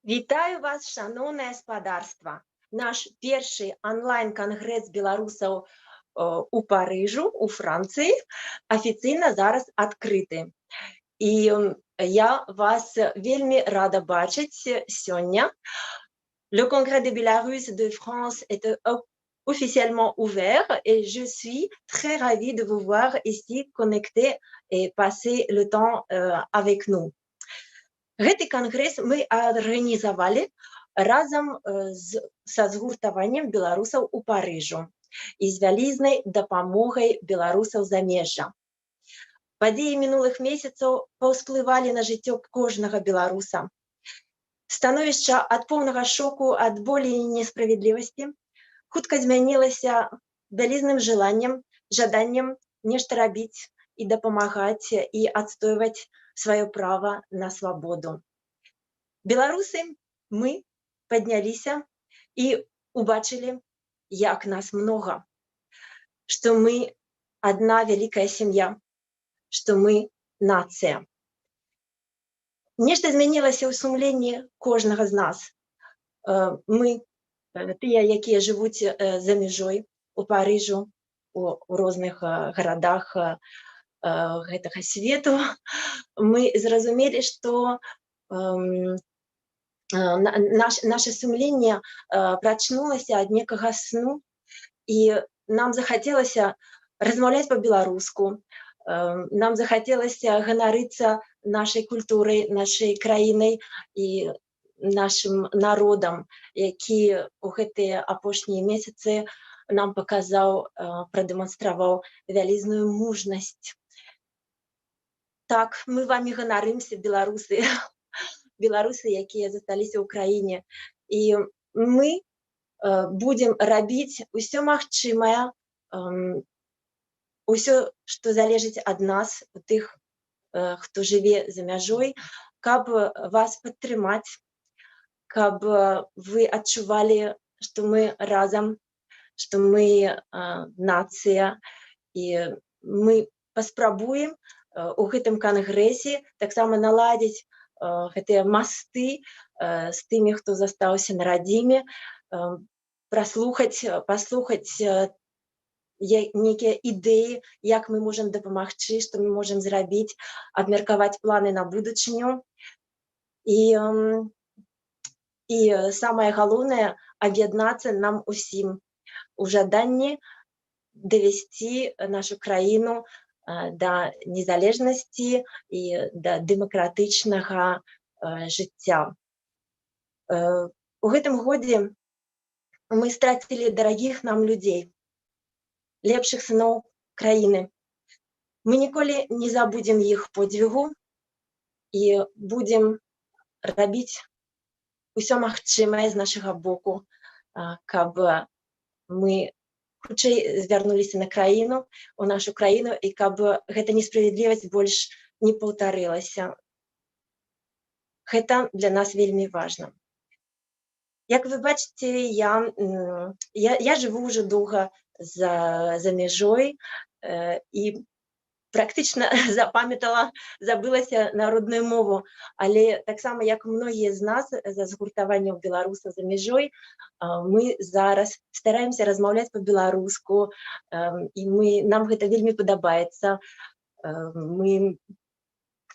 Вітаю вас, шановне спадарства. Наш першы онлайн-кангрэс беларусаў у Парыжу, у Францыі, афіцыйна зараз адкрыты. І я вас вельмі рада бачыць сёння. Le Congrès de Bélarus de France est officiellement ouvert et je suis très ravie de vous voir ici connectés et passer le temps avec nous. Гэты кангрэс мы арганізавалі разам са згуртаваннем беларусаў у Парыжу і з вялізнай дапамогай беларусаў замежжа. Падзеі мінулых месяцаў паўсплывалі на жыццё кожнага беларуса. Становішча ад поўнага шоку ад болі і несправядлівасці хутка змянілася вялізным жаданнем нешта рабіць і дапамагаць і адстойваць сваё права на свабоду. Беларусы, мы падняліся і убачылі, як нас многа, што мы адна вялікая сям'я, што мы нацыя. Нешта змянілася ў сумленні кожнага з нас. Мы, тыя, якія жывуць за мяжой у Парыжу, у розных гарадах гэтага свету, мы зразумелі, што наша сумленне прачнулася ад некага сну, і нам захацелася размаўляць па-беларуску, нам захацелася ганарыцца нашай культурай, нашай краінай і нашым народам, які ў гэтыя апошнія месяцы нам паказаў, прадэманстраваў вялізную мужнасць. Так, мы вамі ганарымся, беларусы, беларусы, якія засталіся ў краіне. І мы будзем рабіць усё магчымае, усё, што залежыць ад нас, у тых, хто жыве за мяжой, каб вас падтрымаць, каб вы адчувалі, што мы разам, што мы нацыя, і мы паспрабуем у гэтым кангрэсе таксама наладзіць гэтыя масты з тымі, хто застаўся на радзіме, паслухаць нейкія ідэі, як мы можам дапамагчы, што мы можам зрабіць, абмеркаваць планы на будучыню. І самае галоўнае — аб'яднацца нам усім у жаданні давесці нашу краіну да незалежнасці і да дэмакратычнага жыцця. У гэтым годзе мы страцілі дарагіх нам людзей, лепшых сыноў краіны. Мы ніколі не забудзем іх подзвігу і будзем рабіць усё магчымае з нашага боку, каб мы хутчэй звярнуліся на краіну, у нашу краіну, і каб гэта несправядлівасць больш не паўтарылася. Гэта для нас вельмі важна. Як вы бачыце, я жыву ўжо доўга за мяжой і практычна забылася на родную мову, але таксама, як многія з нас за згуртаваннем беларусаў за мяжой, мы зараз стараемся размаўляць па-беларуску, і нам гэта вельмі падабаецца. Мы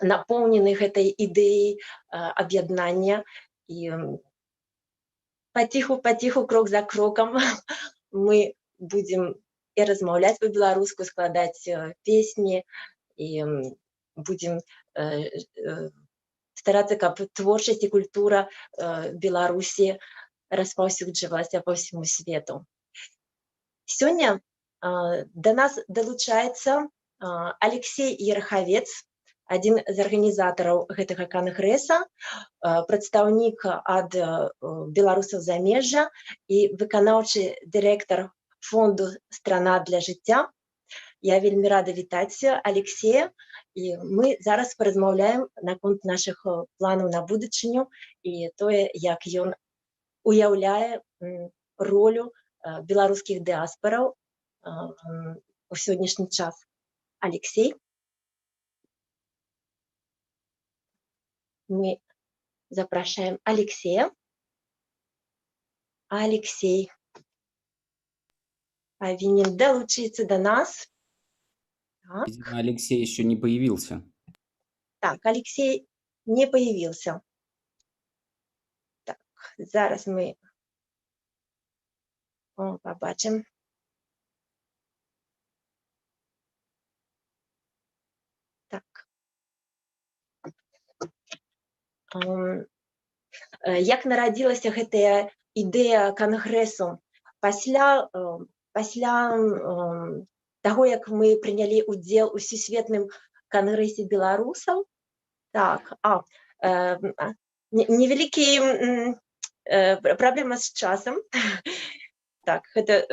напоўнены гэтай ідэяй аб'яднання, і паціху, крок за крокам мы будзем і размаўляць па-беларуску, складаць песні, і будзем старацца, каб творчасць і культура Беларусі распаўсюджвалася па ўсяму свету. Сёння да нас далучаецца Алексей Ерахавец, адзін з арганізатараў гэтага кангрэса, прадстаўнік ад беларусаў замежжа і выканаўчы дырэктар фонду «Страна для жыцця». Я вельмі рада вітаць Алексея, і мы зараз паразмаўляем наконт нашых планаў на будучыню і тое, як ён уяўляе ролю беларускіх дыаспараў у сённяшні час. Алексей? запрашаем Алексея. Алексей повинен долучиться до нас. Так, Видимо, Алексей еще не появился. так, Алексей не появился. Так, зараз ми побачимо. Так. Як нарадзілася гэтая ідэя кангрэсу? Пасля таго, як мы прынялі ўдзел у сусветным кангрэсе беларусаў, так, невялікі праблема з часам. Так, гэта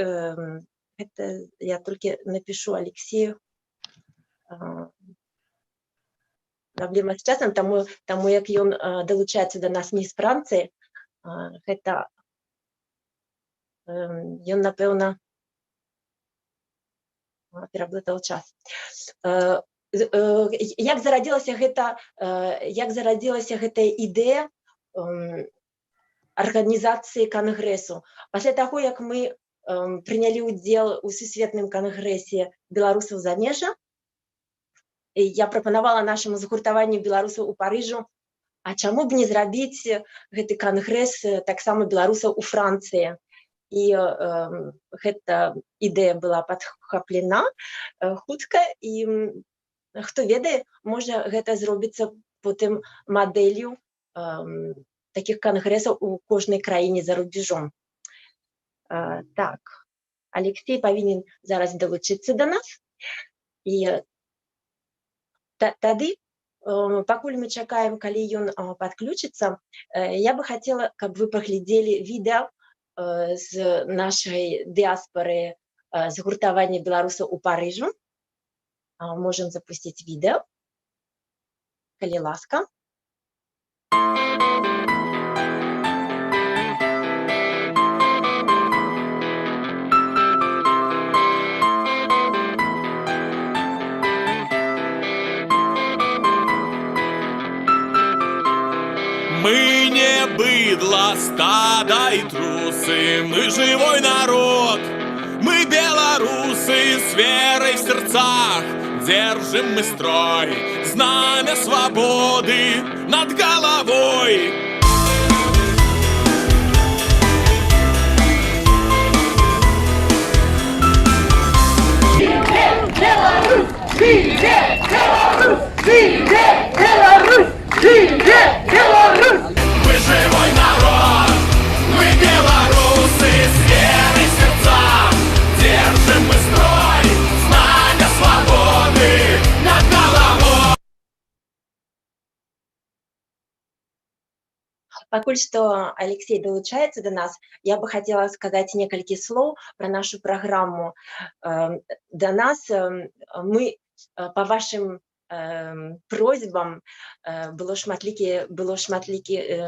я толькі напишу Алексею. Праблема з часам, таму як ён далучаецца да нас не з Францыі, гэта ён, напэўна, пераблытаў час. Як зарадзілася гэтая ідэя арганізацыі кангрэсу? Пасля таго, як мы прынялі ўдзел у сусветным кангрэсе беларусаў замежжа, я прапанавала нашаму згуртаванню беларусаў у Парыжу, а чаму б не зрабіць гэты кангрэс таксама беларусаў у Францыі? І гэта ідэя была падхаплена хутка, і хто ведае, можа гэта зробіцца потым мадэллю такіх кангрэсаў у кожнай краіне за рубежом. Так, Алексей павінен зараз далучыцца да нас. І тады, пакуль мы чакаем, калі ён падключыцца, я бы хацела, каб вы паглядзелі відэа з нашай дыаспары згуртавання беларусаў у Парыжу. Можем запусціць відэа, калі ласка. Мы не быдло, стадо и трусы, мы живой народ, мы белорусы с верой в сердцах, держим мы строй, знамя свободы над головой. Беларусь! Привет, Беларусь! Привет, Беларусь! Привет, Беларусь! Мы живой народ, мы белорусы с верой в сердцах, держим мы строй, знамя свободы над головой. Пакуль што Алексей далучаецца да нас, я бы хацела сказаць некалькі слоў пра нашу праграму. Да нас мы па вашым просьбам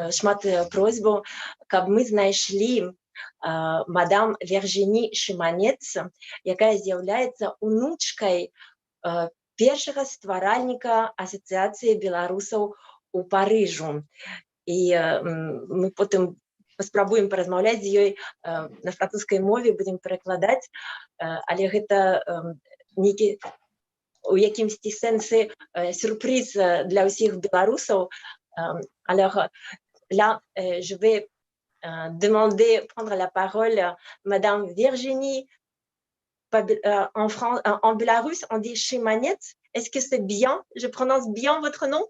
шмат просьбаў, каб мы знайшлі мадам Вержині Шиманец, якая з'яўляецца унучкай першага стваральніка асацыяцыі беларусаў у Парыжу. І мы потым паспрабуем паразмаўляць з ёй на французскай мове, будзем перакладаць, але гэта нейкі у якімсьці сэнсе сюрприз для ўсіх беларусаў. Alors là, je vais demander, prendre la parole, Madame Virginie. En Bélarus, on dit Chimanets. Est-ce que c'est bien? Je prononce bien votre nom?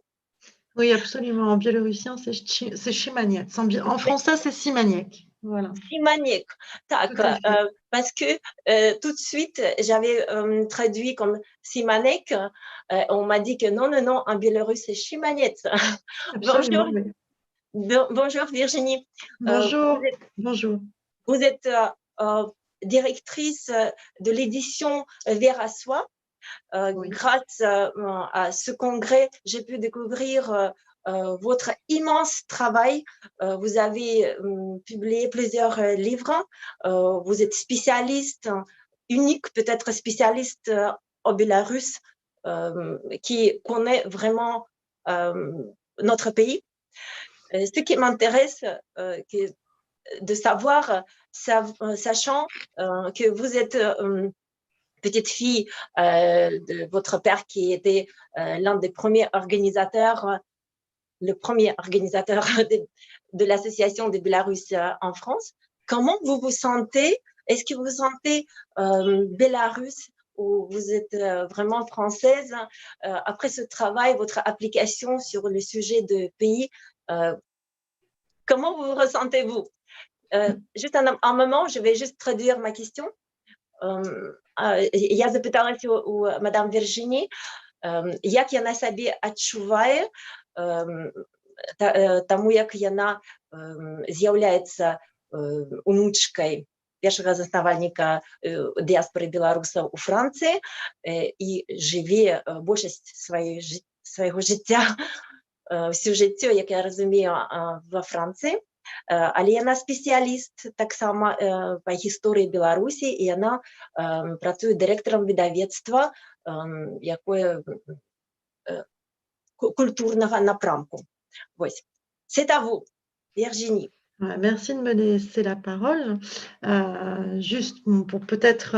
Oui, absolument. En biélorusien, c'est Chimanets. En français, c'est Simaniec. Voilà. Simaniec. Parce que tout de suite, j'avais traduit comme Simanek. On m'a dit que non, en biélorusse, c'est Chimanets. Bonjour. Bonjour Virginie. Bonjour. Bonjour. Vous êtes directrice de l'édition Vers à Soi. Oui. Grâce à ce congrès, j'ai pu découvrir votre immense travail. Vous avez publié plusieurs livres. Vous êtes spécialiste, unique peut-être spécialiste au Bélarus, qui connaît vraiment notre pays. Ce qui m'intéresse, de savoir, sachant que vous êtes petite fille de votre père qui était l'un des premiers organisateurs, le premier organisateur de l'association des Bélarusses en France. Comment vous vous sentez? Est-ce que vous vous sentez bélarusse ou vous êtes vraiment française après ce travail, votre application sur le sujet de pays? Comment vous vous ressentez-vous? Juste un moment, je vais juste traduire ma question. Я запиталася у мадам Віржині, як яна сабе адчувае, таму як яна з'яўляецца унучкай першага заснавальніка дыяспоры беларусаў у Францыі і жыве большасць свайго жыцця, всё жыццё, як я разумею, ва Францыі. Але яна спецыяліст таксама па гісторыі Беларусі і яна працуе дырэктарам выдавецтва якое культурнага напрамку. Вось. C'est à vous, Virginie. Merci de me laisser la parole. Juste pour peut-être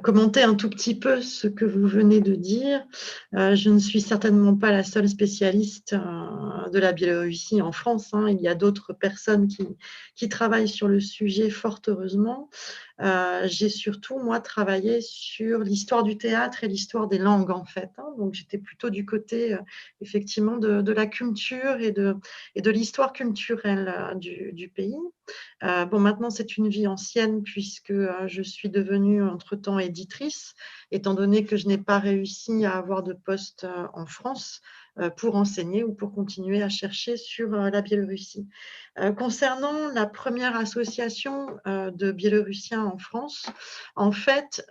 commenter un tout petit peu ce que vous venez de dire. Je ne suis certainement pas la seule spécialiste de la Biélorussie en France. Il y a d'autres personnes qui travaillent sur le sujet, fort heureusement. J'ai surtout, moi, travaillé sur l'histoire du théâtre et l'histoire des langues, en fait. Donc, j'étais plutôt du côté, effectivement, de la culture et de l'histoire culturelle du pays. Bon, maintenant, c'est une vie ancienne puisque je suis devenue entre-temps éditrice, étant donné que je n'ai pas réussi à avoir de poste en France pour enseigner ou pour continuer à chercher sur la Biélorussie. Concernant la première association de Biélorussiens en France, en fait,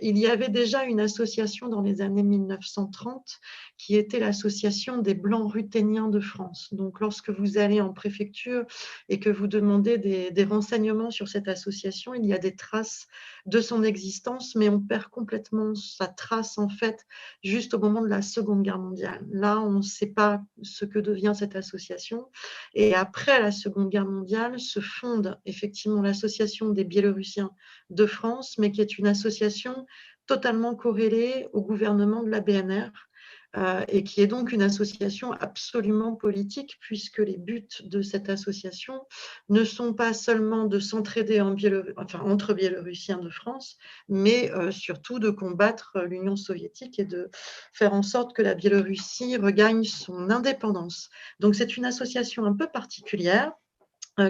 il y avait déjà une association dans les années 1930 qui était l'association des Blancs ruthéniens de France. Donc, lorsque vous allez en préfecture et que vous demandez des renseignements sur cette association, il y a des traces de son existence, mais on perd complètement sa trace, en fait, juste au moment de la Seconde Guerre mondiale. Là, on ne sait pas ce que devient cette association. Et après la Seconde Guerre mondiale, se fonde effectivement l'association des Biélorussiens de France, mais qui est une association totalement corrélée au gouvernement de la BNR. Et qui est donc une association absolument politique, puisque les buts de cette association ne sont pas seulement de s'entraider entre Biélorussiens de France, mais surtout de combattre l'Union soviétique et de faire en sorte que la Biélorussie regagne son indépendance. Donc c'est une association un peu particulière,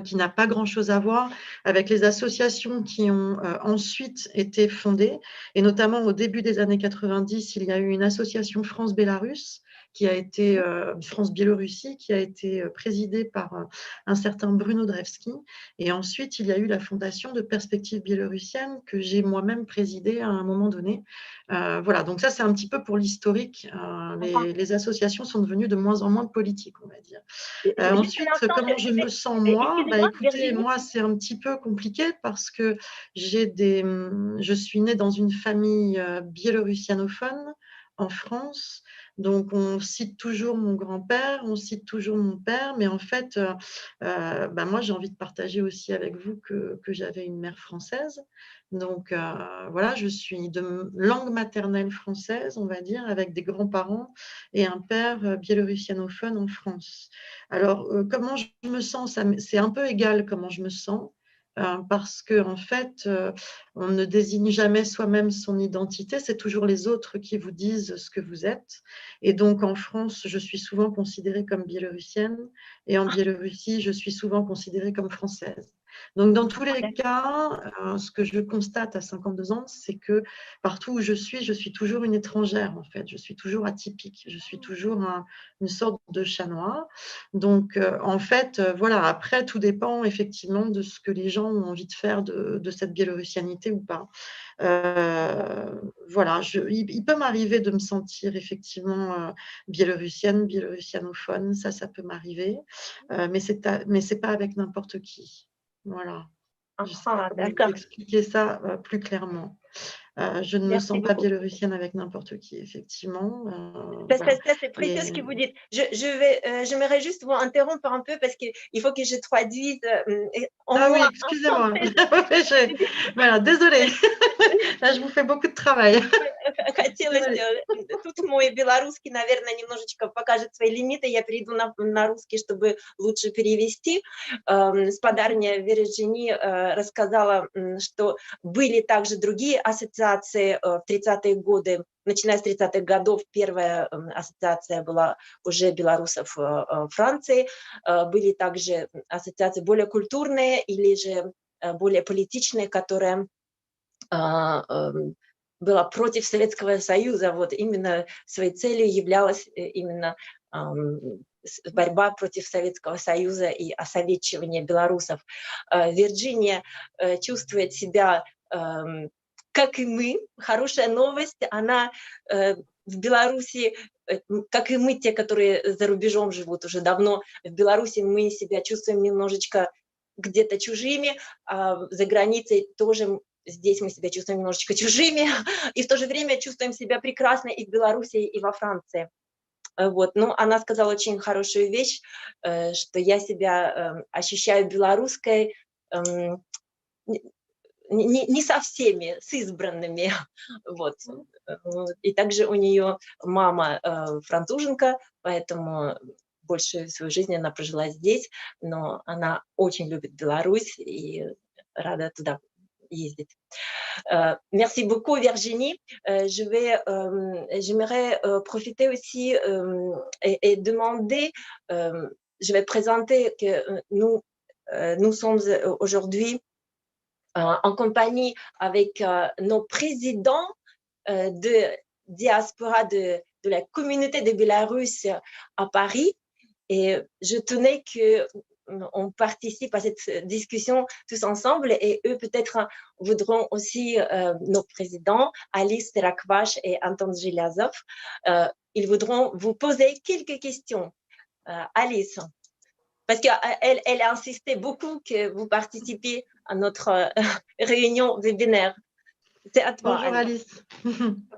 qui n'a pas grand-chose à voir avec les associations qui ont ensuite été fondées. Et notamment au début des années 90, il y a eu une association France-Bélarus, qui a été France-Biélorussie, qui a été présidée par un certain Bruno Drevski. Et ensuite, il y a eu la fondation de Perspectives biélorussiennes que j'ai moi-même présidée à un moment donné. Voilà, donc ça, c'est un petit peu pour l'historique. Les associations sont devenues de moins en moins politiques, on va dire. Ensuite, comment je me sens moi? Écoutez, moi, c'est un petit peu compliqué parce que je suis née dans une famille biélorussianophone en France. Donc, on cite toujours mon grand-père, on cite toujours mon père, mais en fait, moi, j'ai envie de partager aussi avec vous que j'avais une mère française. Donc, voilà, je suis de langue maternelle française, on va dire, avec des grands-parents et un père biélorussianophone en France. Alors, comment je me sens? C'est un peu égal comment je me sens. Parce qu'en fait, on ne désigne jamais soi-même son identité, c'est toujours les autres qui vous disent ce que vous êtes. Et donc, en France, je suis souvent considérée comme biélorussienne, et en Biélorussie, je suis souvent considérée comme française. Donc, dans tous les cas, ce que je constate à 52 ans, c'est que partout où je suis toujours une étrangère, en fait. Je suis toujours atypique, je suis toujours une sorte de chat noir. Donc, en fait, voilà, après, tout dépend effectivement de ce que les gens ont envie de faire de cette biélorussianité ou pas. Voilà, il peut m'arriver de me sentir effectivement biélorussienne, biélorussianophone, ça peut m'arriver, mais c'est pas avec n'importe qui. Voilà. Je sais pas comment vous expliquer ça plus clairement. Je ne me Merci sens pas beaucoup. biélorussienne avec n'importe qui, effectivement. Ça, Voilà. c'est précieux ce Et... que vous dites. J'aimerais juste vous interrompre un peu parce qu'il faut que je traduise en Ah oui, moi en excusez-moi. français. Voilà, désolée. Là, je vous fais beaucoup de travail. Хотелось, тут мой белорусский, наверное, немножечко покажет свои лимиты. Я перейду на русский, чтобы лучше перевести. Спадарня Вирджини рассказала, что были также другие ассоциации в 30-е годы. Начиная с 30-х годов первая ассоциация была уже белорусов Франции. Были также ассоциации более культурные или же более политичные, которые была против Советского Союза. Вот именно своей целью являлась именно борьба против Советского Союза и осоветчивание белорусов. Вирджиния чувствует себя, как и мы. Хорошая новость, она в Беларуси, как и мы, те, которые за рубежом живут уже давно, в Беларуси мы себя чувствуем немножечко где-то чужими, а за границей тоже здесь мы себя чувствуем немножечко чужими, и в то же время чувствуем себя прекрасно и в Беларуси, и во Франции. Вот. Ну, она сказала очень хорошую вещь, что я себя ощущаю белорусской не со всеми, с избранными. Вот. И также у нее мама француженка, поэтому большую свою жизнь она прожила здесь, но она очень любит Беларусь и рада туда ездить. Merci beaucoup Virginie. J'aimerais profiter aussi et demander, je vais présenter que nous sommes aujourd'hui en compagnie avec nos présidents de diaspora de la communauté de Bélarus à Paris. Et je tenais qu'on participe à cette discussion tous ensemble et eux peut-être voudront aussi, nos présidents, Alice Terakvash et Anton Zhilazov, ils voudront vous poser quelques questions. Alice, parce qu'elle a insisté beaucoup que vous participiez à notre réunion webinaire. C'est à toi, Bonjour Alice.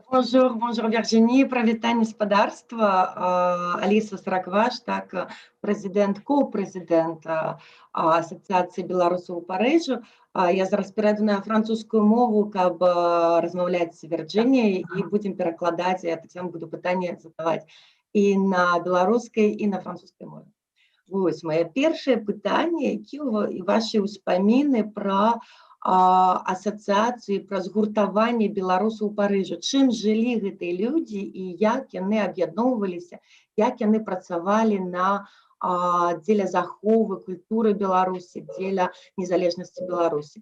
Bonjour Virginie, привітання господарства. Аліса Сракваш, так, президент, ко-президент Асоціації білорусів у Парижу. Я зараз перейду на французьку мову, каб розмовляти з Вірджинією, і будемо перекладати, я так само буду питання задавати і на білоруській, і на французькій мові. Ось моє перше питання, які ваші успаміни про асацыяцыі пра згуртаванне беларусаў у Парыжу. Чым жылі гэтыя людзі і як яны аб'ядноўваліся, як яны працавалі дзеля заховы культуры Беларусі, дзеля незалежнасці Беларусі.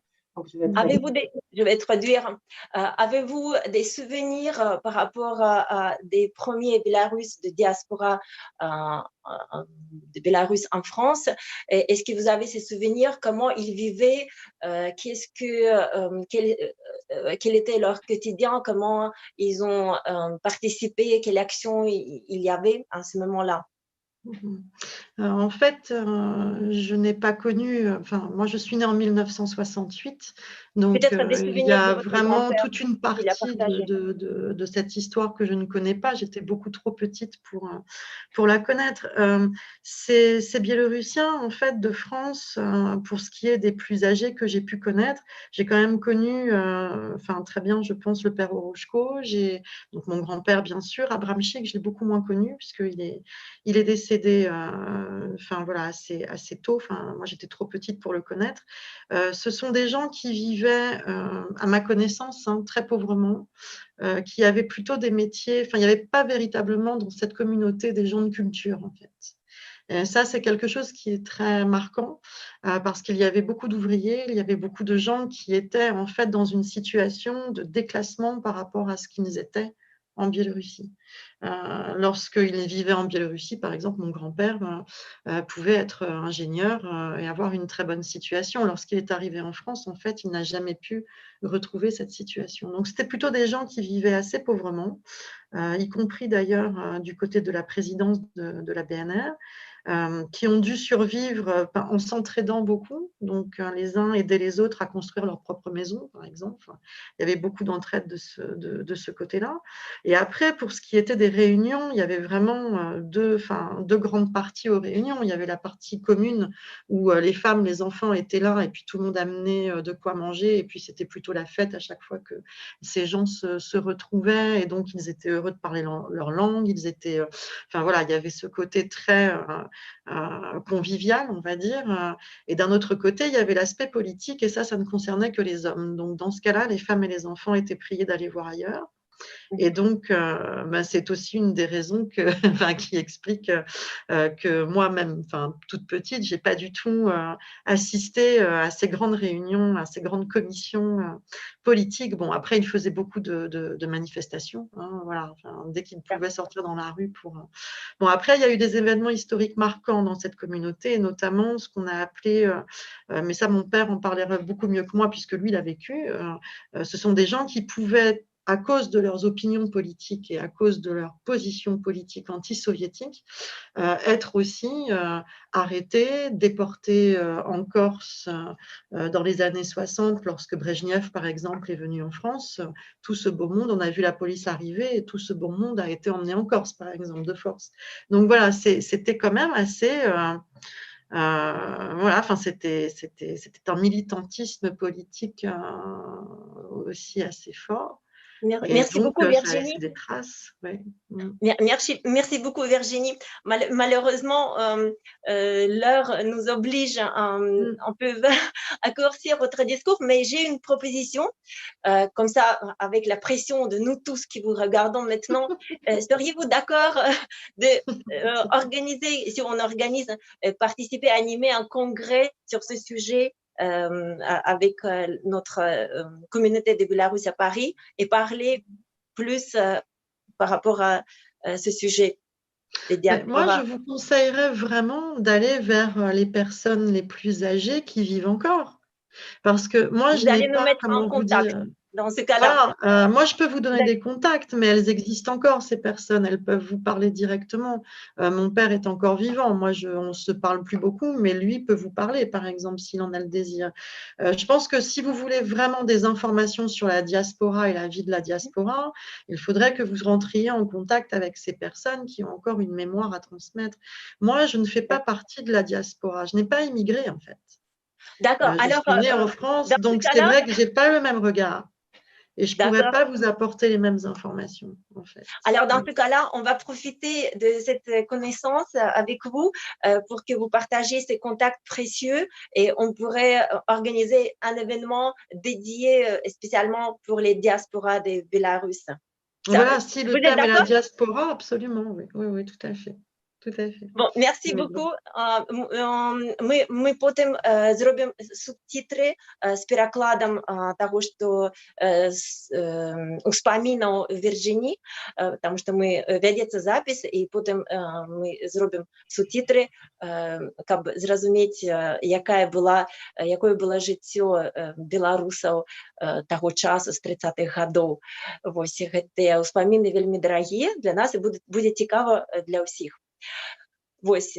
Je vais traduire. Avez-vous des souvenirs par rapport à des premiers Bélarusses de diaspora de Bélarus en France? Est-ce que vous avez ces souvenirs? Comment ils vivaient? Quel était leur quotidien? Comment ils ont participé? Quelle action il y avait à ce moment-là? En fait, je n'ai pas connu, enfin, moi je suis née en 1968, donc il y a vraiment toute une partie de cette histoire que je ne connais pas. J'étais beaucoup trop petite pour la connaître. Ces Biélorussiens, en fait, de France, pour ce qui est des plus âgés que j'ai pu connaître, j'ai quand même connu, enfin, très bien, je pense, le père Orochko, donc mon grand-père, bien sûr, Abramchik, je l'ai beaucoup moins connu, puisqu'il est décédé enfin, voilà, assez tôt. Enfin, moi, j'étais trop petite pour le connaître. Ce sont des gens qui vivaient, à ma connaissance, très pauvrement, qui avaient plutôt des métiers. Enfin, il n'y avait pas véritablement dans cette communauté des gens de culture, en fait. Et ça, c'est quelque chose qui est très marquant parce qu'il y avait beaucoup d'ouvriers, il y avait beaucoup de gens qui étaient en fait dans une situation de déclassement par rapport à ce qu'ils étaient en Biélorussie. Lorsqu'il vivait en Biélorussie, par exemple, mon grand-père pouvait être ingénieur et avoir une très bonne situation. Lorsqu'il est arrivé en France, en fait, il n'a jamais pu retrouver cette situation. Donc, c'était plutôt des gens qui vivaient assez pauvrement, y compris d'ailleurs du côté de la présidence de la BNR, qui ont dû survivre en s'entraidant beaucoup. Donc, les uns aidaient les autres à construire leur propre maison, par exemple. Enfin, il y avait beaucoup d'entraide de ce côté-là. Et après, pour ce qui était des réunions, il y avait vraiment deux grandes parties aux réunions. Il y avait la partie commune où les femmes, les enfants étaient là et puis tout le monde amenait de quoi manger. Et puis, c'était plutôt la fête à chaque fois que ces gens se retrouvaient. Et donc, ils étaient heureux de parler leur langue. Ils étaient, enfin voilà, il y avait ce côté très convivial, on va dire. Et d'un autre côté, il y avait l'aspect politique et ça ne concernait que les hommes. Donc, dans ce cas-là, les femmes et les enfants étaient priés d'aller voir ailleurs. Et donc, c'est aussi une des raisons qui explique que moi-même, toute petite, je n'ai pas du tout assisté à ces grandes réunions, à ces grandes commissions politiques. Bon, après, il faisait beaucoup de manifestations, hein, voilà, dès qu'il pouvait sortir dans la rue pour… Bon, après, il y a eu des événements historiques marquants dans cette communauté, et notamment ce qu'on a appelé, mais ça, mon père en parlerait beaucoup mieux que moi, puisque lui, il a vécu, ce sont des gens qui pouvaient, à cause de leurs opinions politiques et à cause de leur position politique anti-soviétique, être aussi arrêtés, déportés en Corse dans les années 60, lorsque Brejnev, par exemple, est venu en France. Tout ce beau monde, on a vu la police arriver et tout ce beau monde a été emmené en Corse, par exemple, de force. Donc voilà, c'était quand même assez… voilà, c'était un militantisme politique aussi assez fort. Et Merci donc, beaucoup, ça Virginie. laisse des traces. Ouais. Merci beaucoup, Virginie. Malheureusement, l'heure nous oblige un peu à raccourcir votre discours, mais j'ai une proposition. Comme ça, avec la pression de nous tous qui vous regardons maintenant, seriez-vous d'accord d'organiser, si on organise, participer, animer un congrès sur ce sujet avec notre communauté de Bélarus à Paris et parler plus par rapport à ce sujet des Moi, diasporas. je vous conseillerais vraiment d'aller vers les personnes les plus âgées qui vivent encore. Parce que moi, je Vous n'ai allez nous pas, mettre en comment vous contact dire… dans ce cas-là. Voilà, moi, je peux vous donner des contacts, mais elles existent encore, ces personnes. Elles peuvent vous parler directement. Mon père est encore vivant. Moi, on ne se parle plus beaucoup, mais lui peut vous parler, par exemple, s'il en a le désir. Je pense que si vous voulez vraiment des informations sur la diaspora et la vie de la diaspora, il faudrait que vous rentriez en contact avec ces personnes qui ont encore une mémoire à transmettre. Moi, je ne fais pas partie de la diaspora. Je n'ai pas immigré, en fait. D'accord. Je Alors, suis née en France, dans ce donc c'est cas-là, vrai que je n'ai pas le même regard. Et je ne pourrais d'accord. pas vous apporter les mêmes informations, en fait. Alors, dans ce cas-là, on va profiter de cette connaissance avec vous pour que vous partagiez ces contacts précieux et on pourrait organiser un événement dédié spécialement pour les diasporas de Bélarus. Voilà, si Vous le êtes thème est la d'accord? diaspora, absolument, oui, oui, oui, tout à fait. Tout à fait. Bon, merci Oui, beaucoup. Мы потім зробимо субтитри з перекладом того, что успоминал Вирджині, потому что ведеться запись, і потім ми зробимо субтитри, каб зрозуміти, якою було життя білорусаў того часу з 30-х гадоў. Вось гэтыя ўспаміны вельмі дарагія для нас і будзе цікава для ўсіх. Вось,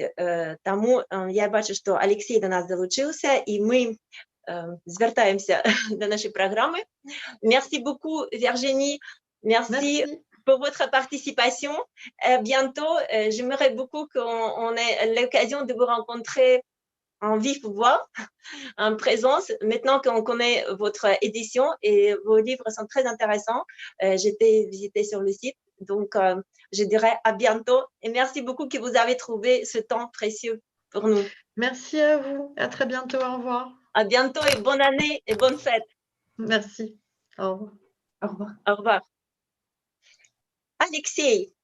таму я бачу, што Алексей до нас залучыўся, і мы звяртаемся до нашай праграмы. Merci beaucoup, Virginie. Merci pour votre participation. À bientôt. J'aimerais beaucoup qu'on ait l'occasion de vous rencontrer en vive voix, en présence. Maintenant qu'on connaît votre édition et vos livres sont très intéressants, j'étais visiter sur le site. Donc, je dirais à bientôt et merci beaucoup que vous avez trouvé ce temps précieux pour nous. Merci à vous. À très bientôt. Au revoir. À bientôt et bonne année et bonne fête. Merci. Au revoir. Au revoir. Au revoir. Алексей.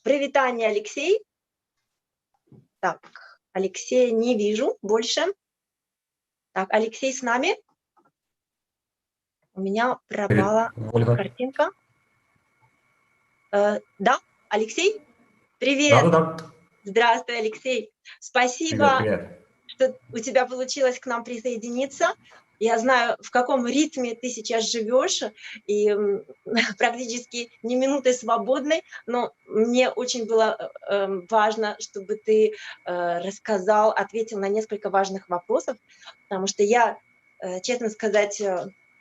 Привитание, Алексей. Так, Алексея не вижу больше. Так, Алексей с нами? У меня пропала картинка. Да, Алексей? Привет. Да. Здравствуй, Алексей. Спасибо, Привет. что у тебя получилось к нам присоединиться. Я знаю, в каком ритме ты сейчас живешь, и практически ни минуты свободной, но мне очень было важно, чтобы ты рассказал, ответил на несколько важных вопросов, потому что я, честно сказать,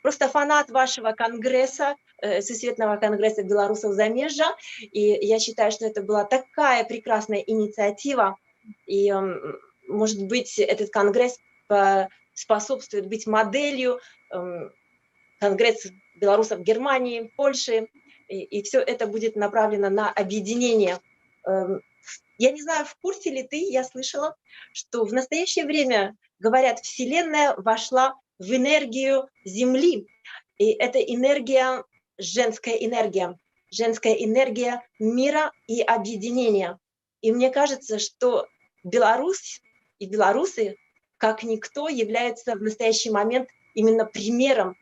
просто фанат вашего конгресса, Всесветного конгресса белорусов замежжа, и я считаю, что это была такая прекрасная инициатива, и, может быть, этот конгресс способствует быть моделью, конгресс белорусов Германии, Польши, и все это будет направлено на объединение. Я не знаю, в курсе ли ты, я слышала, что в настоящее время, говорят, Вселенная вошла в энергию Земли, и это энергия, женская энергия мира и объединения. И мне кажется, что Беларусь и белорусы, как никто, являются в настоящий момент именно примером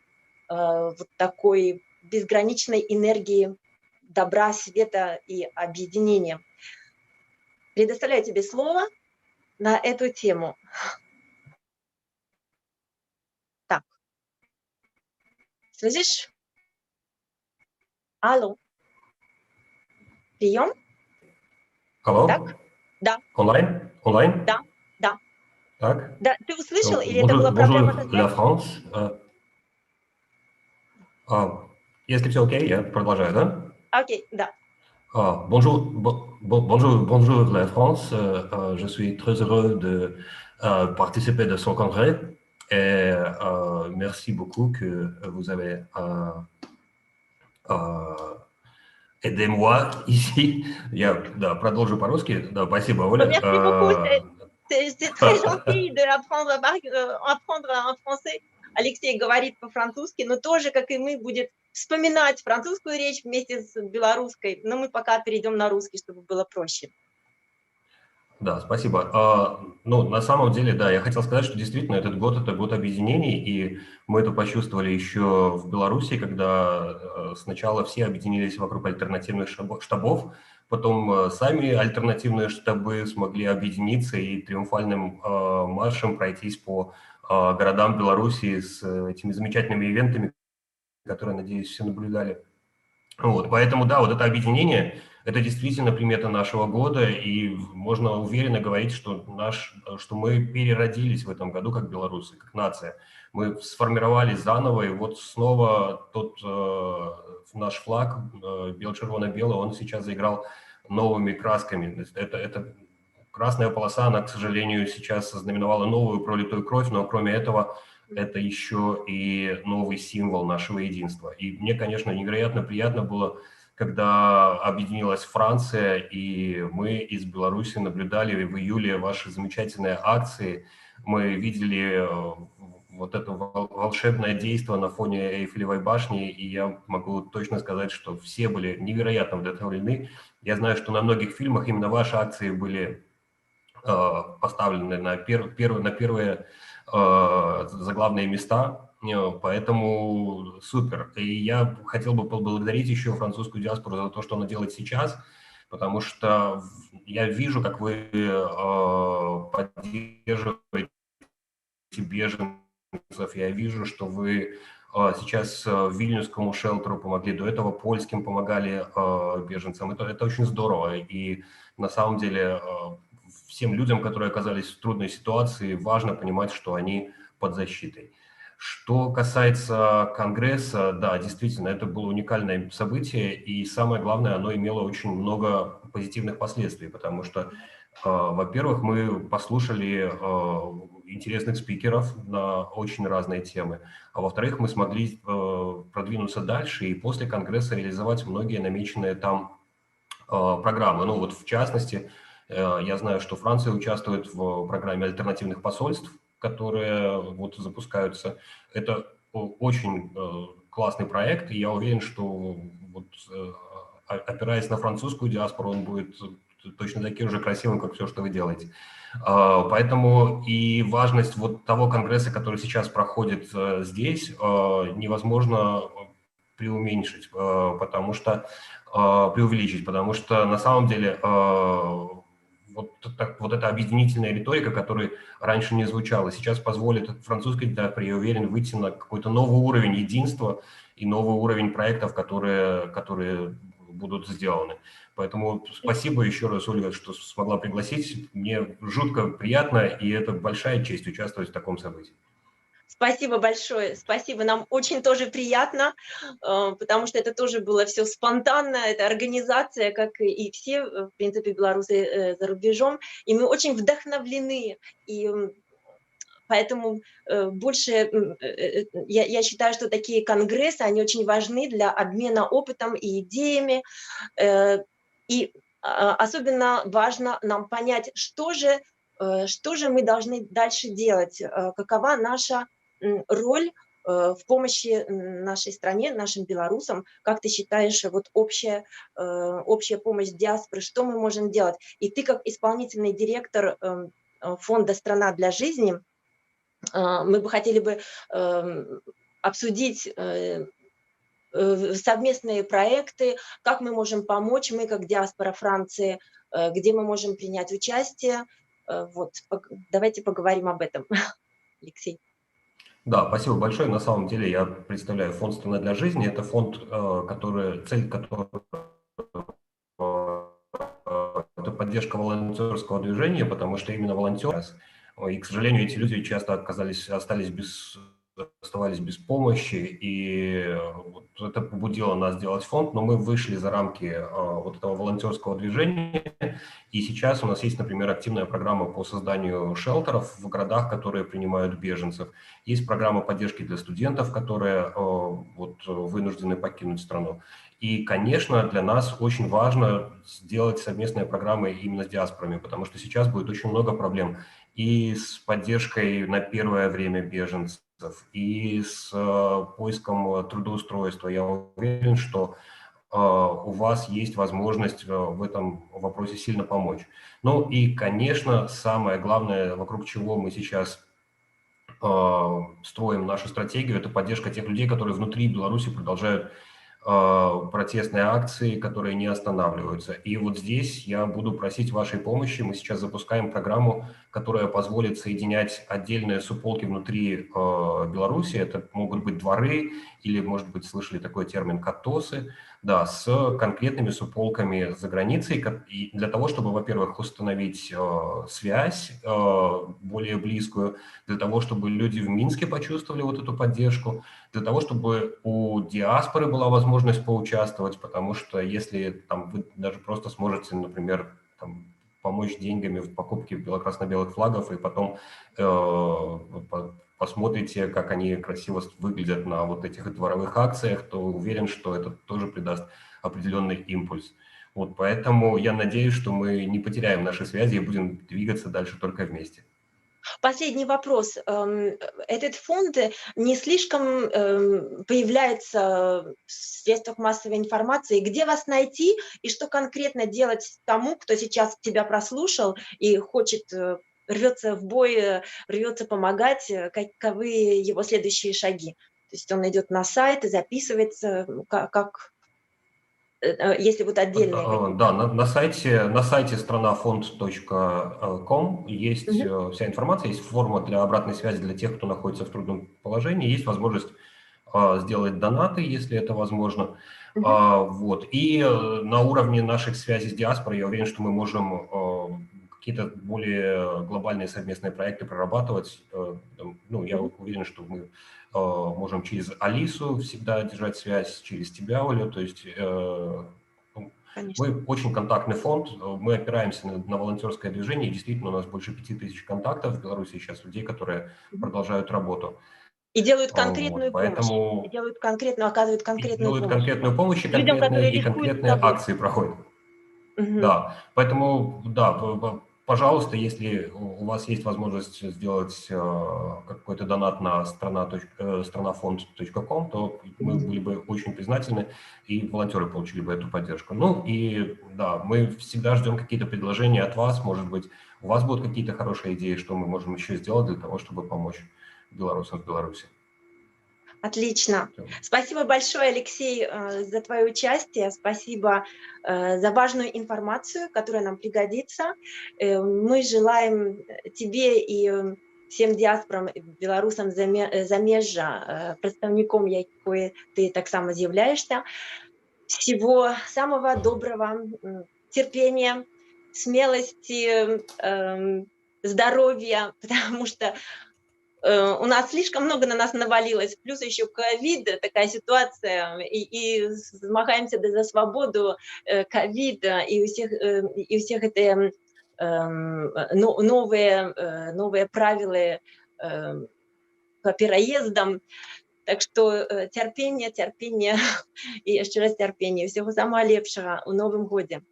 вот такой безграничной энергии добра, света и объединения. Предоставляю тебе слово на эту тему. Так. Слышишь? Алло. Прием? Алло? Так? Да. Онлайн? Онлайн? Да, да. Так. Да, ты услышал, или это была Bonjour, проблема со la связью? France. Если все окей, я продолжаю, да? Окей, да. Bonjour, bonjour la France. Je suis très heureux de participer de son congrès et merci beaucoup que vous avez aidé moi ici. Я, да, продолжу по-русски. Да, спасибо, Оля. Merci beaucoup, c'est très gentil d'apprendre apprendre en français. Алексей говорит по-французски, но тоже, как и мы, будет вспоминать французскую речь вместе с белорусской. Но мы пока перейдем на русский, чтобы было проще. Да, спасибо. Ну, на самом деле, да, я хотел сказать, что действительно этот год – это год объединений, и мы это почувствовали еще в Беларуси, когда сначала все объединились вокруг альтернативных штабов, потом сами альтернативные штабы смогли объединиться и триумфальным маршем пройтись по городам Беларуси с этими замечательными ивентами, которые, надеюсь, все наблюдали. Вот, поэтому, да, вот это объединение – это действительно примета нашего года, и можно уверенно говорить, что мы переродились в этом году как белорусы, как нация. Мы сформировались заново, и вот снова тот наш флаг бело-червоно-белый, он сейчас заиграл новыми красками. Это красная полоса, она, к сожалению, сейчас ознаменовала новую пролитую кровь, но кроме этого это еще и новый символ нашего единства. И мне, конечно, невероятно приятно было, когда объединилась Франция, и мы из Беларуси наблюдали в июле ваши замечательные акции. Мы видели вот это волшебное действие на фоне Эйфелевой башни, и я могу точно сказать, что все были невероятно вдохновлены. Я знаю, что на многих фильмах именно ваши акции были поставлены на первые заглавные места, поэтому супер. И я хотел бы поблагодарить еще французскую диаспору за то, что она делает сейчас, потому что я вижу, как вы поддерживаете беженцев, я вижу, что вы сейчас вильнюсскому шелтеру помогли, до этого польским помогали беженцам. Это очень здорово, и на самом деле всем людям, которые оказались в трудной ситуации, важно понимать, что они под защитой. Что касается Конгресса, да, действительно, это было уникальное событие, и самое главное, оно имело очень много позитивных последствий, потому что, во-первых, мы послушали интересных спикеров на очень разные темы, а во-вторых, мы смогли продвинуться дальше и после Конгресса реализовать многие намеченные там программы. Ну вот в частности, я знаю, что Франция участвует в программе альтернативных посольств, которые вот запускаются. Это очень классный проект, и я уверен, что вот, опираясь на французскую диаспору, он будет точно таким же красивым, как все, что вы делаете. Поэтому и важность вот того конгресса, который сейчас проходит здесь, невозможно преувеличить, потому что на самом деле вот эта объединительная риторика, которая раньше не звучала, сейчас позволит французской диаспоре, я уверен, выйти на какой-то новый уровень единства и новый уровень проектов, которые будут сделаны. Поэтому спасибо еще раз, Ольга, что смогла пригласить. Мне жутко приятно, и это большая честь участвовать в таком событии. Спасибо большое, спасибо. Нам очень тоже приятно, потому что это тоже было все спонтанно, это организация, как и все, в принципе, белорусы за рубежом, и мы очень вдохновлены, и поэтому больше, я считаю, что такие конгрессы, они очень важны для обмена опытом и идеями, и особенно важно нам понять, что же мы должны дальше делать, какова наша роль в помощи нашей стране, нашим белорусам. Как ты считаешь, вот общая помощь диаспоры, что мы можем делать? И ты как исполнительный директор фонда «Страна для жизни», мы бы хотели бы обсудить совместные проекты, как мы можем помочь, мы как диаспора Франции, где мы можем принять участие. Вот, давайте поговорим об этом, Алексей. Да, спасибо большое. На самом деле я представляю фонд «Страна для жизни». Это фонд, цель которого это поддержка волонтерского движения, потому что именно волонтеры, и, к сожалению, эти люди часто оставались без помощи, и вот это побудило нас делать фонд, но мы вышли за рамки вот этого волонтерского движения, и сейчас у нас есть, например, активная программа по созданию шелтеров в городах, которые принимают беженцев, есть программа поддержки для студентов, которые вынуждены покинуть страну. И, конечно, для нас очень важно сделать совместные программы именно с диаспорами, потому что сейчас будет очень много проблем и с поддержкой на первое время беженцев, и с поиском трудоустройства. Я уверен, что у вас есть возможность в этом вопросе сильно помочь. Ну и, конечно, самое главное, вокруг чего мы сейчас строим нашу стратегию, это поддержка тех людей, которые внутри Беларуси продолжают протестные акции, которые не останавливаются. И вот здесь я буду просить вашей помощи. Мы сейчас запускаем программу, которая позволит соединять отдельные суполки внутри Беларуси. Это могут быть дворы или, может быть, слышали такой термин «катосы», да, с конкретными суполками за границей, и для того, чтобы, во-первых, установить связь более близкую, для того, чтобы люди в Минске почувствовали вот эту поддержку, для того, чтобы у диаспоры была возможность поучаствовать, потому что если там, вы даже просто сможете, например, там, помочь деньгами в покупке красно-белых флагов и потом посмотрите, как они красиво выглядят на вот этих дворовых акциях, то уверен, что это тоже придаст определенный импульс. Вот поэтому я надеюсь, что мы не потеряем наши связи и будем двигаться дальше только вместе. Последний вопрос. Этот фонд не слишком появляется в средствах массовой информации. Где вас найти и что конкретно делать тому, кто сейчас тебя прослушал и хочет, рвется в бой, рвется помогать, каковы его следующие шаги? То есть он идет на сайт и записывается, если вот отдельные. Да, на сайте stranaфонд.com есть вся информация, есть форма для обратной связи для тех, кто находится в трудном положении, есть возможность сделать донаты, если это возможно. Вот. И на уровне наших связей с диаспорой я уверен, что мы можем какие-то более глобальные совместные проекты прорабатывать. Ну, я уверен, что мы можем через Алису всегда держать связь, через тебя, Оля, то есть Конечно. мы очень контактный фонд, мы опираемся на волонтерское движение, и действительно у нас больше 5000 контактов в Беларуси сейчас, людей, которые продолжают работу. И делают конкретную поэтому помощь, и делают конкретную, оказывают конкретную делают помощь. конкретную помощь, и Людям, которые рискуют конкретные собой. акции проходят. Да, поэтому, да, пожалуйста, если у вас есть возможность сделать какой-то донат на stranaфонд.com, то мы были бы очень признательны, и волонтеры получили бы эту поддержку. Ну и да, мы всегда ждем какие-то предложения от вас, может быть, у вас будут какие-то хорошие идеи, что мы можем еще сделать для того, чтобы помочь белорусам в Беларуси. Отлично. Спасибо большое, Алексей, за твое участие. Спасибо за важную информацию, которая нам пригодится. Мы желаем тебе и всем диаспорам, белорусам замежжа, представником якой ты так само з'являешься, всего самого доброго, терпения, смелости, здоровья, потому что у нас слишком много на нас навалилось, плюс еще ковид, такая ситуация, и змагаемся за свободу ковида, и у всех это новые правила по переездам. Так что терпение, терпение и еще раз терпение. Всего самого лепшего у Новом году.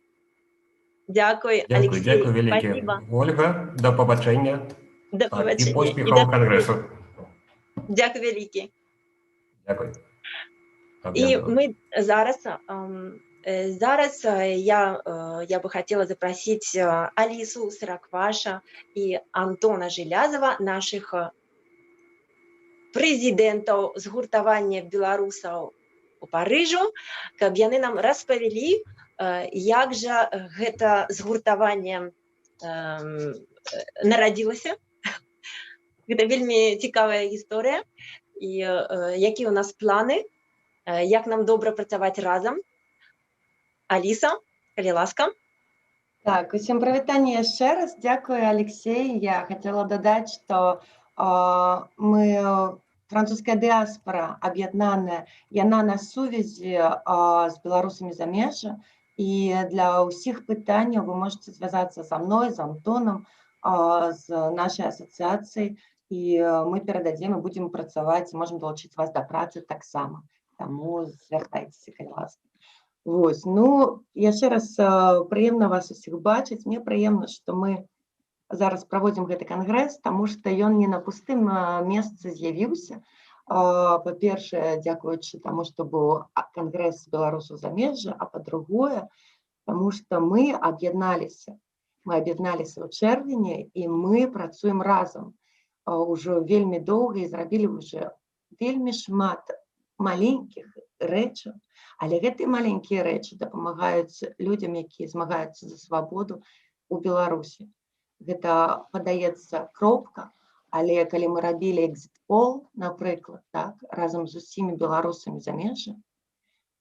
Дякую, Дякую, Алексей. дякую велике. Спасибо. Ольга, до побачення. До І побачення. поспіхів Конгресу. Дякую велике. Дякую. І ми зараз я бы хотела запросить Алису Саракваша и Антона Желязова, наших президентаў згуртавання беларусаў у Парыжу, каб яны нам распавялі, як жа гэта згуртаванне нарадзілася. Гэта вельмі цікавая гісторыя, і якія у нас планы, як нам добра працаваць разам. Аліса, калі ласка. Так, усім прывітанне яшчэ раз. Дякую, Алексей. Я хотела дадаць, што мы, французская диаспора объединенная, яна на сувязі з беларусамі замежжа, і для ўсіх пытанняў вы можете звязацца со мной, з Антоном, з нашай асацыяцыяй, і мы перададзім і будзем працаваць, можем далучыць вас да працы таксама. Таму звяртайцеся, калі ласка. Вось, ну, яшчэ раз прыемна вас усіх бачыць. Мне прыемна, што мы зараз праводзім гэты кангрэс, таму што ён не на пустым месцы з'явіўся. Па-першае, дзякуючы таму, што быў кангрэс беларусаў замежжа, а па-другое, таму што мы аб'ядналіся. Мы аб'ядналіся ў чэрвені, і мы працуем разам. Ужо вельмі доўга і зрабілі ўжо вельмі шмат маленькіх рэчаў, але гэтыя маленькія рэчы дапамагаюць людзям, якія змагаюцца за свабоду ў Беларусі. Гэта падаецца кропка, але калі мы рабілі экзіт-пол, напрыклад, так, разам з усімі беларусамі замежжа,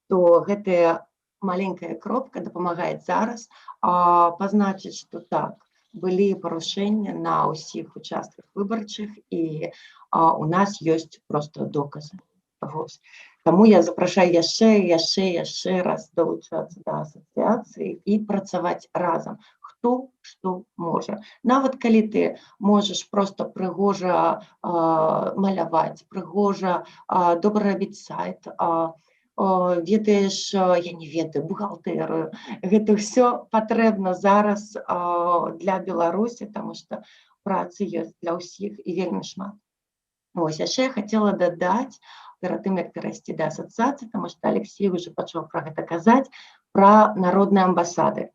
то гэтая маленькая кропка дапамагае зараз пазначыць, што так, былі парушэнні на ўсіх участках выбарчых, і у нас ёсць проста доказы. Таму я запрашаю яшчэ раз далучацца да асацыяцыі і працаваць разам. Хто што можа. Нават калі ты можаш проста прыгожа маляваць, прыгожа добра рабіць сайт, ведаеш, я не ведаю, бухгалтэрыю. Гэта ўсё патрэбна зараз для Беларусі, таму што працы ёсць для ўсіх і вельмі шмат. Вось, яшчэ я хацела дадаць, перад тым, як перайсці да асацыяцыі, таму што Алексей ўжо пачаў пра гэта казаць, пра народныя амбасады.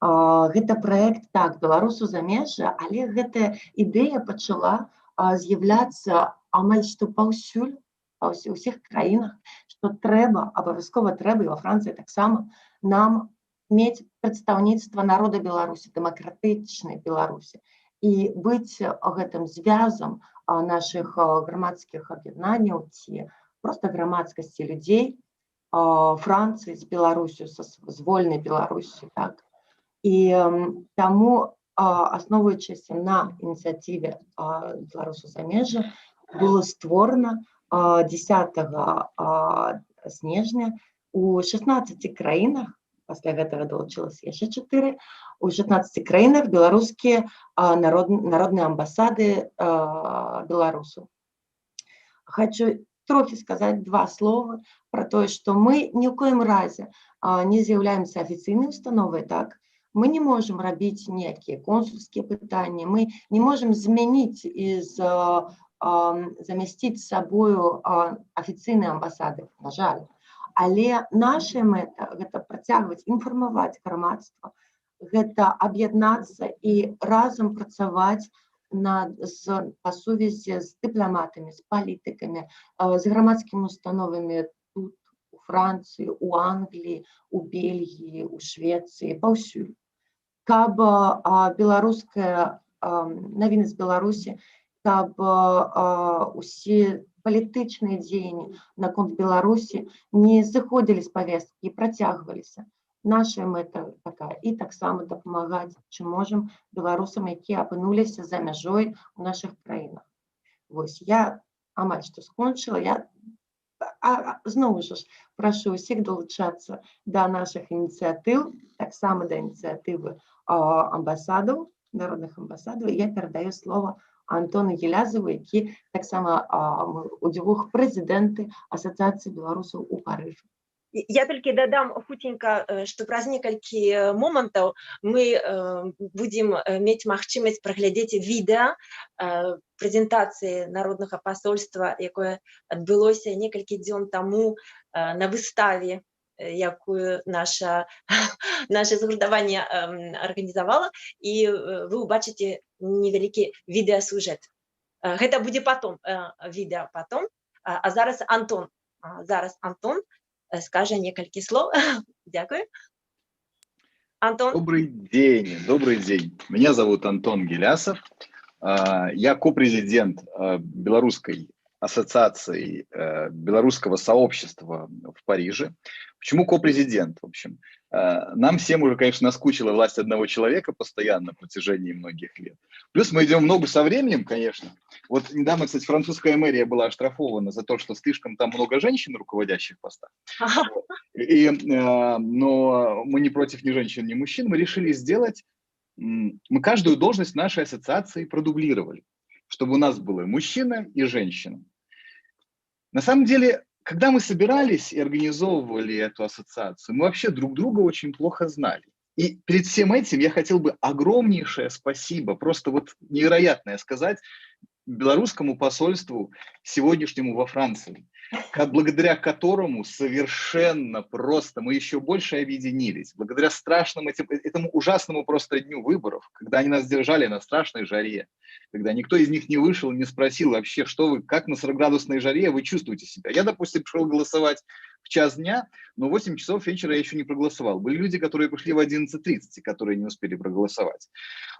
Гэта праект, так, беларусу замежжа, але гэтая ідэя пачала з'яўляцца амаль што паўсюль, ва ўсіх краінах, што трэба, абавязкова трэба, і ва Францыі таксама, нам мець прадстаўніцтва народа Беларусі, дэмакратычнай Беларусі, і быць гэтым звязам нашых грамадскіх аб'яднанняў ці проста грамадскасці людзей Францыі з Беларусю, з вольнай Беларусі, так. І таму, асноўваючыся на ініцыятыве беларусаў замежжа, было створана 10 снежня у 16 краінах, пасля гэтага далучылася яшчэ 4, у 16 краінах беларускія народныя амбасады беларусаў. Хочу трохі сказаць два словы пра тое, што мы ні ў коім разе не з'яўляемся афіцыйнай установай, так? Мы не можем рабіць некія консульскія пытанні, мы не можем змяніць і замясціць сабою афіцыйныя амбасады, на жаль. Але наша мэта – гэта працягваць інфармаваць грамадства, гэта аб'яднацца і разам працаваць по сувязі з дипломатами, з політиками, з громадськими установами тут, у Франції, у Англії, у Бельгії, у Швеції, паўсюль. Каб беларуская навіны з Беларусі, каб усе палітычныя дзеянні наконт Беларусі не зыходзілі з павесткі і працягваліся. Наша мэта такая, і таксама дапамагаць, чым можам, беларусам, якія апынуліся за мяжой у наших краінах. Вось, я амаль што скончыла, я зноў жа ж прашу ўсіх далучацца да наших ініцыятыў, таксама да ініцыятывы амбасадаў, народных амбасадаў. Я перадаю слово Антону Гелязову, які таксама удвух прэзідэнты Асацыяцыі беларусаў у Парыжы. Я толькі дадам хутенька, што праз некалькі момантаў мы будзем мець магчымасць праглядзець відэа прэзентацыі народнага пасольства, якое адбылося некалькі дзён таму на выставе, якую наше згуртаванне арганізавала, і вы ўбачыце невялікі відэасюжэт. Гэта будзе потом, відэа потом, а зараз Антон скажа некалькі слов. Дякую. Антон. Добрый день. Меня зовут Антон Гелясов. Я копрезидент Белорусской ассоциации белорусского сообщества в Париже. Почему копрезидент? В общем, нам всем уже, конечно, наскучила власть одного человека постоянно на протяжении многих лет. Плюс мы идем в ногу со временем, конечно. Вот недавно, кстати, французская мэрия была оштрафована за то, что слишком там много женщин на руководящих постах. Но мы не против ни женщин, ни мужчин. Мы решили сделать... Мы каждую должность нашей ассоциации продублировали, чтобы у нас было мужчина и женщина. На самом деле, когда мы собирались и организовывали эту ассоциацию, мы вообще друг друга очень плохо знали. И перед всем этим я хотел бы огромнейшее спасибо, просто вот невероятное сказать белорусскому посольству сегодняшнему во Франции, благодаря которому совершенно просто мы еще больше объединились, благодаря этому ужасному просто дню выборов, когда они нас держали на страшной жаре, когда никто из них не вышел, не спросил вообще, что вы, как на 40-градусной жаре вы чувствуете себя. Я, допустим, пришел голосовать в час дня, но в 8 часов вечера я еще не проголосовал. Были люди, которые пришли в 11:30, которые не успели проголосовать.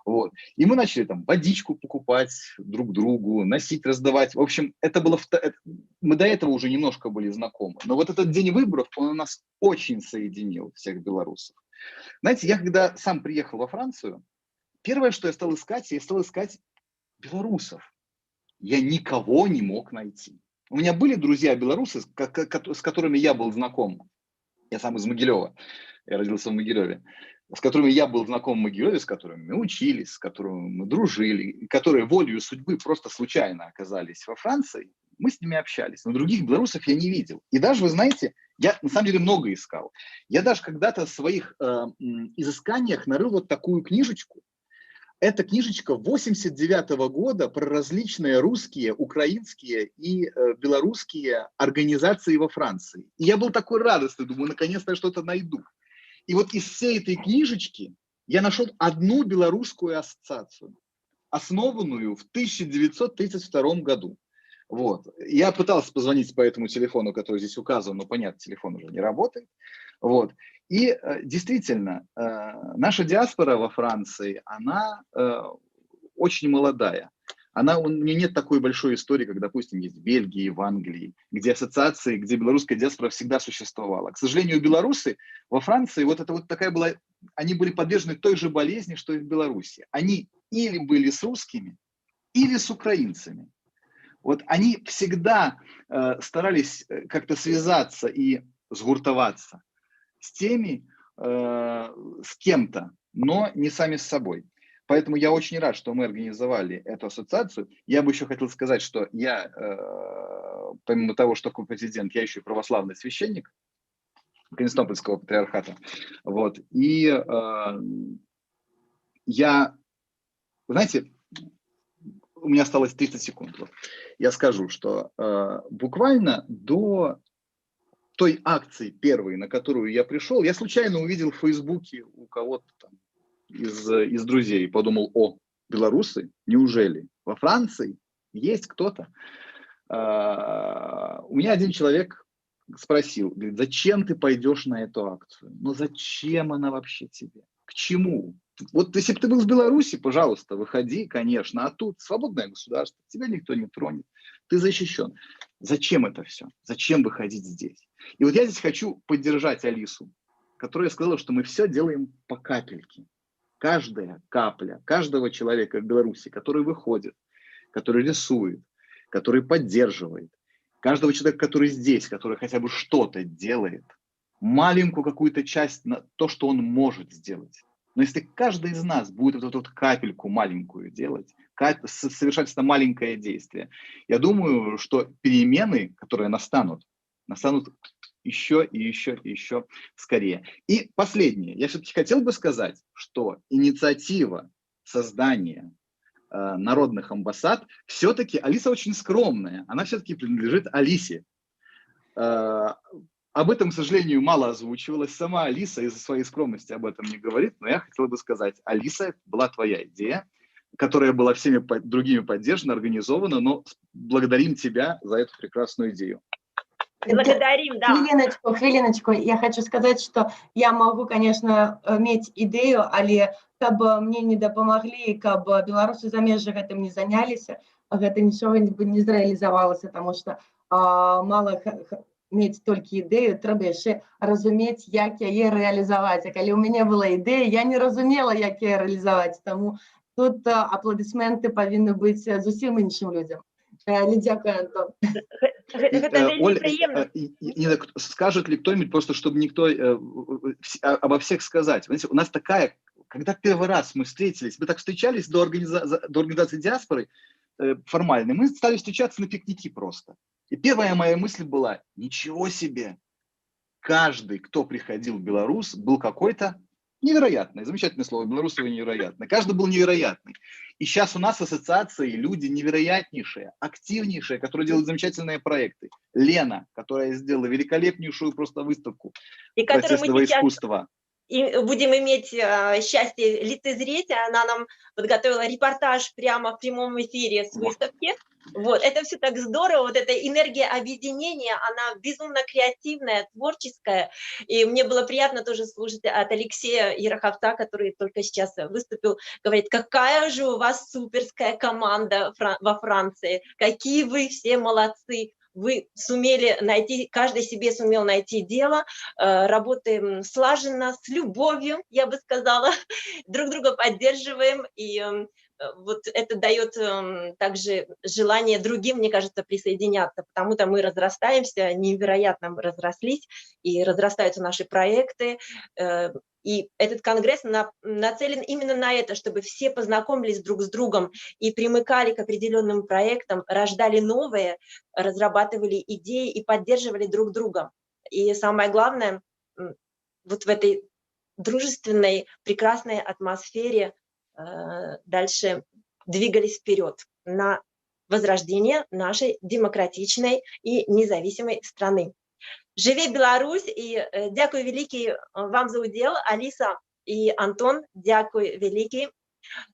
Вот. И мы начали там водичку покупать друг другу, носить, раздавать. В общем, это было... Мы до этого уже немножко были знакомы. Но вот этот день выборов, он нас очень соединил, всех белорусов. Знаете, я когда сам приехал во Францию, первое, что я стал искать белорусов. Я никого не мог найти. У меня были друзья-белорусы, с которыми я был знаком. Я сам из Могилева, я родился в Могилеве. С которыми я был знаком в Могилеве, с которыми мы учились, с которыми мы дружили, которые волею судьбы просто случайно оказались во Франции. Мы с ними общались, но других белорусов я не видел. И даже, вы знаете, я на самом деле много искал. Я даже когда-то в своих изысканиях нарыл вот такую книжечку. Эта книжечка 89-го года про различные русские, украинские и белорусские организации во Франции. И я был такой радостный, думаю, наконец-то я что-то найду. И вот из всей этой книжечки я нашел одну белорусскую ассоциацию, основанную в 1932 году. Вот. Я пытался позвонить по этому телефону, который здесь указан, но, понятно, телефон уже не работает. Вот. И действительно, наша диаспора во Франции, она очень молодая. У нее нет такой большой истории, как, допустим, есть в Бельгии, в Англии, где ассоциации, где белорусская диаспора всегда существовала. К сожалению, белорусы во Франции, вот это вот такая была, они были подвержены той же болезни, что и в Беларуси. Они или были с русскими, или с украинцами. Вот они всегда старались как-то связаться и сгуртоваться с теми, с кем-то, но не сами с собой. Поэтому я очень рад, что мы организовали эту ассоциацию. Я бы еще хотел сказать, что я, помимо того, что такой президент, я еще и православный священник Константинопольского патриархата. Вот. И я, знаете, у меня осталось 30 секунд. Вот. Я скажу, что буквально до той акции первой, на которую я пришел, я случайно увидел в Фейсбуке у кого-то там из друзей, подумал, Белорусы? Неужели? Во Франции есть кто-то? У меня один человек спросил, говорит, зачем ты пойдешь на эту акцию? Ну зачем она вообще тебе? К чему? Вот если бы ты был в Беларуси, пожалуйста, выходи, конечно, а тут свободное государство, тебя никто не тронет, ты защищен. Зачем это все? Зачем выходить здесь? И вот я здесь хочу поддержать Алису, которая сказала, что мы все делаем по капельке. Каждая капля каждого человека в Беларуси, который выходит, который рисует, который поддерживает, каждого человека, который здесь, который хотя бы что-то делает, маленькую какую-то часть на то, что он может сделать. Но если каждый из нас будет вот эту вот капельку маленькую делать, совершать это маленькое действие, я думаю, что перемены, которые настанут еще и еще и еще скорее. И последнее. Я все-таки хотел бы сказать, что инициатива создания народных амбассад, все-таки Алиса очень скромная, она все-таки принадлежит Алисе. Об этом, к сожалению, мало озвучивалось. Сама Алиса из-за своей скромности об этом не говорит, но я хотел бы сказать, Алиса, была твоя идея, которая была всеми другими поддержана, организована, но благодарим тебя за эту прекрасную идею. Благодарим, да. Хвилиночку. Я хочу сказать, что я могу, конечно, иметь идею, але каб мне не дапамаглі, каб беларусы замежжа гэтым не заняліся, гэта нічога не зрэалізавалася, потому что мало мець толькі ідэю, трэба яшчэ разумець, як яе рэалізаваць. А калі у мяне была ідэя, я не разумела, як яе рэалізаваць, таму тут апладысменты павінны быць зусім іншым людзям. Дзякуй, Антон. Оля, скажет ли кто-нибудь, просто чтобы никто обо всех сказать. Знаете, у нас такая, когда первый раз мы встретились, мы так встречались до организации диаспоры формальной, мы стали встречаться на пикники просто. И первая моя мысль была, ничего себе, каждый, кто приходил в Беларусь, был какой-то невероятный, замечательное слово, белорусово невероятный, каждый был невероятный. И сейчас у нас в ассоциации люди невероятнейшие, активнейшие, которые делают замечательные проекты. Лена, которая сделала великолепнейшую просто выставку протестного искусства. И будем иметь счастье лицезреть, она нам подготовила репортаж прямо в прямом эфире с выставки. Вот, это все так здорово, вот эта энергия объединения, она безумно креативная, творческая, и мне было приятно тоже слушать от Алексея Ероховца, который только сейчас выступил, говорит, какая же у вас суперская команда во Франции, какие вы все молодцы. Вы сумели найти, каждый себе сумел найти дело, работаем слаженно, с любовью, я бы сказала, друг друга поддерживаем, и вот это дает также желание другим, мне кажется, присоединяться, потому-то мы разрастаемся, невероятно мы разрослись, и разрастаются наши проекты, и этот конгресс нацелен именно на это, чтобы все познакомились друг с другом и примыкали к определенным проектам, рождали новые, разрабатывали идеи и поддерживали друг друга. И самое главное, вот в этой дружественной, прекрасной атмосфере дальше двигались вперед на возрождение нашей демократичной и независимой страны. Живе Беларусь, і дякую великий вам за удел, Алиса и Антон, дякую великий.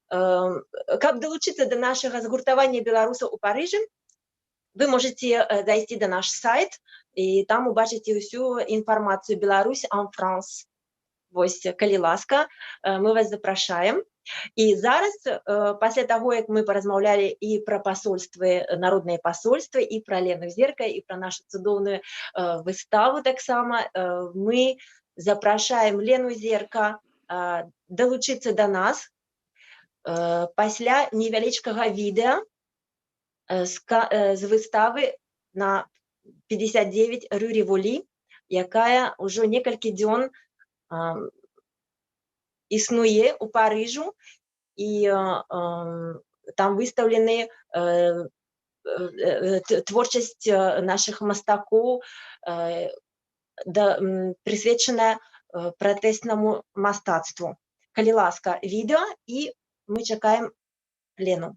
Как долучиться до нашего згуртования белорусов у Парижа, вы можете зайти на наш сайт, и там убачите всю информацию «Беларусь en France». Вось, калі ласка, мы вас запрашаем. І зараз, пасля таго, як мы паразмаўлялі і пра пасольствы, народныя пасольствы, і пра Лену Зерка, і пра нашу цудоўную выставу таксама, мы запрашаем Лену Зерка далучыцца да нас пасля невялічкага відэа з выставы на 59 Рю Ріволі, якая ўжо некалькі дзён існуе у Парижу, и там выставлены творчасць наших мастакоў, присвечаная пратэснаму мастацтву. Калі ласка, відео, и мы чакаем Лену.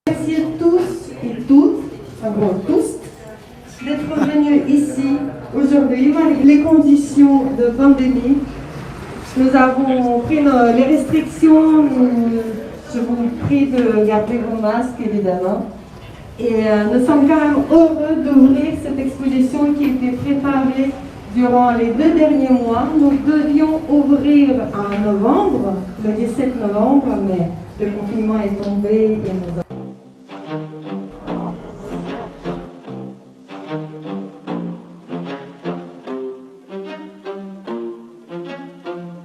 Merci tous et toutes, tous, d'être venus ici aujourd'hui malgré les conditions de pandémie. Nous avons pris les restrictions, nous Je vous prie de garder vos masques, évidemment. Et nous sommes quand même heureux d'ouvrir cette exposition qui a été préparée durant les 2 derniers mois. Nous devions ouvrir en novembre, le 17 novembre, mais le confinement est tombé et nous avons...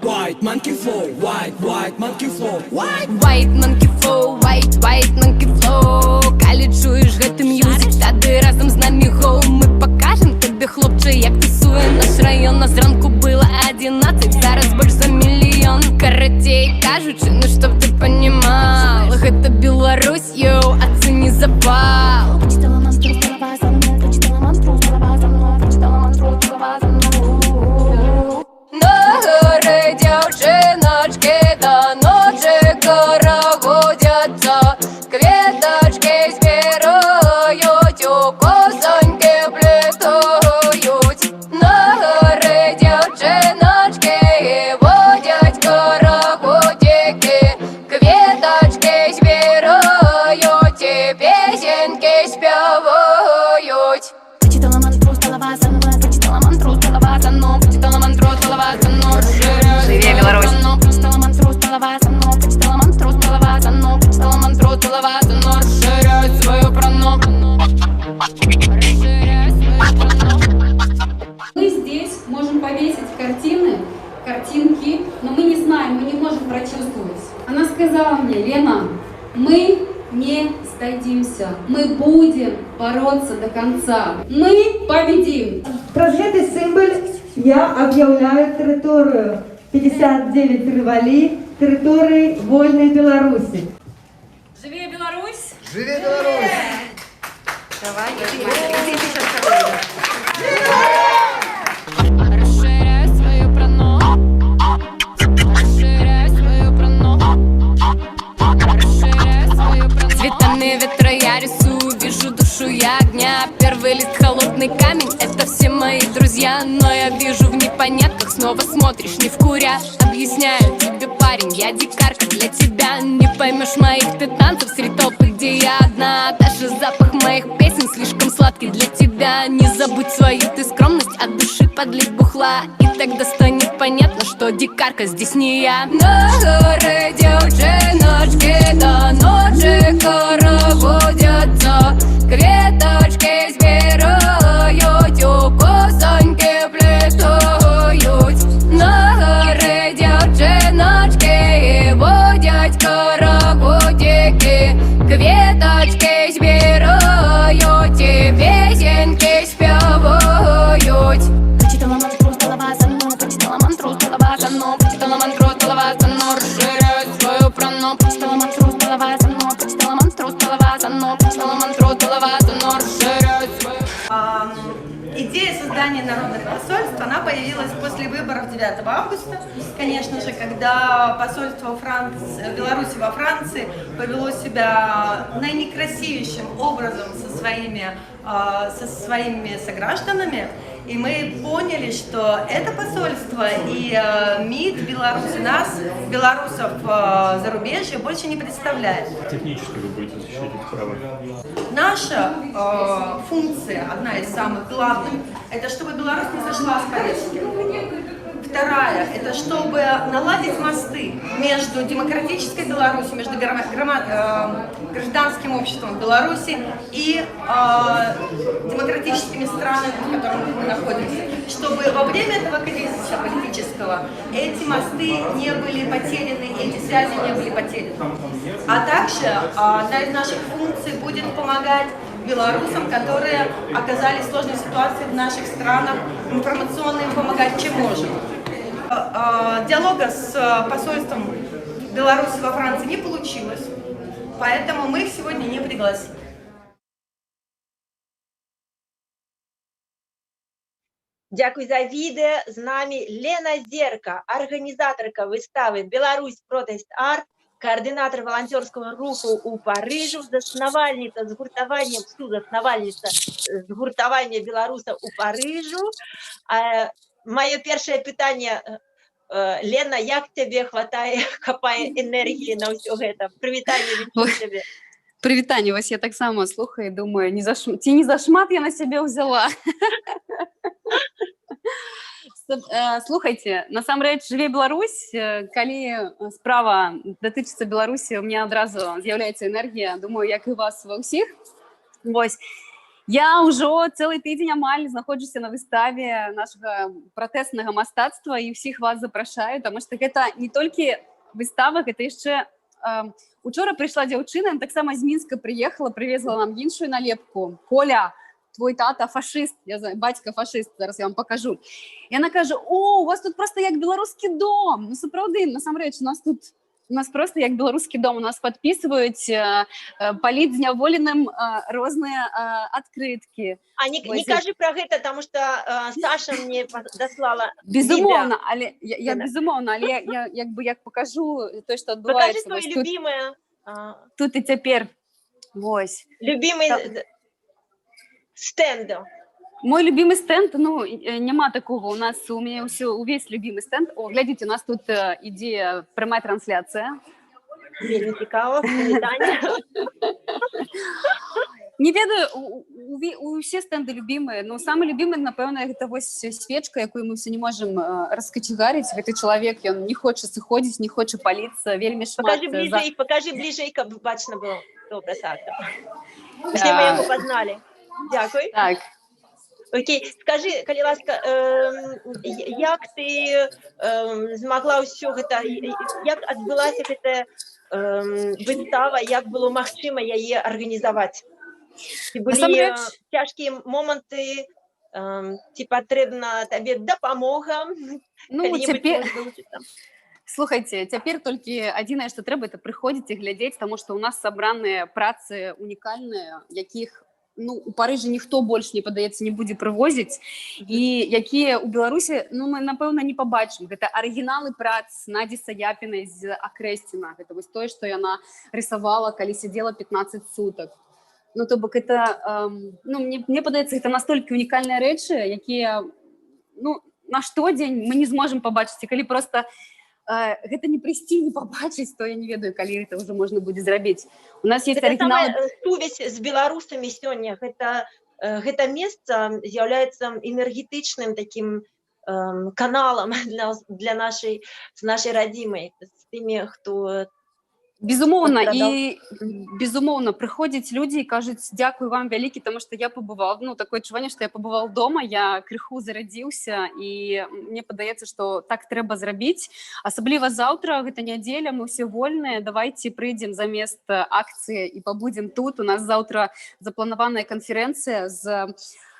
White monkey flow, white monkey flow, white. White monkey flow, white monkey flow. Калі чуєш гэты м'юзик, тады разом з нами гоу. Ми покажем тобі, хлопче, як тусує наш район. На зранку было 11, зараз больш за мільйон. Каратей кажучи, ну чтоб ты понимал, гэта Беларусь, йоу, оцени запал. Прочитала мантру, голова за мной, прочитала мантру, голова за мной, прочитала мантру, голова за мной. На горы девчиночки до ночи карагодятся, кветочки збирають, у косоньки плетають. На горы девчиночки водять карагодики, кветочки збирають і песеньки співають. Прочитала мантру, голова за мной, прочитала мантру, голова за мной, прочитала мантру, голова за мной. Живе Беларусь! Прочитала мантру, голова за мной, прочитала мантру, голова за мной, прочитала мантру, голова за мной. Расширяй свою прану. Расширяй свою прану. Мы здесь можем повесить картины, картинки, но мы не знаем, мы не можем прочувствовать. Она сказала мне: Лена, мы не сдадимся, мы будем бороться до конца, мы победим. Про гэты символ я объявляю территорию 59 Рывали территорией вольной Беларуси. Живее Беларусь! Живи Беларусь! Расширяй свою прану. Расширяй свою прану. Расширяй свою прану. Цветами ветра я рисую, вижу душу я огня. Первый лист холодный камень, это все мои друзья. Но я вижу в непонятках, снова смотришь не вкуря. Объясняю тебе, парень, я дикарка для тебя. Не поймешь моих ты танцев среди толпы, где я одна. Даже запах моих песен слишком сладкий для тебя. Не забудь свою ты скромность, от души подлить бухла, и тогда станет понятно, что дикарка здесь не я. На горы девчиночки до ночи карагодятся, кветочки збирають, у косоньки плетають. На горы девчиночки водять карагодики, кветочки збирають і песеньки співають. Прочитала мантру, голова за мной, прочитала мантру, голова за мной, прочитала мантру, голова за мной. Расширяй свою прану. Прочитала мантру, голова за мной, прочитала мантру, голова за мной, прочитала мантру, голова за мной. Расширяй свою. Идея создания народных посольств, она появилась после выборов 9 августа, конечно же, когда посольство Беларуси во Франции повело себя наинекрасивейшим образом со своими согражданами, и мы поняли, что это посольство и МИД Беларуси нас, белорусов зарубежья, больше не представляет. Технически вы будете защищать эти права? Наша функция, одна из самых главных, это чтобы Беларусь не сошла с повестки. Вторая, это чтобы наладить мосты между демократической Беларусью, между гражданским обществом Беларуси и демократическими странами, в которых мы находимся. Чтобы во время этого кризиса политического эти мосты не были потеряны, эти связи не были потеряны. А также одна из наших функций будет помогать белорусам, которые оказались в сложной ситуации в наших странах, информационно им помогать, чем можем. Диалога с посольством Беларуси во Франции не получилось, поэтому мы их сегодня не пригласили. Дякую за відео. З нами Лена Зерка, організаторка вистави «Білорусь Протест Арт», координатор волонтерського руху у Парижу, заснувальниця згуртування білорусів у Парижу. Моє перше питання: Лена, як тебе хапае энергії на ўсё гэта? Прывітанне Ой. віншую цябе. Прывітанне, вось я таксама слухаю і думаю, ці не зашмат я на сябе ўзяла. Слухайце, насамрэч, жыве Беларусь, калі справа датычыцца Беларусі, у меня адразу з'яўляецца энергія, думаю, як і у вас ва ўсіх. Вось. Я ўжо цэлы тыдзень амаль знаходжуся на выставе нашага пратэснага мастацтва і ўсіх вас запрашаю, таму што гэта не толькі выстава, гэта яшчэ... Учора прыйшла дзяўчына, таксама з Мінска прыехала, прывезла нам іншую налепку. Коля, твой тата фашыст, я знаю, бацька фашыст, зараз я вам покажу. І яна кажа, о, у вас тут просто як беларускі дом. Ну, сапраўды, насамрэч, у нас просто як беларускі дом, у нас подписываюць паліць зняволеным розныя адкрыткі. А не кажы пра гэта, таму што Саша мне даслала безумоўна, але я безумоўна, але я як покажу то, што адбываецца. Покажи твои любимые. Тут і цяпер. Вось. Любимый стенд. Мой любимый стенд, ну, няма такого, у меня увесь любимый стенд. О, глядите, у нас тут ідзе прямая трансляцыя. Вельмі цікава, прывітанне. Не ведаю, усе стенды любимыя, но самы любімы, напэўна, гэта вось свечка, якую мы все не можем раскачегарыць. Гэты чалавек, ён не хоча сыходзіць, не хоча паліцца, вельмі шмат. Покажи бліжэй, каб бачна было. Добра, Саша. Усе мы яго пазналі. Дзякуй. Так. Окей, скажи, калі ласка, як ты змагла ўсё гэта, як адбылася гэтая выстава, як было магчыма яе арганізаваць? Ці былі цяжкія моманты, ці патрэбна табе дапамога? Ну, цяпер... Слухайте, цяпер толькі адзінае, што трэба, это прыходзіць і глядзець, таму што ў нас сабраныя працы унікальныя, якіх ну, у Парыжы ніхто больш, не падаецца, не будзе прывозіць, і якія ў Беларусі, ну, мы, напэўна, не пабачым. Гэта арыгіналы прац Наді Саяпінай з Акрэсціна. Гэта вось тое, што яна рысавала, калі сядзела 15 сутак. Ну, то бок, это, ну, мне падаецца, гэта настолькі унікальныя рэчы, якія, ну, на штодзень мы не зможам пабачыць, і калі проста гэта не прыйсці, не пабачыць, то я не ведаю, калі гэта ўжо можна будзе зрабіць. У нас есть арыгіналы... Сувязь з беларусамі сёння, гэта месца з'яўляецца энергетычным такім каналам для нашай радзімай, з тымі, хто... Безумоўна, і безумоўна прыходзяць людзі і кажуць, дзякуй вам вялікі, таму што я пабываў, ну, такое адчуванне, што я пабываў дома, я крыху зарадзіўся, і мне падаецца, што так трэба зрабіць. Асабліва заўтра, гэта нядзеля, мы ўсе вольныя, давайце прыйдзем замест акцыі і пабудзем тут. У нас заўтра запланаваная канферэнцыя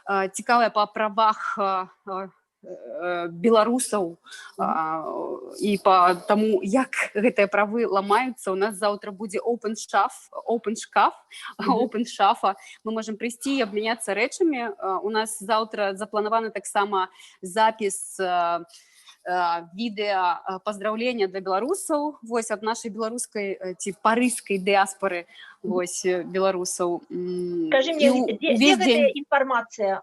цікавая па правах беларусаў і по таму, як гэтыя правы ламаюцца. У нас заўтра будзе open шафа. Мы можем прыйсці і абмяняцца рэчамі. У нас заўтра запланаваны таксама запіс відэа паздраўлення для беларусаў, вось ад нашай беларускай ці парыжскай дыаспары, вось беларусаў. Скажи мне, дзе гэтая інфармацыя?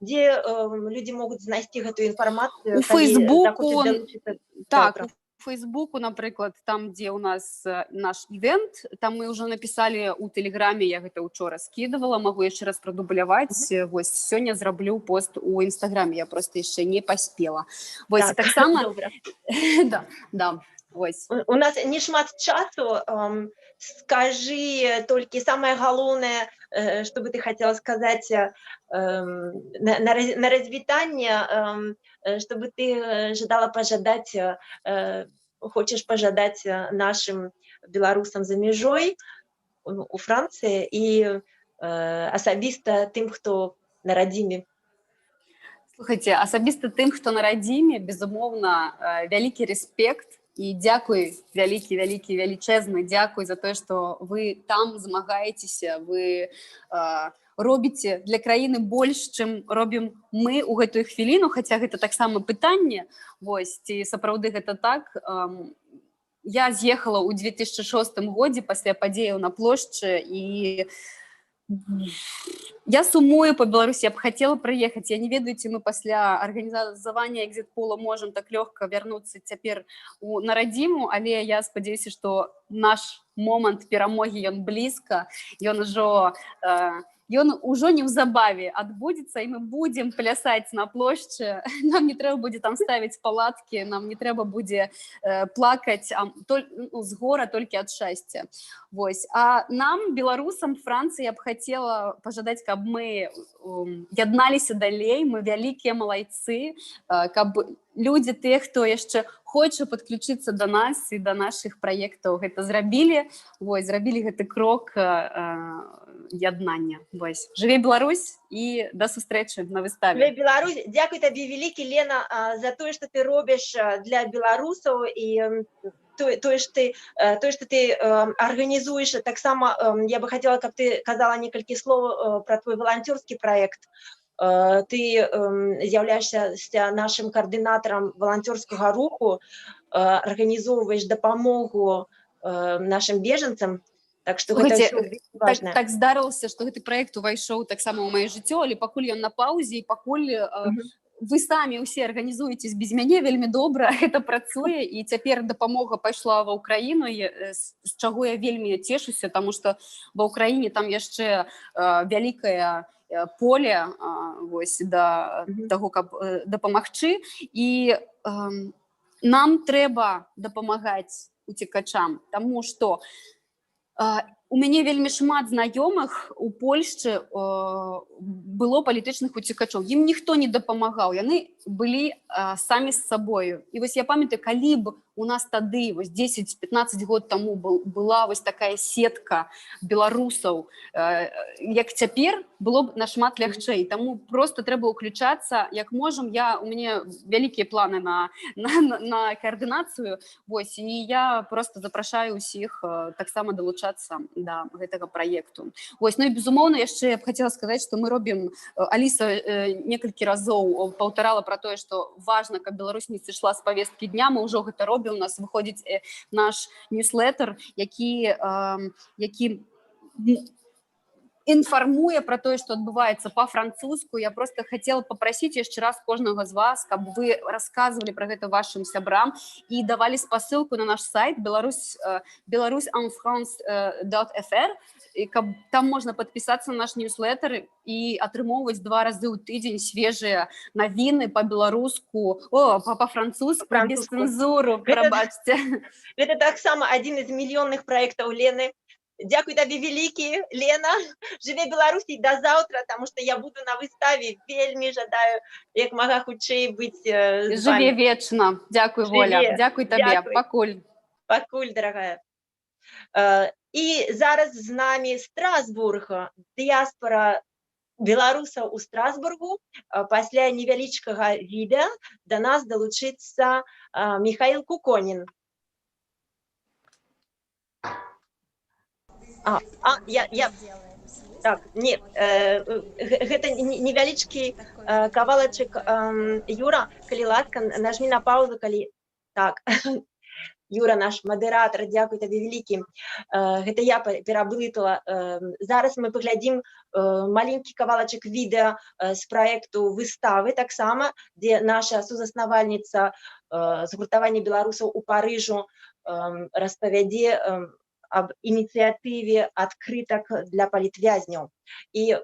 Где люди могут знайсці гэтую інфармацыю? У Фейсбуку, так, у Фейсбуку, напрыклад, там, дзе у нас наш івент, там мы ўжо напісалі у Тэлеграме, я гэта учора скідывала, магу яшчэ раз прадубляваць, вось, сёння зраблю пост у Інстаграме, я просто яшчэ не паспела. Вось, таксама... Да, вось. У нас не шмат часу, скажи толькі самае галоўнае, что бы ты хотела сказать на развитание, чтобы ты хочешь пожадать нашим белорусам за межой у Франции и асабіста тым, хто на радзіме? Слухайте, асабіста тым, хто на радзіме, безумоўна, вялікі рэспект. І дзякуй, велічэзны дзякуй за тое, што вы там змагаецеся, вы робіце для краіны больш, чым робім мы ў гэтую хвіліну, хаця гэта таксама пытанне, вось, ці сапраўды гэта так. Я з'ехала ў 2006 годзе пасля падзеяў на плошчы, і Я сумую по Беларуси, я бы хотела приехать. Я не ведаю, ці мы пасля арганізавання экзит-пола можам так лёгка вярнуцца цяпер на радзіму, але я спадзяюся, што наш момант перамогі, ён блізка, ён ужо неўзабаве адбудзецца, і мы будзем плясаць на плошчы. Нам не трэба будзе там ставіць палаткі, нам не трэба будзе плакаць з гора толькі ад шчасця. Вось. А нам, беларусам, Францыі, я б хацела пажадаць, каб мы ядналіся далей, мы вялікія малайцы, каб людзі, тыя, хто яшчэ хоча падключыцца да нас і да нашых праектаў, гэта зрабілі, зрабілі гэты крок яднання. Жыве Беларусь і да сустрэчы на выставе. Жыве Беларусь. Дзякуй табе вялікі, Лена, за тое, што ты робіш для беларусаў і тое, што ты арганізуеш. Таксама я бы хацела, каб ты казала некалькі слоў пра твой валанцёрскі праект. Ты з'яўляешся нашым каардынатарам валанцёрскага руху, арганізоўваеш дапамогу нашым бежанцам. Так што гэта ўсё важна. Так здарылася, што гэты праект увайшоў таксама ў маё жыццё, але пакуль ён на паўзе і пакуль вы самі ўсе арганізуецесь без мяне, вельмі добра гэта працуе, і цяпер дапамога пайшла ва ўкраіну, з чаго я вельмі цешуся, таму што ва ўкраіне там яшчэ вялікае поле да таго, каб дапамагчы, і нам трэба дапамагаць уцекачам, таму што у мяне вельмі шмат знаёмых у Польшчы было палітычных уцекачоў. Ім ніхто не дапамагаў, яны былі самі з сабою. І вось я памятаю, калі б у нас тады 10-15 год таму была вось такая сетка беларусаў, як цяпер, было б нашмат лягчэй. Таму проста трэба ўключацца як можам. У мяне вялікія планы на каардынацыю, і я проста запрашаю ўсіх таксама далучацца да гэтага праекту. Ну і безумоўна, яшчэ я б хацела сказаць, што мы робім, Аліса некалькі разоў паўтарала пра тое, што важна, каб Беларусь не сышла з павесткі дня, мы ўжо гэта робім. У нас выходзіць наш ньюслетер, які інфармуе пра тое, што адбываецца па-французску. Я просто хотела попросить яшчэ раз кожнага з вас, каб вы рассказывали пра гэта вашим сябрам і давалі спасылку на наш сайт belorussenfrance.fr, і каб там можна падпісацца на наш ньюслетер і атрымоўваць 2 разы ў тыдзень свежыя навіны па-беларуску, па-французску, без цэнзуру, прабачце. Гэта таксама адзін з мільённых праектаў Лены. Дзякуй табе вялікі, Лена. Жыве Беларусь, і да заўтра, таму што я буду на выставе. Вельмі жадаю як мага хутчэй быць з вами. Жыве вечна. Дзякуй, Воля. Дзякуй табе. Пакуль. Пакуль, дарагая. І зараз з намі Страсбург, дыяспора беларусаў у Страсбургу. Пасля невялічкага відэа да нас далучыцца Михаил Куконин. Так, не, гэта невялічкі кавалачак. Юра, калі ласка, нажмі на паузу, калі... Так, Юра, наш мадэратар, дзякуй табе вялікі. Гэта я пераблытала. Зараз мы паглядзім маленькі кавалачак відэа з праекту выставы таксама, дзе наша сузаснавальніца згуртавання беларусаў у Парыжу распавядзе аб ініцыятыве адкрытак для палітвязняў. І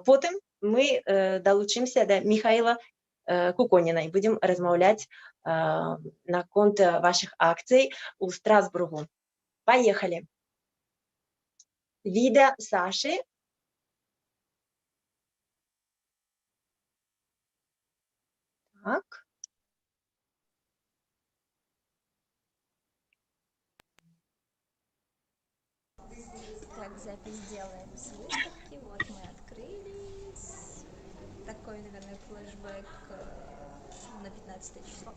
потым мы далучымся да Михаила Куконина і будзем размаўляць наконт вашых акцый у Страсбургу. Поехали. Відэа Саши. Так. Так, запись делаем с выставки. Вот мы открылись. Такой, наверное, флешбэк на 15 число.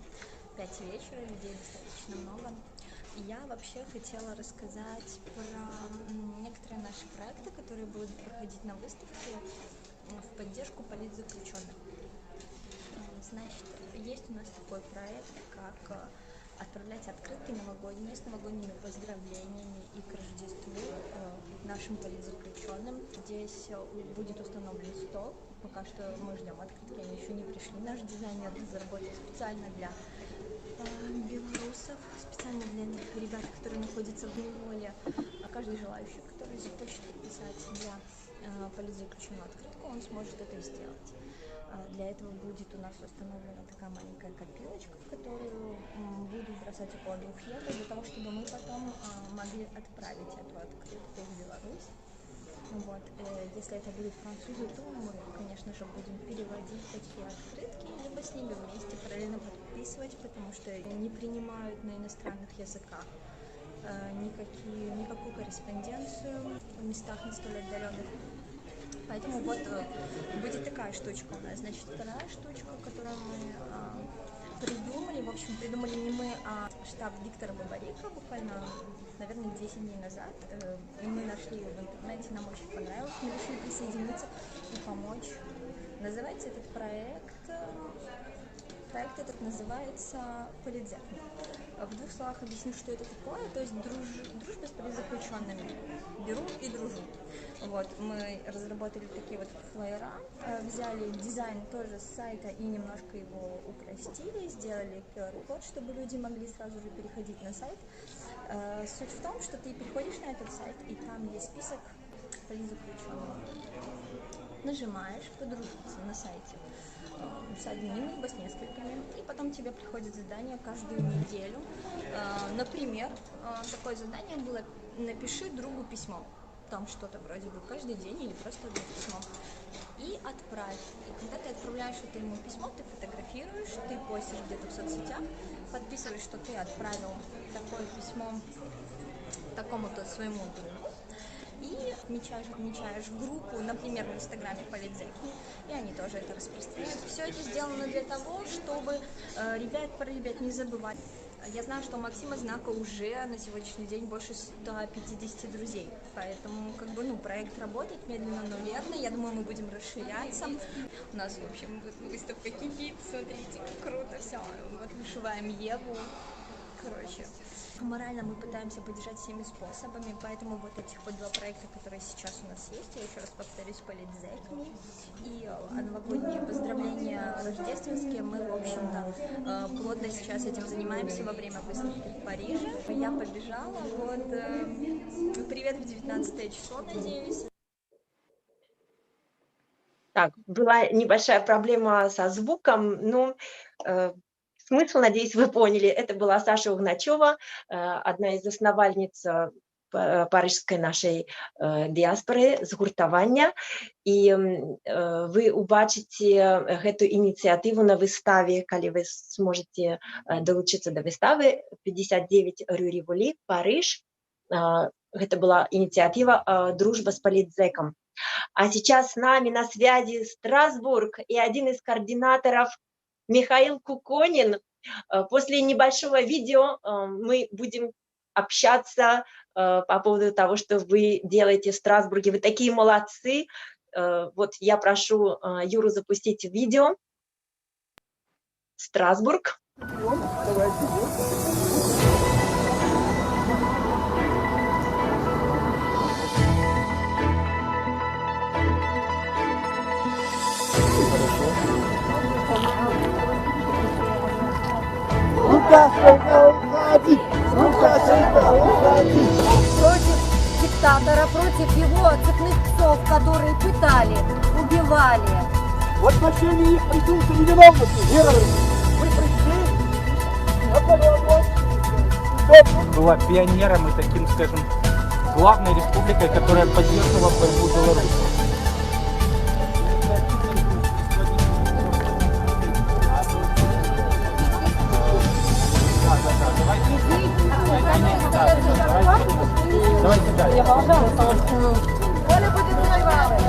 5 вечера, людей достаточно много. Я вообще хотела рассказать про некоторые наши проекты, которые будут проходить на выставке в поддержку политзаключенных. Значит, есть у нас такой проект, как отправлять открытки новогодние с новогодними поздравлениями и к Рождеству нашим политзаключенным. Здесь будет установлен стол. Пока что мы ждем открытки, они еще не пришли. Наш дизайнер разработал специально для белорусов, специально для ребят, которые находятся в неволе. Каждый желающий, который захочет подписать для политзаключенного открытку, он сможет это сделать. Для этого будет у нас установлена такая маленькая копилочка, в которую буду бросать около 2 евро, для того, чтобы мы потом могли отправить эту открытку в Беларусь. Вот. Если это будут французы, то мы, конечно же, будем переводить такие открытки, либо с ними вместе параллельно подписывать, потому что не принимают на иностранных языках никакую корреспонденцию в местах не столь отдаленных. Поэтому вот будет такая штучка у нас. Значит, вторая штучка, которую мы придумали, в общем, придумали не мы, а штаб Виктора Бабарика буквально, наверное, 10 дней назад. И мы нашли ее в интернете, нам очень понравилось, мы решили присоединиться и помочь. Называется этот проект этот называется «Политзек». В 2 словах объясню, что это такое. То есть дружба с политзаключенными. Беру и дружу. Вот, мы разработали такие вот флеера, взяли дизайн тоже с сайта и немножко его упростили, сделали QR-код, чтобы люди могли сразу же переходить на сайт. Суть в том, что ты переходишь на этот сайт, и там есть список политзаключенных. Нажимаешь «Подружиться» на сайте с одним, либо с несколькими, и потом тебе приходит задание каждую неделю. Например, такое задание было: напиши другу письмо. Там что-то вроде бы каждый день или просто одно письмо. И отправь. И когда ты отправляешь это ему письмо, ты фотографируешь, ты постишь где-то в соцсетях, подписываешь, что ты отправил такое письмо такому-то своему другу, и отмечаешь группу, например, в Инстаграме «Политзеки», и они тоже это распространяют. Все это сделано для того, чтобы про ребят не забывать. Я знаю, что у Максима Знака уже на сегодняшний день больше 150 друзей, поэтому проект работает медленно, но верно. Я думаю, мы будем расширяться. У нас, в общем, будет выставка кипит, смотрите, как круто все. Вот вышиваем Еву, короче. Морально мы пытаемся поддержать всеми способами, поэтому вот этих вот 2 проекта, которые сейчас у нас есть, я еще раз повторюсь, «Политзеками» и новогодние поздравления рождественские, мы, в общем-то, плотно сейчас этим занимаемся во время выставки в Париже. Я побежала, вот, привет в 19 число, надеюсь. Так, была небольшая проблема со звуком, смысл, надеюсь, вы поняли. Это была Саша Угначева, одна из основальниц парижской нашей діаспори, згуртування. І ви побачите эту ініціативу на виставі, коли ви зможете долучитися до вистави 59 Рю Ріволі, Париж. Это была инициатива «Дружба с политзеком». А сейчас с нами на связи Страсбург и один из координаторов Михаил Куконин. После небольшого видео мы будем общаться по поводу того, что вы делаете в Страсбурге. Вы такие молодцы. Вот я прошу Юру запустить видео. Страсбург. Против диктатора, против его цепных псов, которые пытали, убивали. В отношении их презумпции невиновности, герои, вы пришли, Была пионером и таким, скажем, главной республикой, которая поддерживала борьбу Беларуси. Давайте дальше. Оля будет взрывать.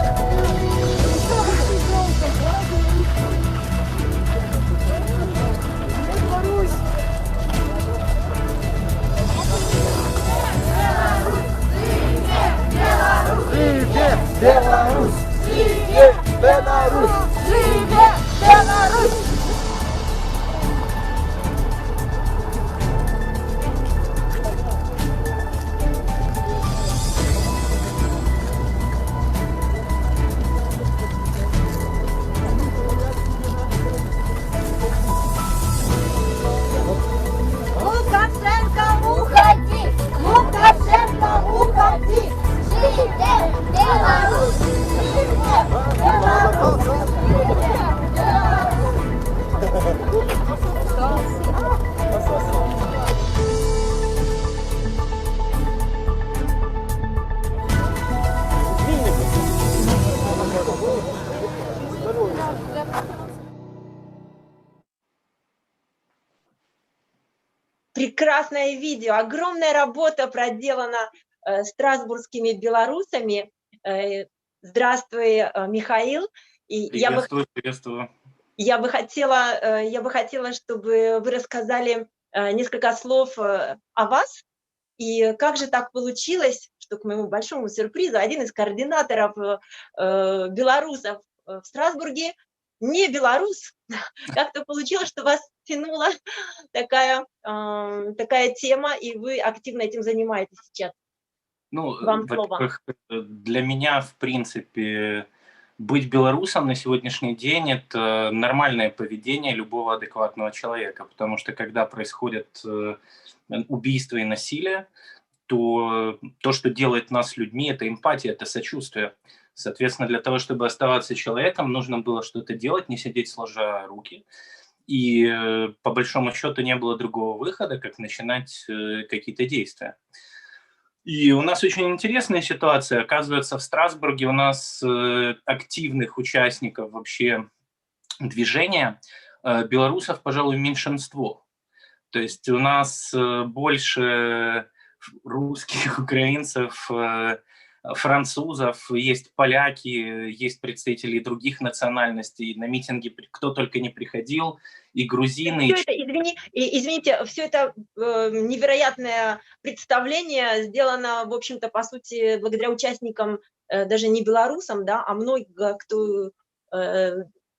Беларусь! прекрасное видео, огромная работа проделана страсбургскими белорусами. Здравствуй, Михаил. И Приветствую. я бы хотела, чтобы вы рассказали несколько слов о вас. И как же так получилось, что, к моему большому сюрпризу, один из координаторов белорусов в Страсбурге не белорус. Как-то получилось, что вас тянула такая тема, и вы активно этим занимаетесь сейчас. Ну, Вам слово. во-первых, для меня, в принципе, быть белорусом на сегодняшний день – это нормальное поведение любого адекватного человека, потому что когда происходят убийства и насилие, то, что делает нас людьми – это эмпатия, это сочувствие. Соответственно, для того, чтобы оставаться человеком, нужно было что-то делать, не сидеть сложа руки. И по большому счету не было другого выхода, как начинать какие-то действия. И у нас очень интересная ситуация. Оказывается, в Страсбурге у нас активных участников вообще движения белорусов, пожалуй, меньшинство. То есть у нас больше русских, украинцев, французов, есть поляки, есть представители других национальностей. На митинги кто только не приходил, и грузины. Все это, извините, все это невероятное представление сделано, в общем-то, по сути, благодаря участникам, даже не белорусам, да, а много кто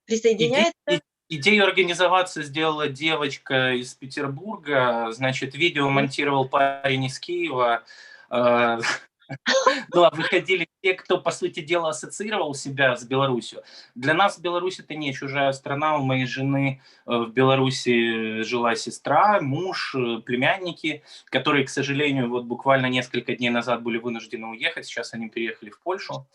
присоединяется. Идею организоваться сделала девочка из Петербурга, значит, видео монтировал парень из Киева. Да, выходили те, кто, по сути дела, ассоциировал себя с Беларусью. Для нас Беларусь – это не чужая страна. У моей жены в Беларуси жила сестра, муж, племянники, которые, к сожалению, вот буквально несколько дней назад были вынуждены уехать. Сейчас они переехали в Польшу.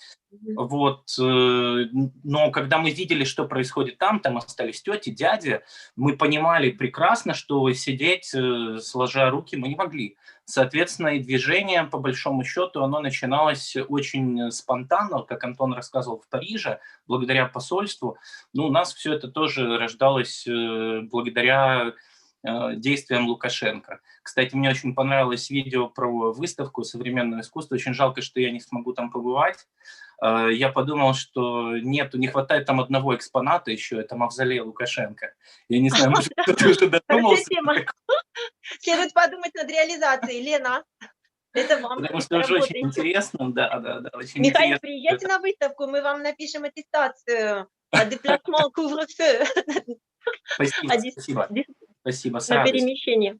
Вот. Но когда мы видели, что происходит там остались тети, дяди, мы понимали прекрасно, что сидеть, сложа руки, мы не могли. Соответственно, и движение, по большому счету, оно начиналось очень спонтанно, как Антон рассказывал, в Париже, благодаря посольству. Ну, у нас все это тоже рождалось благодаря действиям Лукашенко. Кстати, мне очень понравилось видео про выставку современного искусства. Очень жалко, что я не смогу там побывать. Я подумал, что не хватает там одного экспоната еще, это мавзолей Лукашенко. Я не знаю, может, кто-то уже додумался. Следует подумать над реализацией. Лена, это вам. Потому что уже очень интересно, да, очень Михаил, интересно. приезжайте на выставку, мы вам напишем аттестацию. Déplacement couvre-feu. Спасибо, с на радостью. перемещение.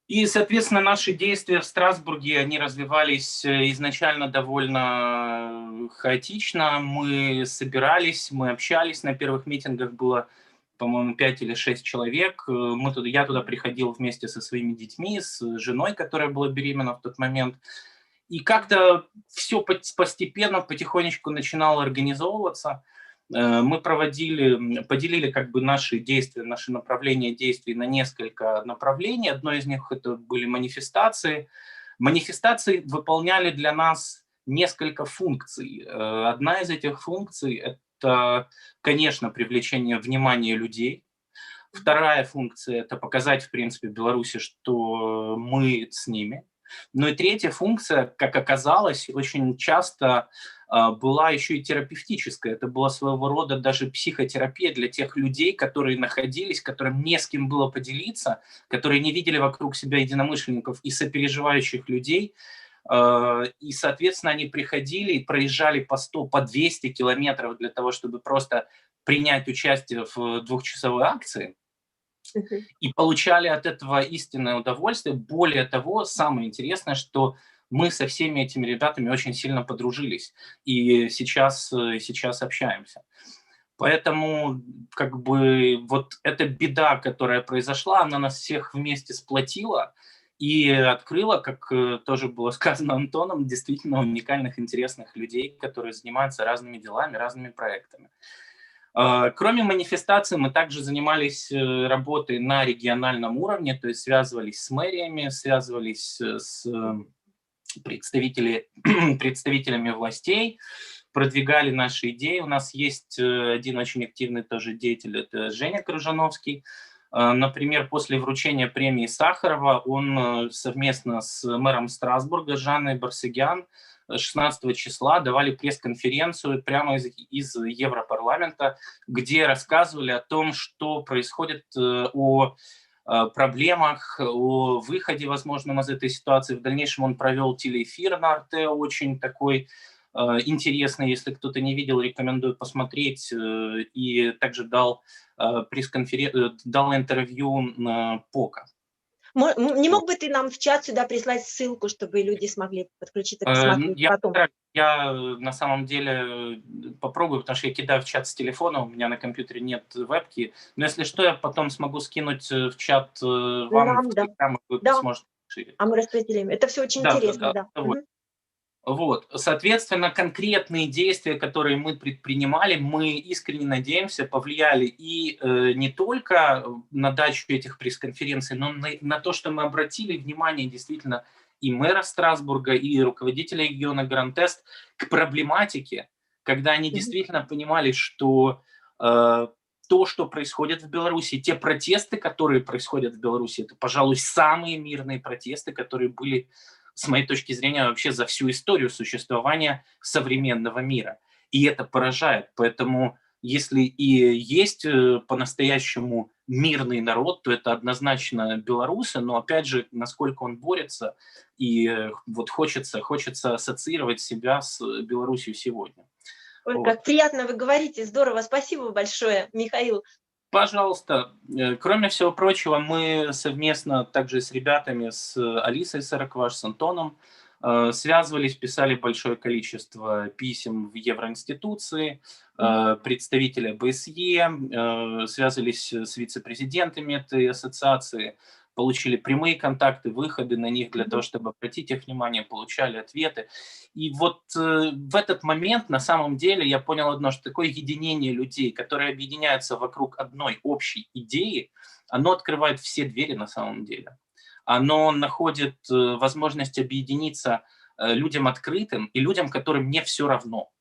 И, соответственно, наши действия в Страсбурге, они развивались изначально довольно хаотично. Мы собирались, мы общались. На первых митингах было, по-моему, 5 или 6 человек. Я туда приходил вместе со своими детьми, с женой, которая была беременна в тот момент. И как-то все постепенно, потихонечку начинало организовываться. Мы поделили как бы наши действия, наши направления действий на несколько направлений. Одно из них это были манифестации. Манифестации выполняли для нас несколько функций. Одна из этих функций – это, конечно, привлечение внимания людей. Вторая функция – это показать, в принципе, Беларуси, что мы с ними. Ну и третья функция, как оказалось, очень часто была еще и терапевтическая. Это была своего рода даже психотерапия для тех людей, которые находились, которым не с кем было поделиться, которые не видели вокруг себя единомышленников и сопереживающих людей. И, соответственно, они приходили и проезжали по 100, по 200 километров для того, чтобы просто принять участие в двухчасовой акции. И получали от этого истинное удовольствие. Более того, самое интересное, что мы со всеми этими ребятами очень сильно подружились. И сейчас общаемся. Поэтому как бы вот эта беда, которая произошла, она нас всех вместе сплотила и открыла, как тоже было сказано Антоном, действительно уникальных, интересных людей, которые занимаются разными делами, разными проектами. Кроме манифестаций, мы также занимались работой на региональном уровне, то есть связывались с мэриями, связывались с представителями властей, продвигали наши идеи. У нас есть один очень активный тоже деятель, это Женя Крыжановский. Например, после вручения премии Сахарова он совместно с мэром Страсбурга Жанной Барсегян 16 числа давали пресс-конференцию прямо из Европарламента, где рассказывали о том, что происходит, о проблемах, о выходе возможном из этой ситуации. В дальнейшем он провел телеэфир на Арте, очень такой интересный, если кто-то не видел, рекомендую посмотреть, и также дал дал интервью Пока. Не мог бы ты нам в чат сюда прислать ссылку, чтобы люди смогли подключиться, посмотреть потом? Я на самом деле попробую, потому что я кидаю в чат с телефона, у меня на компьютере нет вебки. Но если что, я потом смогу скинуть в чат вам в Телеграм, и вы сможете расширить. А мы распределим. Это все очень интересно, да. Вот. Соответственно, конкретные действия, которые мы предпринимали, мы искренне надеемся, повлияли и не только на дачу этих пресс-конференций, но на то, что мы обратили внимание действительно и мэра Страсбурга, и руководителя региона Гранд-Эст к проблематике, когда они действительно понимали, что то, что происходит в Беларуси, те протесты, которые происходят в Беларуси, это, пожалуй, самые мирные протесты, которые были, с моей точки зрения, вообще за всю историю существования современного мира. И это поражает. Поэтому, если и есть по-настоящему мирный народ, то это однозначно белорусы, но, опять же, насколько он борется, и вот хочется ассоциировать себя с Беларусью сегодня. Ой, как приятно вы говорите, здорово, спасибо большое, Михаил. Пожалуйста. Кроме всего прочего, мы совместно также с ребятами, с Алисой Саракваш, с Антоном, связывались, писали большое количество писем в евроинституции, представители ОБСЕ, связывались с вице-президентами этой ассоциации, получили прямые контакты, выходы на них для того, чтобы обратить их внимание, получали ответы. И вот в этот момент на самом деле я понял одно, что такое единение людей, которые объединяются вокруг одной общей идеи, оно открывает все двери на самом деле. Оно находит возможность объединиться людям открытым и людям, которым не все равно.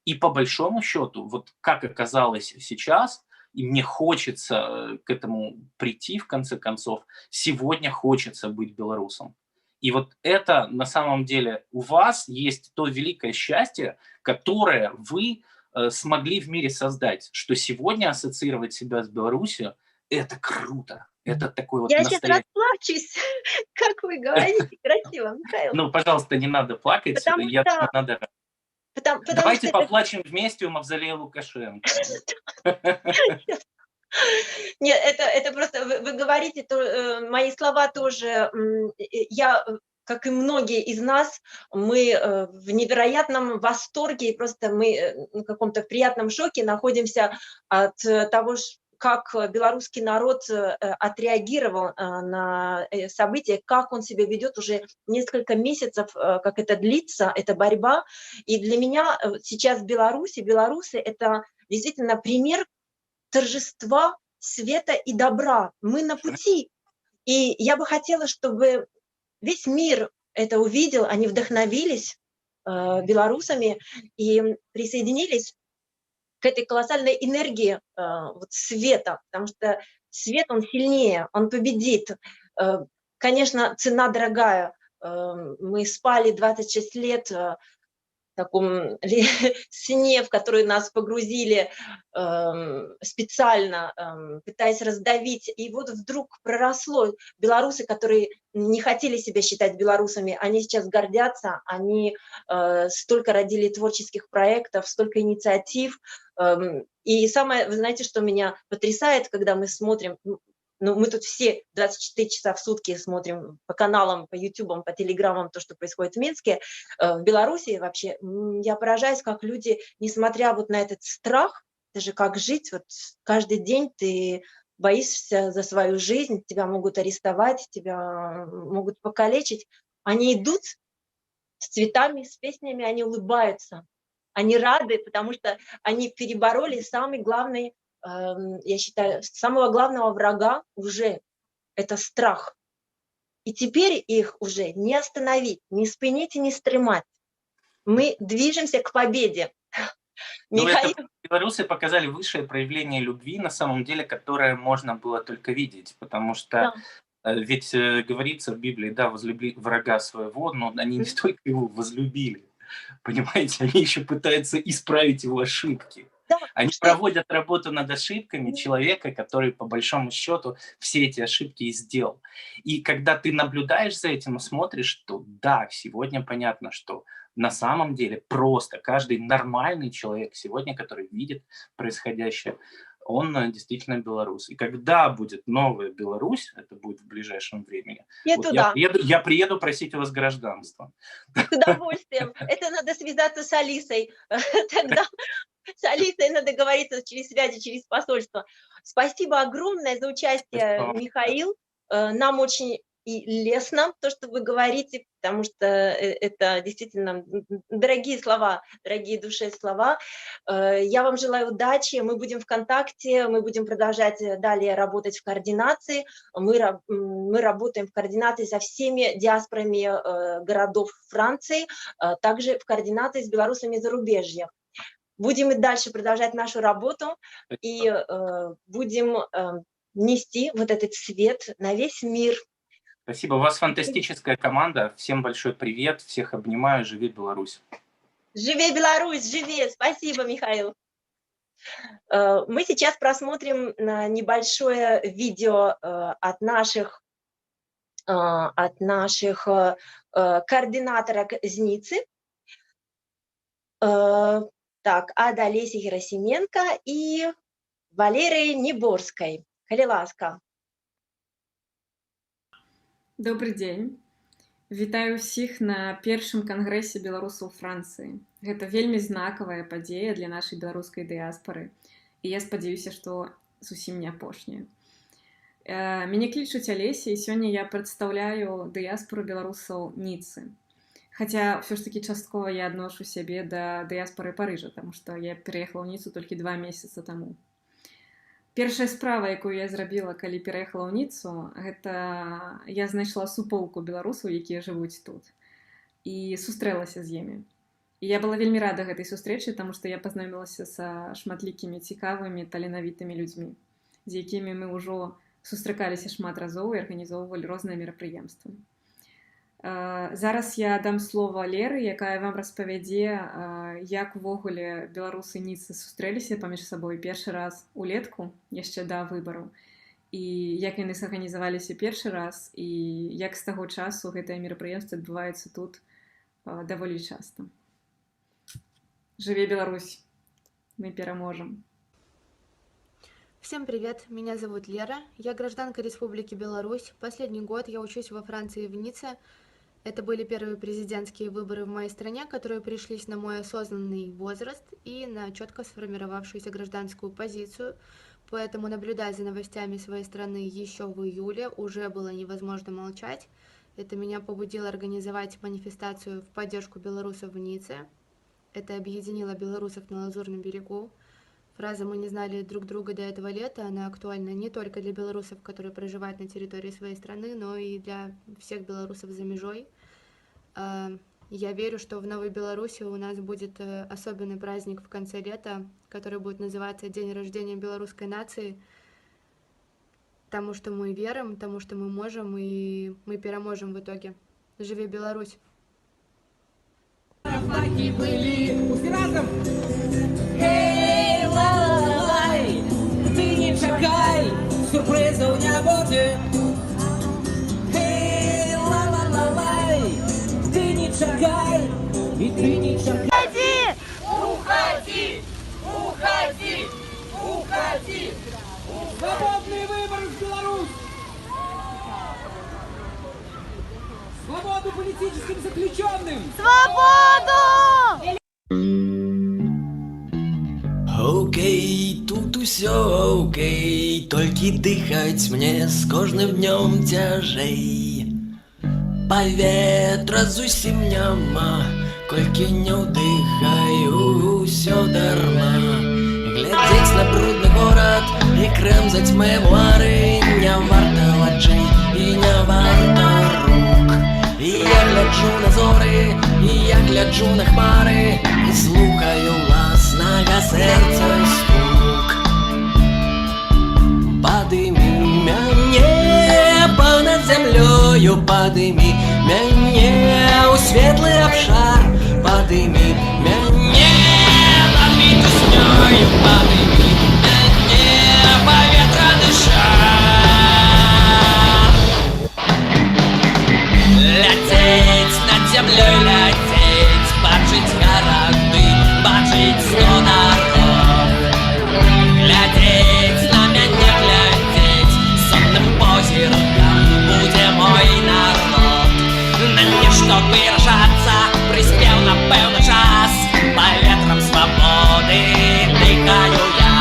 И по большому счету, вот как оказалось сейчас, и мне хочется к этому прийти в конце концов, сегодня хочется быть белорусом. И вот это на самом деле у вас есть то великое счастье, которое вы смогли в мире создать, что сегодня ассоциировать себя с Беларусью – это круто. Это такой вот Я настоящий... сейчас расплачусь, как вы говорите, красиво, Михаил. Ну, пожалуйста, не надо плакать, я думаю, надо... Давайте поплачем вместе у мавзолея Лукашенко. Нет, это просто вы говорите, мои слова тоже, я, как и многие из нас, мы в невероятном восторге, и просто мы в каком-то приятном шоке находимся от того, как белорусский народ отреагировал на события, как он себя ведет уже несколько месяцев, как это длится, эта борьба. И для меня сейчас белорусы – это действительно пример торжества света и добра. Мы на пути. И я бы хотела, чтобы весь мир это увидел, они вдохновились белорусами и присоединились к этой колоссальной энергии вот, света, потому что свет, он сильнее, он победит. Конечно, цена дорогая. Мы спали 26 лет в таком сне, в который нас погрузили специально, пытаясь раздавить. И вот вдруг проросло. Белорусы, которые не хотели себя считать белорусами, они сейчас гордятся, они столько родили творческих проектов, столько инициатив. И самое, вы знаете, что меня потрясает, когда мы смотрим, ну, мы тут все 24 часа в сутки смотрим по каналам, по ютубам, по телеграммам то, что происходит в Минске, в Беларуси вообще. Я поражаюсь, как люди, несмотря вот на этот страх, даже как жить, вот каждый день ты боишься за свою жизнь, тебя могут арестовать, тебя могут покалечить. Они идут с цветами, с песнями, они улыбаются, они рады, потому что они перебороли самый главный, я считаю, самого главного врага уже это страх. И теперь их уже не остановить, не спинить и не стремать. Мы движемся к победе. Ну, Михаил... белорусы показали высшее проявление любви, на самом деле, которое можно было только видеть, потому что ведь говорится в Библии, да, возлюби врага своего, но они не только его возлюбили, понимаете, они еще пытаются исправить его ошибки. Они проводят работу над ошибками человека, который, по большому счету, все эти ошибки и сделал. И когда ты наблюдаешь за этим и смотришь, то да, сегодня понятно, что на самом деле просто каждый нормальный человек сегодня, который видит происходящее, он действительно белорус. И когда будет новая Беларусь, это будет в ближайшем времени, вот я приеду просить у вас гражданство. С удовольствием. Это надо связаться с Алисой. Тогда с Алисой надо договориться через связи, через посольство. Спасибо огромное за участие, Михаил. Нам очень и лестно то, что вы говорите, потому что это действительно дорогие слова, дорогие душе слова. Я вам желаю удачи, мы будем в контакте, мы будем продолжать далее работать в координации. Мы работаем в координации со всеми диаспорами городов Франции, также в координации с белорусами зарубежья. Будем и дальше продолжать нашу работу и будем нести вот этот свет на весь мир. Спасибо, у вас фантастическая команда. Всем большой привет, всех обнимаю, живи Беларусь. Живи Беларусь, живи! Спасибо, Михаил. Мы сейчас просмотрим небольшое видео от наших координаторок Зницы. Так, Ада Олесі Герасименко и Валерии Неборской. Калі ласка. Добрый дзень. Вітаю ўсіх на першым кангрэсе беларусаў Францыі. Гэта вельмі знакавая падзея для нашай беларускай дыяспары. І я спадзяюся, што зусім не апошняя. Мяне клічуць Алеся, і сёння я прадстаўляю дыяспору беларусаў Ніцы. Хаця ўсё ж такі часткова я адношу сябе да дыяспоры Парыжа, таму што я пераехала ў Ніцу толькі 2 месяцы таму. Першая справа, якую я зрабіла, калі пераехала ў Ніцу, гэта я знайшла суполку беларусаў, якія жывуць тут, і сустрэлася з імі. І я была вельмі рада гэтай сустрэчы, таму што я пазнаёмілася са шматлікімі цікавымі, таленавітымі людзьмі, з якімі мы ўжо сустракаліся шмат разоў і арганізоўвалі розныя мерапрыемствы. Зараз я дам слова Леры, якая вам распавядзе, як увогуле беларусы Ніцы сустрэліся паміж сабой першы раз улетку, яшчэ да выбараў, і як яны сарганізаваліся першы раз, і як з таго часу гэтае мерапрыемства адбываецца тут даволі часта. Жыве Беларусь! Мы пераможем! Всем привет, меня зовут Лера, я гражданка Республики Беларусь. Последний год я учусь во Франции в Ницце. Это были первые президентские выборы в моей стране, которые пришлись на мой осознанный возраст и на четко сформировавшуюся гражданскую позицию. Поэтому, наблюдая за новостями своей страны еще в июле, уже было невозможно молчать. Это меня побудило организовать манифестацию в поддержку белорусов в Ницце. Это объединило белорусов на Лазурном берегу. Фраза «мы не знали друг друга до этого лета», она актуальна не только для белорусов, которые проживают на территории своей страны, но и для всех белорусов за межой. Я верю, что в Новой Беларуси у нас будет особенный праздник в конце лета, который будет называться День рождения белорусской нации, тому, что мы верим, тому, что мы можем, и мы переможем в итоге. Живи Беларусь! Ты не чакай, сюрпризу не будет. Эй, ла-ла-ла-лай, ты не чакай, и ты не чакай. Уходи! Уходи! Уходи! Свободные выборы в Беларусь! Свободу политическим заключенным! Свободу! Окей, тут усё окей, толькі дыхаць мне з кожным днём цяжэй. Паветра зусім няма, колькі не ўдыхаю, усё дарма. Глядзець на брудны горад і крэмзаць мемуары не варта вачэй і не варта рук. І я гляджу на зоры, і я гляджу на хмары, і слухаю власнага сэрца песнёю падымі мяне ў светлы абшар, падымі мяне над песнёю падымі мяне паветраны шар. Ляцець над зямлёй, ляцець, бачыць гарады, бачыць 100 дарог. Глядзець на мяне, глядзець, сонным позіркам будзе мой народ. На нешта выражацца прыспеў, напэўна, час, паветрам свабоды дыхаю я.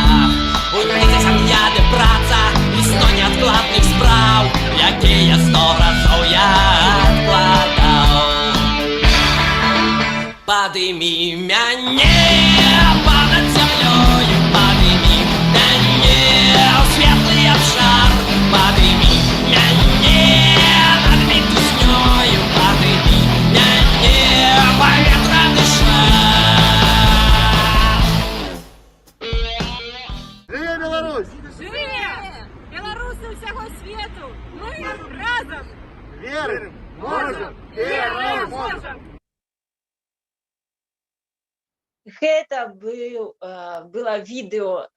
Унізе сям'я ды праца і 100 неадкладных спраў, якія 100 разоў я адкладаў. Падымі мяне понад зямлёю, падымі мяне ў светлы абшар, падымі мяне над песнёю, падымі мяне паветраны шар. Жыве Беларусь! Жыве! Беларусы ўсяго свету! Мы разам! Верым! Можем! Пераможем! Гэта было відэо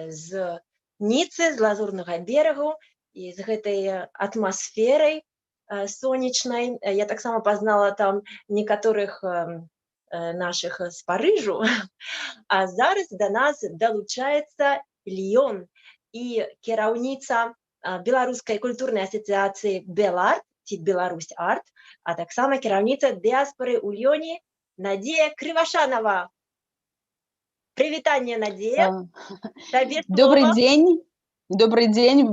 з Ніцы, з Лазурнага берагу і з гэтай атмасферай сонечнай. Я таксама пазнала там некаторых нашых з Парыжу. А зараз да нас далучаецца Ліён і кіраўніца беларускай культурнай асацыяцыі Беларт ці Беларусь Арт, а таксама кіраўніца дыаспары ў Ліёне Надзея Крывашанова. Привитание, Надея. Добрый день. Добрый день.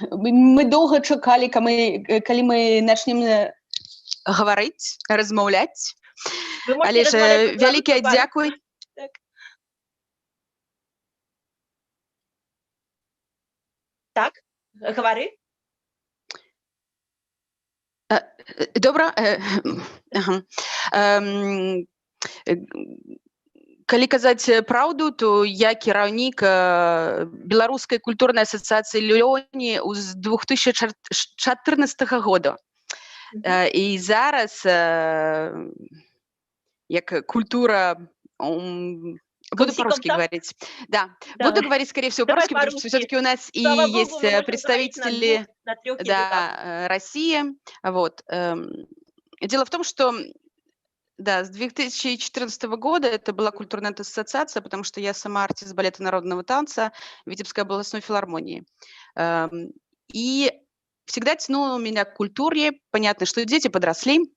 Мы долго чакали, калі мы начнем говорить, размаўляць. Але ж вялікае дзякуй. Так, говори. Добра. Калі казаць праўду, то я кіраўнік беларускай культурнай асацыяцыі Ліёне з 2014 года. І зараз, як культура, буду по-русски говорить. Да, буду говорить, скорее всего, по-русски, потому что все-таки у нас и есть представители России. Вот. Дело в том, что да, с 2014 года это была культурная ассоциация, потому что я сама артист балета народного танца Витебской областной филармонии. И всегда тянуло меня к культуре. Понятно, что дети подросли.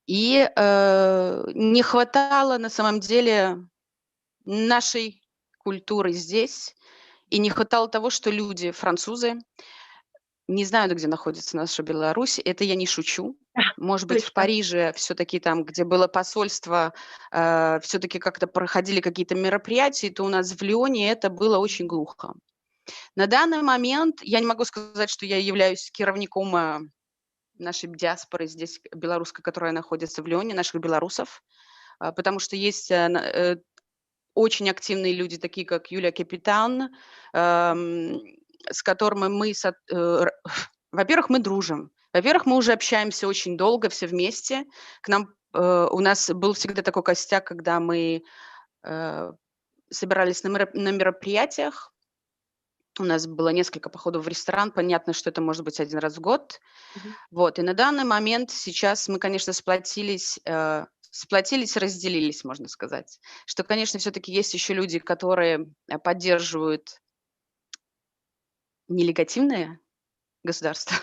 И не хватало на самом деле нашей культуры здесь. И не хватало того, что люди, французы, не знают, где находится наша Беларусь. Это я не шучу. Может быть, в Париже все-таки там, где было посольство, все-таки как-то проходили какие-то мероприятия, то у нас в Лионе это было очень глухо. На данный момент я не могу сказать, что я являюсь кіраўніком нашей диаспоры здесь, белорусской, которая находится в Лионе, наших белорусов, потому что есть очень активные люди, такие как Юлия Капитан, с которыми мы, во-первых, мы дружим. Во-первых, мы уже общаемся очень долго, все вместе. К нам, у нас был всегда такой костяк, когда мы собирались на мероприятиях. У нас было несколько походов в ресторан. Понятно, что это может быть один раз в год. Вот. И на данный момент сейчас мы, конечно, сплотились, разделились, можно сказать. Что, конечно, все-таки есть еще люди, которые поддерживают нелегативное государство,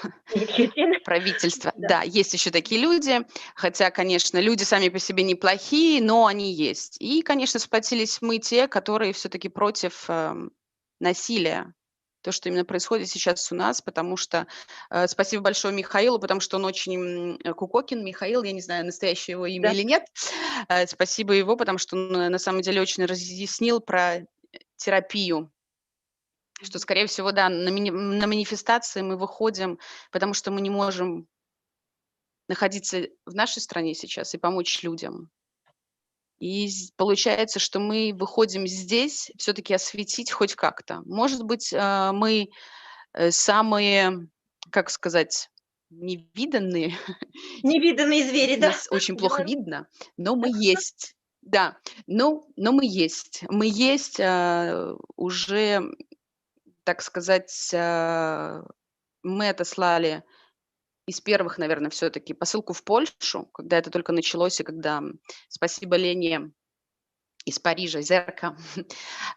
правительство. Да, есть еще такие люди, хотя, конечно, люди сами по себе неплохие, но они есть. И, конечно, сплотились мы те, которые все-таки против насилия, то, что именно происходит сейчас у нас, потому что спасибо большое Михаилу, потому что он очень Кукокин, Михаил, я не знаю, настоящее его имя или нет, спасибо его, потому что он на самом деле очень разъяснил про терапию, что, скорее всего, да, на манифестации мы выходим, потому что мы не можем находиться в нашей стране сейчас и помочь людям. И получается, что мы выходим здесь все-таки осветить хоть как-то. Может быть, мы самые, как сказать, невиданные. Невиданные звери, да? Нас очень плохо видно, но мы есть. Да, но мы есть. Мы есть уже, так сказать, мы отослали из первых, наверное, все-таки посылку в Польшу, когда это только началось, и когда, спасибо Лене из Парижа, Зерка,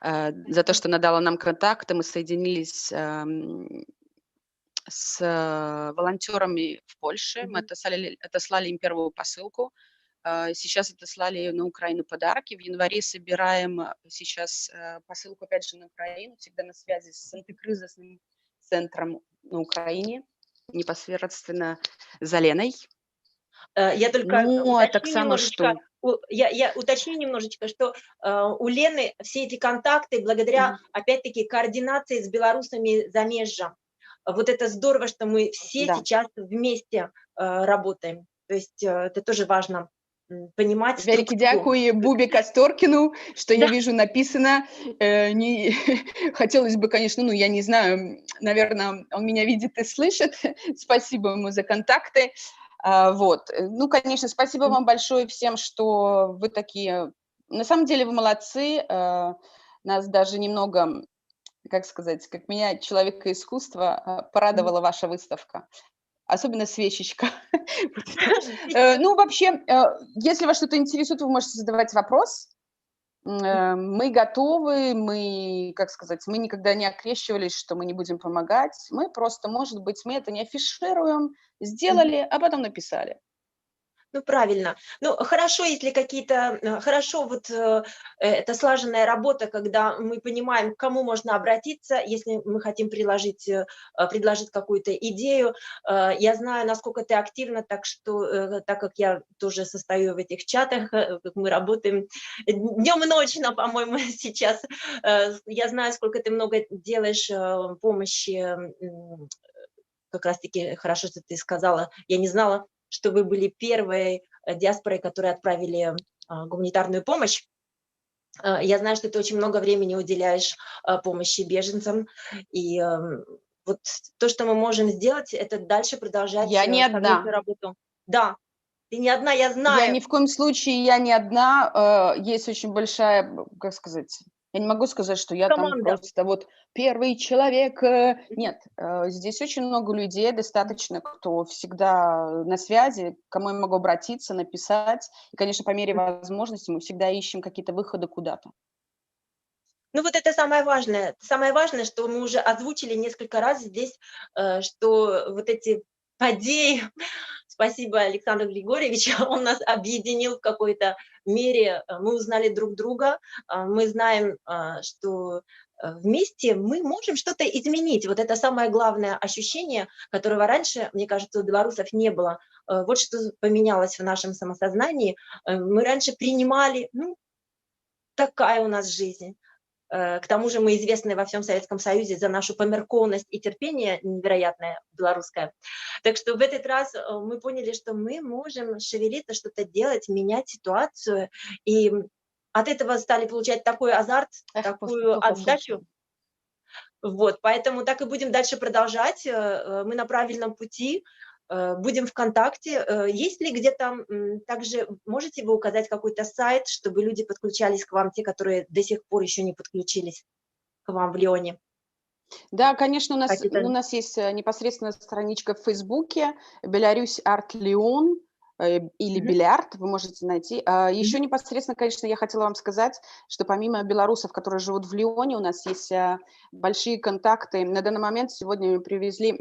за то, что она дала нам контакты, мы соединились с волонтерами в Польше, мы отослали им первую посылку, сейчас отослали на Украину подарки, в январе собираем сейчас посылку опять же на Украину, всегда на связи с антикризисным центром на Украине, непосредственно за Леной. Я только так само, что... Я уточню немножечко, что у Лены все эти контакты благодаря, опять-таки, координации с белорусами замежжа. Вот это здорово, что мы все сейчас вместе работаем. То есть это тоже важно понимать. Великий дякую Бубе Касторкину, что я вижу написано. Хотелось бы, конечно, я не знаю, наверное, он меня видит и слышит. Спасибо ему за контакты. Вот. Конечно, спасибо вам большое всем, что вы такие... На самом деле вы молодцы. Нас даже немного, как сказать, как меня, человека искусства, порадовала ваша выставка. Особенно свечечка. Вообще, если вас что-то интересует, вы можете задавать вопрос. Мы готовы, мы, как сказать, мы никогда не окрещивались, что мы не будем помогать. Мы просто, может быть, мы это не афишируем, сделали, а потом написали. Правильно. Хорошо, если какие-то... Хорошо, вот это слаженная работа, когда мы понимаем, к кому можно обратиться, если мы хотим предложить какую-то идею. Я знаю, насколько ты активна, так как я тоже состою в этих чатах, как мы работаем днем и ночью, по-моему, сейчас. Я знаю, сколько ты много делаешь помощи. Как раз-таки хорошо, что ты сказала. Я не знала, что вы были первой диаспорой, которые отправили гуманитарную помощь. Я знаю, что ты очень много времени уделяешь помощи беженцам. И вот то, что мы можем сделать, это дальше продолжать совместную работу. Да, ты не одна, я знаю. Я ни в коем случае, я не одна. Есть очень большая, как сказать... Я не могу сказать, что я там просто вот первый человек. Нет, здесь очень много людей, достаточно, кто всегда на связи, к кому я могу обратиться, написать. И, конечно, по мере возможности мы всегда ищем какие-то выходы куда-то. Вот это самое важное. Самое важное, что мы уже озвучили несколько раз здесь, что вот эти подеи, спасибо Александру Григорьевичу, он нас объединил в какой-то мере, мы узнали друг друга, мы знаем, что вместе мы можем что-то изменить. Вот это самое главное ощущение, которого раньше, мне кажется, у белорусов не было. Вот что поменялось в нашем самосознании. Мы раньше принимали, такая у нас жизнь. К тому же мы известны во всем Советском Союзе за нашу померкованность и терпение невероятное белорусское. Так что в этот раз мы поняли, что мы можем шевелиться, что-то делать, менять ситуацию. И от этого стали получать такой азарт, такую отдачу. Вот, поэтому так и будем дальше продолжать. Мы на правильном пути. Будем в контакте. Есть ли где-то также, можете вы указать какой-то сайт, чтобы люди подключались к вам, те, которые до сих пор еще не подключились к вам в Лионе? Да, конечно, у нас есть непосредственно страничка в Фейсбуке «Беларусь Арт Лион» или «Бильярд», вы можете найти. Еще непосредственно, конечно, я хотела вам сказать, что помимо белорусов, которые живут в Лионе, у нас есть большие контакты. На данный момент сегодня мы привезли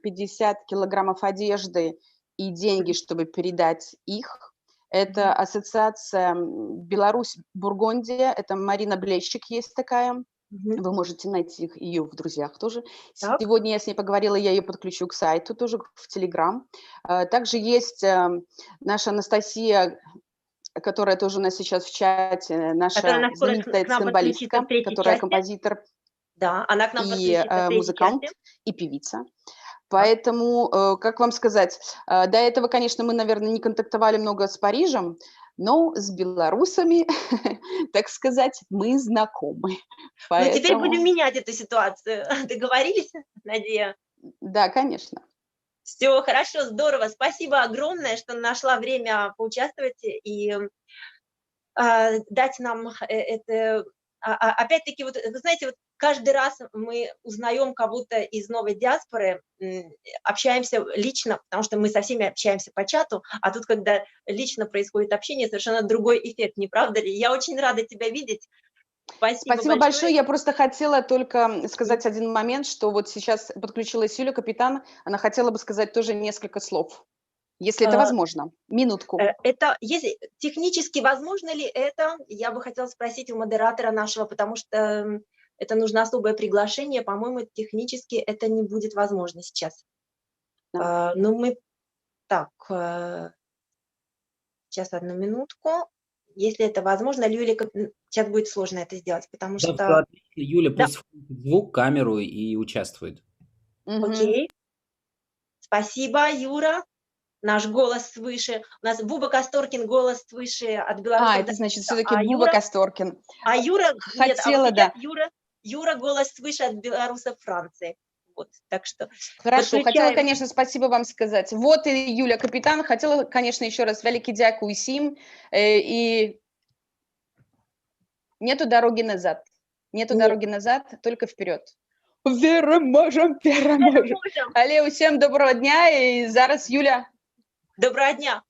50 килограммов одежды и деньги, чтобы передать их. Это ассоциация Беларусь-Бургундия, это Марина Блещик есть такая. Вы можете найти ее в друзьях тоже. Так. Сегодня я с ней поговорила, я ее подключу к сайту, тоже в Телеграм. Также есть наша Анастасия, которая тоже у нас сейчас в чате, наша знаменитая цимбалистка, которая композитор, да, она к нам и музыкант, и певица. Поэтому, как вам сказать, до этого, конечно, мы, наверное, не контактовали много с Парижем, но с белорусами, так сказать, мы знакомы. Поэтому... теперь будем менять эту ситуацию. Договорились, Надя? Да, конечно. Все хорошо, здорово. Спасибо огромное, что нашла время поучаствовать и дать нам это. Опять-таки, вот, вы знаете, вот каждый раз мы узнаем кого-то из новой диаспоры, общаемся лично, потому что мы со всеми общаемся по чату, а тут, когда лично происходит общение, совершенно другой эффект, не правда ли? Я очень рада тебя видеть. Спасибо большое. Я просто хотела только сказать один момент, что вот сейчас подключилась Юля, капитан, она хотела бы сказать тоже несколько слов, если это возможно. Минутку. Это, если технически возможно ли это, я бы хотела спросить у модератора нашего, потому что это нужно особое приглашение, по-моему, технически это не будет возможно сейчас. Да. Ну, мы так, сейчас одну минутку. Если это возможно, Юля, сейчас будет сложно это сделать, потому Да, что... всё отлично. Юля пусть включит звук, камеру и участвует. Окей. Спасибо, Юра. Наш голос свыше. У нас Буба Касторкин, голос свыше от белорусов. Это значит все-таки Буба Касторкин. А Юра... Хотела, да. Юра голос свыше от белорусов Франции. Вот, так что Хорошо, хотела, конечно, спасибо вам сказать. Вот и Юля, капитан. Хотела, конечно, еще раз великий дякую всем. И нету дороги назад. Нету дороги назад, только вперед. Переможем. Але усім доброго дня. І зараз Юля. Доброго дня.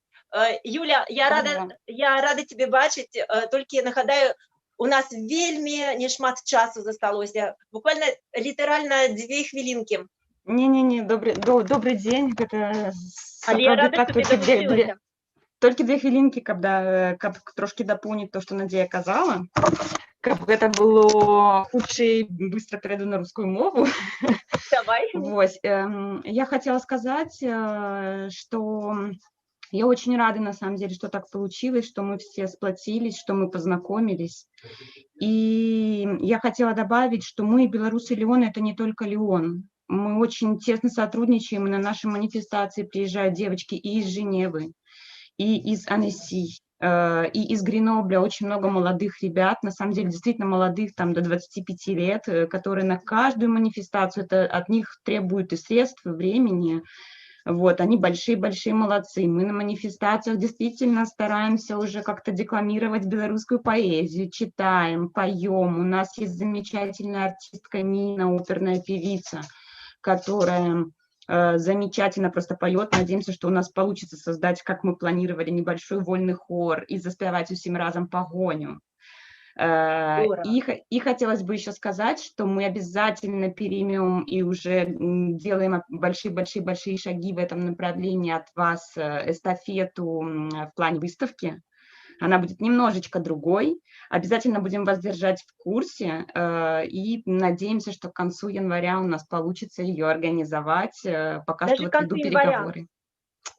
Юля, я рада тебе бачити. Тільки нагадаю, у нас вельми не шмат часу засталося. Буквально литерально 2 хвилинки. Не, добрый день. Это Але я рада, что ты долучилася. Тільки 2 хвилинки, каб трошки дополнить то, что Надія казала. Каб это было хутчэй быстро перейду на русскую мову. Давай. Вот. Я хотела сказать, что я очень рада, на самом деле, что так получилось, что мы все сплотились, что мы познакомились. И я хотела добавить, что мы, белорусы Леон, это не только Леон. Мы очень тесно сотрудничаем, и на наши манифестации приезжают девочки и из Женевы, и из Аннеси, и из Гренобля. Очень много молодых ребят, на самом деле действительно молодых, там до 25 лет, которые на каждую манифестацию, это от них требуют и средств, и времени. Вот, они большие-большие молодцы. Мы на манифестациях действительно стараемся уже как-то декламировать белорусскую поэзию, читаем, поем. У нас есть замечательная артистка Нина, оперная певица, которая замечательно просто поет. Надеемся, что у нас получится создать, как мы планировали, небольшой вольный хор и заспевать всем разом погоню. И хотелось бы еще сказать, что мы обязательно переймем и уже делаем большие-большие шаги в этом направлении от вас, эстафету в плане выставки. Она будет немножечко другой. Обязательно будем вас держать в курсе и надеемся, что к концу января у нас получится ее организовать. Пока Даже что вот веду переговоры.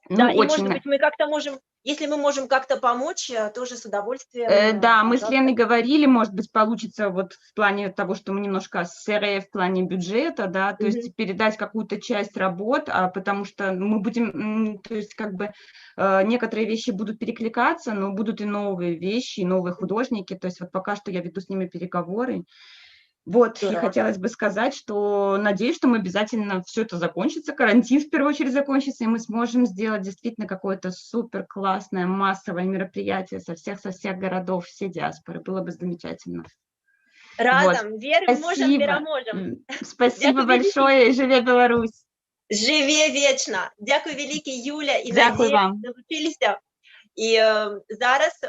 Да, Ну, и очень... может быть мы как-то можем, если мы можем как-то помочь, тоже с удовольствием. Да, мы с Леной говорили, может быть, получится вот в плане того, что мы немножко сырые в плане бюджета, да, то есть передать какую-то часть работ, потому что мы будем, то есть как бы некоторые вещи будут перекликаться, но будут и новые вещи, и новые художники, то есть вот пока что я веду с ними переговоры. Вот, и хотелось бы сказать, что надеюсь, что мы обязательно все это закончится, карантин в первую очередь закончится, и мы сможем сделать действительно какое-то супер классное массовое мероприятие со всех городов, все диаспоры. Было бы замечательно. Разом, Вот. верим, можем, переможем. Спасибо большое, и живе Беларусь. Живе вечно. Дякую велике, Юля, і Дякую Надія, вам. долучилися. І зараз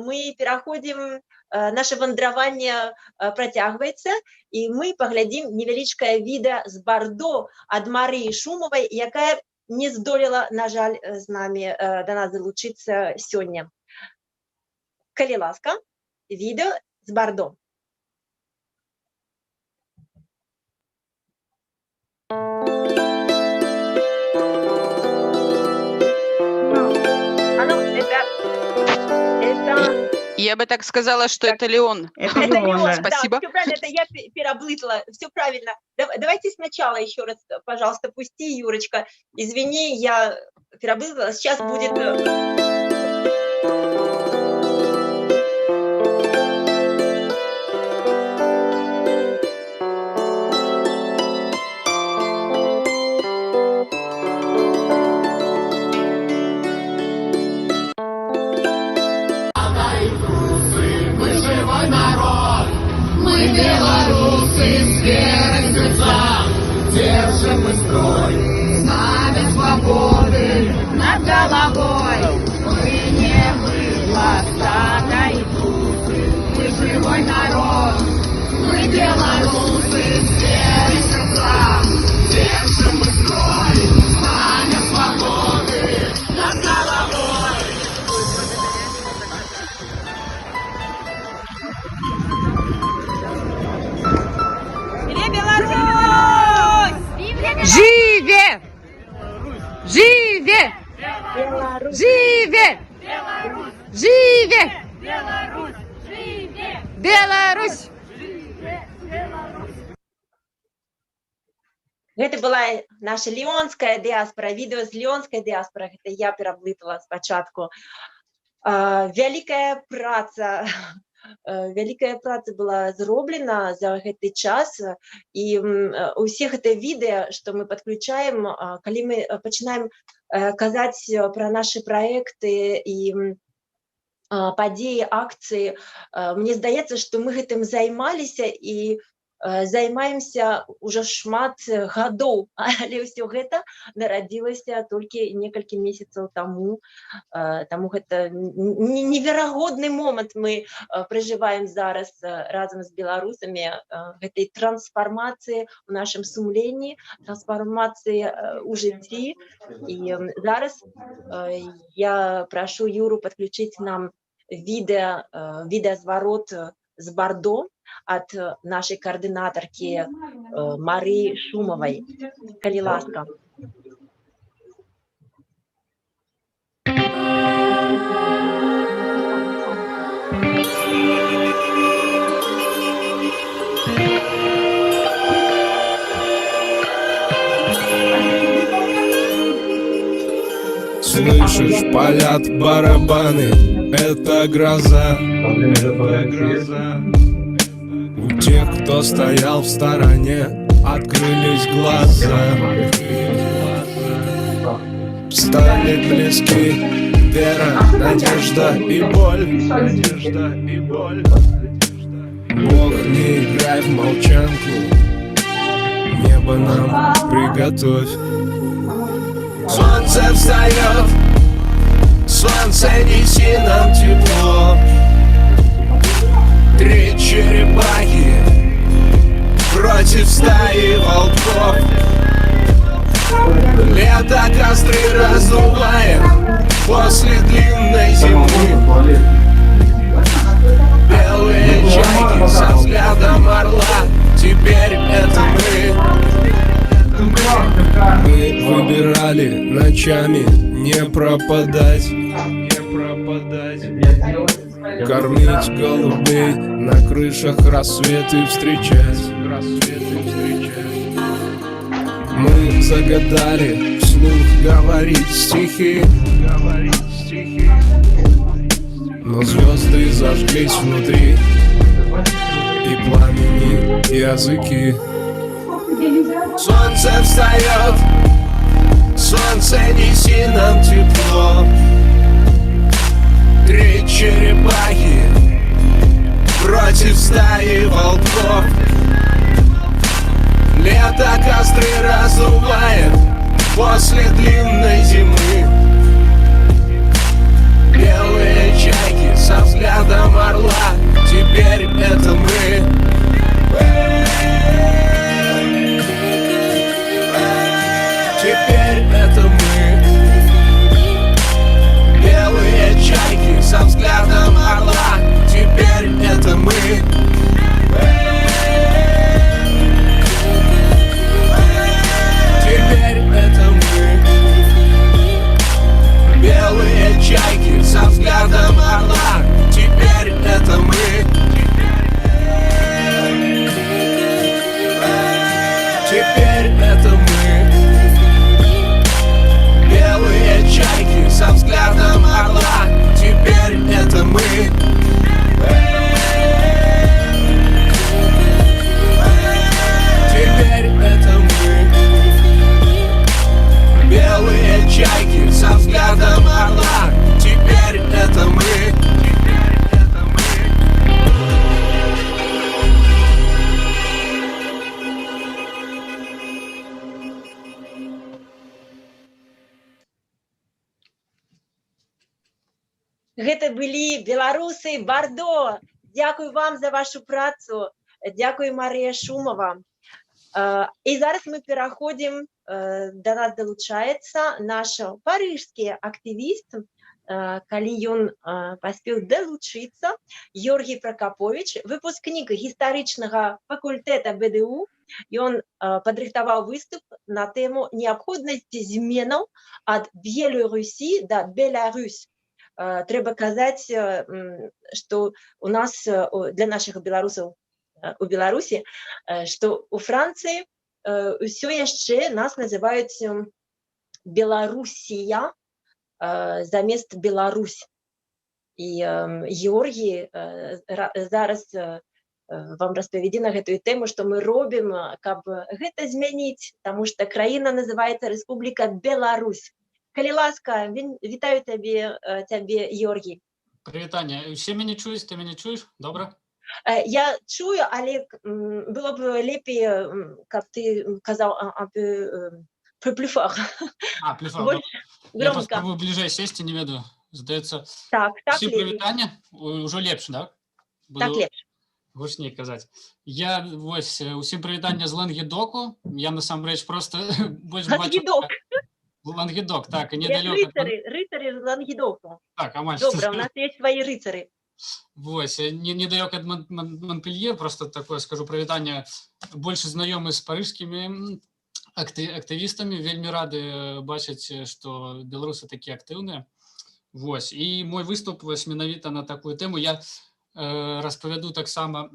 ми переходимо, наше вандраванне працягваецца, і мы паглядзім невялічкае відэа з Бардо ад Марыі Шумавай, якая не здолела, на жаль, з намі да нас далучыцца сёння. Калі ласка, відэо з Бардо. Я бы так сказала, что это Леон. Это Леон, да. Спасибо. Да, все правильно, это я переоблытла, все правильно. Давайте сначала еще раз, пожалуйста, пусти, Юрочка. Извини, я переоблытла. Сейчас будет... Белорусы с верой в сердцах держим мы строй, знамя свободы над головой. Мы не быдло, стадо и тусы, мы живой народ. Мы белорусы с верой в сердцах держим мы строй, знамя свободы над головой. Живе! Живе! Живе! Живе! Беларусь! Гэта была наша ліонская дыаспора, відэо з ліонскай дыаспоры, гэта я пераблытала спачатку. Вялікая праца была зроблена за гэты час, і ўсе гэтыя відэа, што мы падключаем, калі мы пачынаем казаць пра нашы праекты і падзеі, акцыі, мне здаецца, што мы гэтым займаліся і займаемся уже шмат гадоў, але ўсё гэта нарадзілася толькі некалькі месяцаў таму. Таму гэта неверагодны момант мы пражываем зараз разам з беларусамі, гэтай трансфармацыі ў нашым сумленні, трансфармацыі ў жыцці. І зараз я прашу Юру падключыць нам відэазварот з Бардо ад нашай каардынатаркі Марыі Шумавай. Калі ласка. Слышишь, палят барабаны, это гроза, это гроза. У тех, кто стоял в стороне, открылись глаза. Стали близки вера, надежда и боль. Надежда и боль. Бог, не играй в молчанку, небо нам приготовь. Солнце встает, солнце, неси нам тепло. Три черепахи против стаи волков. Лето костры раздувает после длинной зимы. Белые чайки со взглядом орла, теперь это мы. Мы выбирали ночами не пропадать, не пропадать. Кормить голубей, на крышах рассветы встречать, рассветы встречать. Мы загадали вслух говорить стихи, говорить стихи. Но звезды зажглись внутри, и пламени языки. Солнце встает, солнце, неси нам тепло. Три черепахи против стаи волков. Лето костры раздувает после длинной зимы. Белые чайки со взглядом орла, теперь это мы. Теперь это мы. Белые чайки со взглядом орла, теперь это мы. Теперь это мы. Белые чайки со взглядом орла, теперь это мы. Гэта былі беларусы Бардо. Дзякую вам за вашу працу. Дзякую, Марія Шумова. І зараз мы пераходзім, да нас далучаецца наш парыжскі актывіст, калі ён паспеў далучыцца, Георгій Пракапович, выпускнік гістарычнага факультэта БДУ. Ён падрыхтаваў выступ на тэму неабходнасці зменаў ад Беларусі да Беларусь. Трэба казаць, што у нас, для нашых беларусаў у Беларусі, што у Францыі ўсё яшчэ нас называюць Беларусія замест Беларусь. І Георгій зараз вам распавядзе на гэтую тэму, што мы робім, каб гэта змяніць, таму што краіна называецца Рэспубліка Беларусь. Калі ласка, вітаю цябе, Георгій. Прывітанне. Усе мяне чуюць, ты мяне чуеш? Добра? Я чую, але было б лепей, каб ты казаў plus fort. Plus fort. Я паспрабую бліжэй сесці, не ведаю. Здаецца, усім прывітанне? Ужо лепш, так? Так, лепш. Гучней казаць. Я, вось, усім прывітанне з Лангедоку. Я, насамрэч, проста больш бачу... Лангедок, так, и недалёка. Рыцары з Лангедоку. Так, амаль. Добра, у нас есть свои рыцары. Вось, недалёка ад Монпелье, просто такое, скажу, прывітанне, больш знаёмы з парыжскімі актывістамі, вельмі рады бачыць, што беларусы такія актыўныя. Вось, і мой выступ вось менавіта на такую тэму. Я распавяду таксама,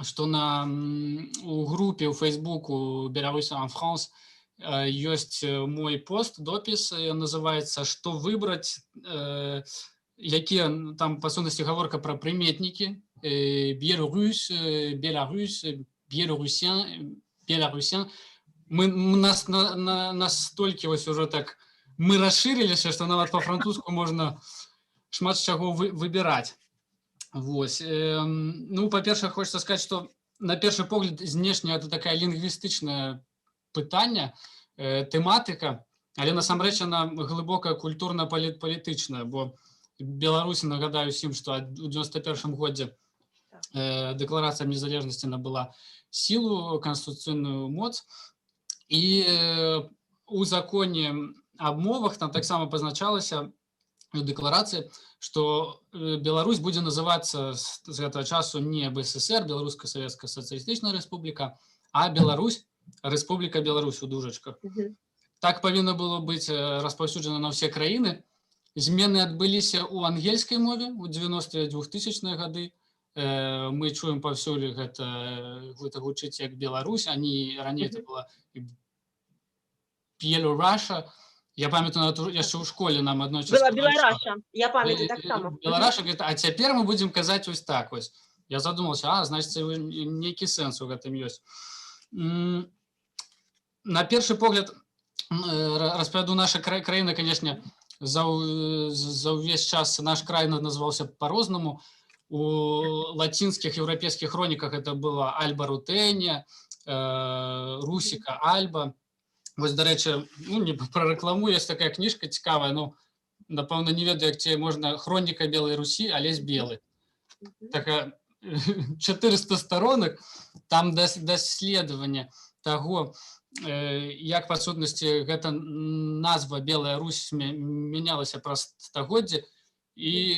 што у групе ў Фейсбуку «Беларусь en France» ёсць мой пост, допіс, называецца «Што выбраць», якія там па сутнасці гаворка пра прыметнікі «Беларусь», «Беларусь», «Беларусян», «Беларусян». Нас настолькі вось ужо так, мы расшырыліся, што нават па-французску можна шмат чаго выбіраць. Вось. Ну, па-першае, хочется сказаць, што на першы погляд знешне это такая лінгвістычная пытанне, тэматыка, але насамрэч она глыбока культурна-палітычная, бо Беларусі, нагадаю усім, што у 91 годзе дэкларацыя незалежнасці набыла сілу, канстытуцыйную моц, і у законе аб мовах там таксама пазначалася у дэкларацыі, што Беларусь будзе называцца з гэтага часу не БССР, Беларуская Савецкая Сацыялістычная Рэспубліка, а Беларусь, Рэспубліка Беларусь у дужачках. Так павінна было быць распаўсюджана на ўсе краіны. Змены адбыліся ў ангельскай мове ў 90-2000-е гады. Мы чуем паўсюль гэта гучыць як Беларусь, а не раней это была Беларуша. Я памятаю, яшчэ ў школе нам аднойчы была Белараша, я памятаю таксама. Белараша, а цяпер мы будзем казаць вось так вось. Я задумаўся, значыць, нейкі сэнс у гэтым ёсць. На першы погляд, распавяду, наша краіна, канешне, за ўвесь час наш край называўся па-рознаму. У лацінскіх еўрапейскіх хроніках это было Альба Рутэнія, Русіка Альба. Вось, дарэчы, не прарекламую, ёсць такая кніжка цікавая, напэўна, не ведаю, як ці можна, хроніка Белай Русі, але з белы. Такая 400 сторонок, там даследаванне таго, як па сутнасці гэта назва Белая Русь мянялася праз стагоддзі, і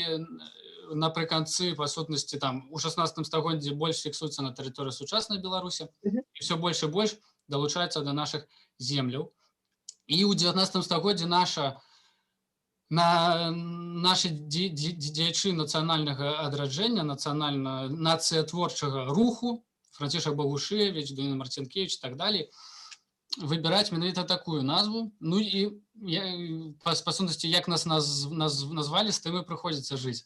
напрыканцы, па сутнасці, там у 16 стагоддзі больш фіксуецца на тэрыторыі сучаснай Беларусі, і ўсё больш і больш далучаецца да нашых земляў. І ў 19 стагоддзі нашы дзеячы нацыянальнага адраджэння, нацыятворчага руху, Францішак Багушевіч, Дуніна Марцінкевіч і так далей, выбіраць менавіта такую назву. Ну і па сутнасці, як нас назвалі, з тым і прыходзіцца жыць.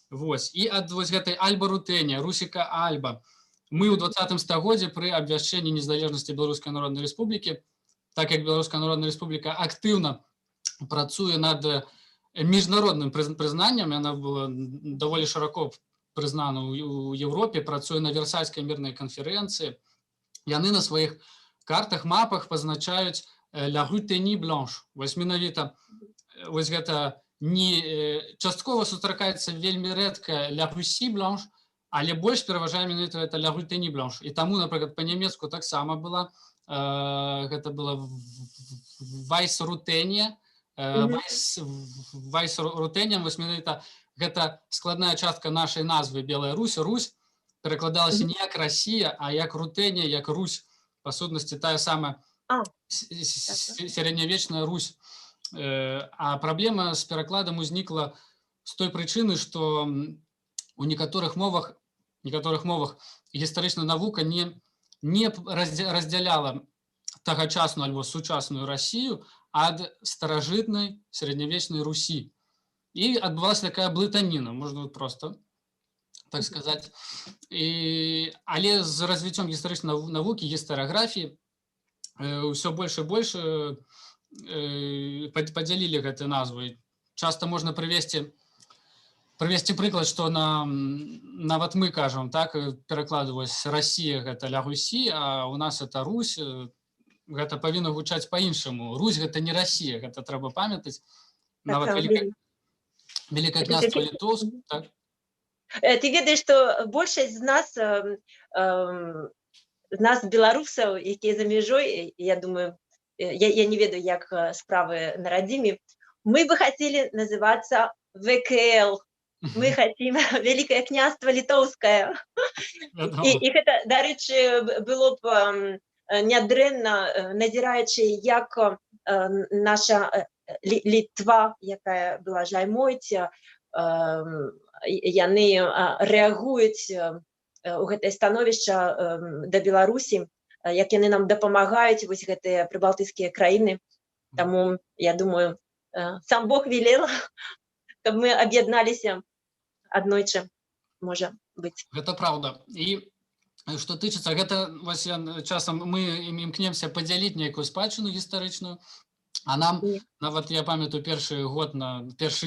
Вось. І ад вось гэтай Альба Рутэнія, Русіка Альба, мы ў 20 стагоддзі пры абвяшчэнні незалежнасці Беларускай Народнай Рэспублікі, так як Беларуская Народная Рэспубліка актыўна працуе над міжнародным прызнаннем, яна была даволі шырока прызнана ў Еўропе, працуе на Версальскай мірнай канферэнцыі. Яны на сваіх картах, мапах пазначаюць «La Rutenie Blanche». Вось менавіта вось гэта часткова сустракаецца вельмі рэдка ля Руссі бланш, але больш пераважае менавіта гэта ля Рутені бланш. І таму, напрыклад, па-нямецку таксама была, гэта была Вайс-Рутенія, Вайс-Рутенія, вось менавіта гэта складная частка нашай назвы Белая Русь. Русь перакладалася не як Расія, а як Рутенія, як Русь. Па сутнасці тая самая сярэднявечная Русь. А праблема з перакладам узнікла з той прычыны, што у некаторых мовах гістарычная навука не раздзяляла тагачасную альбо сучасную Расію ад старажытнай сярэднявечнай Русі. І адбывалася такая блытаніна, можна просто так сказаць. Але з развіццём гістарычнай навукі, гістарыяграфіі ўсё больш і больш падзялілі гэты назвы. Часта можна прывесці прыклад, што нават мы кажам, так, перакладваць Расія гэта ля Русі, а у нас это Русь, гэта павінна гучаць па-іншаму. Русь гэта не Расія, гэта трэба памятаць. Нават Великае княства Літоўск, так? Ты ведаеш, што большасць з нас беларусаў, якія за мяжой, я думаю, я не ведаю, як справы на радзіме, мы бы хацелі называцца ВКЛ. Мы хотим Великое княство Литовское. І гэта, дарэчы, было б нядрэнна, назіраючы, як наша Літва, якая была жаймойць, яны рэагуюць у гэтае становішча да Беларусі, як яны нам дапамагаюць, вось гэтыя прыбалтыйскія краіны. Таму, я думаю, сам Бог велел, каб мы аб'ядналіся аднойчы, можа быць. Гэта праўда. І што тычыцца, гэта часам мы імкнемся падзяліць нейкую спадчыну гістарычную, а нам, нават я памятаю, першы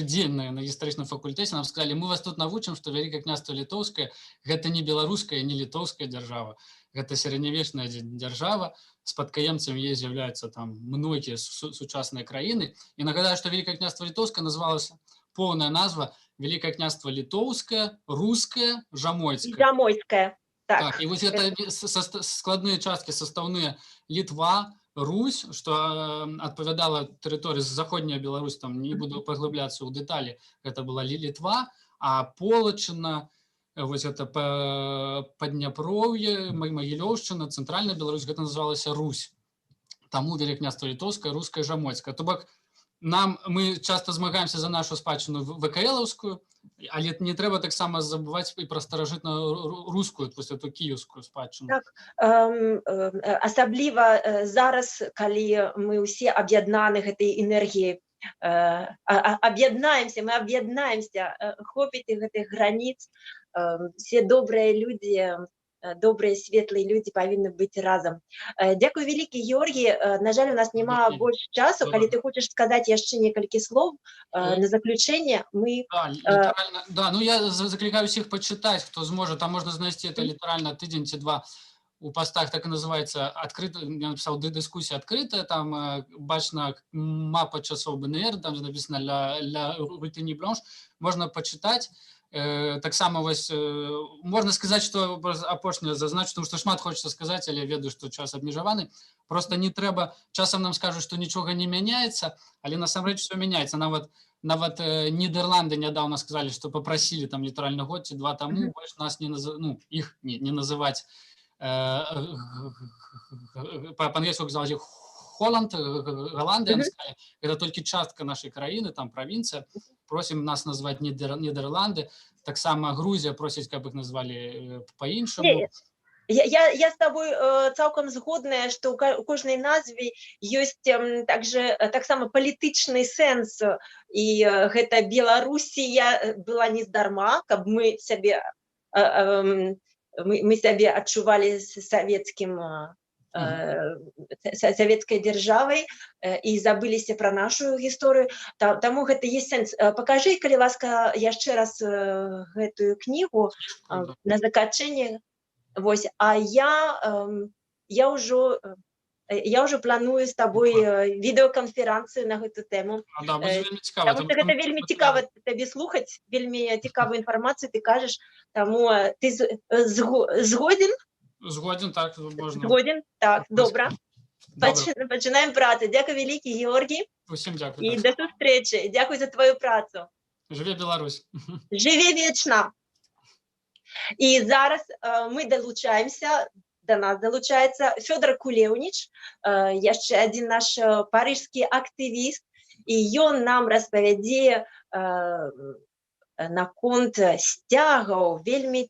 дзень на гістарычным факультэце нам сказалі, мы вас тут навучым, што Великае княства Літоўскае гэта не беларуская, не літоўская дзяржава, гэта сярэднявечная дзяржава, спадкаемцам яе з'яўляюцца там многія сучасныя краіны. І нагадаю, што Великае княства Літоўскае называлася поўная назва Великое княство Литовское, Русское, Жамойцкое. Жамойцкое, так. И вот это складные частки составные Литва, Русь, что отповедала территории заходняя Беларусь, там не буду поглубляться в детали, это была Литва, а Полочина, вот это Поднепровье, Могилевщина, Центральная Беларусь, это называлась Русь. Тому Великое княство Литовское, Русское, Жамойцкое. Мы часто змагаемся за нашу спадчыну ВКЛаўскую, але не трэба таксама забываць і пра старажытную рускую, эту кіеўскую спадчыну. Так, асабліва зараз, калі мы ўсе аб'яднаны гэтай энергіяй, мы аб'яднаемся, хопіць гэтых граніц, все добрыя людзі, добрыя, светлыя людзі павінны быць разам. Дзякуй вялікі, Георгій. На жаль, у нас няма больш часу. Калі ты хочаш сказаць яшчэ некалькі слоў на заключэнне, мы... Да, ну я закликаю всех почитать, кто сможет. Там можно знайсці это литерально тыдзень ці два у постах, так и называется, открыто, я написал, дискуссия открытая, там бачна мапа часов БНР, там написано «Ля Рутені бланш», можно почитать. Так само вось, можна сказаць, што апошняе зазначу, тому што шмат хочацца сказаць, але ведаю, што час абмежаваны. Просто не трэба, часам нам скажуць, што нічога не мяняецца, але насамрэч все мяняецца. Нават Нідерланды нядаўна сказалі, што папрасілі там літаральна год ці два таму, больш нас іх не называць па-англійску сказалі Холланд, Голландия, это только частка нашей краины, там провинция. Просим нас назвать Нидерланды. Так само Грузия просит, как их назвали по-іншаму. Я с тобой цалкам згодная, что у кожнай назве есть таксама палітычны сэнс. И гэта Беларусія была не здарма, каб мы сябе адчувалі савецкім советской державой и забыліся про нашу гісторыю. Таму гэта есть сэнс. Покажи, калі ласка, яшчэ раз гэтую книгу на заканчэнне. Вось, а я ўжо Я уже планую з тобою відеоконференцію на эту тему. Да, буде вельми цікаво. Тому що це вельми цікаво тобі слухати, вельми цікаву інформацію ти кажеш. Тому ти згоден? Згоден, так, можна. Згоден, так, добре. Починаємо працю. Дякую велике, Георгій. Усім дякую. І до зустрічі. Дякую за твою працю. Живе Білорусь. Живе вічно. І зараз ми долучаємося, до нас долучається Федор Кулеўніч, ще один наш парижський активіст, і він нам розповідає на конт стягів, вельми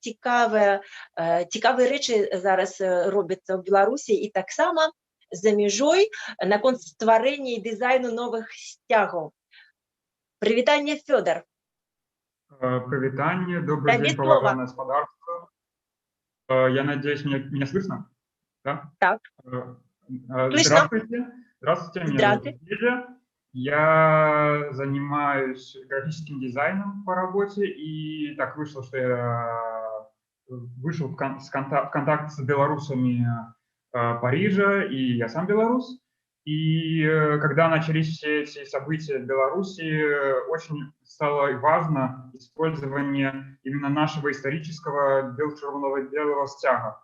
цікаві речі зараз робляться в Білорусі, і так само за межою на конт створення і дизайну нових стягів. Привітання, Федор. Привитание, добрый день, поважное господарство. Я надеюсь, меня слышно? Да? Так. Здравствуйте. Здравствуйте, меня зовут Федя. Я занимаюсь графическим дизайном по работе, и так вышло, что я вышел в контакт с белорусами Парижа, и я сам белорус. И когда начались все эти события в Беларуси, очень стало важно использование именно нашего исторического бело-червоно-белого стяга.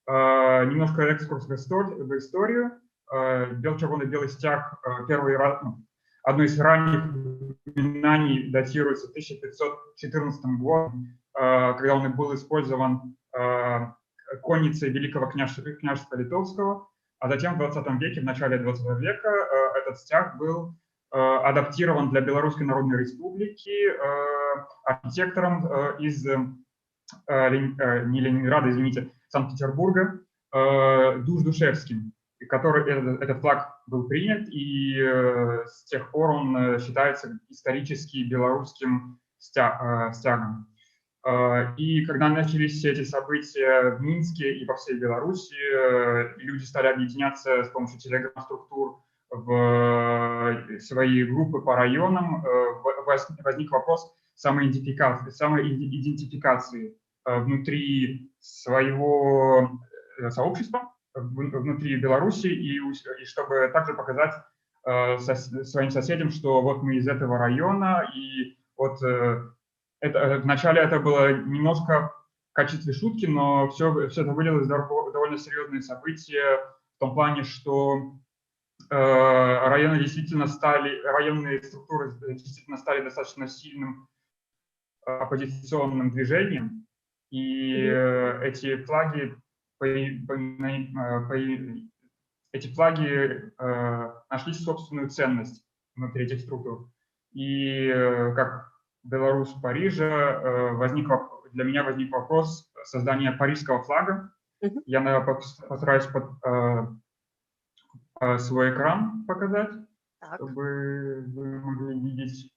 Немножко экскурс в историю. Бело-червоно-белый стяг одно из ранних упоминаний датируется 1514 годом, когда он был использован конницей Великого княжества Литовского. А затем в 20 веке, в начале 20 века, этот стяг был адаптирован для Белорусской Народной Республики архитектором из не Ленинграда, извините, Санкт-Петербурга, Душевским, этот флаг был принят, и с тех пор он считается исторически белорусским стягом. И когда начались все эти события в Минске и по всей Беларуси, люди стали объединяться с помощью телеграм-структур в свои группы по районам, возник вопрос самоидентификации внутри своего сообщества, внутри Беларуси, и чтобы также показать своим соседям, что вот мы из этого района, и вот вначале это было немножко в качестве шутки, но все это вылилось в довольно серьезные события в том плане, что районные структуры действительно стали достаточно сильным оппозиционным движением, и эти флаги нашли собственную ценность внутри этих структур. И как белорус Парижа для меня возник вопрос создания парижского флага. Я постараюсь свой экран показать, чтобы вы могли видеть.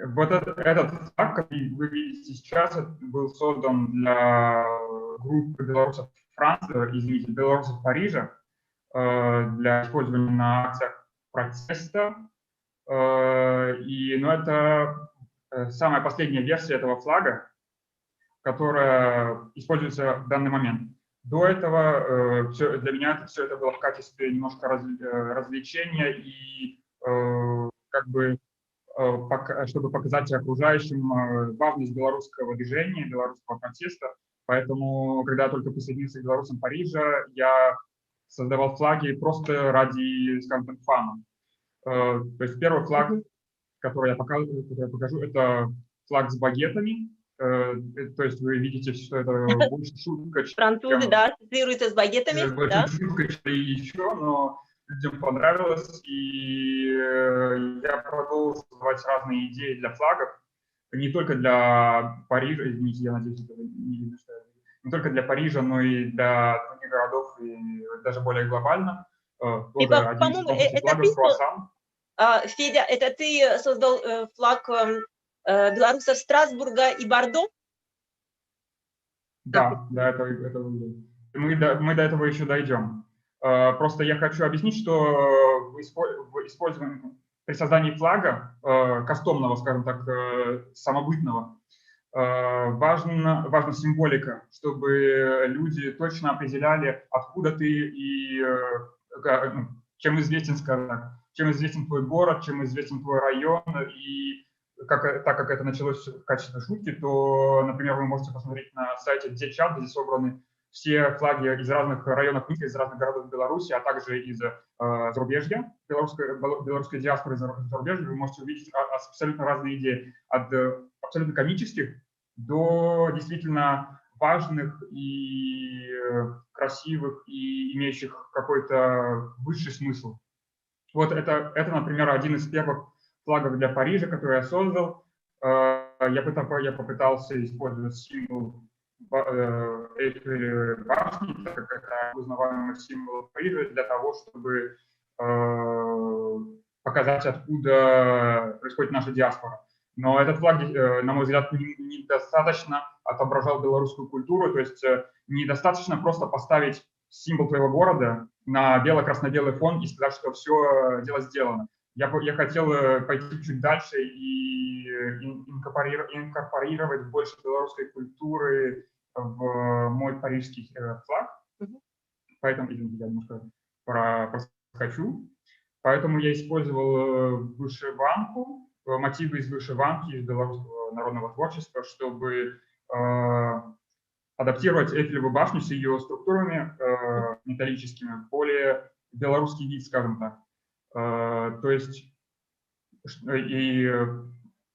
Вот этот флаг, который вы видите сейчас, был создан для группы белорусов белорусов Парижа для использования на акциях протеста. Но это самая последняя версия этого флага, которая используется в данный момент. До этого для меня все это было в качестве немножко развлечения и как бы чтобы показать окружающим важность белорусского движения, белорусского протеста. Поэтому, когда я только присоединился к белорусам Парижа, я создавал флаги просто ради, скажем так, фана. То есть первый флаг, который я покажу, это флаг с багетами. То есть вы видите, что это больше шутка. Французы, да, ассоциируются с багетами. Да? Шутка, что и еще, но людям понравилось, и я продолжил создавать разные идеи для флагов, не только для Парижа, извините, я надеюсь, это не видно, что не только для Парижа, но и для других городов, и даже более глобально. И, по-моему, это ты, Федя, это ты создал флаг белорусов Страсбурга и Бордо? Да, это выглядит. Мы до этого еще дойдем. Просто я хочу объяснить, что при создании флага, кастомного, скажем так, самобытного, важна символика, чтобы люди точно определяли, откуда ты и чем известен, скажем так, чем известен твой город, чем известен твой район. И так как это началось в качестве шутки, то, например, вы можете посмотреть на сайте DJChat, где собраны все флаги из разных районов, из разных городов Беларуси, а также из зарубежья, белорусской диаспоры зарубежья. Вы можете увидеть абсолютно разные идеи, от абсолютно комических до действительно важных и красивых, и имеющих какой-то высший смысл. Вот это, например, один из первых флагов для Парижа, который я создал. Я попытался использовать символ Эйфелевой башни, так как это узнаваемый символ Парижа, для того, чтобы показать, откуда происходит наша диаспора. Но этот флаг, на мой взгляд, недостаточно отображал белорусскую культуру, то есть недостаточно просто поставить символ твоего города на бело-красно-белый фон и сказать, что все дело сделано. Я хотел пойти чуть дальше и инкорпорировать больше белорусской культуры в мой парижский флаг. Поэтому, извините, я немножко проскочу. Поэтому я использовал вышиванку, мотивы из вышиванки, из белорусского народного творчества, чтобы адаптировать Эйфелеву башню с ее структурами металлическими в более белорусский вид, скажем так. То есть и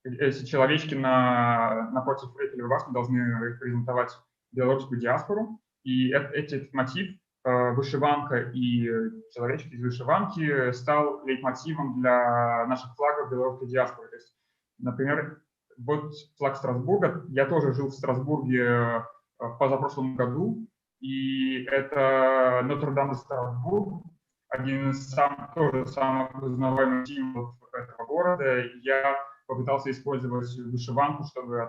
эти человечки напротив Эйфелевой башни должны репрезентовать белорусскую диаспору. И этот мотив, вышиванка и человечки из вышиванки, стал лейтмотивом для наших флагов белорусской диаспоры. То есть, например, вот флаг Страсбурга. Я тоже жил в Страсбурге в позапрошлом году, и это Нотр-Дам-де-Страсбург, один из самых узнаваемых символов этого города. Я попытался использовать вышиванку, чтобы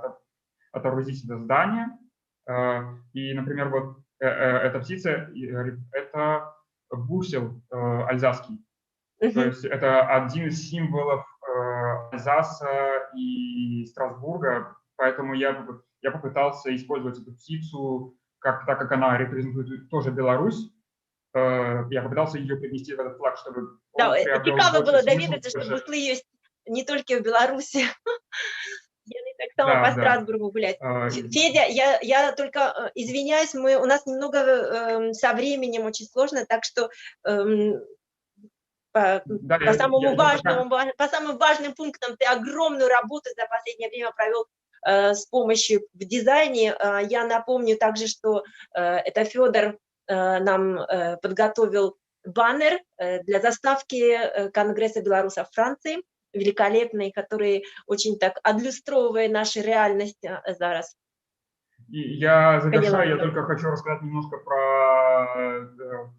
отобразить это здание. И, например, вот эта птица – это бусел альзасский. То есть это один из символов Альзаса и Страсбурга, поэтому я попытался использовать эту птицу, так как она репрезентует тоже Беларусь. Я попытался ее привнести в этот флаг, чтобы... Да, цікаво было доведаться, что буслы есть не только в Беларуси. Я не так само по Страсбургу гулять. Федя, я только извиняюсь, у нас немного со временем очень сложно, так что по самым важным пунктам ты огромную работу за последнее время провел с помощью в дизайне. Я напомню также, что это Федор нам подготовил баннер для заставки Конгресса белорусов Франции, великолепный, который очень так адлюстровывает нашу реальность зараз. Я завершаю, я только хочу рассказать немножко про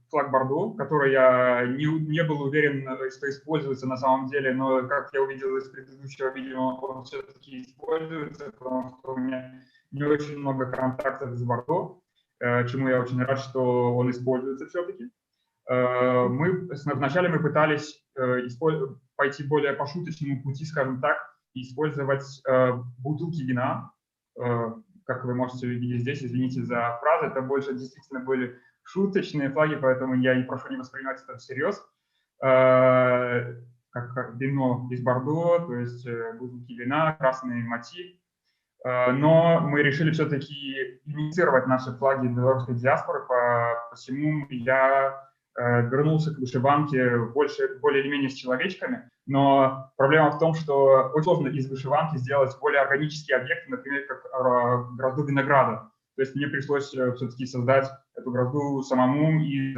флаг Бордо, который я не был уверен, что используется на самом деле, но, как я увидел из предыдущего видео, он все-таки используется, потому что у меня не очень много контактов с Бордо, чему я очень рад, что он используется все-таки. Вначале мы пытались пойти более по шуточному пути, скажем так, использовать бутылки вина. Как вы можете видеть здесь, извините за фразы, это больше действительно были шуточные флаги, поэтому я и прошу не воспринимать это всерьез. Как вино из Бордо, то есть бутылки вина, красный мотив. Но мы решили все-таки инициировать наши флаги белорусской диаспоры, посему я вернулся к вышиванке более или менее с человечками, но проблема в том, что очень сложно из вышиванки сделать более органические объекты, например, как грозду винограда. То есть мне пришлось все-таки создать эту грозду самому из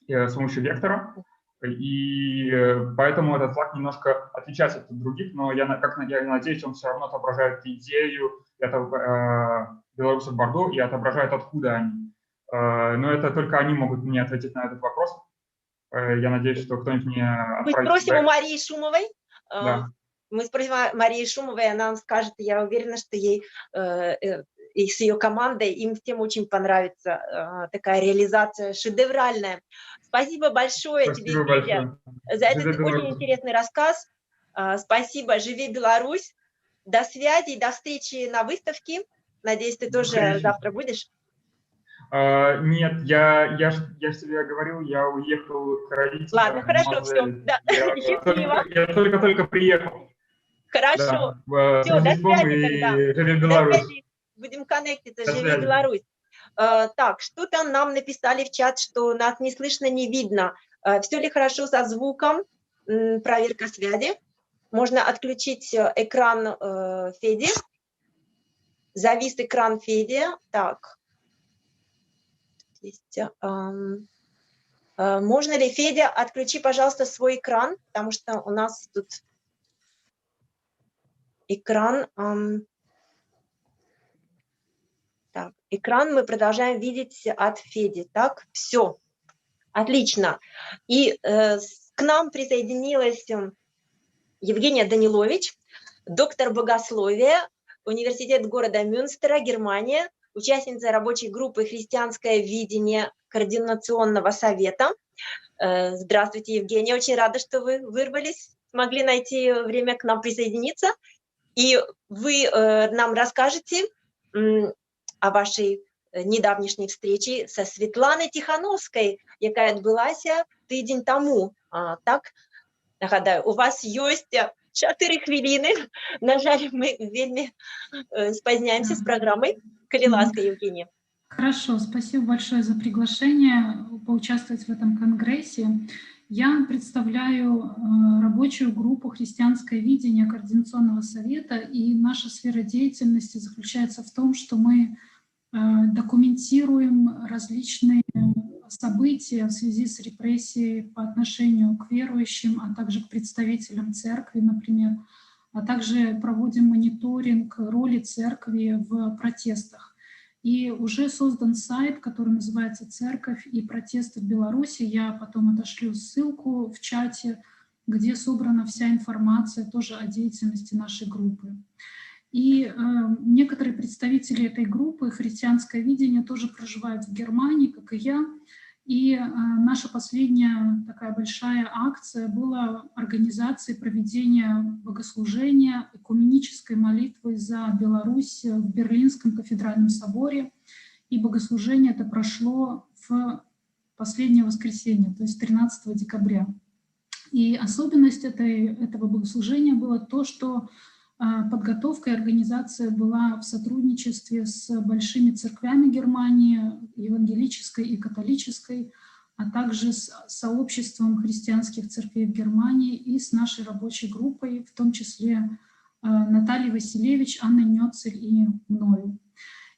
с помощью вектора, и поэтому этот флаг немножко отличается от других, но я надеюсь, он все равно отображает идею этого белорусов Бордо и отображает, откуда они. Но это только они могут мне ответить на этот вопрос. Я надеюсь, что кто-нибудь мне отправит. Мы спросим у Марии Шумовой. Да. Мы спросим у Марии Шумовой, она нам скажет, я уверена, что ей и с ее командой, им всем очень понравится такая реализация шедевральная. Спасибо большое тебе, Федя, за этот очень интересный рассказ. Спасибо, живи Беларусь. до связи, до встречи на выставке. Надеюсь, ты тоже Конечно. завтра будешь? Нет, я ж тебе говорил, я уехал к родителям. Ладно, хорошо, все. Да. Я только приехал. Хорошо. Да, Все, до связи и тогда. живи в До Беларуси. связи. Будем коннектиться. До Живи связи. Беларусь. Так, что-то нам написали в чат, что нас не слышно, не видно. Все ли хорошо со звуком? Проверка связи. Можно отключить экран Феди. Завис экран Феди. Так. Есть, можно ли, Федя, отключи, пожалуйста, свой экран, потому что у нас тут экран. Так, экран мы продолжаем видеть от Феди. Так, все, отлично. И к нам присоединилась Евгения Данилович, доктор богословия, университет города Мюнстера, Германия, участница рабочей группы «Христианское видение» Координационного совета. Здравствуйте, Евгения, очень рада, что вы вырвались, смогли найти время к нам присоединиться. И вы нам расскажете о вашей недавнішній встречі со Світланою Тихановською, яка відбулася тиждень тому. Так, нагадаю, у вас є 4 хвилини. На жаль, ми вельми спозняємося з програмою. Коли ласка, Евгения. Хорошо, спасибо большое за приглашение поучаствовать в этом конгрессе. Я представляю рабочую группу «Христианское видение» Координационного совета, и наша сфера деятельности заключается в том, что мы документируем различные события в связи с репрессией по отношению к верующим, а также к представителям церкви, например, а также проводим мониторинг роли церкви в протестах. И уже создан сайт, который называется «Церковь и протесты в Беларуси». Я потом отошлю ссылку в чате, где собрана вся информация тоже о деятельности нашей группы. И некоторые представители этой группы «Христианское видение» тоже проживают в Германии, как и я. И наша последняя такая большая акция была организацией проведения богослужения, экуменической молитвы за Беларусь в Берлинском кафедральном соборе. И богослужение это прошло в последнее воскресенье, то есть 13 декабря. И особенность этого богослужения было то, что подготовка и организация была в сотрудничестве с большими церквями Германии, евангелической и католической, а также с сообществом христианских церквей в Германии и с нашей рабочей группой, в том числе Натальей Василевич, Анной Нёцель и мною.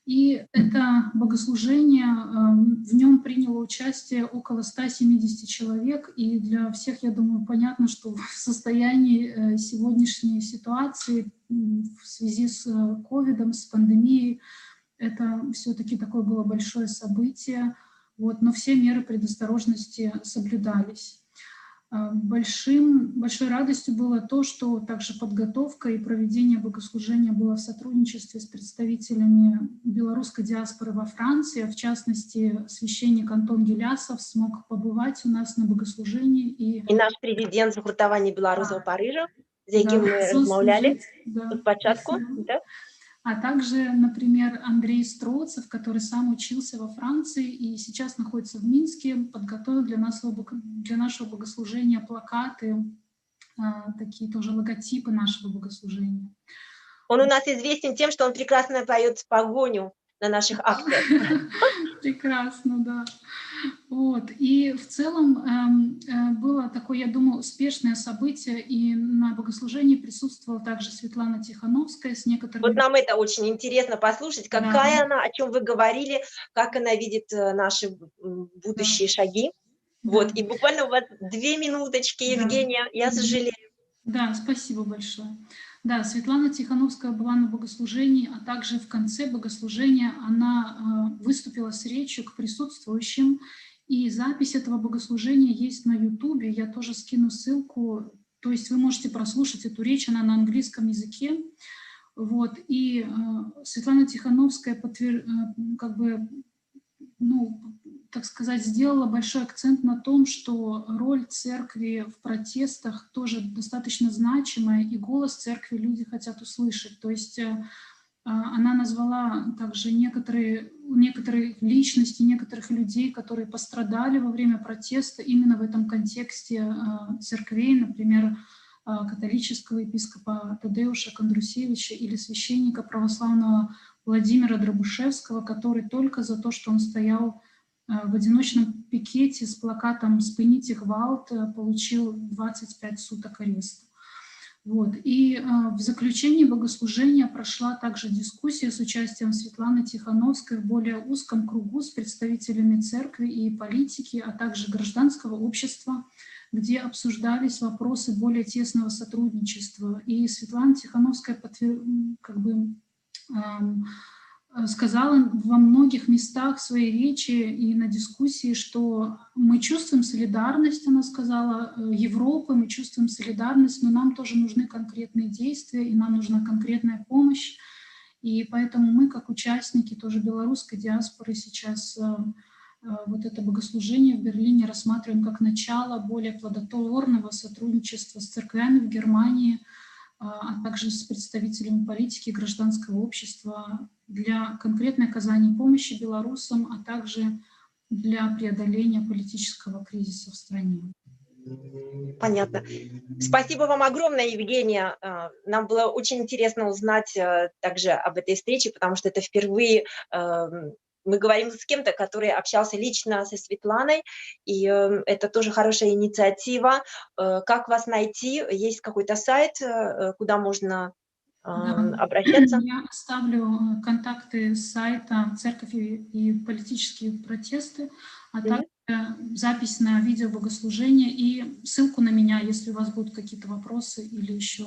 И это богослужение, в нем приняло участие около 170 человек, и для всех, я думаю, понятно, что в состоянии сегодняшней ситуации в связи с ковидом, с пандемией, это все-таки такое было большое событие, вот, но все меры предосторожности соблюдались. Большой радостью было то, что также подготовка и проведение богослужения было в сотрудничестве с представителями белорусской диаспоры во Франции. В частности, священник Антон Гелясов смог побывать у нас на богослужении. И наш президент загуртования белорусов Парижа, за яким мы размовляли от початку. Да? А также, например, Андрей Строцев, который сам учился во Франции и сейчас находится в Минске, подготовил для нашего богослужения плакаты, такие тоже логотипы нашего богослужения. Он у нас известен тем, что он прекрасно поет погоню на наших акциях. Прекрасно, да. Вот. И в целом было такое, я думаю, успешное событие, и на богослужении присутствовала также Светлана Тихановская с некоторыми... Вот нам это очень интересно послушать, какая она, о чем вы говорили, как она видит наши будущие шаги. Вот, и буквально у вас 2 минуточки, Евгения, я сожалею. Да, спасибо большое. Да, Светлана Тихановская была на богослужении, а также в конце богослужения она выступила с речью к присутствующим, и запись этого богослужения есть на YouTube, я тоже скину ссылку, то есть вы можете прослушать эту речь, она на английском языке. Вот, и Светлана Тихановская ну, так сказать, сделала большой акцент на том, что роль церкви в протестах тоже достаточно значимая, и голос церкви люди хотят услышать. То есть она назвала также некоторые личности, некоторых людей, которые пострадали во время протеста именно в этом контексте церквей, например, католического епископа Тадеуша Кондрусевича или священника православного Владимира Дробышевского, который только за то, что он стоял в одиночном пикете с плакатом «Спыните гвалт», получил 25 суток ареста. Вот. И в заключении богослужения прошла также дискуссия с участием Светланы Тихановской в более узком кругу с представителями церкви и политики, а также гражданского общества, где обсуждались вопросы более тесного сотрудничества. И Светлана Тихановская сказала во многих местах своей речи и на дискуссии, что мы чувствуем солидарность, она сказала, Европы, мы чувствуем солидарность, но нам тоже нужны конкретные действия, и нам нужна конкретная помощь. И поэтому мы, как участники тоже белорусской диаспоры, сейчас вот это богослужение в Берлине рассматриваем как начало более плодотворного сотрудничества с церквями в Германии, а также с представителями политики и гражданского общества для конкретной оказания помощи белорусам, а также для преодоления политического кризиса в стране. Понятно. Спасибо вам огромное, Евгения. Нам было очень интересно узнать также об этой встрече, потому что это впервые мы говорим с кем-то, который общался лично со Светланой, и это тоже хорошая инициатива. Как вас найти? Есть какой-то сайт, куда можно обращаться? Я оставлю контакты сайта «Церковь и политические протесты», а также запись на видео богослужения и ссылку на меня, если у вас будут какие-то вопросы или еще.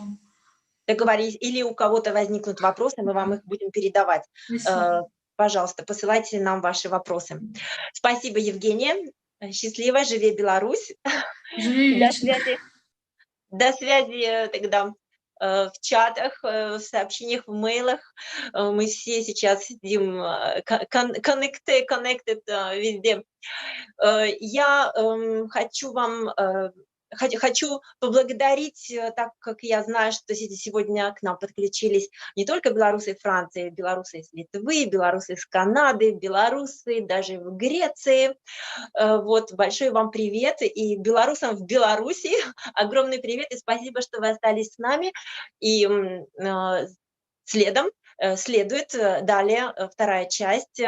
Договорились. Или у кого-то возникнут вопросы, мы вам их будем передавать. Пожалуйста, посылайте нам ваши вопросы. Спасибо, Евгения. Счастливо, живи Беларусь. До связи тогда в чатах, в сообщениях, в мейлах. Мы все сейчас сидим connected везде. Я хочу поблагодарить, так как я знаю, что сегодня к нам подключились не только белорусы из Франции, белорусы из Литвы, белорусы из Канады, белорусы даже в Греции. Вот, большой вам привет. И белорусам в Беларуси огромный привет и спасибо, что вы остались с нами. И следует далее вторая часть,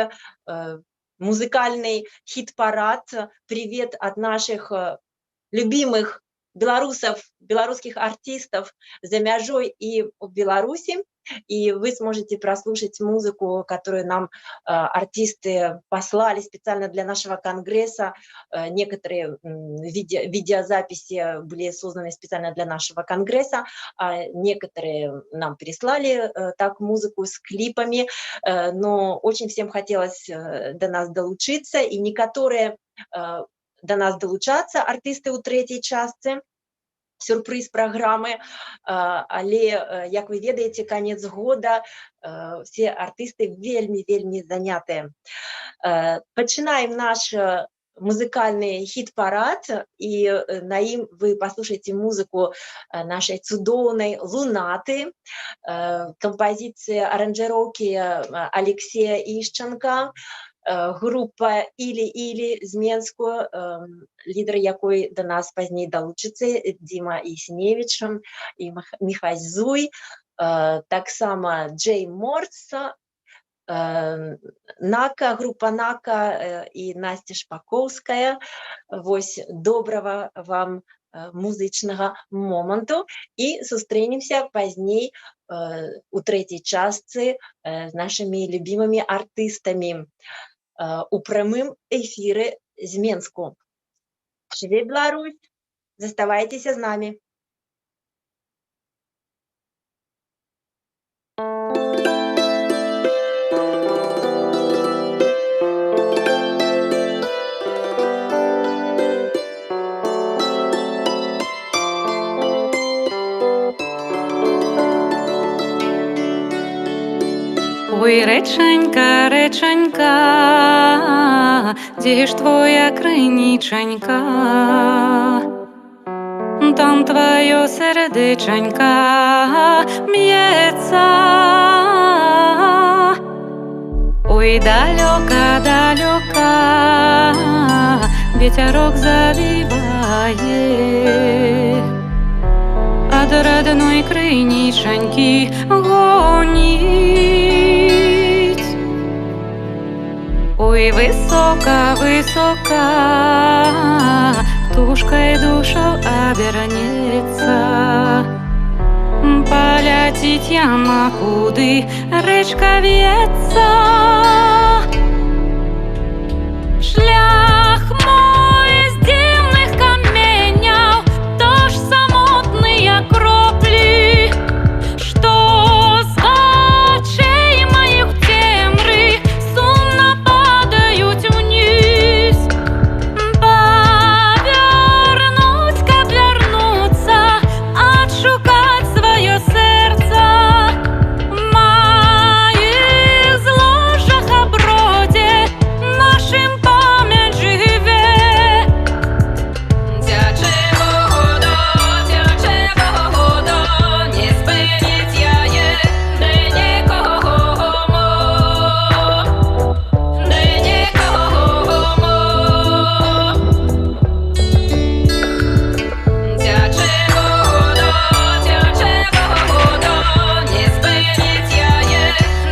музыкальный хит-парад. Привет от наших любимых белорусов, белорусских артистов за мяжой и в Беларуси. И вы сможете прослушать музыку, которую нам артисты послали специально для нашего конгресса. Некоторые видеозаписи были созданы специально для нашего конгресса, а некоторые нам переслали так музыку с клипами. Но очень всем хотелось до нас долучиться, и некоторые до нас долучаться артисты у третьей части. Сюрприз программы, але, як вы ведаеце, конец года, все артисты вельмі занятыя. Пачынаем наш музыкальный хит-парад, и на ім вы послушаете музыку нашей цудоўнай Лунаты, композиции аранжировки Алексея Ищенко, група Ілі-Ілі з Менску, лідер якой до нас пазней долучыцца, Дима Ісіневіч і Михась Зуй, таксама Джей Морц, Нака, група Нака і Настя Шпаковская. Вось, добрага вам музычнага моманту і сустрэнемся пазней у трэцяй частцы з нашымі любімымі артыстамі у прамым эфіры з Менску. Жыве Беларусь! Заставайцеся з намі! Ой, реченька, реченька, Де ж твоя криніченька? Там твоє сердеченька б'ється. Ой, далека, далека, ветерок завивает, от родной криниченьки гонить. Ой, высоко, высоко, птушкой душа обернется. Полетит яма, куды речка вьется. Шлях мой из дивных каменьев, тож самотные кропли, что с очей моих темры сумно падают вниз. Повернуть, как вернуться, отшукать свое сердце. В моих зложах оброде нашим память живе. Тяче вода, не спинить я є, де нікого мо, де нікого мо. Тяче вода, не спинить я є,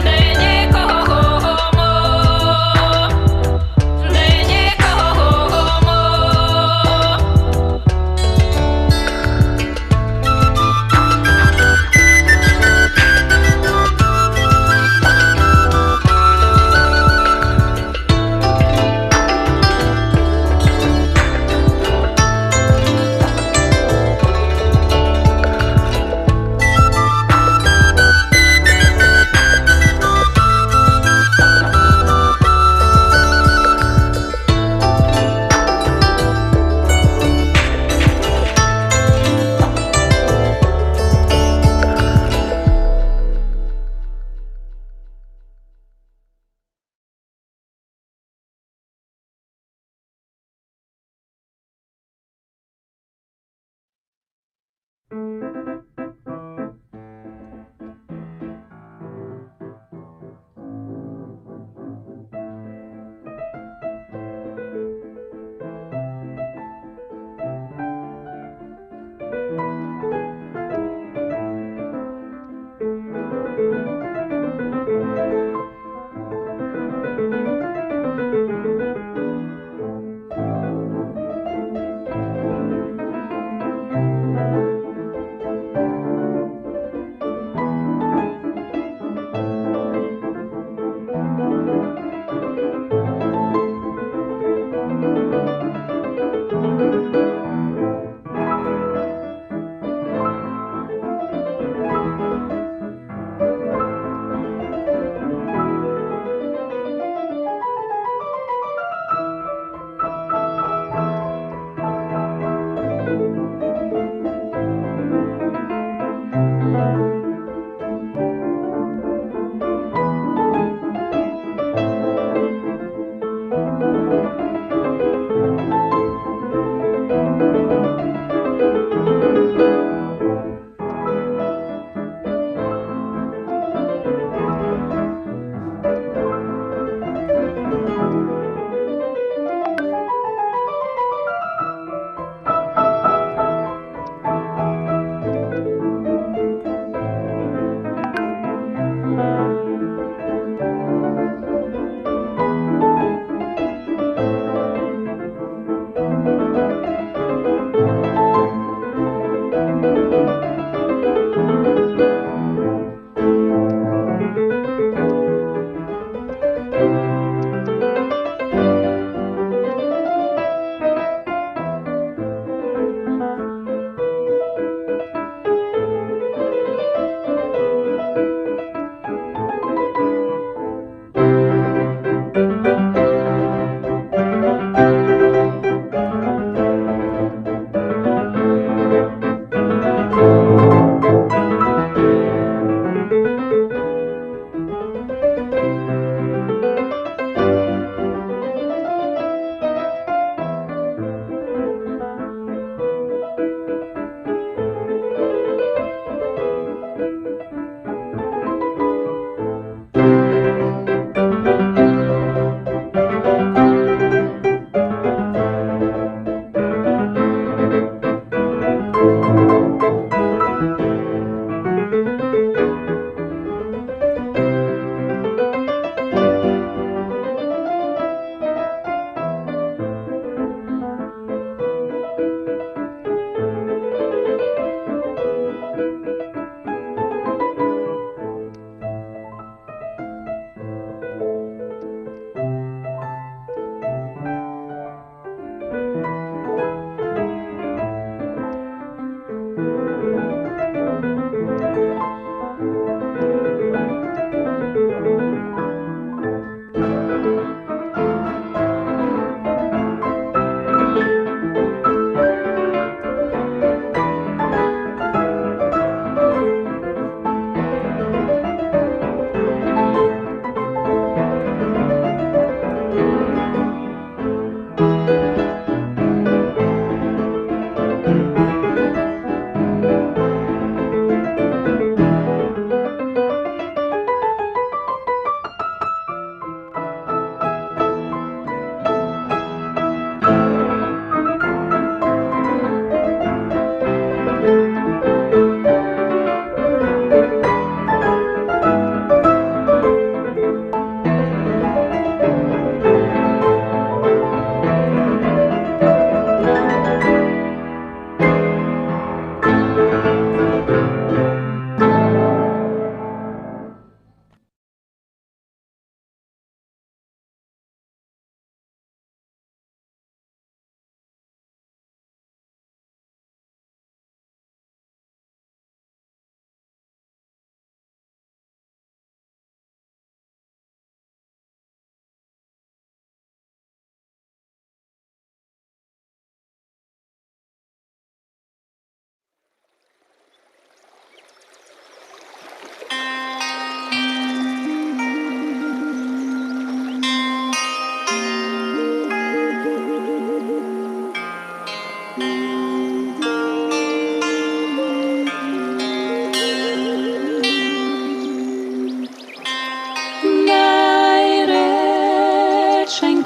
де нікого мо, де нікого мо.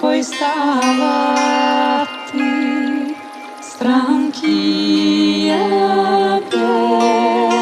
якой стала ты, странкие пирожки.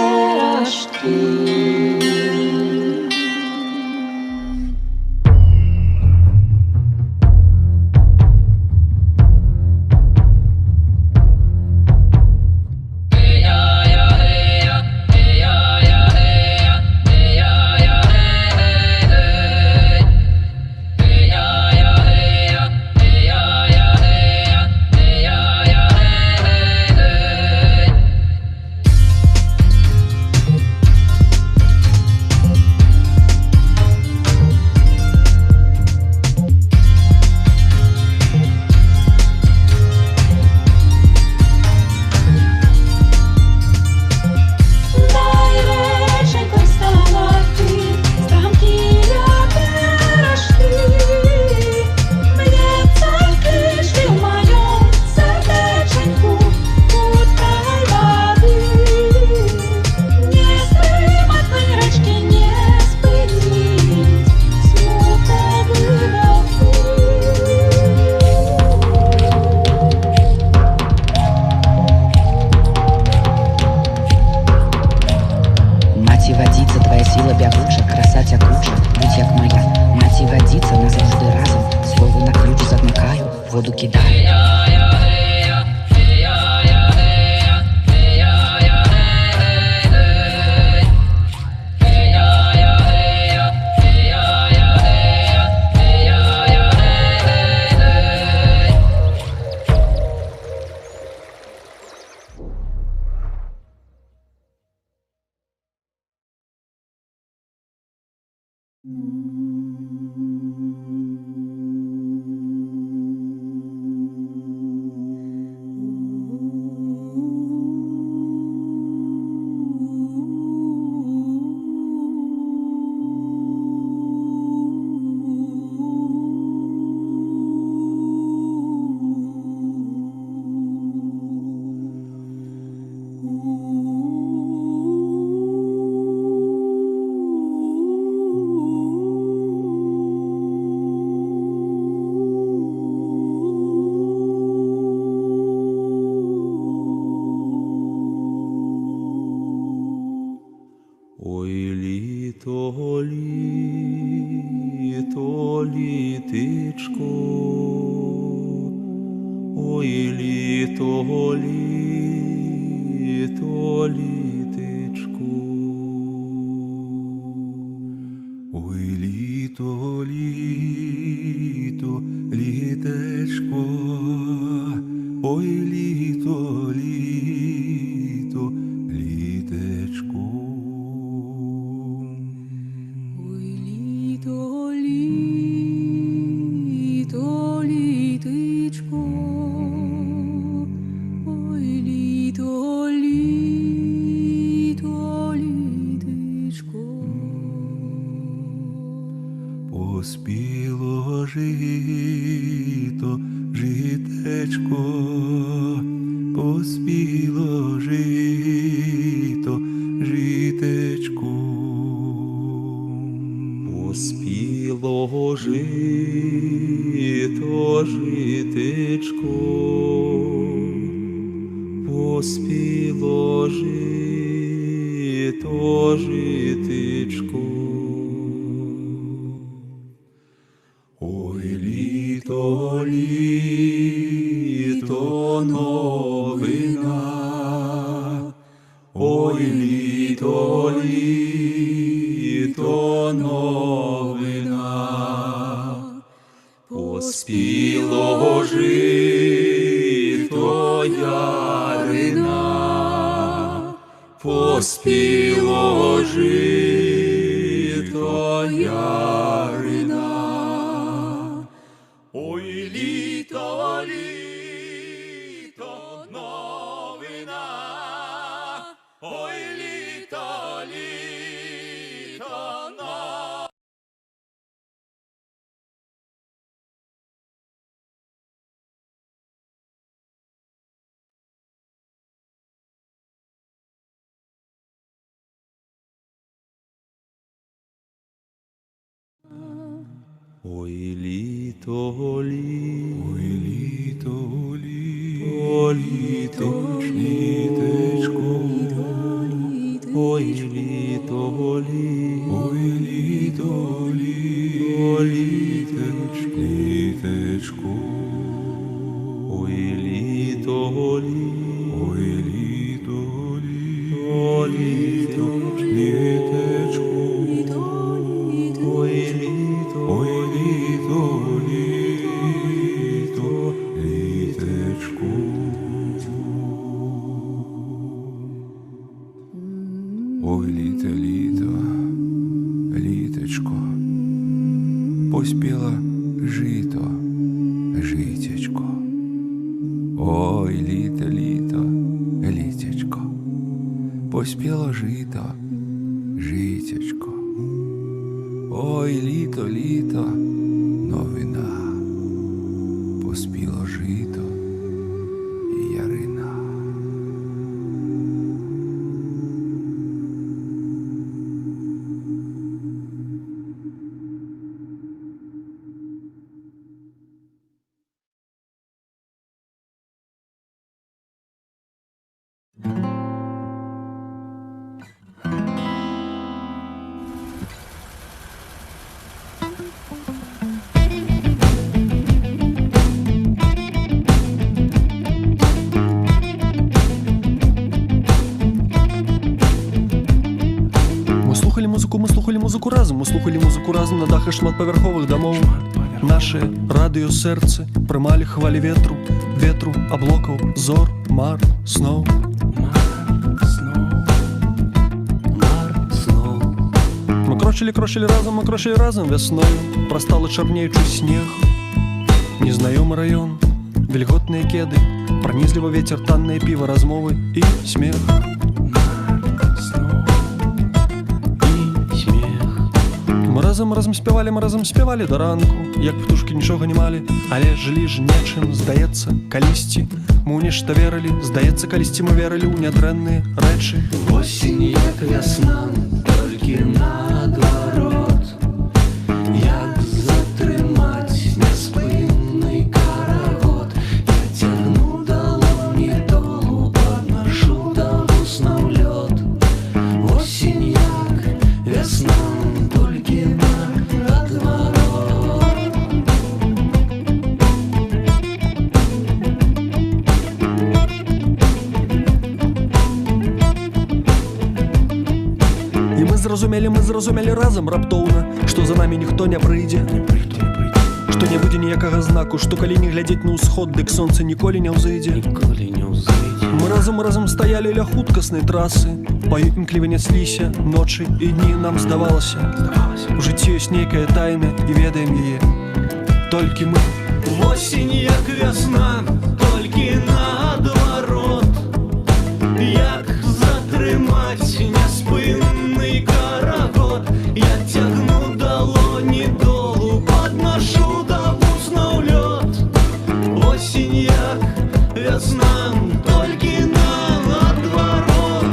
Воду кидаю. літичко, ой, літо, літичко, ой, літо, літечко, ой, літо, літечко. Поспіло жито, житечко, поспіло жито, житечко, поспіло жито, житечко, поспіло жито, житечко. Ой, літо, новина, ой, літо, новина, поспіло жито, ярина, поспіло жито, ярина. Ой, літо, новина, ой, літо, новина. Ой, літо, літочко, ой, літо, літечко, ой, літо, літечко, ой, літечко. Ой, літечко, поспіло жито, житечко. Ой, літечко, поспіло жито, житечко. Ой, літо, новина, поспіло жито і ярина. Мы слухали музыку разом на дахах шматпавярховых дамоў. Нашы радыёсэрцы прымалі хвалі ветру, аблокаў, зор, мар, сноў. Мы крочылі разам вясною, прасталы чарнеючы снег. Незнаёмы раён, вільготныя кеды, пранізліва вецер, таннае піва, размовы і смех. Мы разам спявалі да ранку, як птушкі нічога не малі, але жылі ж нечым, здаецца, калісьці. Мы ў нешта верылі, здаецца, калісьці мы верылі ў нядрэнныя рэчы. Осень, як вясна, толькі наадварот. Як затрымаць няспынны карагод. Я цягну далоні долу, паднашу да вуснаў лёд. Осень, як вясна, толькі наадварот. Мы зразумелі разам раптоўна, што за намі ніхто не прыйдзе, што не будзе ніякага знаку, што калі не глядзець на ўсход, дык сонца ніколі не ўзыдзе. Мы разам стаялі ля хуткаснай трасы, па імкліва нясліся ночы і дні. Нам здавалася, у жыцці ёсць нейкая тайна і ведаем яе толькі мы. Осень, як вясна, толькі наадварот. Як затрымаць няспынны карагод. Я цягну далоні долу, паднашу да вуснаў лёд. Осень, як вясна, толькі наадварот.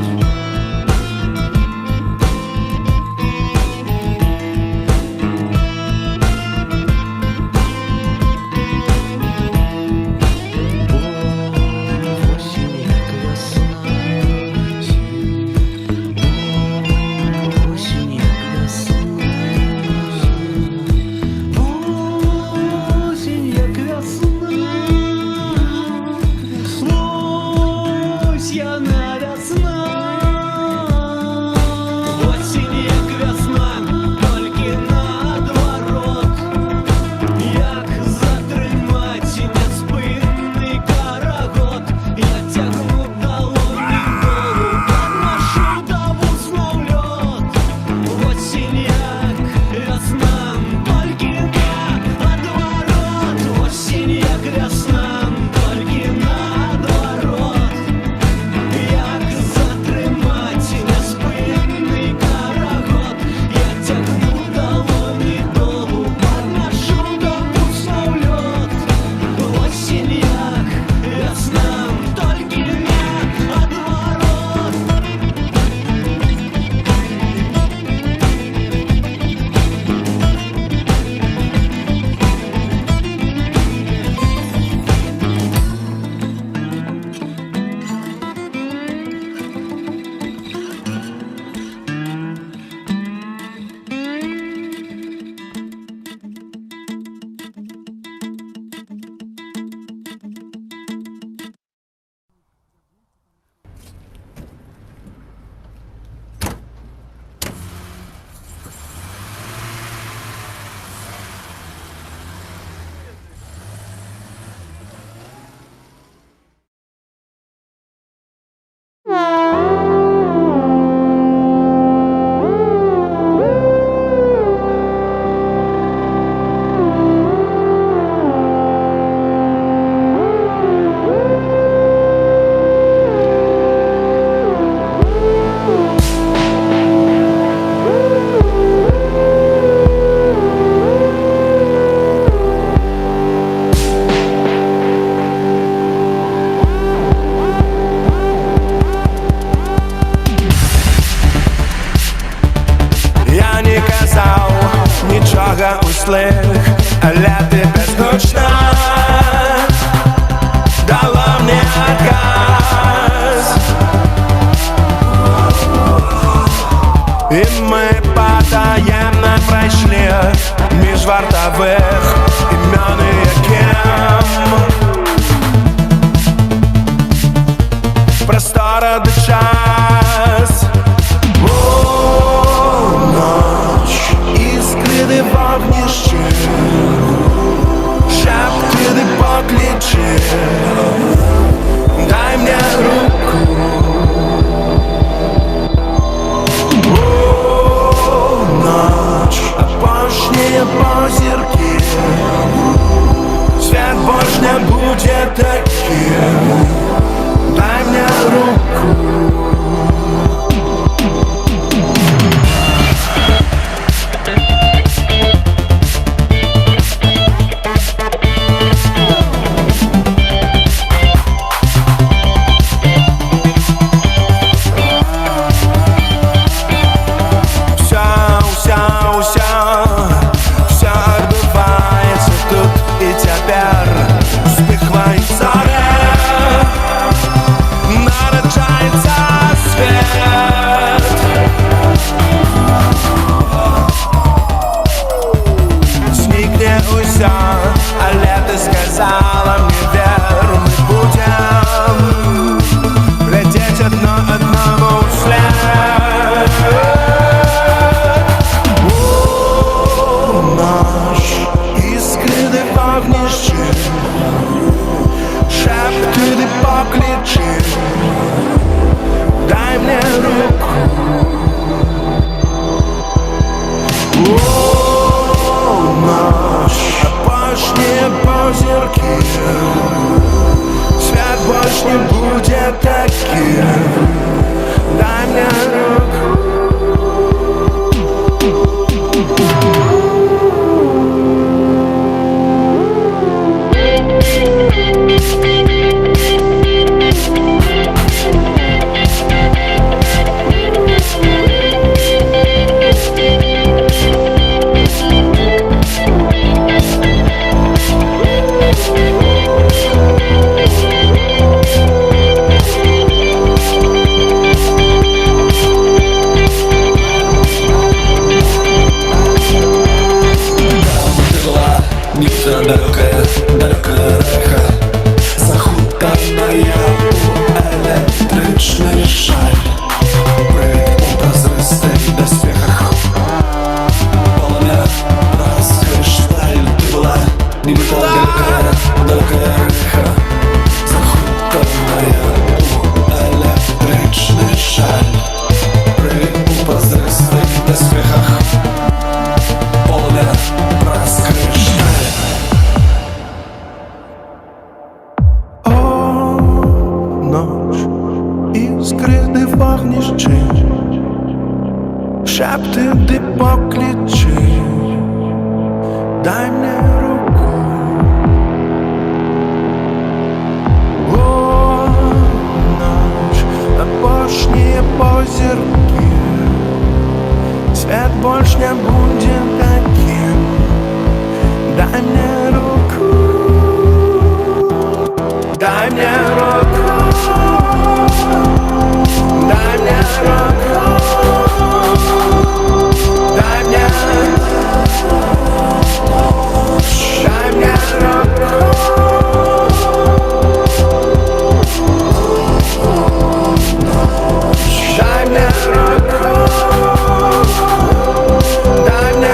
горьким. Свет больше не будет таким. Дай мне руку. Ніхто далеке реха, захутаная електричний шаль при прозрыстих доспехах. Полум'я розкришталь. Ти була ніхто далеке реха, захутаная електричний шаль при прозрыстих доспехах. Полум'я розкришталь. Іскри вогнищі, шепти ти покличи, дай мне руку. О, ночь, опошние позерки, свет больше не будет таким, дай мне руку, дай мне руку. Дай мне руку, дай мне, дай мне руку, дай мне руку, дай мне.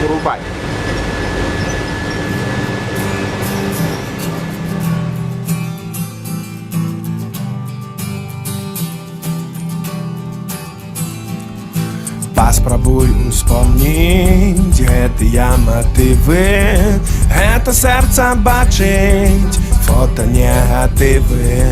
Урубай. Поспробуй вспомнить гэтыя матывы, гэта сэрца бачыць фотонегатывы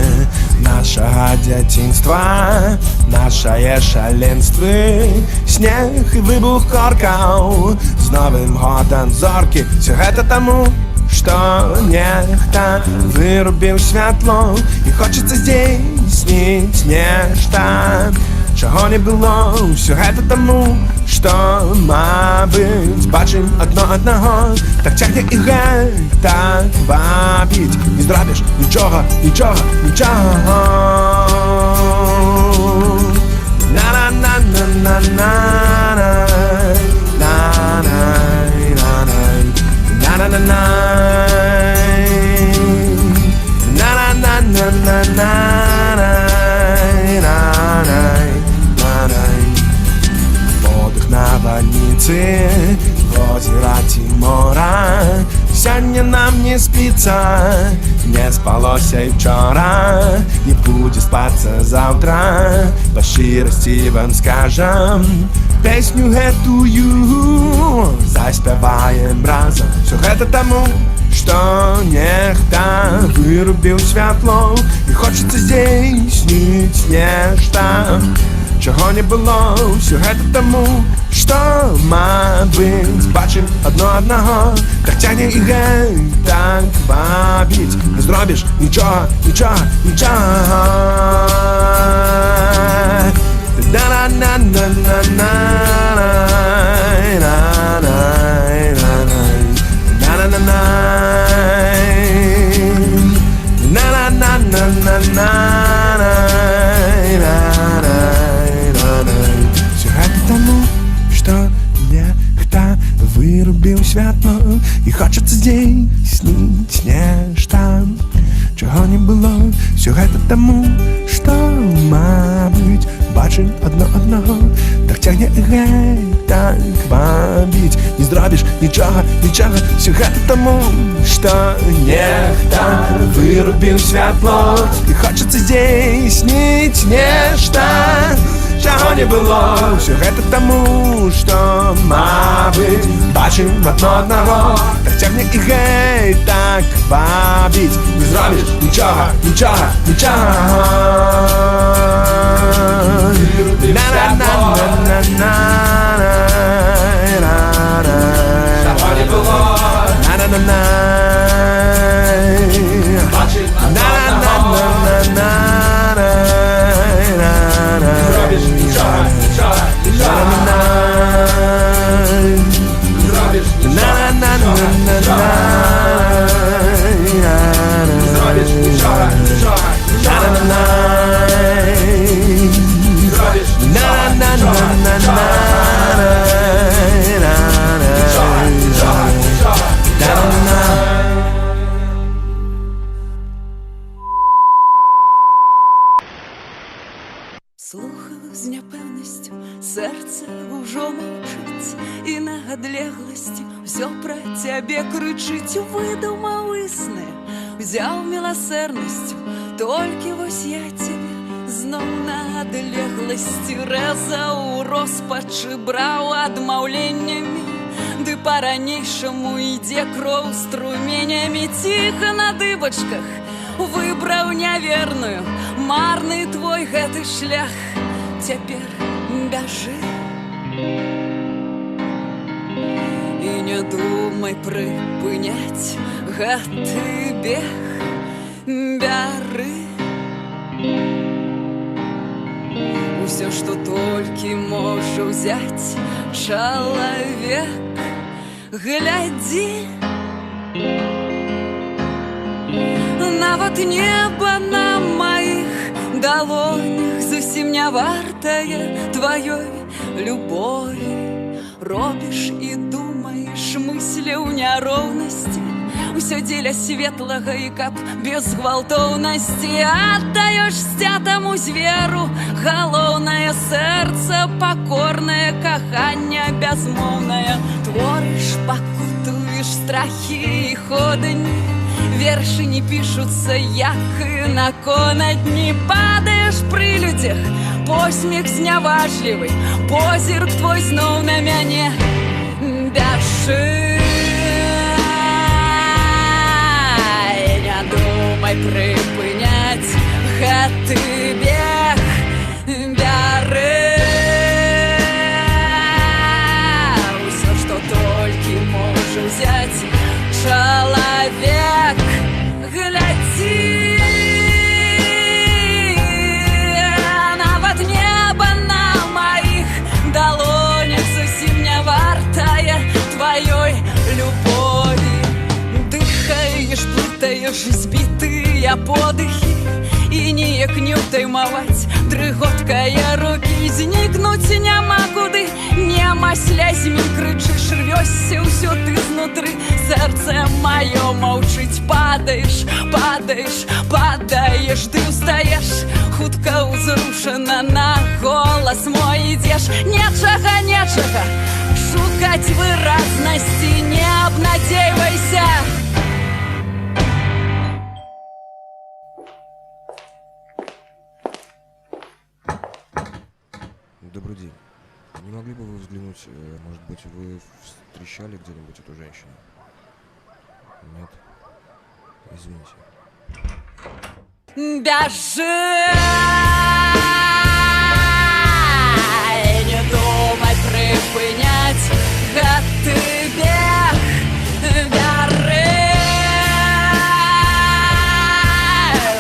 нашага дзяцінства, нашае шаленствы, снег і выбух коркаў, з Новым годам зоркі. Все гэта таму, што нехта вырубіў святло і хочацца здзейсніць нешта, чаго не было. Все гэта таму, што, мабыць, бачым адно аднаго, так цягне і гэта вабіць. Не зробіш нічога, нічога, нічога. На-на-на-на-на-на, на-на-на-на-на, на-на-на-на, на-на-на-на-на-на. Подых навальницы, озера Тимора. Сёння нам не спится, не спалося і вчора, не буде спаться завтра. По щирості вам скажем, песню гэтую заспяваем разом. Все гэта таму, што нехта вырубіў святло і хочацца здзейсніць нешта, чаго не было. Все гэта таму, што, мабыць, бачым адно аднаго, так цягне і гэта вабіць. Не зробіш нічога, нічога, нічога. На-на-на-на-на-на, нешта, чаго не было. Всё гэта таму, што, мабыць, бачым адно аднаго. Так цягне так вабіць. Не зробіш нічога, всё гэта таму, што нехта вырубіў святло. І хочацца здзейсніць нешта, чаго не было. Всё гэта таму, што, мабыць, бачым адно аднаго. Так цягне так вабіць. Не зробіш нічога. Слухаю з няпэўнасцю, сэрца ўжо маўчыць, і на адлегласці ўсё пра цябе крычыць. Выдумаў існы, узяў міласэрнасцю, толькі вось я цябе зноў на адлегласці рэзаў, роспачы браў адмаўленнямі, ды па-ранейшаму ідзе кроў струменямі. Ціха на дыбачках выбраў няверную, марны твой гэты шлях. Цяпер бяжы і не думай прыпыняць гэты бег. Бяры усё, што толькі можа ўзяць чалавек. Глядзі, нават неба на маіх далонях зусім не вартае тваёй любові. Робіш і думаеш мыслі ў няроўнасці, усё дзеля светлага і каб без гвалтоўнасці. Аддаеш сцятаму зверу галоўнае сэрца, пакорнае каханне бязмоўнае. Творыш, пакутуеш страхі і ходні, вершы не пішуцца, як і на конадні. Падаеш пры людзях, посмех зняважлівы, позірк твой зноў на мяне. Бяжы, не думай прыпыняць гэты бег. Бяры усё, што толькі можа ўзяць чалавек. Глядзі, нават неба на маіх далонях зусім не вартае тваёй любові. Дыхаеш, плытаеш збітыя подыхі, і ніяк не ўтаймаваць дрыготкае рукі. Знікнуць няма куды, няма слязьмі, крычыш, рвёшся ўсё ты знутры. Сэрца маё маўчыць, падаеш, ды ўстаеш. Хутка ўзрушана на голас мой ідзеш. Нечага шукаць выразнасці, не абнадзейвайся. Добрый день. Не могли бы вы взглянуть, может быть, вы встречали где-нибудь эту женщину? Нет? Извините. Бяжи, не думай прыпыняць гэты бег. Бяры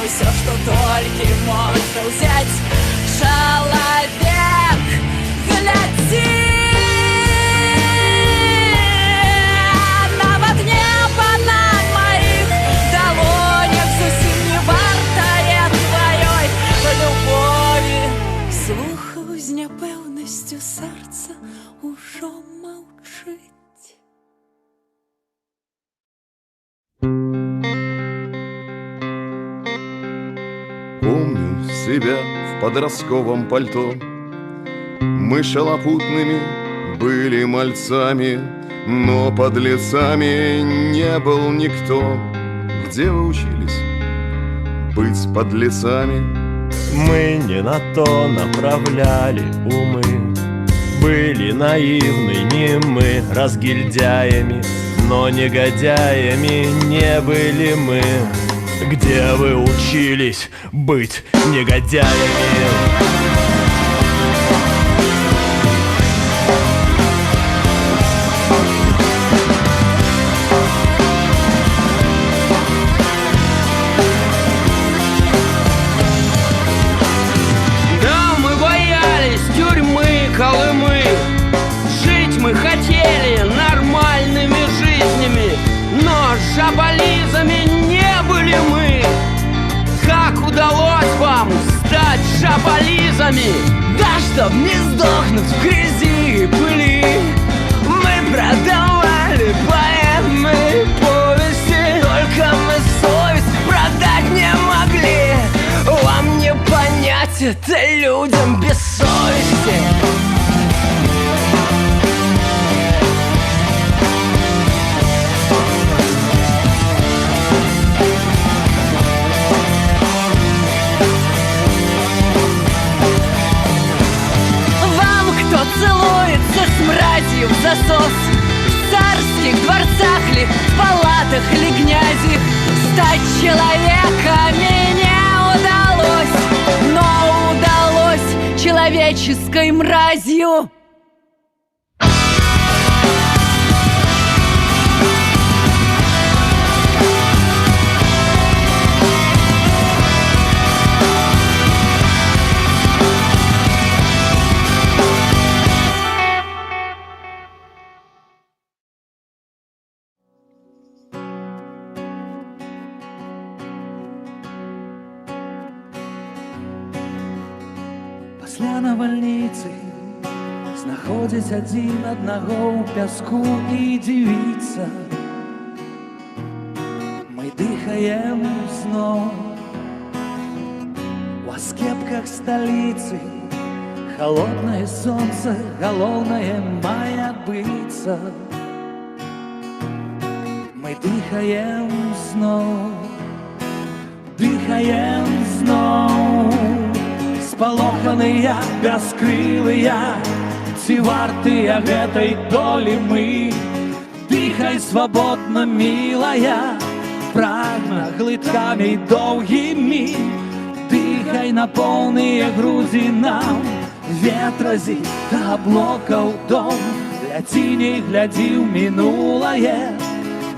усё, што толькі можа ўзяць чалавек. Глядзі, нават неба на маіх далонях зусім не вартае тваёй любові. Слухаю з няпэўнасцю, сэрца ўжо себя в подростковом пальто. Мы шалопутными были мальцами, но подлецами не был никто. Где вы учились быть подлецами? Мы не на то направляли умы, были наивны, немы, разгильдяями, но негодяями не были мы. Где вы учились быть негодяями? Колымы. Жить мы хотели нормальными жизнями, но шабализами не были мы. Как удалось вам стать шабализами? Да чтоб не сдохнуть в грязи и пыли, мы продавали поэмы, повести. Только мы совесть продать не могли. Вам не понять это людям без совести. Целуется с мразью в засос. В царских дворцах ли, в палатах ли гнязи. Стать человеками не удалось, но удалось человеческой мразью. Пасля навальніцы знаходзяць адзін аднаго ў пяску і дзівіцца. Мы дыхаем зноў у аскепках сталіцы. Холодное солнце, галоўнае мае быцца. Мы дыхаем зноў, дыхаем зноў. Спалоханыя, бяскрылыя, ці вартыя гэтай долі мы? Дыхай свабодна, мілая, прагна глыткамі доўгімі. Дыхай на поўныя грудзі нам, ветразі да аблокаў дом. Ляці, не глядзі ў мінулае,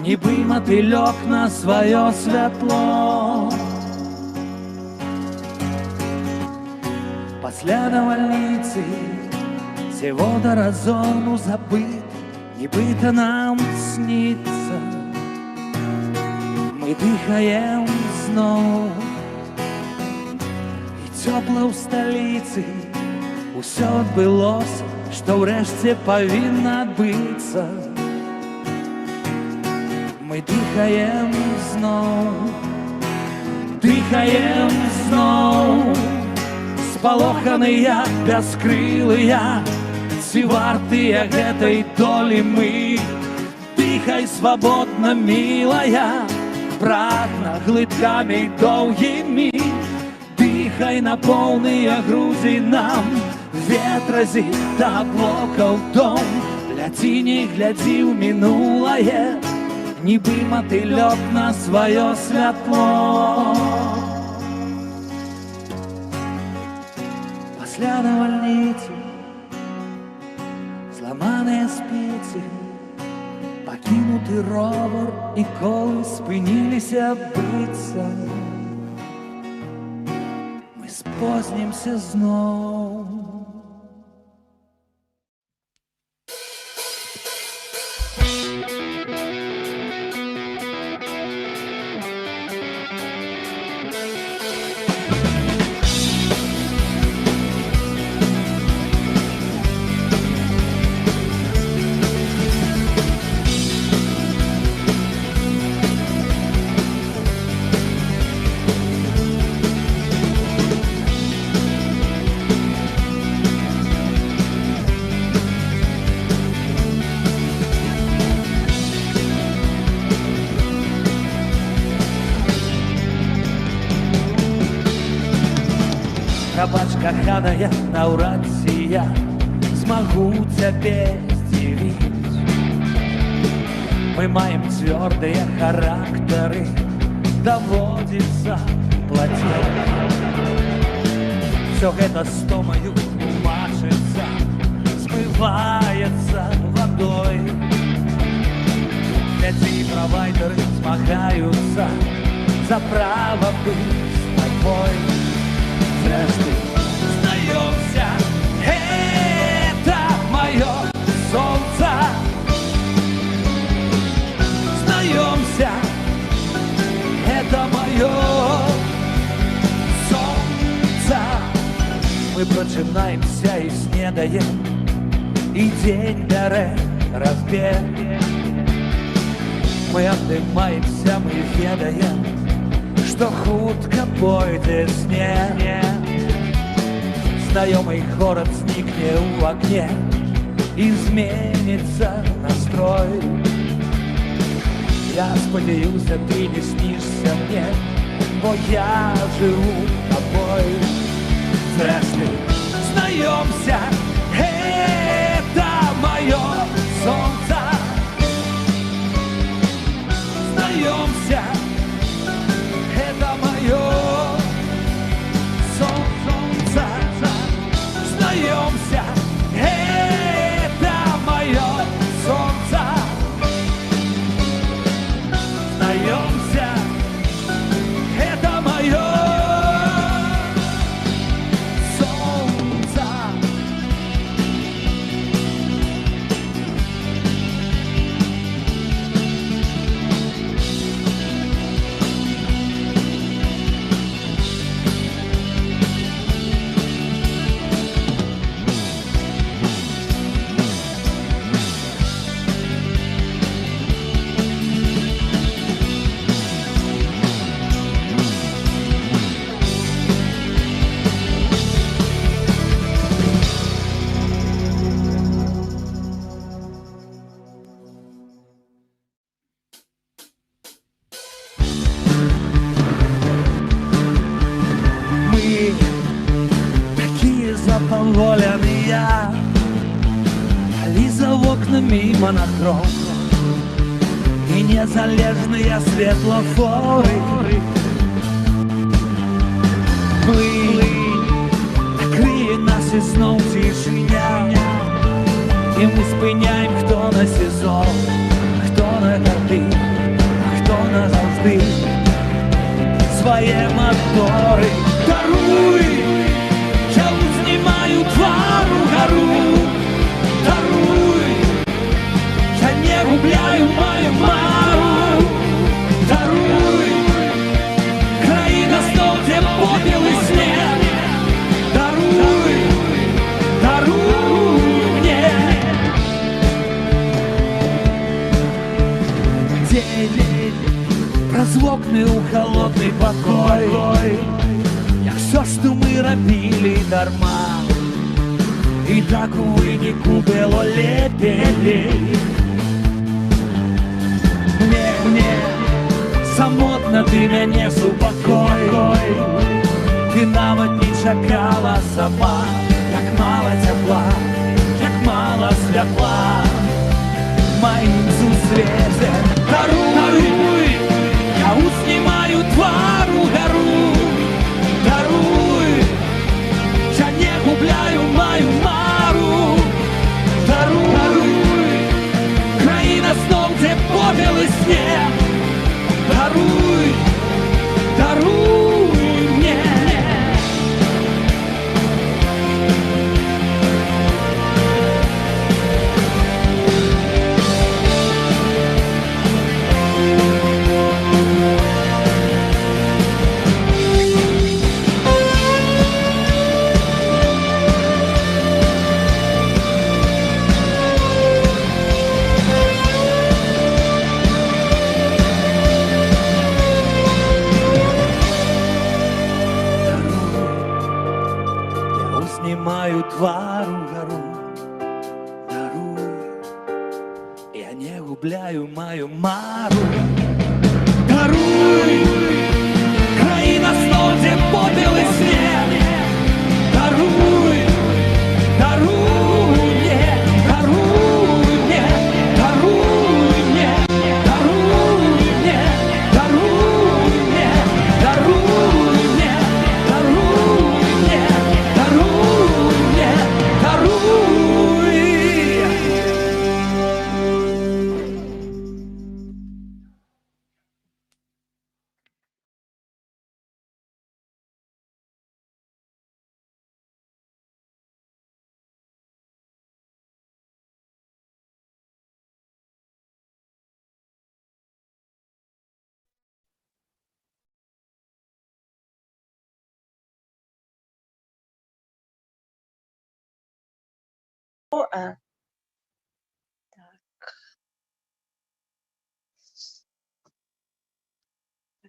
нібы матылёк на сваё святло. Пасля навальніцы ці водаразону забыт, нібыта нам снится. Мы дыхаем зноў, і цёпла ў сталіцы. Усё адбылося, што ўрэшце павінна адбыцца. Мы дыхаем зноў, дыхаем зноў. Спалоханыя, бяскрылыя, ці вартыя гэтай долі мы? Дыхай свабодна, мілая, прагна глыткамі доўгімі. Дыхай на поўныя грудзі нам, ветразі да аблокаў дом. Ляці, не глядзі ў мінулае, нібы матылёк на сваё святло. Пасля навальніцы зламаныя спіцы, пакінуты ровар і колы спыніліся быцца. Мы спознімся зноў. Сабачка хадая, наўрад ці я змагу цябе здзівіць. Мы маем цвёрдыя характары, даводзіцца плаціць. Всё гэта стомаю тлумачыцца, смываецца вадой. Эти провайдеры змагаюцца за право быть с тобой. Здрасте, сдаёмся, это моё солнце. Сдаёмся, это моё солнце. Мы прачынаемся і снедаем, і дзень бярэ разбег. Мы абдымаемся, мы ведаем, што хутка пойдзе снег. Знаёмый горад знікне ў акне, і зменіцца настрой. Я спадзяюся, ты не снішся мне, бо я жыву тобой. Здрасте, знаёмся, это моё солнце. Сдаёмся, это моё солнце. Сдаёмся, это моё солнце. Сдаёмся, это моё солнце. Запололенные, Лиза в окнами монохром и незалежные светлофоры. Мы накрые нас і знов тишиня, і ми спиняємо, хто на сезон, хто на карти, хто назавжди своє мотори. Даруй! Я узнімаю твару гору, даруй, я не губляю мою мару, даруй, країна знов, де попіл і снег, даруй, даруй мне. День прозвокне у холодний покой, як все, що ми робили дарма, і так у виніку було лепей. Мне самотно ти мене супокой, ти навіть не чекала сама, як мало тепла, як мало світла в моїм сусвіті. Даруй, я узнімаю твару гору, даруй, я не губляю мою мару, даруй, країна знов, де попіл і сніг, даруй, даруй мне. Снимаю твару гору, даруй, я не губляю мою мару, даруй, країна знов, де попіл і сніг,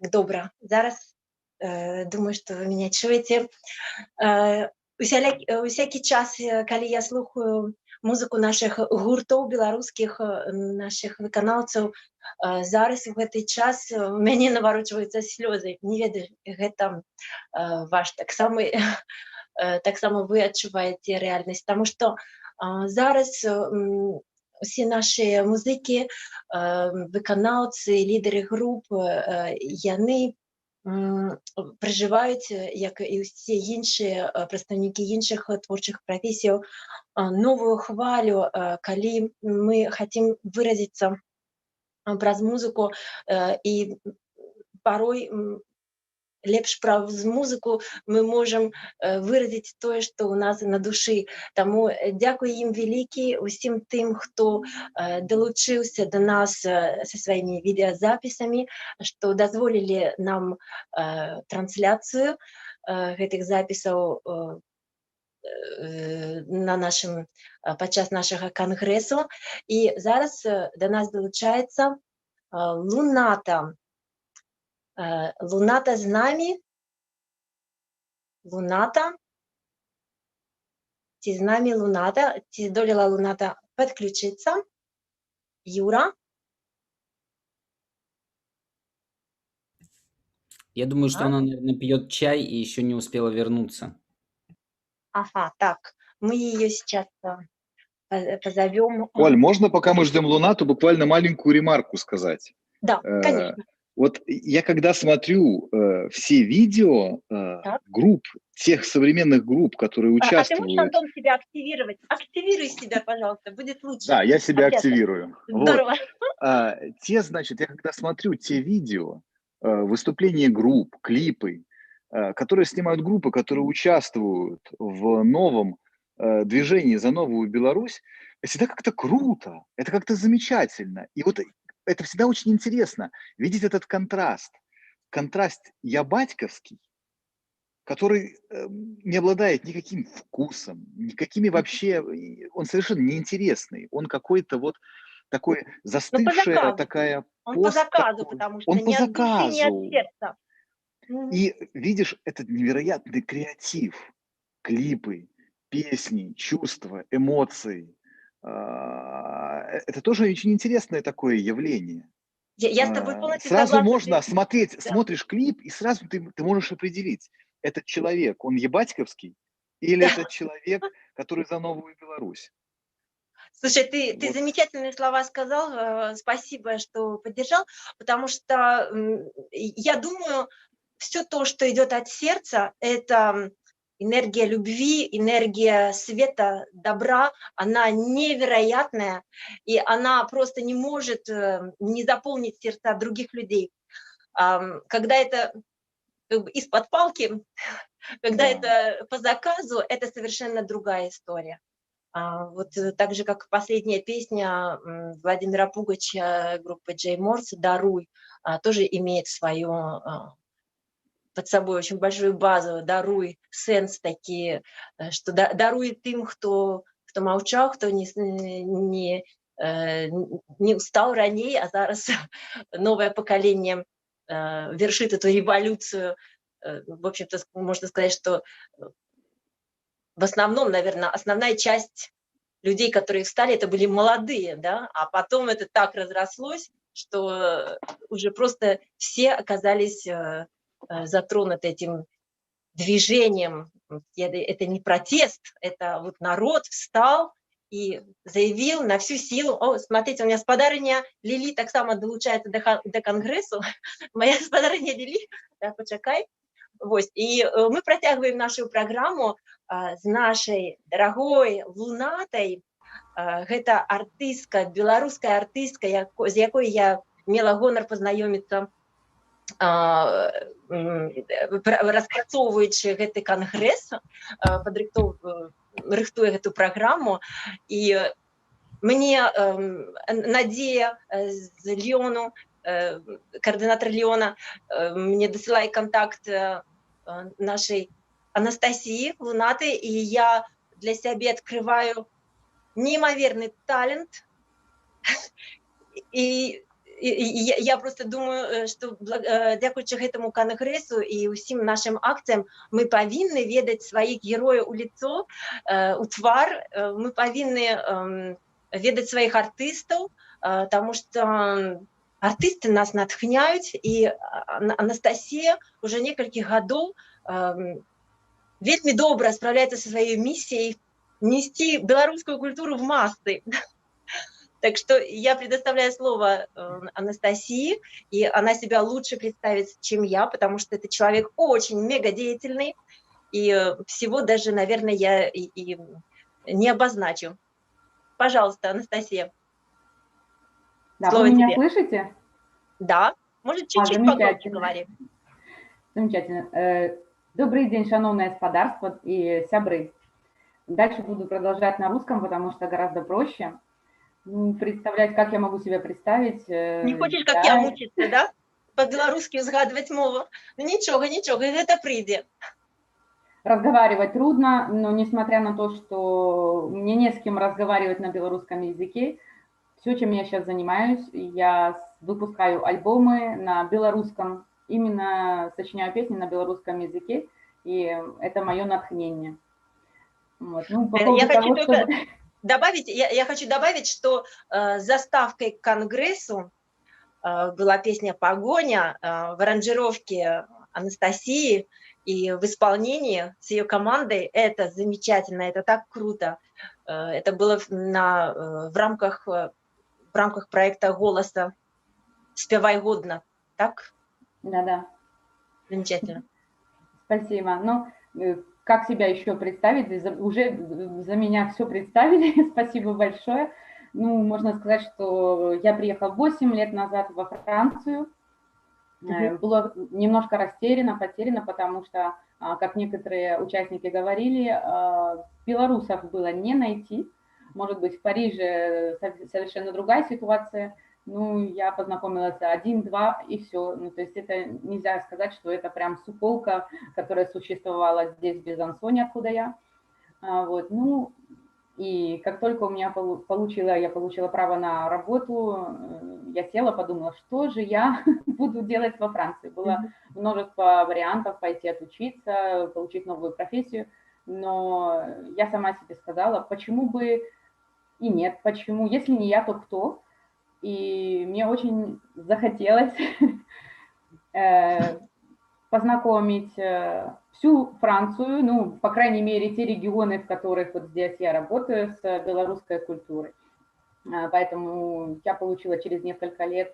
Добре, зараз думаю, што вы мяне чуеце. Усякі час, калі я слухаю музыку нашых гуртоў беларускіх, нашых выканаўцаў, зараз у гэты час у мяне наварочваюцца слёзы. Не ведаю, гэта ваш таксама вы адчуваеце рэальнасць, таму што зараз усе нашыя музыкі, выканаўцы, лідары груп, яны пражываюць, як і ўсе іншыя прадстаўнікі іншых творчых прафесіяў, новую хвалю, калі мы хацім выразіцца праз музыку, і парой лепш праз музыку мы можам выразіць тое, што ў нас на душы. Таму дзякуй ім вялікі, усім тым, хто далучыўся да нас са сваімі відэазапісамі, што дазволілі нам трансляцыю гэтых запісаў падчас нашага кангрэсу. І зараз да нас далучаецца Луната. Луната з намі? Луната? Ці з намі Луната? Ці здолела Луната подключиться? Юра? Я думаю, что она, наверное, пьет чай и еще не успела вернуться. Ага, так. Мы ее сейчас позовем. Оль, можно, пока мы ждем Лунату, буквально маленькую ремарку сказать? Да, конечно. Вот я когда смотрю все видео групп, тех современных групп, которые участвуют... А ты можешь, Антон, себя активировать? Активируй себя, пожалуйста, будет лучше. Да, я себя активирую. Здорово. Вот. Значит, я когда смотрю те видео, выступления групп, клипы, которые снимают группы, которые участвуют в новом движении за новую Беларусь, это всегда как-то круто, это как-то замечательно. И вот это всегда очень интересно, видеть этот контраст. Контраст «я батьковский», который не обладает никаким вкусом, никакими вообще... Он совершенно неинтересный. Он какой-то вот такой застывшая такая... Он по заказу, потому что он не по от души, не заказу. от сердца. И видишь этот невероятный креатив, клипы, песни, чувства, эмоции. Это тоже очень интересное такое явление. Я с тобой полностью сразу согласна. можно смотреть, смотришь клип, и сразу ты можешь определить, этот человек, он ебатьковский, или этот человек, который за новую Беларусь. Слушай, ты замечательные слова сказал, спасибо, что поддержал, потому что я думаю, все то, что идет от сердца, это энергия любви, энергия света, добра, она невероятная, и она просто не может не заполнить сердца других людей. Когда это из-под палки, когда это по заказу, это совершенно другая история. Вот так же, как последняя песня Владимира Пугача группы Джей Морс «Даруй», тоже имеет свою под собой очень большую базу, даруй, сенс такие, что даруй тем, кто молчал, кто не устал ранее, а зараз новое поколение вершит эту революцию. В общем-то, можно сказать, что в основном, наверное, основная часть людей, которые встали, это были молодые, да, а потом это так разрослось, что уже просто все оказались затронуты этим движением. Это не протест, это вот народ встал и заявил на всю силу. О, смотрите, у меня спадарня Лили так само долучається до конгрессу. Моя спадарня Лили, да, почекай. Вось. І ми протягуємо нашу програму з нашай дорогой Лунатай. Гэта артыстка, беларуская артыстка, з якой я мела гонар пазнаёміцца, распрацоўваючы гэты кангрэс, рыхтуе гэту праграму. І мне Надзея з Ліону, координатор Леона, мне досылает контакт нашей Анастасии Лунаты, и я для себя открываю неимоверный талент. І я просто думаю, що дякуючи гэтаму кангрэсу і ўсім нашим акціям ми повинні ведаць сваіх герояў у лицо, у твар, мы повинні ведаць сваіх артыстаў, тому что артисты нас натхняють, і Анастасія уже некалькі гадоў вельмі добра справляецца со своей миссией нести белорусскую культуру в массы. Так что я предоставляю слово Анастасии, и она себя лучше представит, чем я, потому что это человек очень мегадеятельный, и всего даже, наверное, я и не обозначу. Пожалуйста, Анастасия. Да, слово вы меня тебе. слышите? Да, может, чуть-чуть погромче говори. Замечательно. Добрый день, шановное господарство и сябры. Дальше буду продолжать на русском, потому что гораздо проще. Представлять, как я могу себя представить. Не хочешь, как я мучиться, да? По-белорусски узгадывать мову? Ну ничего, это придет. Разговаривать трудно, но несмотря на то, что мне не с кем разговаривать на белорусском языке, все, чем я сейчас занимаюсь, я выпускаю альбомы на белорусском, именно сочиняю песни на белорусском языке, и это мое натхнение. Вот. Ну, по поводу того, что... Я хочу добавить, что заставкой к конгрессу была песня «Погоня» в аранжировке Анастасии и в исполнении с ее командой. Это замечательно, это так круто. Это было в рамках проекта «Голоса» «Спевай годно». Так? Да. Замечательно. Спасибо. Ну, как себя еще представить? Уже за меня все представили. Спасибо большое. Ну, можно сказать, что я приехала 8 лет назад во Францию. Была немножко растеряна, потеряна, потому что, как некоторые участники говорили, белорусов было не найти. Может быть, в Париже совершенно другая ситуация. Ну, я познакомилась 1-2 и все. Ну, то есть это нельзя сказать, что это прям суколка, которая существовала здесь, в Безансоне, откуда я. Вот, ну, и как только у меня я получила право на работу, я села, подумала, что же я буду делать во Франции. Было множество вариантов пойти отучиться, получить новую профессию, но я сама себе сказала, почему бы и нет, почему, если не я, то кто? И мне очень захотелось познакомить всю Францию, ну, по крайней мере, те регионы, в которых вот здесь я работаю, с белорусской культурой. Поэтому я получила через несколько лет,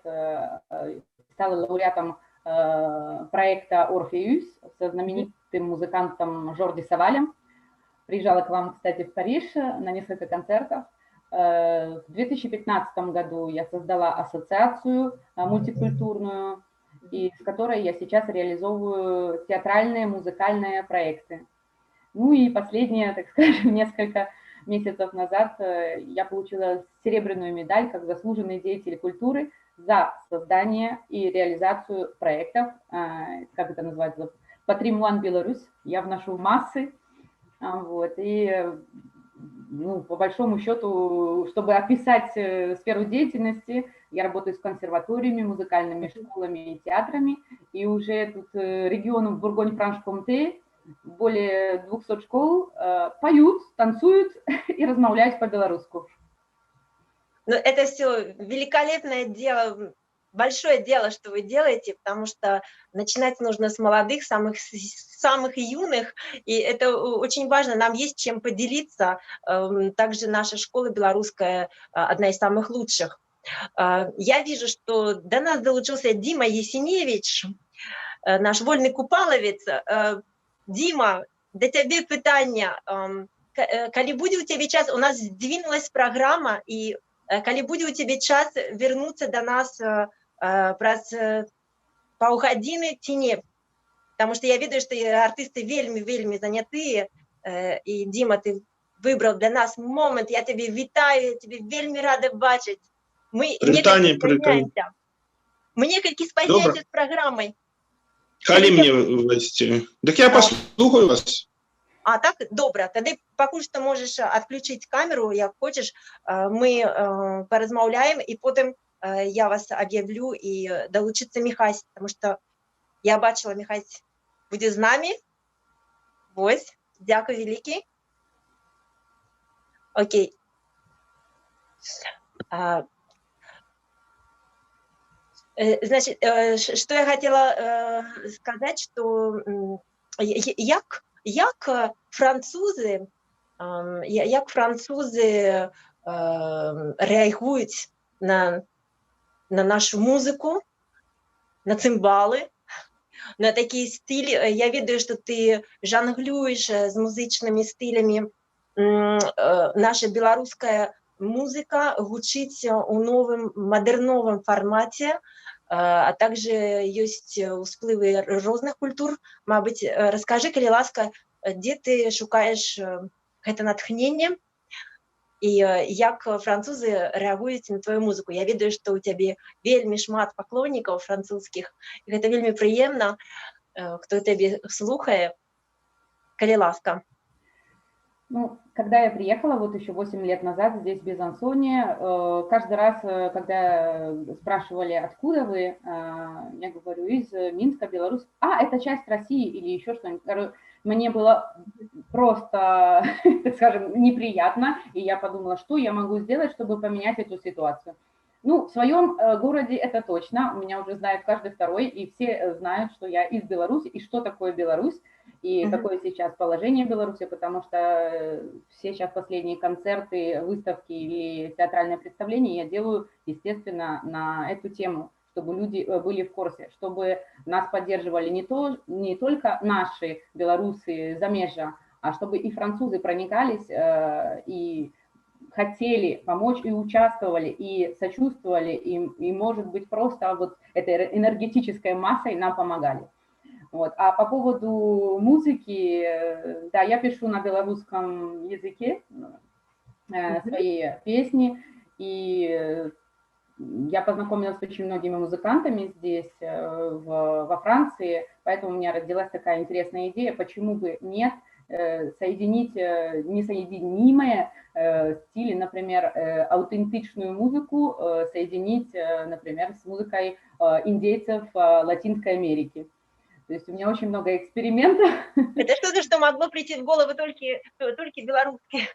стала лауреатом проекта «Орфеюс» со знаменитым музыкантом Жорди Савалем. Приезжала к вам, кстати, в Париж на несколько концертов. В 2015 году я создала ассоциацию мультикультурную, и с которой я сейчас реализовываю театральные, музыкальные проекты. Ну и последние, так скажем, несколько месяцев назад я получила серебряную медаль как заслуженный деятель культуры за создание и реализацию проектов, как это называется, «Патримуан Беларусь». Я вношу в массы, вот, и... Ну, по большому счету, чтобы описать сферу деятельности, я работаю с консерваториями, музыкальными школами и театрами, и уже тут регионом Бургонь-Франш-Комте более 200 школ поют, танцуют и размовляют по-белорусски. Ну, это все великолепное дело, большое дело, что вы делаете, потому что начинать нужно с молодых, самых юных, и это очень важно, нам есть чем поделиться. Также наша школа белорусская одна из самых лучших. Я вижу, что до нас долучился Дима Есеневич, наш вольный купаловец. Дима, до тебе питання. Коли буде у тебе час, у нас здвинулась программа, и коли буде у тебе час вернуться до нас праз паўгадзіны ці не, потому что я ведаю, что артисты вельмі занятые, и Дима, ты выбрал для нас момент, я тебе вітаю, я тебе вельмі рада бачить. Мы некалькі спазняемся з праграмай. Калі мне ввести? Так я послухаю вас. А так, добре, тоді поки що можеш відключити камеру, як хочеш, ми порозмовляємо, і потім я вас об'явлю, і долучиться Михась, тому що я бачила, Михась буде з нами. Ось, дякую велике. Окей. Значит, что я хотела сказать, что як французи реагують на нашу музику, на цимбали, на такий стиль. Я видаю, що ти жонглюєш з музичними стилями. Наша белорусская музыка гучить у новым модерновым формате, а также есть всплывы розных культур. Мабуть, расскажи, калі ласка, де ти шукаєш гэта натхненне і як французы реагуюць на твою музыку. Я ведаю, што у цябе вельмі шмат паклоннікаў французскіх, і гэта вельмі прыемна, хто тебе слухае, калі ласка. Ну, когда я приехала, вот еще 8 лет назад здесь в Безансоне, каждый раз, когда спрашивали, откуда вы, я говорю, из Минска, Беларусь. А, это часть России или еще что-нибудь. Мне было просто, так скажем, неприятно, и я подумала, что я могу сделать, чтобы поменять эту ситуацию. Ну, в своем городе это точно, меня уже знает каждый второй, и все знают, что я из Беларуси, и что такое Беларусь, и какое сейчас положение Беларуси, потому что все сейчас последние концерты, выставки или театральные представления я делаю, естественно, на эту тему, чтобы люди были в курсе, чтобы нас поддерживали не только наши белорусы замежья, а чтобы и французы проникались и хотели помочь, и участвовали, и сочувствовали, и может быть, просто вот этой энергетической массой нам помогали. Вот. А по поводу музыки, да, я пишу на белорусском языке свои песни, и я познакомилась с очень многими музыкантами здесь, во Франции, поэтому у меня родилась такая интересная идея, почему бы нет соединить несоединимые стили, например, аутентичную музыку соединить, например, с музыкой индейцев Латинской Америки. То есть у меня очень много экспериментов. Это что-то, что могло прийти в голову только белорусские.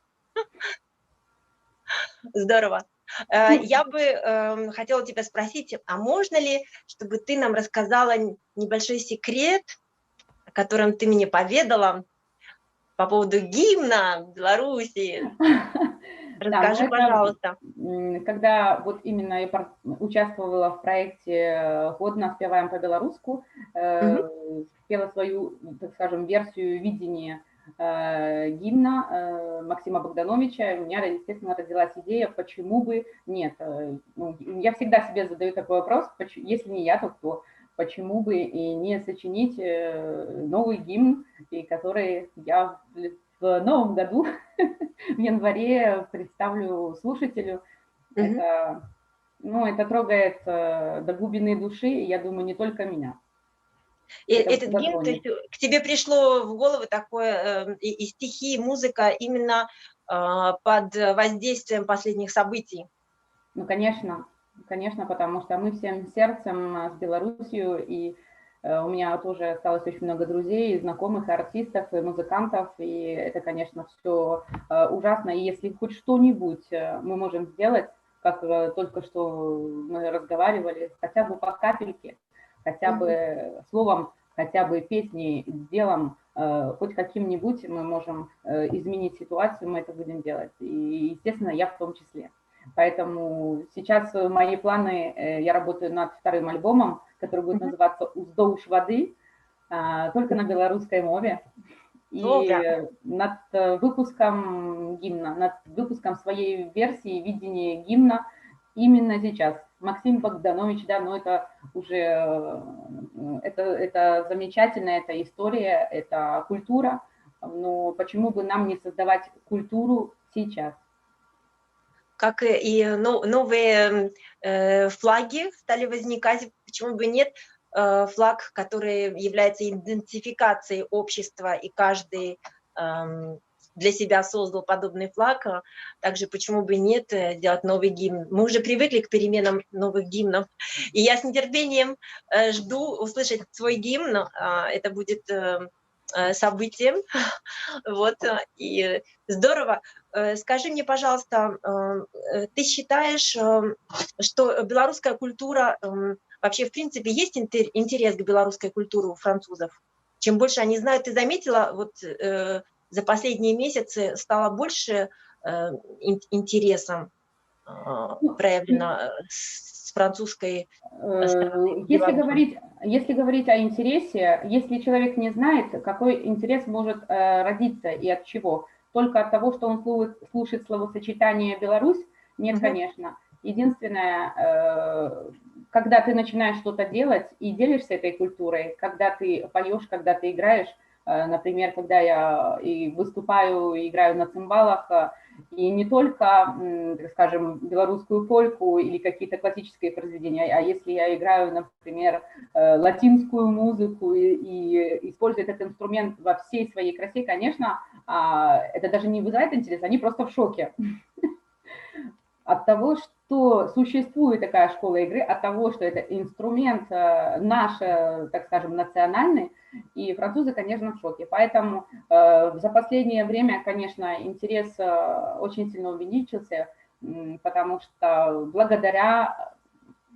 Здорово. Я бы хотела тебя спросить, а можно ли, чтобы ты нам рассказала небольшой секрет, о котором ты мне поведала, по поводу гимна Беларуси? Расскажи, пожалуйста. Когда вот именно я участвовала в проекте «Годно спеваем по-белорусски», пела свою, так скажем, версию видения гимна Максима Богдановича, у меня, естественно, родилась идея, почему бы нет. Ну, я всегда себе задаю такой вопрос, если не я, то кто? Почему бы и не сочинить новый гимн, и который я в новом году, в январе, представлю слушателю. Это, ну, это трогает до глубины души, я думаю, не только меня. Этот гимн, то есть к тебе пришло в голову такое, и стихи, и музыка именно под воздействием последних событий? Ну, конечно, конечно, потому что мы всем сердцем с Беларусью, и у меня тоже осталось очень много друзей, знакомых, артистов, и музыкантов, и это, конечно, все ужасно. И если хоть что-нибудь мы можем сделать, как только что мы разговаривали, хотя бы по капельке, хотя бы словом, хотя бы песней, делом, хоть каким-нибудь мы можем изменить ситуацию, мы это будем делать. И, естественно, я в том числе. Поэтому сейчас мои планы, я работаю над вторым альбомом, который будет называться «Уздоуж воды», только на белорусской мове. И над выпуском гимна, над выпуском своей версии видения гимна именно сейчас. Максим Богданович, да, но это уже, это замечательно, это история, это культура, но почему бы нам не создавать культуру сейчас? Как и новые флаги стали возникать, почему бы нет, флаг, который является идентификацией общества, и каждый для себя создал подобный флаг, также почему бы нет сделать новый гимн. Мы уже привыкли к переменам новых гимнов, и я с нетерпением жду услышать свой гимн, это будет событием, вот, и здорово. Скажи мне, пожалуйста, ты считаешь, что белорусская культура, вообще, в принципе, есть интерес к белорусской культуре у французов? Чем больше они знают, ты заметила, вот за последние месяцы стало больше интересом проявлено с французской стороны? Если говорить о интересе, если человек не знает, какой интерес может родиться и от чего, только от того, что он слушает словосочетание «Беларусь», нет, конечно. Единственное, когда ты начинаешь что-то делать и делишься этой культурой, когда ты поешь, когда ты играешь, например, когда я и выступаю, и играю на цимбалах, и не только, так скажем, белорусскую польку или какие-то классические произведения, а если я играю, например, латинскую музыку и использую этот инструмент во всей своей красе, конечно, это даже не вызывает интерес, они просто в шоке от того, что существует такая школа игры, от того, что это инструмент наш, так скажем, национальный, и французы, конечно, в шоке. Поэтому за последнее время, конечно, интерес очень сильно увеличился, потому что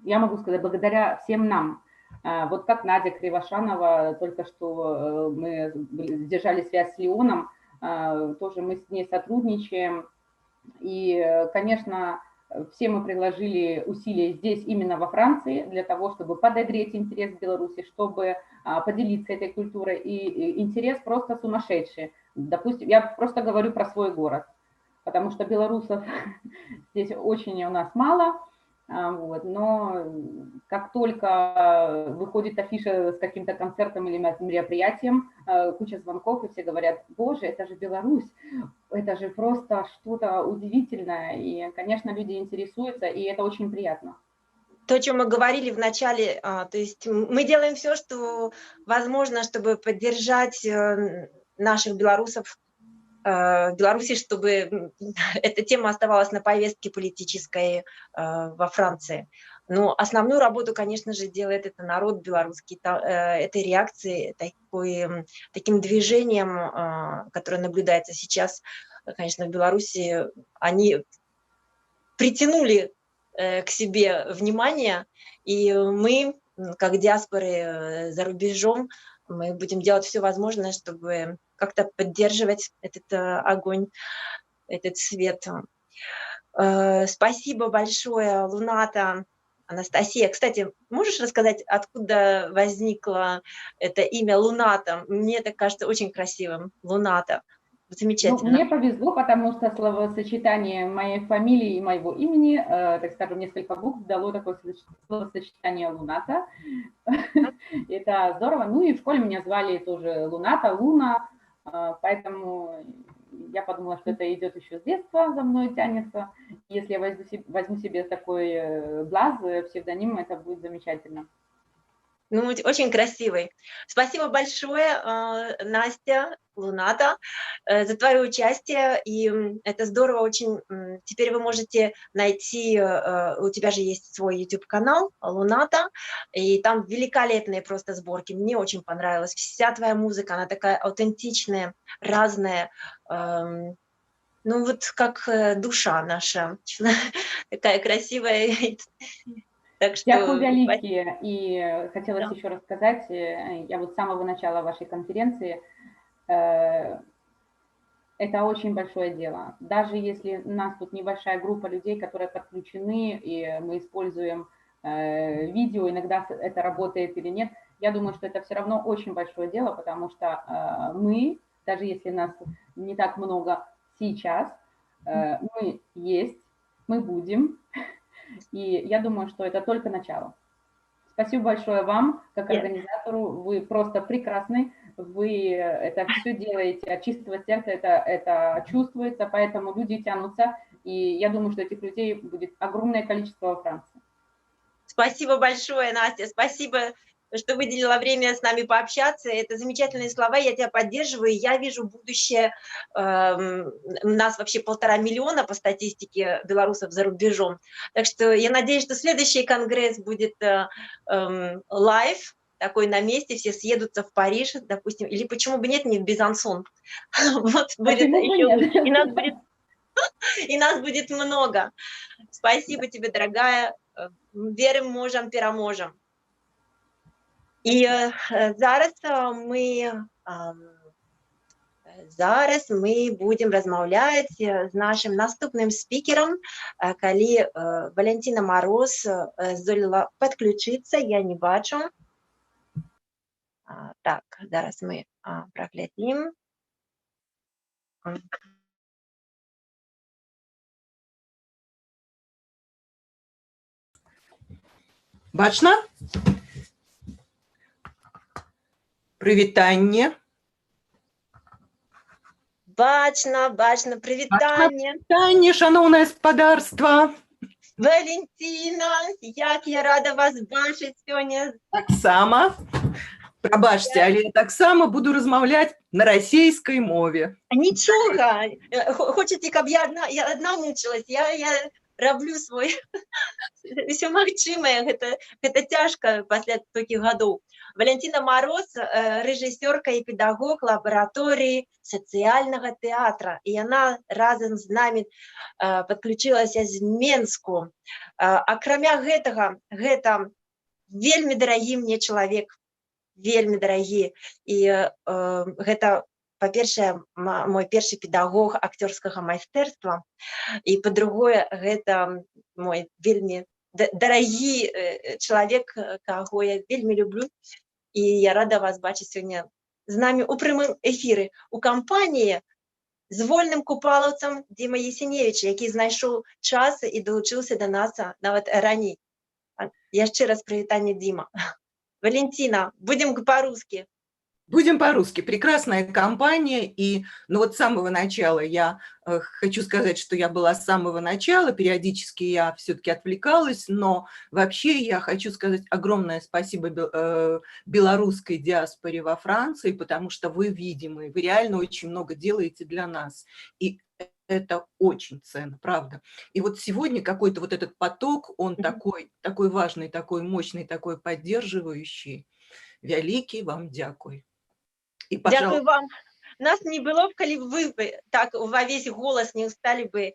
я могу сказать, благодаря всем нам, вот как Надя Кривошанова, только что мы держали связь с Леоном, тоже мы с ней сотрудничаем, и, конечно, все мы приложили усилия здесь, именно во Франции, для того, чтобы подогреть интерес к Беларуси, чтобы поделиться этой культурой. И интерес просто сумасшедший. Допустим, я просто говорю про свой город, потому что белорусов здесь очень у нас мало. Вот, но как только выходит афиша с каким-то концертом или мероприятием, куча звонков, и все говорят: боже, это же Беларусь, это же просто что-то удивительное. И, конечно, люди интересуются, и это очень приятно. То, о чем мы говорили в начале, то есть мы делаем все, что возможно, чтобы поддержать наших белорусов в Беларуси, чтобы эта тема оставалась на повестке политической во Франции. Но основную работу, конечно же, делает это народ белорусский, этой реакцией, таким движением, которое наблюдается сейчас, конечно, в Беларуси, они притянули к себе внимание, и мы, как диаспоры за рубежом, мы будем делать все возможное, чтобы как-то поддерживать этот огонь, этот свет. Спасибо большое, Луната, Анастасия. Кстати, можешь рассказать, откуда возникло это имя Луната? Мне это кажется очень красивым. Луната. Замечательно. Ну, мне повезло, потому что словосочетание моей фамилии и моего имени, так скажем, несколько букв дало такое словосочетание Луната. Это здорово. Ну и в школе меня звали тоже Луната, Луна, поэтому я подумала, что это идет еще с детства, за мной тянется. Если я возьму себе такой блаз, псевдоним, это будет замечательно. Ну, очень красивый. Спасибо большое, Настя, Луната, за твое участие. И это здорово очень. Теперь вы можете найти, у тебя же есть свой YouTube-канал Луната, и там великолепные просто сборки. Мне очень понравилась вся твоя музыка, она такая аутентичная, разная. Ну, вот как душа наша, такая красивая. Так что... Дякую великие. И хотелось еще рассказать, я вот с самого начала вашей конференции, это очень большое дело. Даже если у нас тут небольшая группа людей, которые подключены, и мы используем видео, иногда это работает или нет, я думаю, что это все равно очень большое дело, потому что мы, даже если нас не так много сейчас, мы есть, мы будем. И я думаю, что это только начало. Спасибо большое вам, как организатору. Вы просто прекрасны. Вы это все делаете от чистого сердца, это чувствуется, поэтому люди тянутся. И я думаю, что этих людей будет огромное количество во Франции. Спасибо большое, Настя. Спасибо что выделила время с нами пообщаться. Это замечательные слова, я тебя поддерживаю. Я вижу будущее. У нас вообще 1,5 миллиона по статистике белорусов за рубежом. Так что я надеюсь, что следующий конгресс будет лайв, такой на месте, все съедутся в Париж, допустим, или почему бы нет, не в Безансон. Вот будет еще, и нас будет много. Спасибо тебе, дорогая. Верим, можем, переможем. І зараз ми будемо розмовляти з нашим наступним спікером, коли Валентина Мороз здоліла підключитися, я не бачу. Так, зараз ми проглядимо. Бачно? Привітання. Бачно, привітання. Привітання, шановне господарство. Валентина, як я рада вас бачити сьогодні. Так само. Пробачте, але я так само буду розмовляти на російській мові. Нічого. Хочете, щоб я одна мучилась? Я роблю свой все магчимое, это тяжко после таких годов. Валентина Мороз, режиссерка и педагог лаборатории социального театра, и она разом з нами подключилася з Менску. Акрамя гэта вельмі дарагі мне чалавек, вельмі дарагі, і гэта, па-першае, мой першы педагог акцёрскага майстэрства, і па-другое, гэта мой вельмі дарагі чалавек, каго я вельмі люблю, і я рада вас бачыць сёння з намі ў прямым эфіры у кампаніі з вольным купалаўцам Дзіма Есеневіча, які знайшоў час і далучыўся да нас нават раней. Яшчэ раз прывітанне, Дзіма. Валентина, будем по-русски. Будем по-русски. Прекрасная компания. И вот с самого начала я хочу сказать, что я была с самого начала. Периодически я все-таки отвлекалась. Но вообще я хочу сказать огромное спасибо белорусской диаспоре во Франции, потому что вы видимы, вы реально очень много делаете для нас. И это очень ценно, правда. И вот сегодня какой-то вот этот поток, он такой важный, такой мощный, такой поддерживающий. Великий вам дякуй. И, дякую вам. Нас не было б, калі вы так во весь голос не устали бы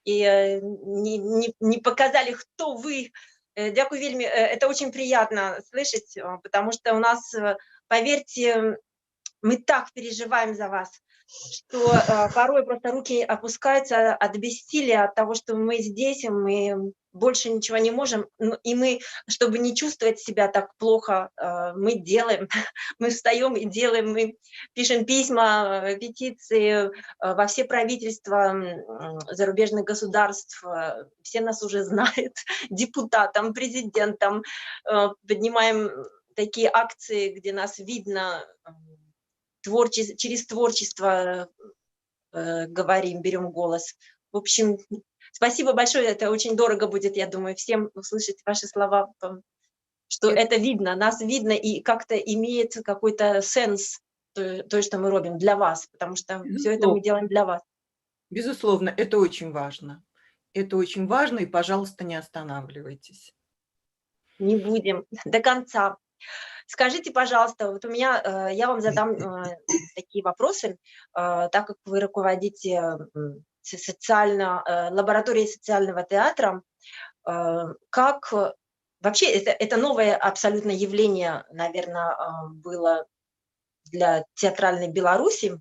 и не показали, кто вы. Дякую вельми. Это очень приятно слышать, потому что у нас, поверьте, мы так переживаем за вас, что порой просто руки опускаются от бессилия, от того, что мы здесь, мы больше ничего не можем, и мы, чтобы не чувствовать себя так плохо, мы делаем, мы встаем и делаем, мы пишем письма, петиции во все правительства зарубежных государств, все нас уже знают, депутатам, президентам, поднимаем такие акции, где нас видно, через творчество говорим, берем голос. В общем, спасибо большое, это очень дорого будет, я думаю, всем услышать ваши слова, что это видно, нас видно и как-то имеет какой-то сенс то, что мы робим для вас, потому что все это мы делаем для вас. Безусловно, это очень важно. Это очень важно, и, пожалуйста, не останавливайтесь. Не будем до конца. Скажите, пожалуйста, вот у меня, я вам задам такие вопросы, так как вы руководите лабораторией социального театра, как вообще это новое абсолютно явление, наверное, было для театральной Беларуси.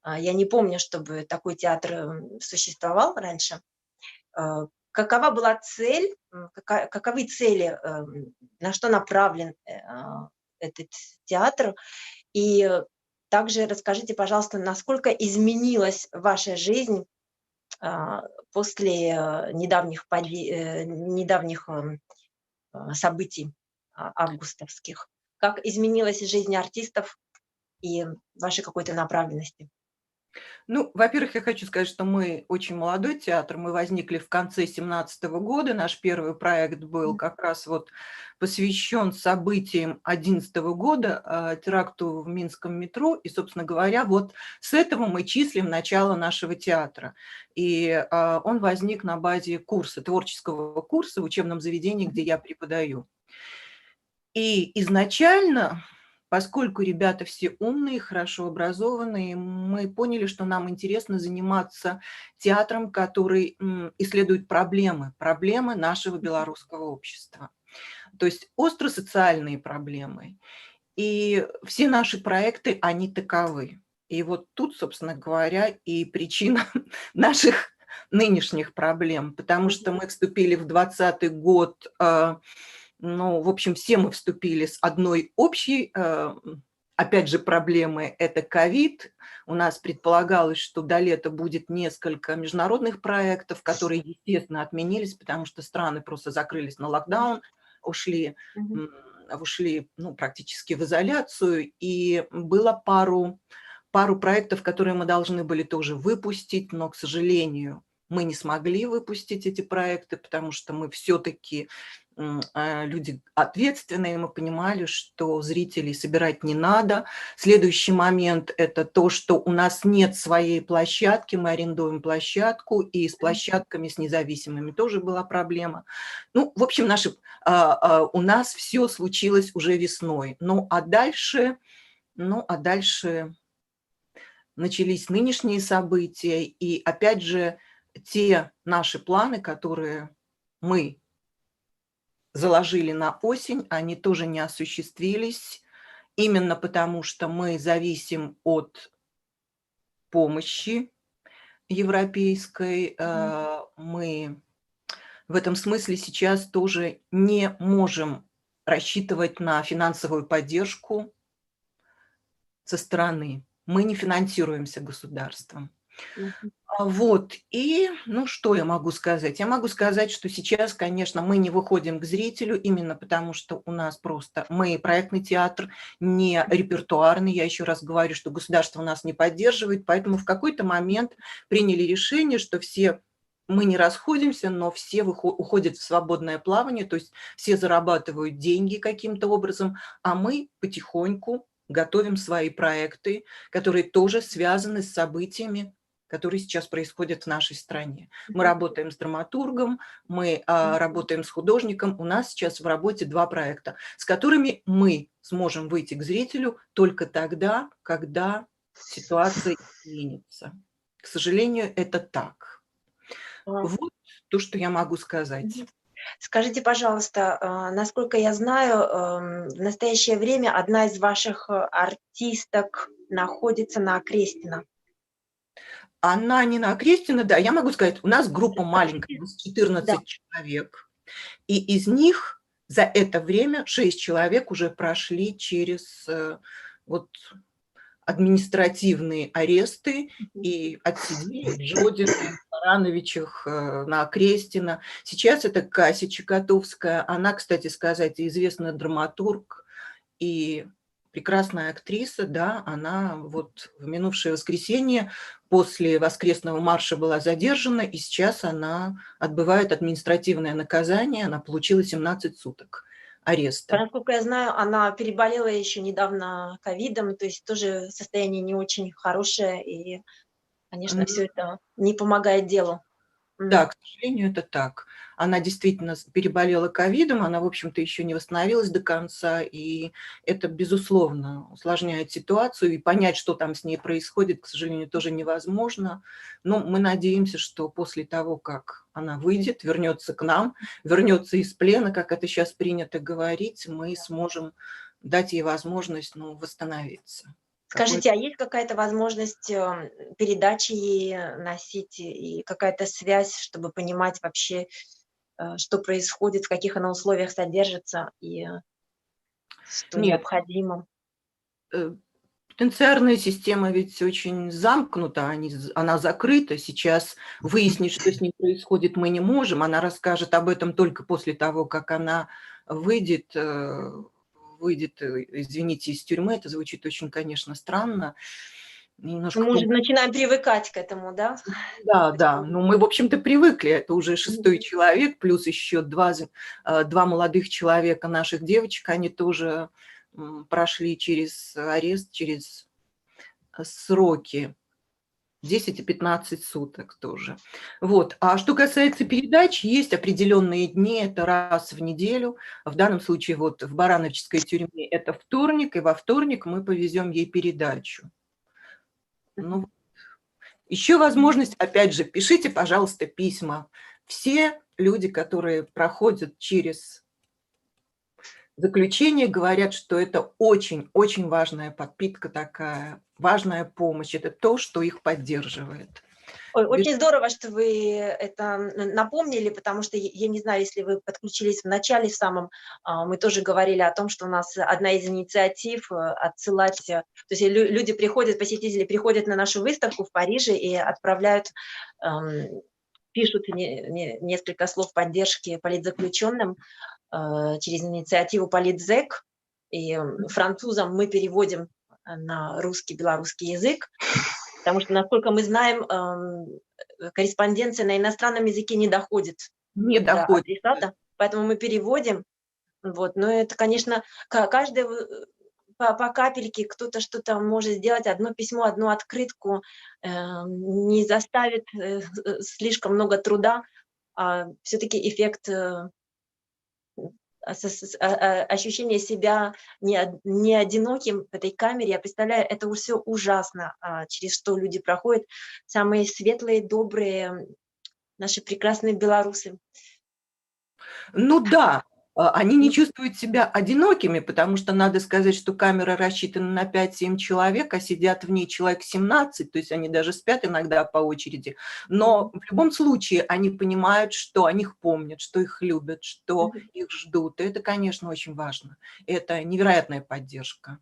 Я не помню, чтобы такой театр существовал раньше. Какова была цель, каковы цели, на что направлен этот театр? И также расскажите, пожалуйста, насколько изменилась ваша жизнь после недавних событий августовских? Как изменилась жизнь артистов и вашей какой-то направленности? Ну, во-первых, я хочу сказать, что мы очень молодой театр. Мы возникли в конце 2017 года. Наш первый проект был как раз вот посвящен событиям 2011 года, теракту в Минском метро. И, собственно говоря, вот с этого мы числим начало нашего театра. И он возник на базе курса, творческого курса в учебном заведении, где я преподаю. И изначально, поскольку ребята все умные, хорошо образованные, мы поняли, что нам интересно заниматься театром, который исследует проблемы нашего белорусского общества. То есть остросоциальные проблемы. И все наши проекты, они таковы. И вот тут, собственно говоря, и причина наших нынешних проблем, потому что мы вступили в 2020 год. Ну, в общем, все мы вступили с одной общей, опять же, проблемой – это ковид. У нас предполагалось, что до лета будет несколько международных проектов, которые, естественно, отменились, потому что страны просто закрылись на локдаун, ушли ну, практически в изоляцию. И было пару проектов, которые мы должны были тоже выпустить, но, к сожалению, мы не смогли выпустить эти проекты, потому что мы все-таки люди ответственные, мы понимали, что зрителей собирать не надо. Следующий момент – это то, что у нас нет своей площадки, мы арендуем площадку, и с площадками, с независимыми тоже была проблема. Ну, в общем, у нас все случилось уже весной. Ну, а дальше начались нынешние события, и опять же, те наши планы, которые мы заложили на осень, они тоже не осуществились, именно потому что мы зависим от помощи европейской. Мы в этом смысле сейчас тоже не можем рассчитывать на финансовую поддержку со стороны. Мы не финансируемся государством. Вот, и, ну, что я могу сказать? Я могу сказать, что сейчас, конечно, мы не выходим к зрителю, именно потому что у нас просто, мы проектный театр, не репертуарный, я еще раз говорю, что государство нас не поддерживает, поэтому в какой-то момент приняли решение, что мы не расходимся, но все уходят в свободное плавание, то есть все зарабатывают деньги каким-то образом, а мы потихоньку готовим свои проекты, которые тоже связаны с событиями, которые сейчас происходят в нашей стране. Мы работаем с драматургом, мы работаем с художником. У нас сейчас в работе 2 проекта, с которыми мы сможем выйти к зрителю только тогда, когда ситуация изменится. К сожалению, это так. Вот то, что я могу сказать. Скажите, пожалуйста, насколько я знаю, в настоящее время одна из ваших артисток находится на Окрестино. Она не на Окрестино, да, я могу сказать, у нас группа маленькая, 14 человек, и из них за это время 6 человек уже прошли через вот административные аресты и отсидели в Жодине, Барановичах, на Окрестино. Сейчас это Кася Чекотовская, она, кстати сказать, известный драматург и прекрасная актриса, да, она вот в минувшее воскресенье после воскресного марша была задержана, и сейчас она отбывает административное наказание, она получила 17 суток ареста. Насколько я знаю, она переболела еще недавно ковидом, то есть тоже состояние не очень хорошее, и, конечно, все это не помогает делу. Да, к сожалению, это так. Она действительно переболела ковидом, она, в общем-то, еще не восстановилась до конца, и это, безусловно, усложняет ситуацию, и понять, что там с ней происходит, к сожалению, тоже невозможно. Но мы надеемся, что после того, как она выйдет, вернется к нам, вернется из плена, как это сейчас принято говорить, мы сможем дать ей возможность, ну, восстановиться. Скажите, а есть какая-то возможность передачи ей носить и какая-то связь, чтобы понимать вообще, что происходит, в каких она условиях содержится и что необходимо? Пенитенциарная система ведь очень замкнута, она закрыта. Сейчас выяснить, что с ней происходит, мы не можем. Она расскажет об этом только после того, как она выйдет, извините, из тюрьмы. Это звучит очень, конечно, странно. немножко... Мы уже начинаем привыкать к этому, да? Да, да. Ну, мы, в общем-то, привыкли. Это уже 6-й человек, плюс еще два молодых человека, наших девочек. Они тоже прошли через арест, через сроки. 10 и 15 суток тоже. Вот. А что касается передач, есть определенные дни, это раз в неделю. В данном случае вот в Барановической тюрьме это вторник, и во вторник мы повезем ей передачу. Ну, еще возможность, опять же, пишите, пожалуйста, письма. Все люди, которые проходят через заключение, говорят, что это очень-очень важная подпитка такая, важная помощь. Это то, что их поддерживает. Ой, очень здорово, что вы это напомнили, потому что я не знаю, если вы подключились в начале в самом, мы тоже говорили о том, что у нас одна из инициатив отсылать, то есть люди приходят, посетители приходят на нашу выставку в Париже и отправляют, пишут несколько слов поддержки политзаключенным через инициативу Политзек, и французам мы переводим на русский, белорусский язык. Потому что, насколько мы знаем, корреспонденция на иностранном языке не доходит до адресата, поэтому мы переводим. Вот. Но это, конечно, каждый по капельке кто-то что-то может сделать, одно письмо, одну открытку не заставит слишком много труда, а все-таки эффект ощущение себя не одиноким в этой камере, я представляю, это все ужасно, через что люди проходят, самые светлые, добрые, наши прекрасные белорусы. Ну да, они не чувствуют себя одинокими, потому что надо сказать, что камера рассчитана на 5-7 человек, а сидят в ней человек 17, то есть они даже спят иногда по очереди. Но в любом случае они понимают, что о них помнят, что их любят, что их ждут. И это, конечно, очень важно. Это невероятная поддержка.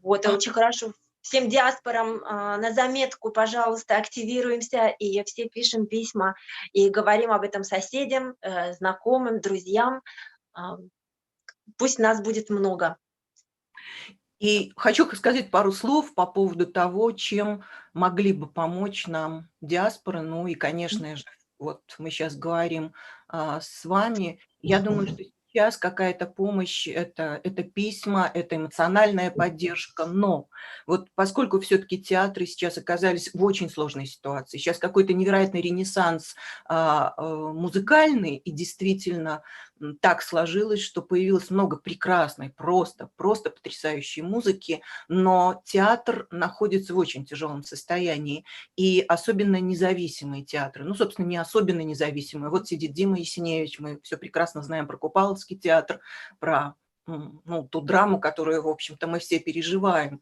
Вот, очень хорошо. Всем диаспорам на заметку, пожалуйста, активируемся и все пишем письма и говорим об этом соседям, знакомым, друзьям. Пусть нас будет много. И хочу сказать пару слов по поводу того, чем могли бы помочь нам диаспоры. Ну и, конечно же, вот мы сейчас говорим с вами. Я думаю, что сейчас какая-то помощь, это письма, это эмоциональная поддержка, но вот поскольку все-таки театры сейчас оказались в очень сложной ситуации, сейчас какой-то невероятный ренессанс музыкальный, и действительно так сложилось, что появилось много прекрасной, просто потрясающей музыки, но театр находится в очень тяжелом состоянии, и особенно независимые театры, ну, собственно, не особенно независимые. Вот сидит Дима Есеневич, мы все прекрасно знаем про Купаловский театр, про ту драму, которую, в общем-то, мы все переживаем,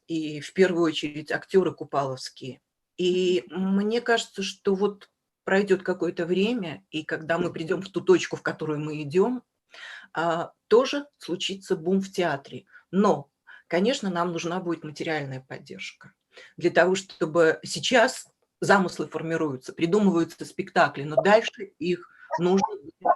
и в первую очередь актеры купаловские. И мне кажется, что вот пройдет какое-то время, и когда мы придем в ту точку, в которую мы идем, тоже случится бум в театре. Но, конечно, нам нужна будет материальная поддержка. Для того, чтобы сейчас замыслы формируются, придумываются спектакли, но дальше их нужно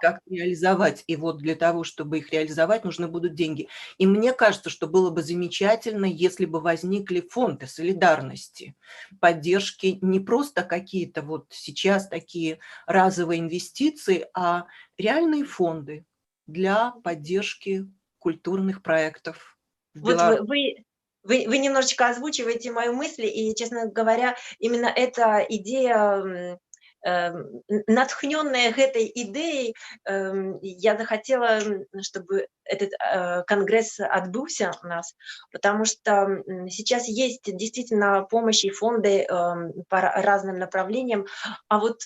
как-то реализовать. И вот для того, чтобы их реализовать, нужны будут деньги. И мне кажется, что было бы замечательно, если бы возникли фонды солидарности, поддержки, не просто какие-то вот сейчас такие разовые инвестиции, а реальные фонды для поддержки культурных проектов. Вот вы немножечко озвучиваете мою мысль, и, честно говоря, именно эта идея, натхненная этой идеей, я захотела, чтобы этот конгресс отбылся у нас, потому что сейчас есть действительно помощь и фонды по разным направлениям, а вот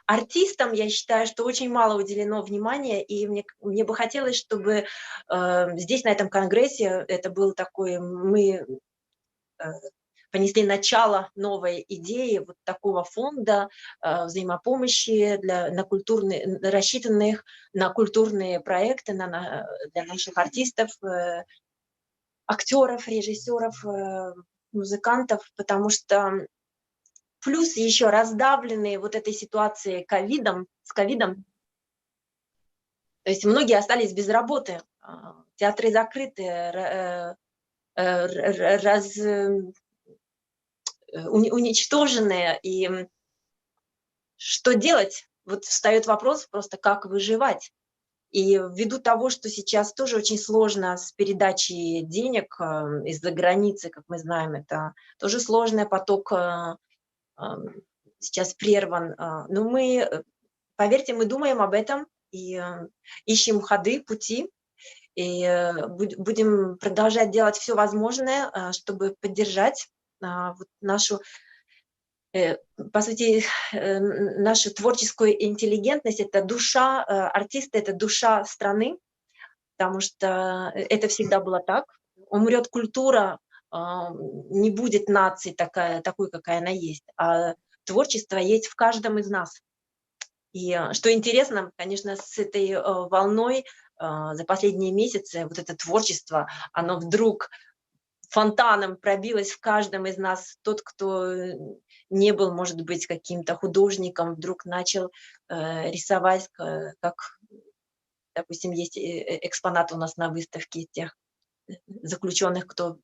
артистам, я считаю, что очень мало уделено внимания, и мне бы хотелось, чтобы здесь, на этом конгрессе, это был такой, мы понесли начало новой идеи вот такого фонда взаимопомощи рассчитанных на культурные проекты для наших артистов, актеров, режиссеров, музыкантов, потому что плюс еще раздавленные вот этой ситуацией с ковидом, то есть многие остались без работы, театры закрыты, уничтоженные. И что делать? Вот встает вопрос просто, как выживать. И ввиду того, что сейчас тоже очень сложно с передачей денег из-за границы, как мы знаем, это тоже сложный поток сейчас прерван. Но мы, поверьте, мы думаем об этом и ищем ходы, пути. И будем продолжать делать все возможное, чтобы поддержать вот нашу, по сути, нашу творческую интеллигентность. Это душа артиста, это душа страны, потому что это всегда было так. Умрет культура, не будет нации такой, какая она есть, а творчество есть в каждом из нас. И что интересно, конечно, с этой волной за последние месяцы вот это творчество, оно вдруг фонтаном пробилось в каждом из нас. Тот, кто не был, может быть, каким-то художником, вдруг начал рисовать, как, допустим, есть экспонаты у нас на выставке тех заключенных, кто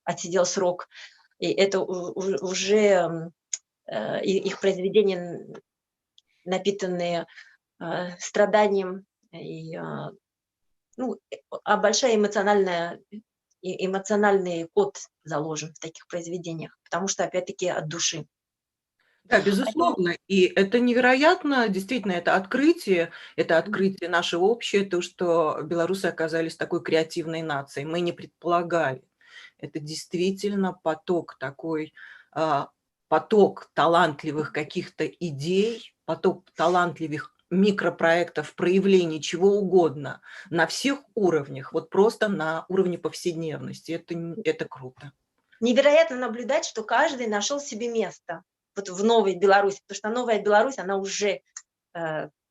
отсидел срок. И это уже их произведения, напитанные страданием, и большой эмоциональный код заложен в таких произведениях, потому что, опять-таки, от души. Да, безусловно. И это невероятно, действительно, это открытие наше общее, то, что белорусы оказались такой креативной нацией. Мы не предполагали. Это действительно поток такой, поток талантливых каких-то идей, поток талантливых микропроектов, проявлений чего угодно на всех уровнях, вот просто на уровне повседневности. Это круто. Невероятно наблюдать, что каждый нашел себе место вот в Новой Беларуси, потому что Новая Беларусь, она уже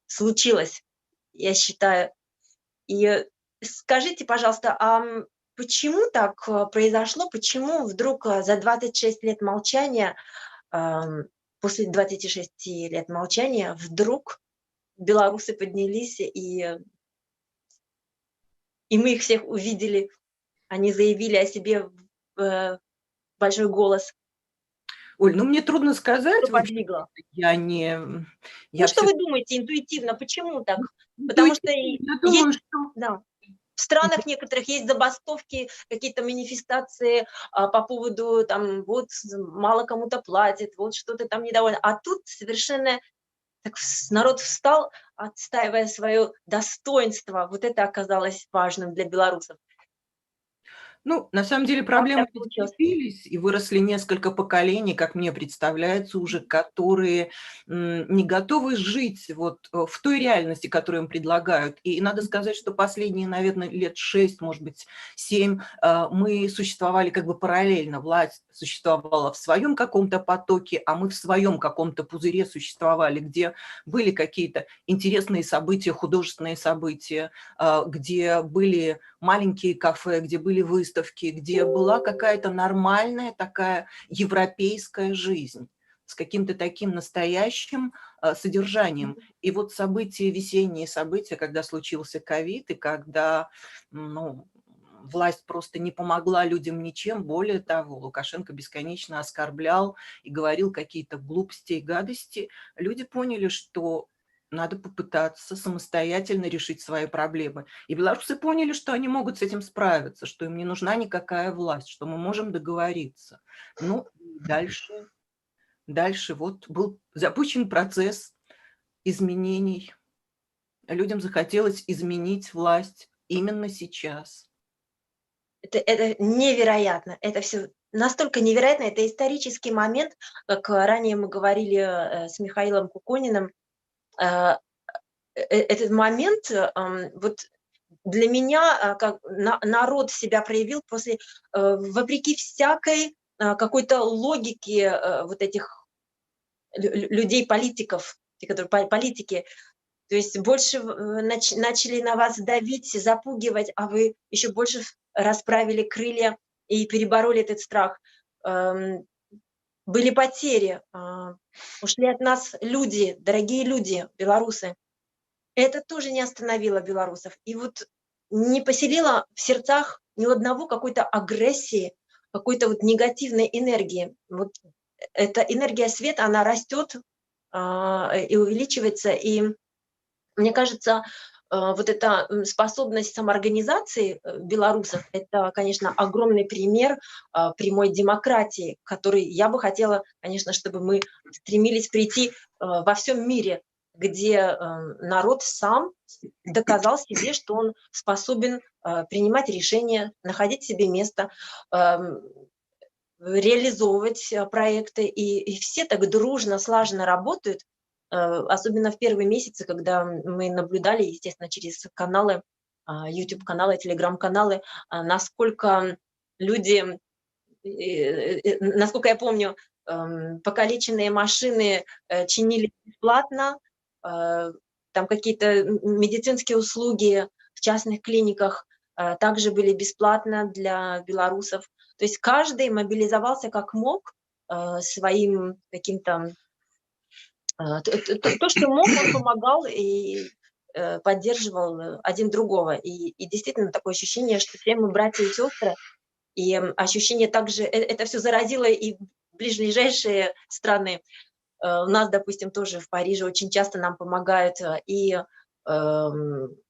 случилась, я считаю. И скажите, пожалуйста, а почему так произошло, почему вдруг за 26 лет молчания, после 26 лет молчания, вдруг белорусы поднялись, и мы их всех увидели, они заявили о себе в большой голос. Оль, мне трудно сказать. Что подвигло? Что вы думаете интуитивно, почему так? Потому что в странах некоторых есть забастовки, какие-то манифестации по поводу, там, вот мало кому-то платят, вот что-то там недовольно. А тут совершенно так народ встал, отстаивая свое достоинство. Вот это оказалось важным для белорусов. На самом деле проблемы появились, и выросли несколько поколений, как мне представляется, уже, которые не готовы жить вот в той реальности, которую им предлагают. И надо сказать, что последние, наверное, лет 6, может быть, 7 мы существовали как бы параллельно. Власть существовала в своем каком-то потоке, а мы в своем каком-то пузыре существовали, где были какие-то интересные события, художественные события, где были маленькие кафе, где были выставки, где была какая-то нормальная такая европейская жизнь с каким-то таким настоящим содержанием. И вот события, весенние события, когда случился ковид, и когда власть просто не помогла людям ничем, более того, Лукашенко бесконечно оскорблял и говорил какие-то глупости и гадости, люди поняли, что надо попытаться самостоятельно решить свои проблемы. И белорусы поняли, что они могут с этим справиться, что им не нужна никакая власть, что мы можем договориться. Дальше вот был запущен процесс изменений. Людям захотелось изменить власть именно сейчас. Это невероятно. Это все настолько невероятно. Это исторический момент, как ранее мы говорили с Михаилом Кукониным. Этот момент, вот для меня, как народ себя проявил после, вопреки всякой какой-то логике вот этих людей-политиков, те, которые политики, то есть больше начали на вас давить, запугивать, а вы еще больше расправили крылья и перебороли этот страх. Были потери, ушли от нас люди, дорогие люди, белорусы. Это тоже не остановило белорусов. И вот не поселило в сердцах ни одного какой-то агрессии, какой-то вот негативной энергии. Вот эта энергия света, она растет и увеличивается. И мне кажется, вот эта способность самоорганизации белорусов, это, конечно, огромный пример прямой демократии, который я бы хотела, конечно, чтобы мы стремились прийти во всем мире, где народ сам доказал себе, что он способен принимать решения, находить себе место, реализовывать проекты, и все так дружно, слаженно работают, особенно в первые месяцы, когда мы наблюдали, естественно, через каналы, YouTube-каналы, Telegram-каналы, насколько люди, насколько я помню, покалеченные машины чинили бесплатно, там какие-то медицинские услуги в частных клиниках также были бесплатно для белорусов. То есть каждый мобилизовался как мог своим каким-то... То, что мог, он помогал и поддерживал один другого. И действительно такое ощущение, что все мы братья и сестры, и ощущение также, это все заразило и ближайшие страны. У нас, допустим, тоже в Париже очень часто нам помогают и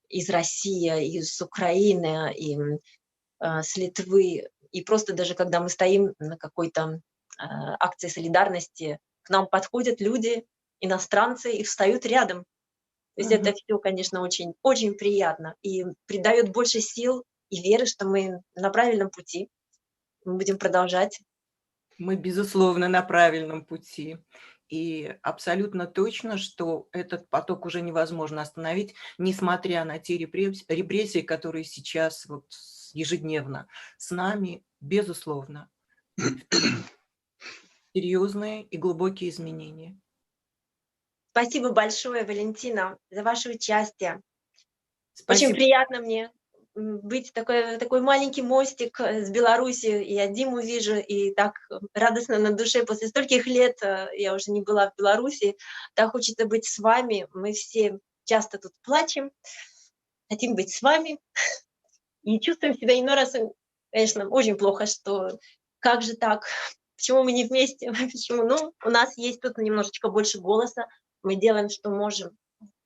из России, и с Украины, и с Литвы. И просто даже когда мы стоим на какой-то акции солидарности, к нам подходят люди, иностранцы, и встают рядом. То есть это все, конечно, очень, очень приятно и придает больше сил и веры, что мы на правильном пути. Мы будем продолжать. Мы, безусловно, на правильном пути. И абсолютно точно, что этот поток уже невозможно остановить, несмотря на те репрессии, которые сейчас вот ежедневно с нами, безусловно. Серьезные и глубокие изменения. Спасибо большое, Валентина, за ваше участие. Спасибо. Очень приятно мне быть такой маленький мостик с Беларусью. Я Диму вижу, и так радостно на душе. После стольких лет я уже не была в Беларуси. Так хочется быть с вами. Мы все часто тут плачем, хотим быть с вами. И чувствуем себя иной раз, конечно, очень плохо, что как же так, почему мы не вместе, почему? Ну, у нас есть тут немножечко больше голоса. Мы делаем, что можем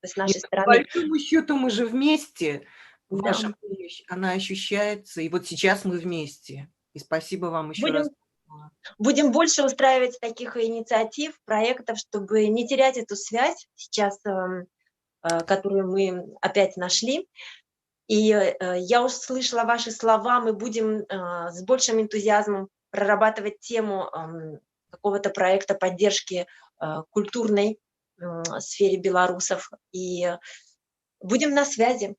с нашей стороны. По большому счету мы же вместе. Ваша помощь, она ощущается. И вот сейчас мы вместе. И спасибо вам еще раз. Будем больше устраивать таких инициатив, проектов, чтобы не терять эту связь сейчас, которую мы опять нашли. И я услышала ваши слова. Мы будем с большим энтузиазмом прорабатывать тему какого-то проекта поддержки культурной сфере белорусов. И будем на связи.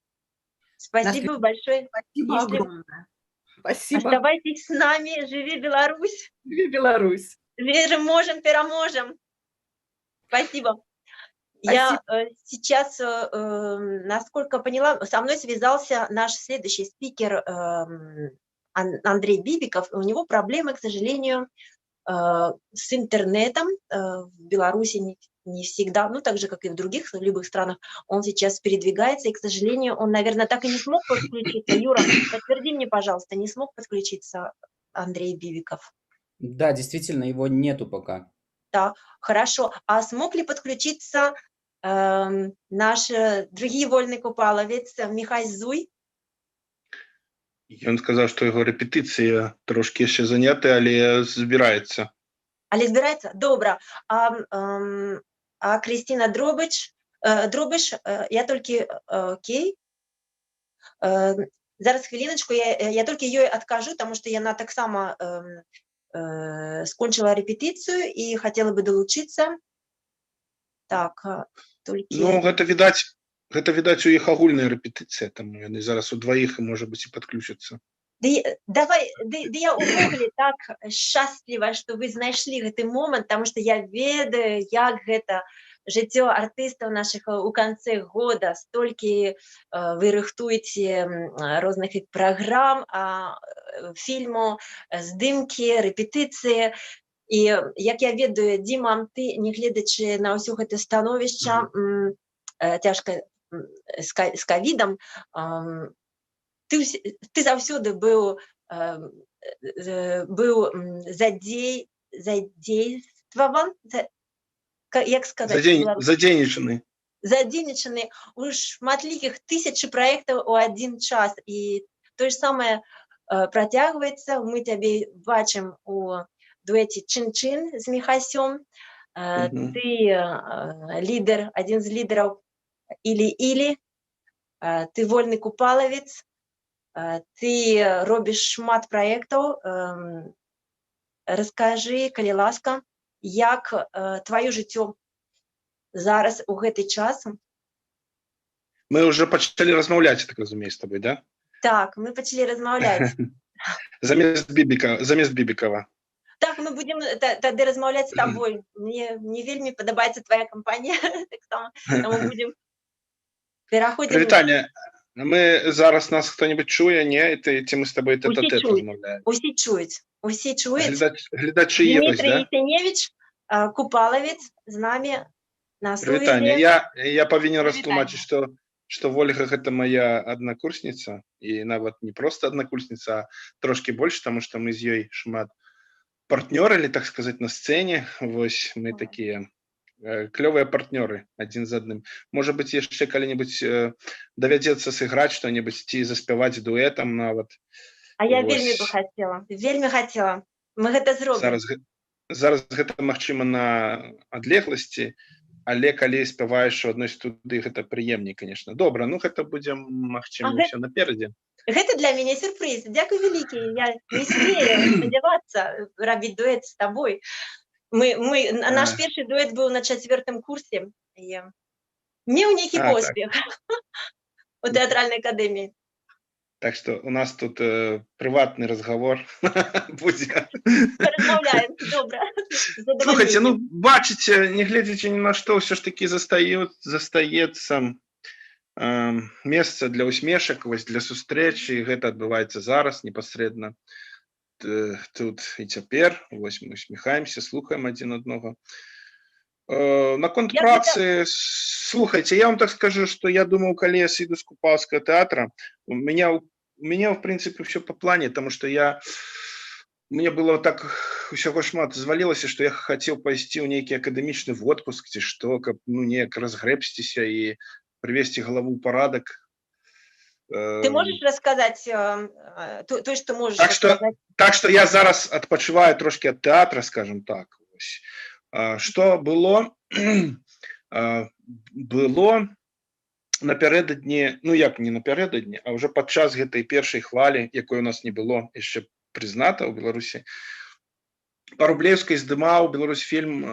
Спасибо большое. Спасибо огромное. Спасибо. Оставайтесь с нами. Живи Беларусь. Живи Беларусь. Можем, переможем. Спасибо. Я сейчас, насколько поняла, со мной связался наш следующий спикер Андрей Бибиков. У него проблемы, к сожалению, с интернетом в Беларуси не всегда, ну, так же, как и в других, в любых странах, он сейчас передвигается, и, к сожалению, он, наверное, так и не смог подключиться. Юра, подтверди мне, пожалуйста, не смог подключиться Андрей Бибиков? Да, действительно, его нету пока. Да, хорошо. А смог ли подключиться наш другий вольный купаловец Михай Зуй? Ён сказав, што яго рэпетыцыя трошкі яшчэ заняты, але збіраецца. Але збіраецца? Добра. А Крістіна Дробыш, я толькі, окей. Зараз хвіліночку, я толькі ёй адкажу, таму што яна таксама скончыла рэпетыцыю і хацела бы далучыцца. Так, толькі... Ну, гэта відаць у іх агульная рэпетыцыя, таму яны зараз удваіх, і, можа быць, і падключацца. Давай, я увогуле так шчасліва, што вы знайшлі гэты момант, таму што я ведаю, як гэта жыццё артыстаў нашых у канцы года. Столькі вы рыхтуеце розных праграм, фільму, здымкі, рэпетыцыі. І як я ведаю, Дзіма, ты, нягледзячы на ўсё гэта становішча цяжка з ковідам, ты заўсёды быў задействован, як сказаць, задзейнічаны. задзейнічаны ў шматлікіх тысячы праектаў у адзін час. І тое ж самае працягваецца. Мы цябе бачым у дуэце Чин-Чин з Міхасём. Ты лідар, адзін з лідараў Ілі-Ілі. Ты вольны купалавец. Ты робіш шмат праектаў. Раскажы, калі ласка, як тваё жыццё зараз у гэты час? Мы уже пачалі размаўляць, так разумею, з табой, да? Так, мы пачалі размаўляць. Замест Бібікова. Так, мы будзем тады размаўляць з табой. Мне вельмі падабаецца твая кампанія, таксама, таму будзем пераходзім. Прывітанне. Мы зараз нас хто-небудзь чуе, не? Ці мы з табой тэт-а-тэт размаўляем? Усе чуюць. Усе чуюць. Гледачы ёсць, да? Дмітрий Есеневич, купалавец, з намі на сувязі. Прывітанне. Я павінен растлумачыць, што Вольга гэта моя аднакурсніца, і нават не проста аднакурсніца, а трошки больш, таму што мы з ёй шмат партнёрылі, так сказаць, на сцэне. Вось мы такія клёвыя партнёры адзін з адным. Можа быць, яшчэ калі-небудзь давядзецца сыграць што-небудзь ці заспяваць дуэтам нават. А я вельмі бы хацела. Мы гэта зробім. Зараз гэта магчыма на адлегласці, але калі спяваеш у адной студыі, гэта прыемней, конечно. Добра, ну гэта будзе магчыма ўсё наперадзе. Гэта для мяне сюрпрыз. Дзякуй вялікі. Я не смею спадзявацца рабіць дуэт з табой. Наш першы дуэт быў на 4-м курсе. Меў нейкі поспех у тэатральнай акадэміі. Так што у нас тут прыватны разговор будзе. Размаўляем, добра. Слухайце, ну бачыце, не гледзячы ні на што, ўсё ж такі застаецца месца для усмешак, вось для сустрэчы, гэта адбываецца зараз непасрэдна тут і цяпер. Вось мы усміхаемся, слухаем адзін аднаго. Наконт працы, слухайце, я вам так скажу, што я думаў, калі я сыйду з Купалскага тэатра, у меня в прынцыпе ўсё па плане, таму што мне было так усяго шмат звалілася, што я хацеў пайсці ў нейкі акадэмічны водпуск ці што, каб неяк разгрэбсціся і прывесці галаву ў парадак. Ты можаш расказаць тое, што можаш расказаць? Так што я зараз адпачываю трошки ад тэатра, скажем так. Што было? Было напярэдадні, ну як не напярэдадні, а ўжо падчас гэтай першай хвалі, якой у нас не было яшчэ прызната ў Беларусі, па-рублеўскай здымаў Беларусьфільм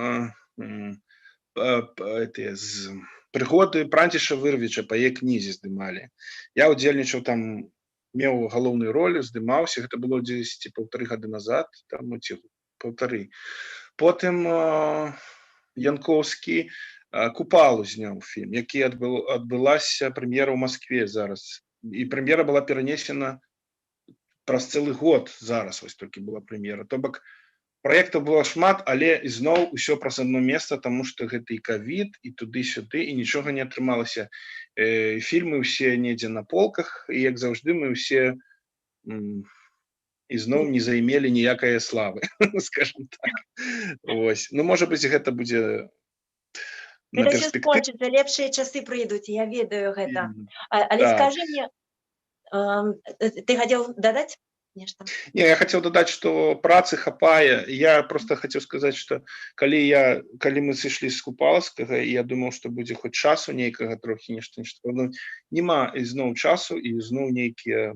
з прыгоды Пранціша Вырвіча па яе кнізе здымалі. Я удзельнічаў там, меў галоўную ролю, здымаўся, гэта было дзесь 1,5 гады назад, там ці 1,5. Потым Янкоўскі Купалу зняў фільм, які адбылася прэм'ера ў Маскве зараз. І прэм'ера была перанесена праз цэлы год зараз, вось толькі была прэм'ера. То бок праектаў было шмат, але ізноў усё праз адно месца, таму што гэта і ковід, і туды-сюды, і нічога не атрымалася. Фільмы ўсе недзе на полках, і як заўжды мы ўсе ізноў не займелі ніякае славы, скажем так. Вось. Ну, можа быць, гэта будзе на перспектыву. Гэта ўсё скончыцца, лепшыя часы прыйдуць, я ведаю гэта. Але скажы мне, ты хацеў дадаць нешта? Не, я хацеў дадаць, што працы хапае. Я просто хацеў сказаць, што калі мы сышлі з Купалскага, я думаў, што будзе хоць часу нейкага трохі нешта. Нема ізноў часу, і ізноў нейкія,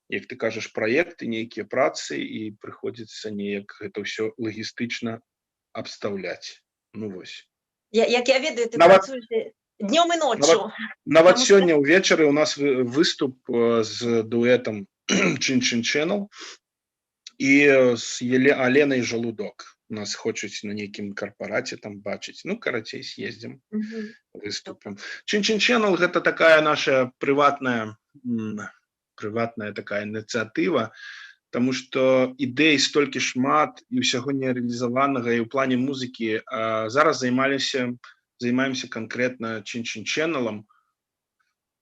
як ты кажаш, праекты, нейкія працы, і прыходзіцца неяк гэта ўсё лагістычна абстаўляць. Ну вось. Як я ведаю, ты працуеш днём і ноччу. Нават сёння ўвечары у нас выступ з дуэтам Чин-Чин Channel і з Аленай Жалудок. Нас хочуць на нейкім карпараце там бачыць. Ну, карацей, съездзім, выступім. Чин-Чин Channel гэта такая наша прыватная такая ініцыятыва, таму што ідэй столькі шмат і ўсяго нерэалізаванага і ў плане музыкі. Зараз займаемся канкрэтна Чин-Чин Channel.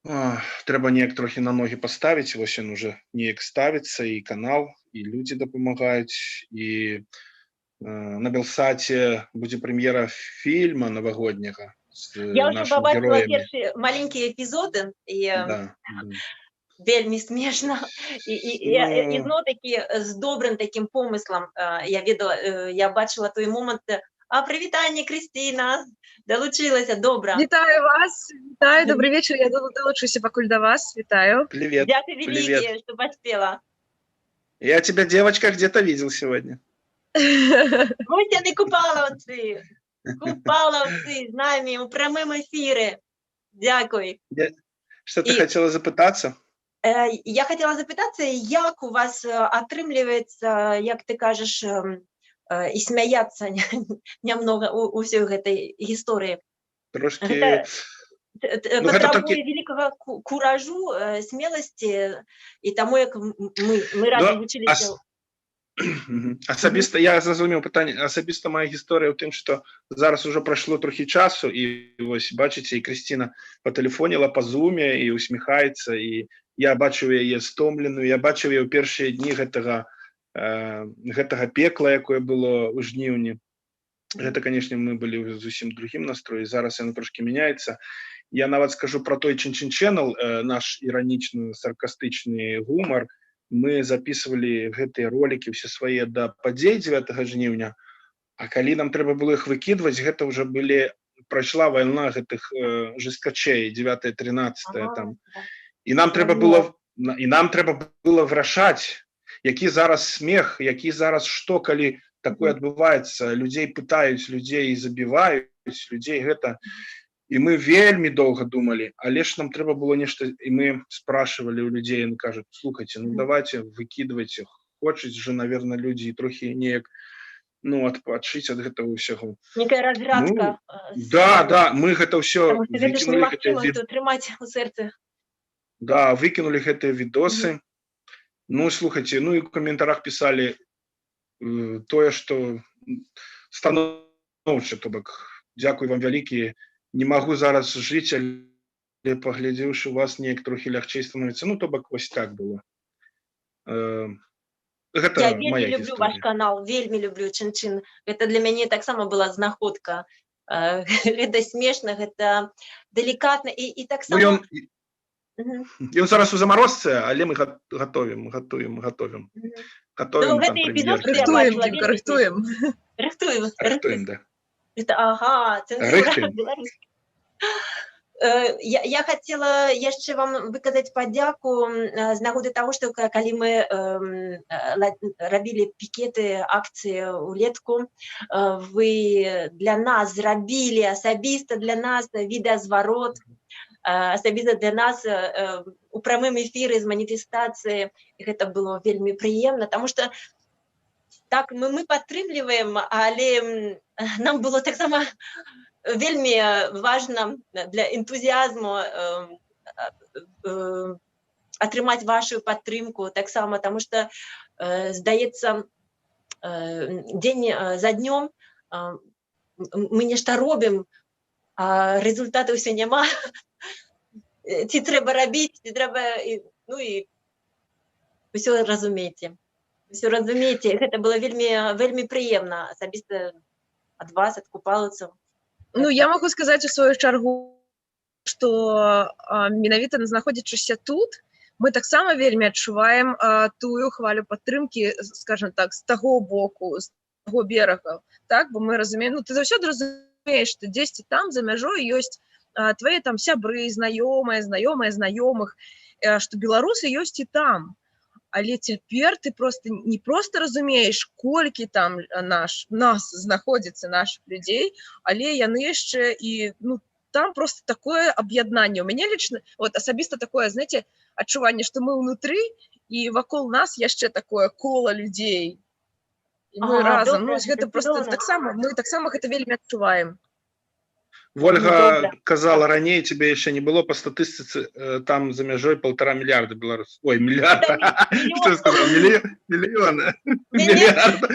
Трэба неяк трохі на ногі паставіць, вось ён уже неяк ставіцца, і канал, і людзі дапамагаюць, і на Белсаце будзе прэм'ера фільма навагодняга з Я ўжо нашымі пабачыла героямі. першыя маленькія эпізоды, і Да. вельмі смешна. І Ну, зноў-такі з добрым такім помыслам я бачыла той момант. А прывітанне, Крысціна, далучылася, добра. Вітаю вас, вітаю, добрый вечер, я долучуся пакуль до вас, вітаю. Привет, Дзякуй привет. вялікі, што паспела. Я тебя, девочка, где-то видел сегодня. Вось яны купалаўцы з намі у прамым эфіры. Дзякуй. Что ты хотела запытаться? Я хотела запытацца, як у вас атрымліваецца, як ты кажаш, і смяяцца нямнога у ўсёй гэтай гісторыі. Трошки... Патрабуе вялікага куражу, смеласці, і таму, як мы разам вучыліся... Асабіста, я зразумеў пытанне, асабіста моя гісторыя ў тым, што зараз ужо прайшло трохі часу, і вось, бачыце, і Крысціна патэлефоніла па зуме, і усміхаецца, і я бачыў яе стомленую, я бачыў яе ў першыя дні гэтага пекла, якое было ў жніўні. Гэта, канешне, мы былі ў зусім другім настроі, зараз яно трошки мяняецца. Я нават скажу про той Чин-Чин Channel, наш іранічны, саркастычны гумар. Мы записывали гэтыя ролики все свае да падзей 9 жніўня, а калі нам трэба было іх выкідваць, гэта ўжо прайшла вайна гэтых жесткачей 9-13 там. І нам трэба было вырашаць, які зараз смех, які зараз што, калі такое адбываецца, людзей пытаюць, людзей забіваюць, людзей гэта. І мы вельмі доўга думалі, але ж нам трэба было нешта, і мы спрашивали у людзей, они кажуць, слухайте, ну давайте выкидывайте, хочуць же, наверное, людзі трохі неяк, ну, адпачыць ад гэтага ўсяго. Некая разрядка. Да, мы гэта ўсё выкінули, гэта трымаць у сэрцы. Да, выкінули гэтыя відосы. Ну, слухайте, ну і ў каментарах пісалі тое, што станоўча, то бок, дзякуй вам вялікі, не могу зараз жыць, але паглядзеўшы вас, неяк трохі лягчэй становіцца. Ну, то бок, вось так было. Гэта я моя вельмі люблю ваш канал, вельмі люблю Чин-Чин. Гэта для мяне таксама была знаходка. Гэта смешна, гэта делікатна і таксама... Ён зараз у замарозцы, але мы готовим. Ну, гэты эпізод Рыхтуем, да. Ага, цэнзура беларуская. Я хотела яшчэ вам выказаць падзяку з нагоды таго, што калі мы рабілі пікеты, акцыі улетку, вы для нас зрабілі, асабіста для нас відэазварот, асабіста для нас у прамым эфіры з маніфестацыі. Гэта было вельмі прыемна, таму што так, мы падтрымліваем, але нам было таксама вельмі важна для энтузіазму атрымаць вашу падтрымку таксама, таму што, здаецца, дзень за днём мы нешта робім, а рэзультату ўсё няма. Ці трэба рабіць, ці трэба, ну і ўсё разумееце. Все разумееце, гэта было вельмі прыемна, асабіста ад вас, ад купалаўцаў. Ну, я могу сказаць у сваю чаргу, што менавіта знаходзячыся тут, мы таксама вельмі адчуваем тую хвалю падтрымкі, скажем так, з таго боку, з таго берага, так, бо мы разумеем, ну, ты заўсёды разумееш, што дзесьці там за мяжой ёсць твае там сябры, знаёмыя, знаёмых, што беларусы ёсць і там. Але цяпер ты не проста разумееш, колькі там нас знаходзіцца, нашых людзей, але яны яшчэ і, ну, там просто такое аб'яднанне. У мяне лічна, вот асабіста такое, знаете, адчуванне, што мы ўнутры, і вакол нас яшчэ такое кола людзей. І мы разам, ну, гэта просто таксама, мы таксама гэта вельмі адчуваем. Вольга казала раней, тебе яшчэ не было, по статыстыцы там за мяжой 1,5 мільярда беларусаў. Ой, мільярда. Што сказаў? Мільёна. Мільярда.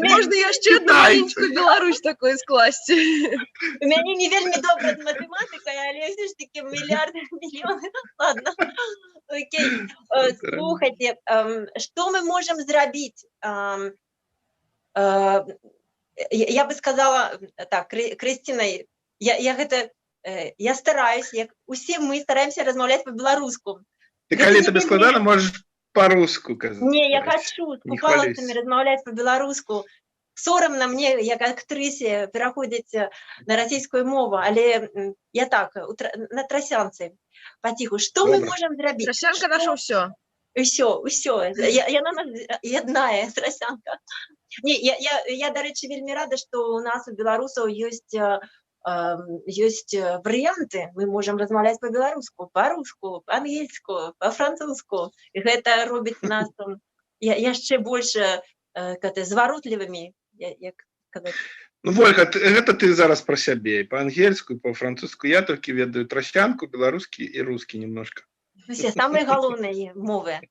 Можна яшчэ одну маленькую Беларусь такое скласці. У мяне не вельмі добра з матэматыкай, але ўсё ж такі мільярды, мільёны. Ладно. Окей. Слухайце, што мы можам зрабіць? я бы сказала так, Крысціна, я стараюсь, як усе мы стараемся размаўляць по-беларуску. Ты калі тебе складана, можешь по-руску казаць. Не, я хочу з купалаўцамі размаўляць по-беларуску. Сорамна мне, як актрысе, пераходзіць на расійскую мову, але я так, на трасянцы, паціху. Што мы можам зрабіць? Трасянка наша ўсё. Усё. Яна нас яднае, трасянка. Не, я, дарэчы, вельмі рада, што у нас у беларусаў ёсць варыянты. Мы можам размаўляць по-беларуску, па-руску, па-ангельску, па-французску. І гэта робіць нас яшчэ больш зваротлівымі, як казаць. Ну, Вольга, гэта ты зараз пра сябе, па-ангельску, па-французску. Я толькі ведаю трасянку, беларускі і рускі немножко. Все самые галоўныя мовы.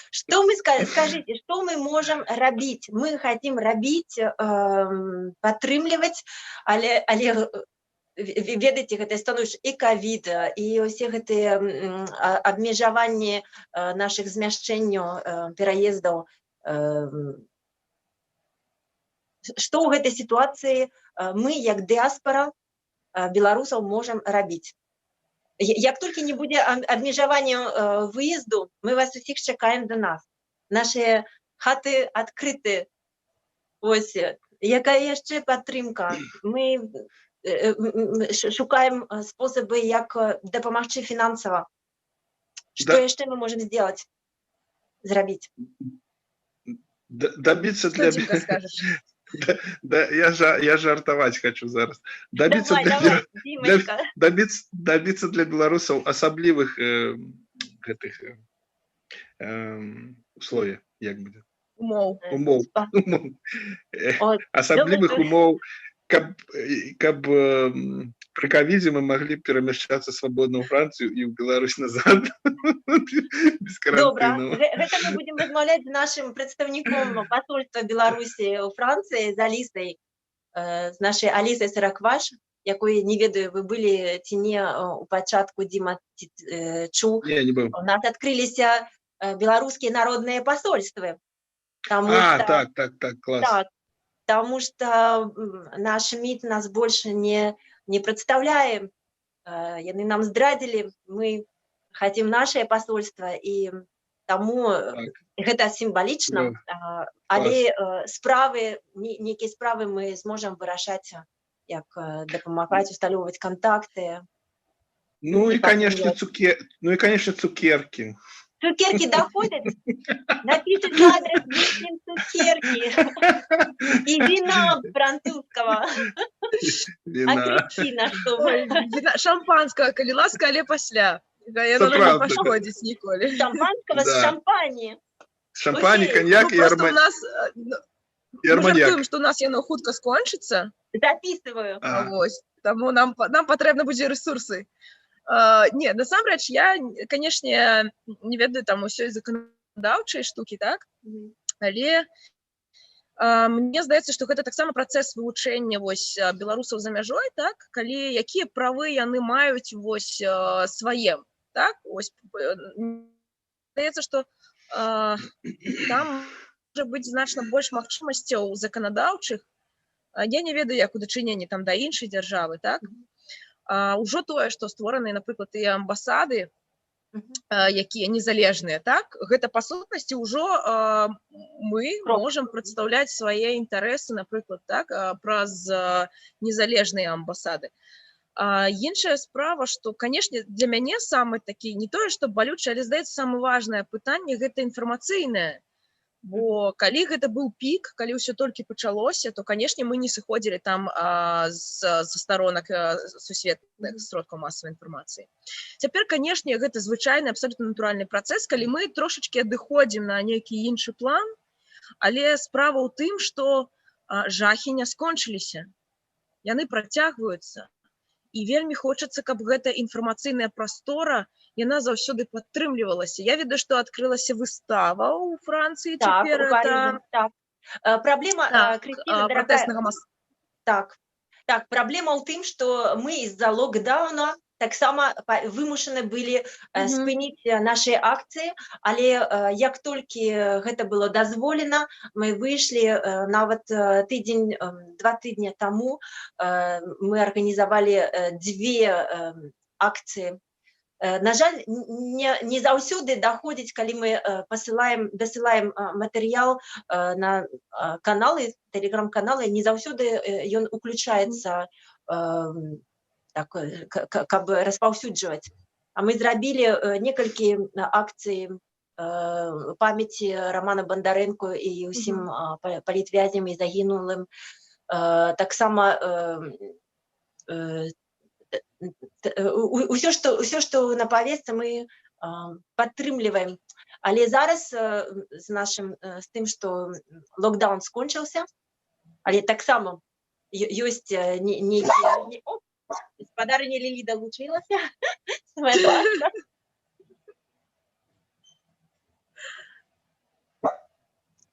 Што мы, скажите, што мы можам рабіць? Мы хотим рабіць, падтрымліваць, але ведаеце, гэта становіш і ковід, і ўсе гэтыя абмежаванні нашых змяшчэнняў, пераездаў. Што ў гэтай сітуацыі мы, як дыаспара беларусаў, можам рабіць? Як толькі не будзе абмежавання выезду, мы вас усіх чакаем до нас. Нашыя хаты адкрыты. Ось, якая яшчэ падтрымка? Мы шукаем спосабы, як дапамагчы фінансава. Што яшчэ мы можам зрабіць? Добиться для... Да, я жартовать хочу зараз. Добиться для белорусов особливых условий, як будет? Умов. Особливых умов, каб при ковиде мы могли перемещаться свободно в Францию и в Беларусь назад. Без карантину. Добра, гэта мы будем размаўляць з нашим прадстаўніком посольства Беларусі ў Францыі, з Алісай, з нашай Алісай Саракваш, якой, не ведаю, вы былі ці не у пачатку, Дима чуў. Не, не быў. У нас адкрыліся беларускія народныя посольствы. Так, класс. Так, потому что наш МИД нас больше не представляем, яны нам здрадзілі, мы хотим наше посольство, и тому гэта символично, але справы, некие справы мы сможем вырашаць, як дапамагаць, усталёўваць контакты. Ну и, конечно, цукерки. Цукерки доходят? Напишите адрес, вышлем цукерки. И вина французского. Акрыціна, что вы. Шампанского, калі ласка, але пасля. Яно не пашкодзіць ніколі. Шампанского с шампани. Шампани, коньяк и арманьяк. Мы что у нас яно хутка скончыцца. Записываю. Таму нам патрэбны будзе ресурсы. Не, насамрэч, я, канешне, не ведаю там усёй заканадаўчай штукі, так? Але мне здаецца, што гэта таксама працэс вывучэння беларусаў за мяжой, так? Калі якія правы яны маюць свае, так? Здаецца, што там можа быць значна больш магчымасцяў заканадаўчых. Я не ведаю, як у дачыненні там да іншай дзяржавы, так? Ужо тое, што створаныя, напрыклад, і амбасады, якія незалежныя, так? Гэта, па сутнасці, ўжо мы можам прадстаўляць свае інтарэсы, напрыклад, так, праз незалежныя амбасады. Іншая справа, што, канешне, для мяне самы такі, не тое, што балючае, але, здаецца, самае важнае пытанне – гэта інфармацыйнае. Бо калі гэта быў пік, калі ўсё толькі пачалося, то, канешне, мы не сыходзілі там са сторонак сусветных сродкаў масавай інфармацыі. Цяпер, канешне, гэта звычайны, абсалютна натуральны працэс, калі мы трошачкі адыходзім на нейкі іншы план, але справа ў тым, што жахі не скончыліся. Яны працягваюцца. І вельмі хочацца, каб гэта інфармацыйная прастора, яна заўсёды падтрымлівалася. Я ведаю, што адкрылася выстава ў Францыі цяпер. Так. Праблема, Крысціна, дорогая, так, праблема ў тым, што мы з-за локдауна таксама вымушаны былі спыніць нашыя акцыі, але як толькі гэта было дазволена, мы выйшлі нават тыдзень, 2 тыдні таму мы арганізавалі 2 акцыі. На жаль, не заўсёды даходзіць, калі мы дасылаем матэрыял на каналы, тэлеграм-каналы, не заўсёды ён уключаецца, каб распаўсюджваць. А мы зрабілі некалькі акцый памяці Романа Бондаренко і ўсім палітвязням і загінулым. Таксама ўсё, што на павестцы, мы падтрымліваем. Але зараз з тым, што локдаун скончыўся, але таксама ёсць нейкія... Господарыня Лілі далучылася.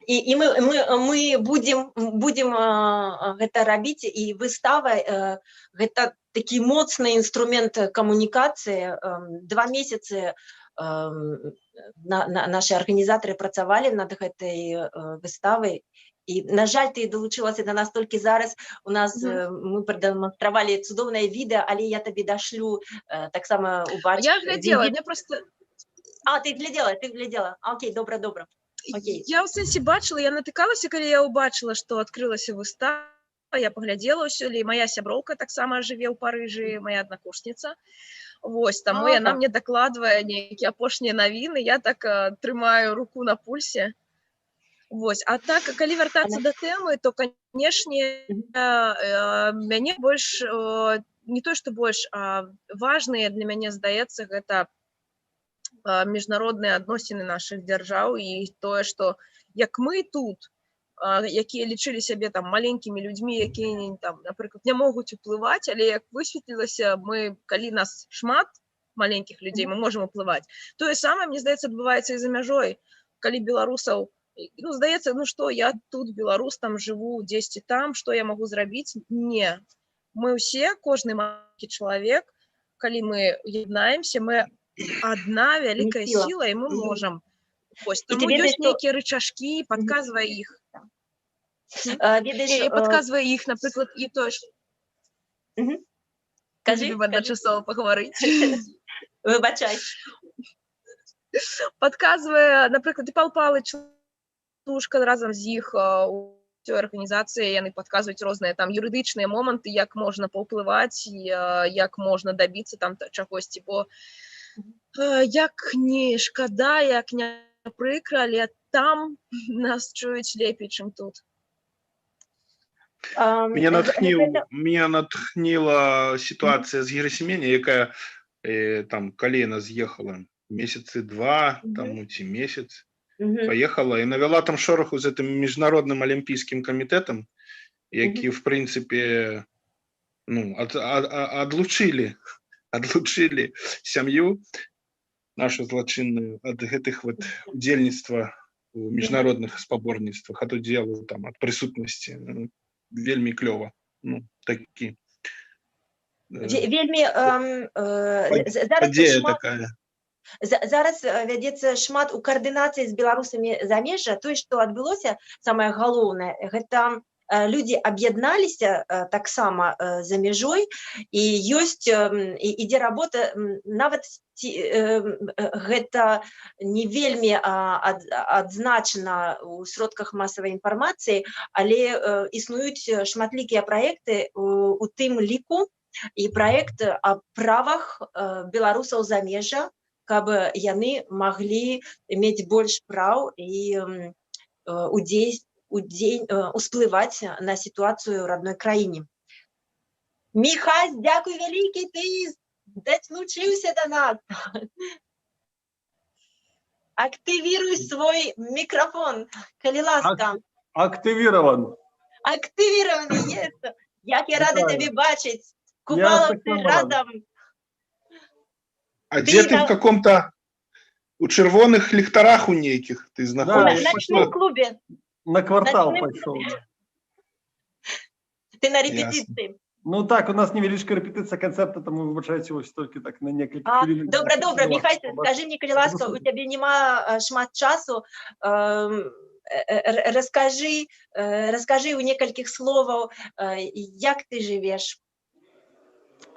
І мы будем гэта рабіць, і выстава гэта такі моцны інструмент камунікацыі. 2 месяцы наши арганізатары працавалі над гэтай выставай. І, на жаль, ты долучилася до нас толькі зараз. У нас мы продемонстрували цудоўнае відэо, але я тобі дашлю таксама убачыць. Я глядела, мне просто... А, ты глядела. Окей, добра. Окей. Я ў сэнсе бачыла, я натыкалася, калі я ўбачыла, што адкрылася выстава, я паглядзела ўсё, і моя сяброўка таксама жыве ў Парыжы, моя аднакурсніца. Вось, таму яна мне дакладвае нейкія апошнія навіны, я так трымаю руку на пульсе. Вось, а так, калі вяртацца да тэмы, то, канешне, мяне больш, не то, што больш, а важныя для мяне, здаецца, гэта міжнародныя адносіны нашых дзяржаў і тое, што як мы тут, якія лічылі сябе там маленькімі людзьмі, якія, там, напрыклад, не могуць уплываць, але як высветлілася, мы, калі нас шмат маленькіх людзей, мы можам уплываць. Тое самае, мне здаецца, адбываецца і за мяжой, калі беларусаў, ну, здаецца, ну што, я тут, беларус, там жыву, дзесьці там, што я магу зрабіць? Не. Мы ўсе, кожны маленькі чалавек, калі мы яднаемся, мы адна вялікая сіла, і мы можам. Таму ёсць нейкія рычажкі, падказвае іх. Падказвае іх, напрыклад, і тое, што... Кажы, адначасова пагаварыць. Выбачай. Падказвае, напрыклад, і Пал Палыч, разам з іх у цій арганізацыі, яны падказваюць розныя там юрыдычныя моманты, як можна паўплываць, як можна дабіцца там чагосьці, бо як не шкада, як не прыкра, але там нас чуюць лепей, чым тут. Меня натхніла ситуація з Герасіменя, якая там калі з'ехала месяцы 2 таму ці месяц, поехала и навела там шороху з этим міжнародным алімпійскім камітэтам, які, в принципе, ну, одлучили сям'ю нашу злачынную ад гэтых вот удзельніцтва у міжнародных спаборніцтвах, ад удзелу там, ад прысутнасці. Вельмі клёва. Ну, такі. Вельмі... Падзея такая. Зараз вядзецца шмат у каардынацыі з беларусамі замежжа. Тое, што адбылося, самае галоўнае, гэта людзі аб'ядналіся таксама за мяжой, і ёсць, ідзе работа, нават гэта не вельмі адзначана ў сродках масавай інфармацыі, але існуюць шматлікія праекты у тым ліку, і праект аб правах беларусаў замежжа, каб яны маглі мець больш праў і усплываць на сітуацыю ў родной краіне. Міхась, дзякуй вялікі, ты датлучыўся да нас. Актывіруй свой мікрафон, калі ласка. Актывирован. Актывированы, есть. Як я рада тебе бачыць. Купалаўцы разам. А где ты в каком-то, у червоных ліхтарах у нейких ты знаходишься? На ночном клубе. На квартал пошел. Ты на репетиции. Ну так, у нас невеличка рэпетыцыя канцэпта, таму выбачайце вось толькі так на некалькі хвілін. Добра, Міхай, скажи мне, калі ласка, у цябе нема шмат часу, раскажы ў некалькіх словаў, як ты жывеш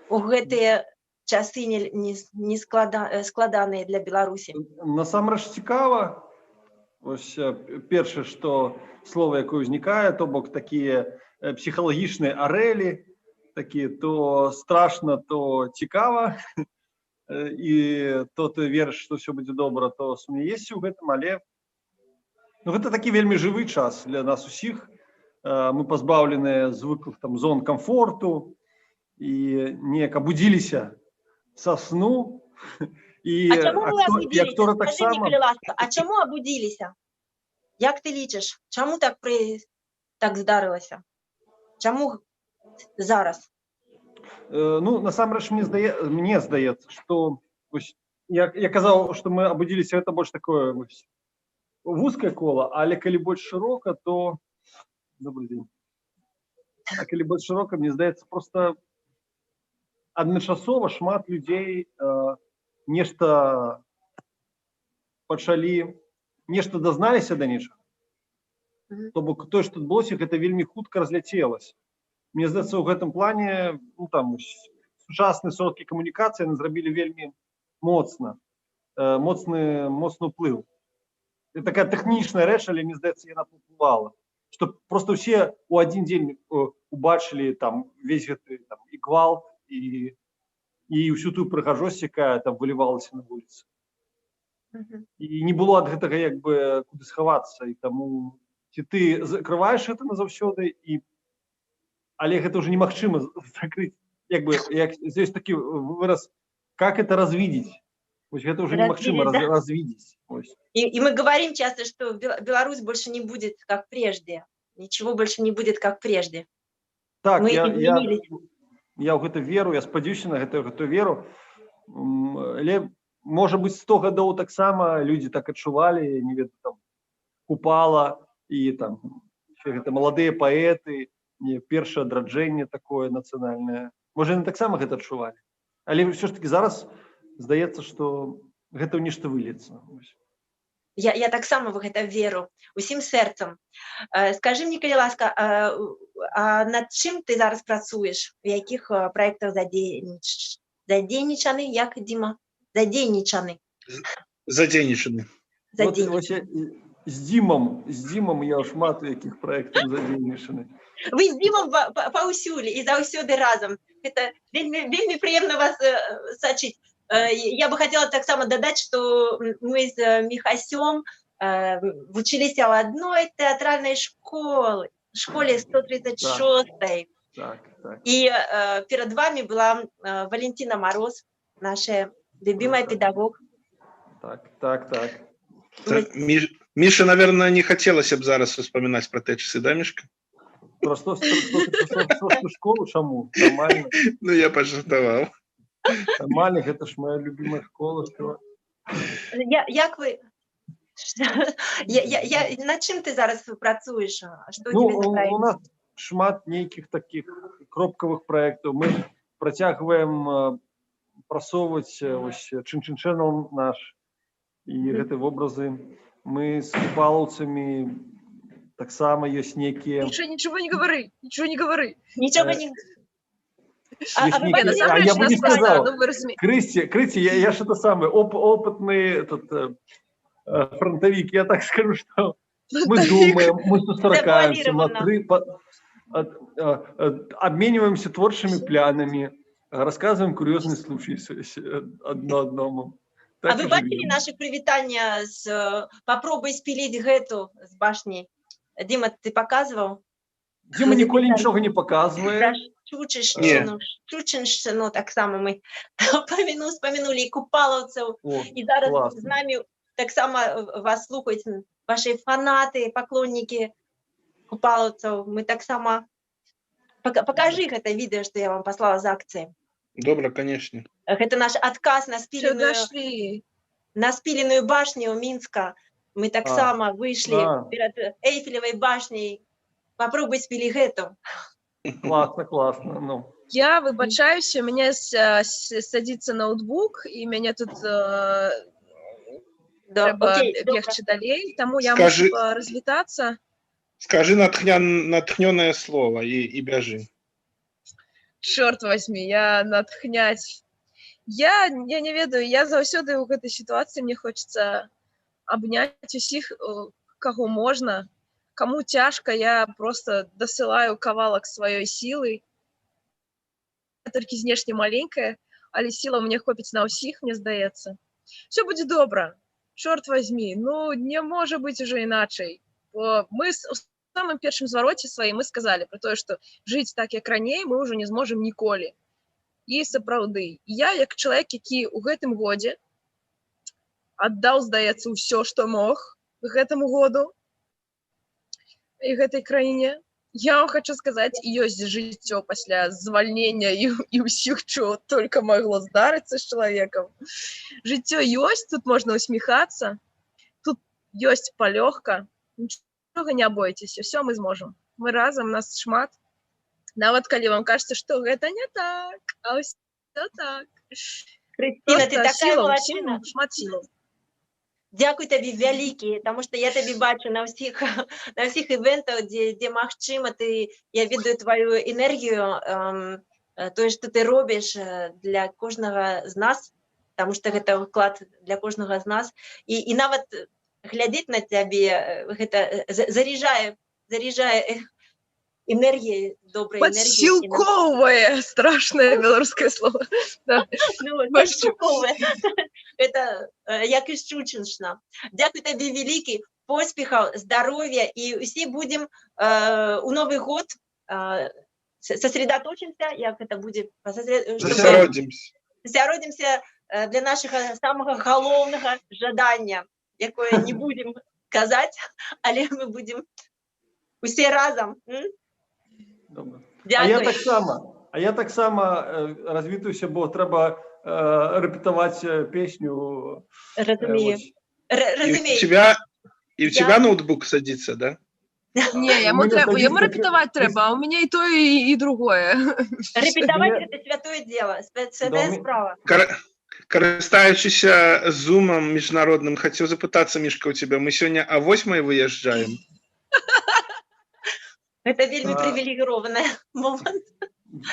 у гэтыя часы не складаныя для Беларусі. Насамрэч цікава. Ось першае, што слова, якое ўзнікае, то бок такія псіхалагічныя арэлі, такие то страшно, то цікава, і то ты верыш, што ўсё будзе добра, то сумнеешся ў гэтым, але гэта такі вельмі жывы час для нас усіх. Мы пазбаўленыя звыклых там зон комфорту і неяк абудзіліся са сну. І акторы таксама. А чаму абудзіліся? Як ты лічыш? Чаму так здарылася? Чаму зараз? Ну, насамрэч, мне здаецца, што я казаў, што мы абудзіліся, гэта больш такое вузкае кола, але калі больш шырока, то добрый дзень. А калі больш шырока, мне здаецца, проста адначасова шмат людзей нешта пачалі, нешта дазналіся да нечага. То бок тое, што адбылося, гэта вельмі хутка разляцелася. Мне здаецца, у гэтым плане, ну там сучасныя сродкі камунікацыі зрабілі вельмі моцны ўплыў. Это такая тэхнічная рэч, але мне здаецца, яна паўплывала. Што проста ўсе ў адзін дзень убачылі там весь гэты і гвалт, і ўсю тую прыгажосць, якая там вылівалася на вуліцы. І не было ад гэтага як бы куды схавацца, і таму ці ты закрываеш гэта назаўсёды, але гэта ўжо немагчыма закрыць, як бы ёсць такі выраз, как это развидеть. Вось гэта ўжо немагчыма развидеть. И мы говорим часто, что Беларусь больше не будет как прежде. Ничего больше не будет как прежде. Так, мы я ў гэта веру, я спадзяюся на гэтую веру. Але, можа быць, 100 гадоў таксама людзі так адчувалі, не ведаю, там, Купала і там гэта маладыя паэты, першае адраджэнне такое нацыянальнае. Можа, яны таксама гэта адчувалі. Але ўсё ж таки зараз здаецца, што гэта ў нешта выльецца. Я таксама в гэта веру, усім сэрцам. Скажы мне, калі ласка, а над чым ты зараз працуеш? У якіх праектах задзейнічаны? Як, Діма? Задзейнічаны. Задзейнічаны. З Дімом я шмат у якіх праектах задзейнічаны. Вы з Дімом паўсюль і заўсёды разам. Это вельмі прыемна вас сачыць. Я бы хотела таксама дадаць, што мы з Міхасём вучыліся ў адной тэатральнай школе 136-й. І перад вами была Валентина Мороз, наша любимая педагог. Так. Мише, наверное, не хотелось бы зараз вспоминать про те часы, да, Мишка? Про 136-ю школу, чаму? Нормально. Ну, я пожартовал. Нормально, это ж моя любимая школа. Як ви... Над чим ти зараз працюєш? Ну, у нас шмат нейкіх таких кропкавых проектаў. Мы працягваем прасоўваць чын-чын-чэнел наш і гэтыя вобразы. Мы з купалаўцамі таксама ёсць нейкія... Ничего не говори. Ничего не... Я бы не сказал. Крысти, я что-то самое, опытный фронтовик, я так скажу, что мы думаем, мы сустракаемся, обмениваемся творчими планами, рассказываем курьезные случаи одно одному. А вы бачили наши привитания с «Попробуй спилить гэту» с башней? Дима, ты показывал? Дима ніколі нічога не показывает. Шучинщину, так само мы вспомянули и купаловцев, и зараз с нами так само вас слухают ваши фанаты, поклонники купаловцев. Мы так само... Покажи это видео, что я вам послала за акцией. Добро, конечно. Это наш отказ на спиленную башню Минска. Мы так само вышли перед Эйфелевой башней. Попробуй спили гэту. Классно. Ну. Я выбачаюся, у меня садится ноутбук, і мяне тут трэба окей, бегчы далей, таму я Скажи- мушу развітацца. Скажи натхнёнае слово и бяжи. Чорт возьми, я натхняць. Я не ведаю, я заўсёды ў гэтай сітуацыі мне хочется абняць усіх, каго можна. Каму цяжка, я просто дасылаю кавалак сваёй сілы. Я толькі знешне маленькая, але сіла мне хопіць на ўсіх, мне здаецца. Все будзе добра. Чорт возьми, ну не можа быць уже іначай. Бо мы у самым першым звароце сваім мы сказалі про тое, што жыць так, як раней, мы ўжо не зможам ніколі. І сапраўды, я, як чалавек, які ў гэтым годзе аддаў, здаецца, ўсё, што мог гэтаму году і гэтай краіне, я вам хочу сказаць, ёсць жыццё пасля звальнення і ўсіх, што только магло здарыцца з чалавекам. Жыццё ёсць, тут можна усміхацца, тут ёсць палёгка, нічога не бойцеся, все мы зможам. Мы разам, нас шмат. Нават калі вам кажется, што гэта не так, а ўсё так. Христина, ты такая сіла, молодчина. усім шмат сілаў. Дякую тобі вялікі, тому що я тебе бачу на всіх івентах, де магчыма, я ведаю твою енергію, тое, што ти робиш для кожного з нас, тому що гэта вклад для кожного з нас, і нават глядзець на тебе, гэта заряджае энергией, доброй энергией. Подсилковое, страшное белорусское слово. Подсилковое. Это як і Шучиншна. Дякую тобі великий, поспіхів, здоров'я, і всі будемо у Новий год сосредоточимся, як це буде, засяродимся для нашого самого головного жадання, якое не будемо казати, але ми будемо усі разом. А я так само розвітуюся, бо треба репетувати пісню. Розумію. И у тебя ноутбук садится, да? Не, ему репетовать треба, а у меня и то, и другое. Репетовать – это святое дело, святая справа. Користаючися зумом міжнародним, хотів запитатися, Мішка, у тебе, ми сьогодні о 8:00 виїжджаємо? Это вельми привилегированный момент.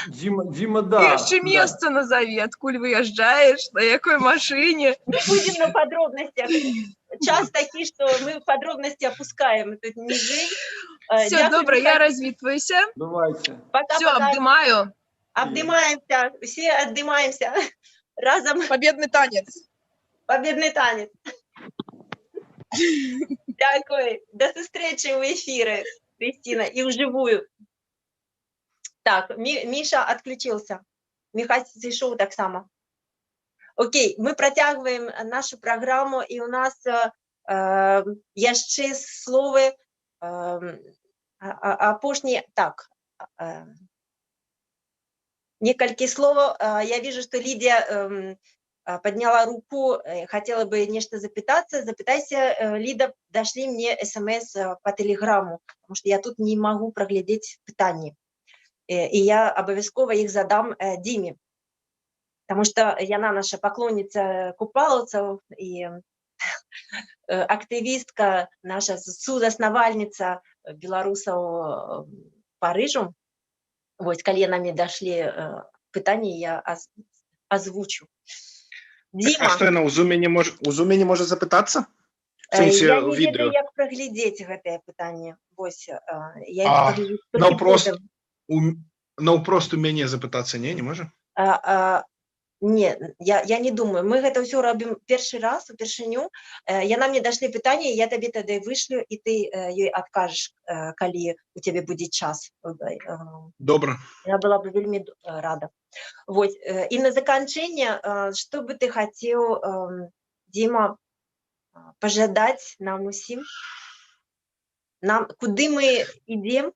Дима, да. Еще место назови, откуль выезжаешь, на какой машине. Не будем на подробностях. Час такие, что мы в подробности опускаем. Тут не жизнь. Все, добро, я развитываюсь. Давайте. Все, обдымаю. Обдымаемся, все отдымаемся. Разом. Победный танец. Победный танец. Дякую. До встречи в эфире, Кристина, и вживую. Так, Миша отключился. Михась зайшов так само. Окей, мы протягиваем нашу программу, и у нас яшчэ словы апошние. Так, некалькі словов. Я вижу, что Лидия подняла руку, хотела бы нечто запитаться. Запитайся, Лида, дошли мне смс по телеграмму, потому что я тут не могу проглядеть питание. И я обовязково их задам Диме, потому что яна наша поклонница купаловцев и активистка, наша сузаснавальница белорусов Парижу. Вот, коли нами дошли питания, я озвучу. Дима, а что она у Зуме не может запитаться? В сенсі, я не відео? ведаю, як проглядеть гэтае питание. Вось, я Ну, просто мяне запытацца не можа? Не, я не думаю. Мы гэта ўсё робім першы раз, упершыню. Яна мне дашлі пытанне, я табе тады вышлю, і ты ёй адкажаш, калі у цябе будзе час. Добра. Я была бы вельмі рада. Вот. І на заканчэнне, што бы ты хацеў, Дима, пажадаць нам усім? Куды мы ідзем?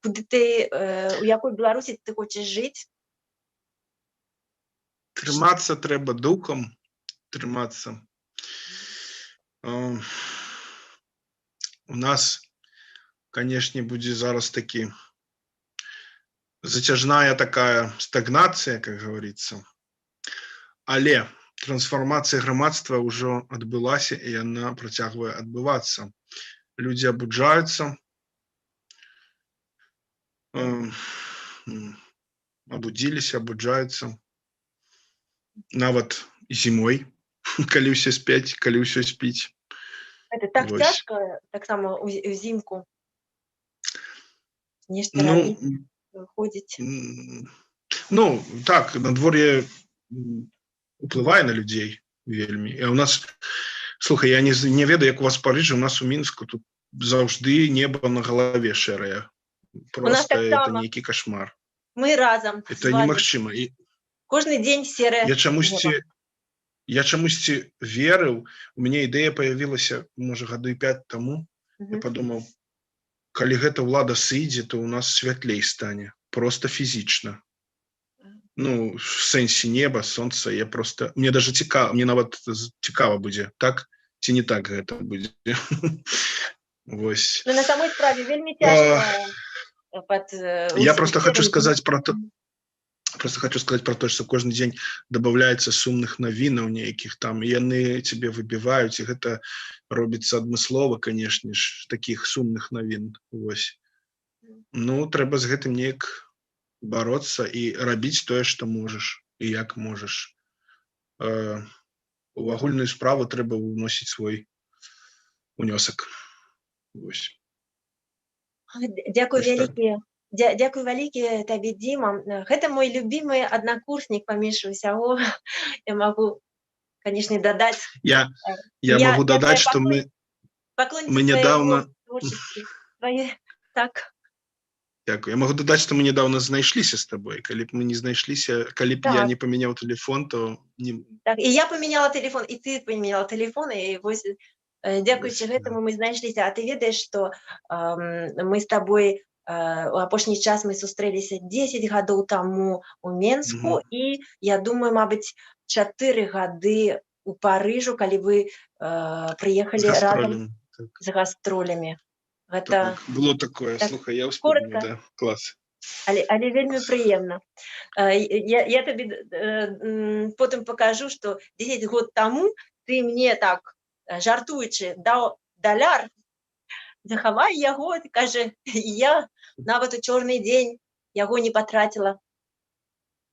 Куды ты, у якой Беларусі ты хочаш жыць? Трымацца трэба духом, трымацца. У нас, канешне, будзе зараз такі затяжная такая стагнацыя, как говорится. Але трансфармацыя грамадства ўжо адбылася, і яна працягвае адбывацца. Людзі абуджаюцца, абудзіліся, абуджаюцца. Нават зімой, калі ўсе спяць, калі ўсё спіць. Это так Вось. цяжка, таксама ўзімку. Нешта Ну, рабіць, выходзіць. Ну, так, надвор'е уплывае на людзей вельмі. І у нас, слухай, я не ведаю, як у вас в Парыжы, у нас у Мінску тут заўжды неба на галаве шэрае. Просто это таксама. нейкі кошмар. Мы разам Это з вами. немагчыма. І Кожны дзень серае я чамусьці верыў, у мяне ідэя появілася, можа, гады 5 таму. Я подумаў, калі гэта ўлада сыдзе, то у нас святлей стане. Просто фізічна. Ну, в сэнсе неба, сонца, я просто... Мне даже цікава, мне нават цікава будзе, так? Ці не так гэта будзе? Вось. Ну, на самой справе вельмі цяжка Я просто хочу сказать про то, что кожны дзень добавляецца сумных навінаў нейкіх там, і яны цябе выбіваюць, і гэта робіцца адмыслова, канешне ж, такіх сумных навін. Вось. Ну, трэба з гэтым неяк бароцца і рабіць тое, што можаш, і як можаш. У агульную справу трэба ўносіць свой унёсак. Вось. Дзякуй вялікі. Дзякуй вялікі табе, Дзіма. Гэта мой любімы аднакурснік паміж усяго. Я магу, канешне, дадаць. Я магу дадаць, што мы нядаўна... Так. Дякую. Я магу дадаць, што мы нядаўна знайшліся з табой. Калі б мы не знайшліся, калі б я не памяняў тэлефон, то... Так, і я памяняла тэлефон, і ты памяняла тэлефон, і вось дзякуючы гэтаму мы знайшліся. А ты ведаеш, што мы з табой у апошні час мы сустрэліся 10 гадоў таму у Менску, і я думаю, мабыць, 4 гады у Парыжу, калі вы прыехалі разам з гастролямі. Гэта было такое, слухай, я ўспомню, да, клас. Але вельмі прыемна. Я табе потым пакажу, што 10 год таму ты мне так жартуючы даў даляр, захавай яго, кажа, я нават у чорны дзень яго не патраціла.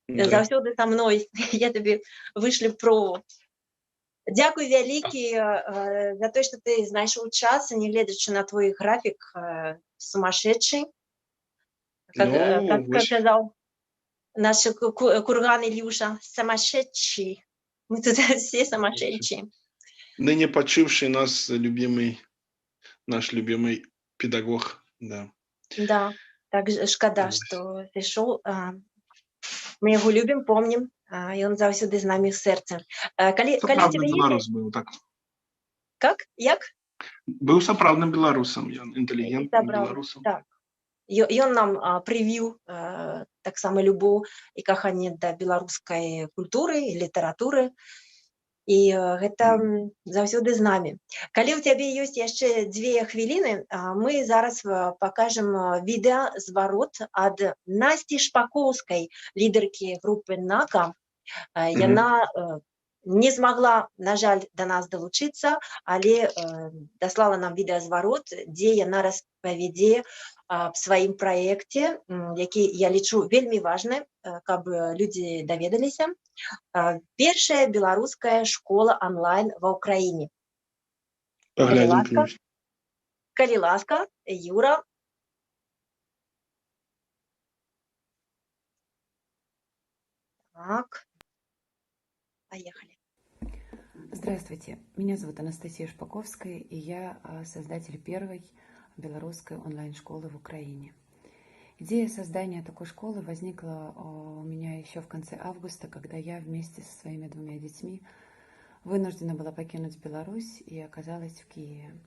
Заўсёды са мной. Я табе вышлю прову. Дзякуй вялікі за тое, што ты знайшоў час, нягледзячы на твой графік сумасшедший. Как сказал наш курган Илюша, сумасшедший. Мы тут все сумасшедшие. Ныне почивший нас наш любимый педагог, да. Да, так шкада, што зайшоў. Мы яго любім, помнім, і ён заўсёды з намі ў сэрцы. Сапраўдны беларус быў, так. Как? Як? Быў сапраўдным беларусам, ён інтэлігентным беларусам. Так. Ён нам прывіў таксама любоў і каханне да беларускай культуры і літаратуры. І гэта заўсёды з намі. Калі ў цябе ёсць яшчэ 2 хвіліны, мы зараз пакажам відэазварот ад Насці Шпакоўскай, лідаркі групы НАКА. Яна не змагла, на жаль, да нас далучыцца, але даслала нам відэазварот, дзе яна распавядзе аб сваім праекце, які, я лічу, вельмі важны, каб людзі даведаліся. Першая беларуская школа онлайн ва ўкраіне. Калі ласка, Юра. Так. Поехали. Здравствуйте, меня зовут Анастасия Шпаковская, и я создатель первой белорусской онлайн-школы в Украине. Идея создания такой школы возникла у меня еще в конце августа, когда я вместе со своими 2 детьми вынуждена была покинуть Беларусь и оказалась в Киеве.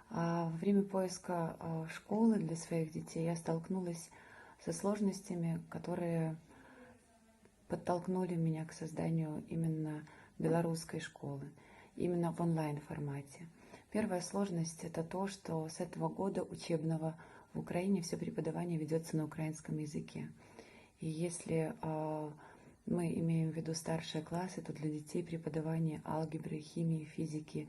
Во время поиска школы для своих детей я столкнулась со сложностями, которые подтолкнули меня к созданию именно белорусской школы, именно в онлайн-формате. Первая сложность – это то, что с этого года учебного в Украине все преподавание ведется на украинском языке. И если мы имеем в виду старшие классы, то для детей преподавание алгебры, химии, физики,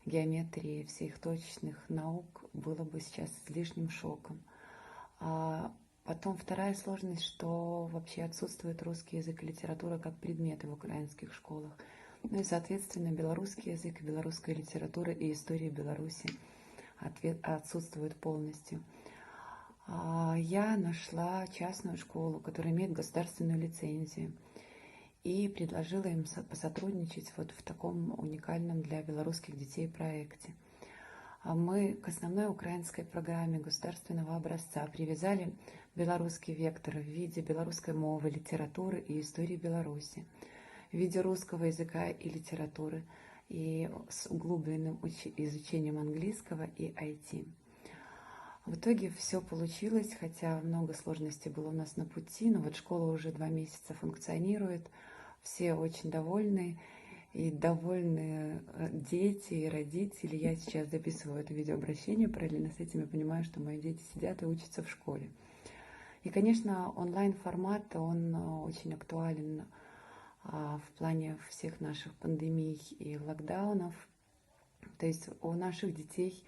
геометрии, всех точечных наук было бы сейчас излишним шоком. Потом вторая сложность, что вообще отсутствует русский язык и литература как предметы в украинских школах. Ну и, соответственно, белорусский язык, белорусская литература и история Беларуси отсутствуют полностью. Я нашла частную школу, которая имеет государственную лицензию, и предложила им посотрудничать вот в таком уникальном для белорусских детей проекте. Мы к основной украинской программе государственного образца привязали белорусский вектор в виде белорусской мовы, литературы и истории Беларуси, в виде русского языка и литературы, и с углубленным изучением английского и IT. В итоге все получилось, хотя много сложностей было у нас на пути, но вот школа уже 2 месяца функционирует, все очень довольны, и довольны дети и родители. Я сейчас записываю это видеообращение, параллельно с этим я понимаю, что мои дети сидят и учатся в школе. И, конечно, онлайн-формат, он очень актуален в плане всех наших пандемий и локдаунов. То есть у наших детей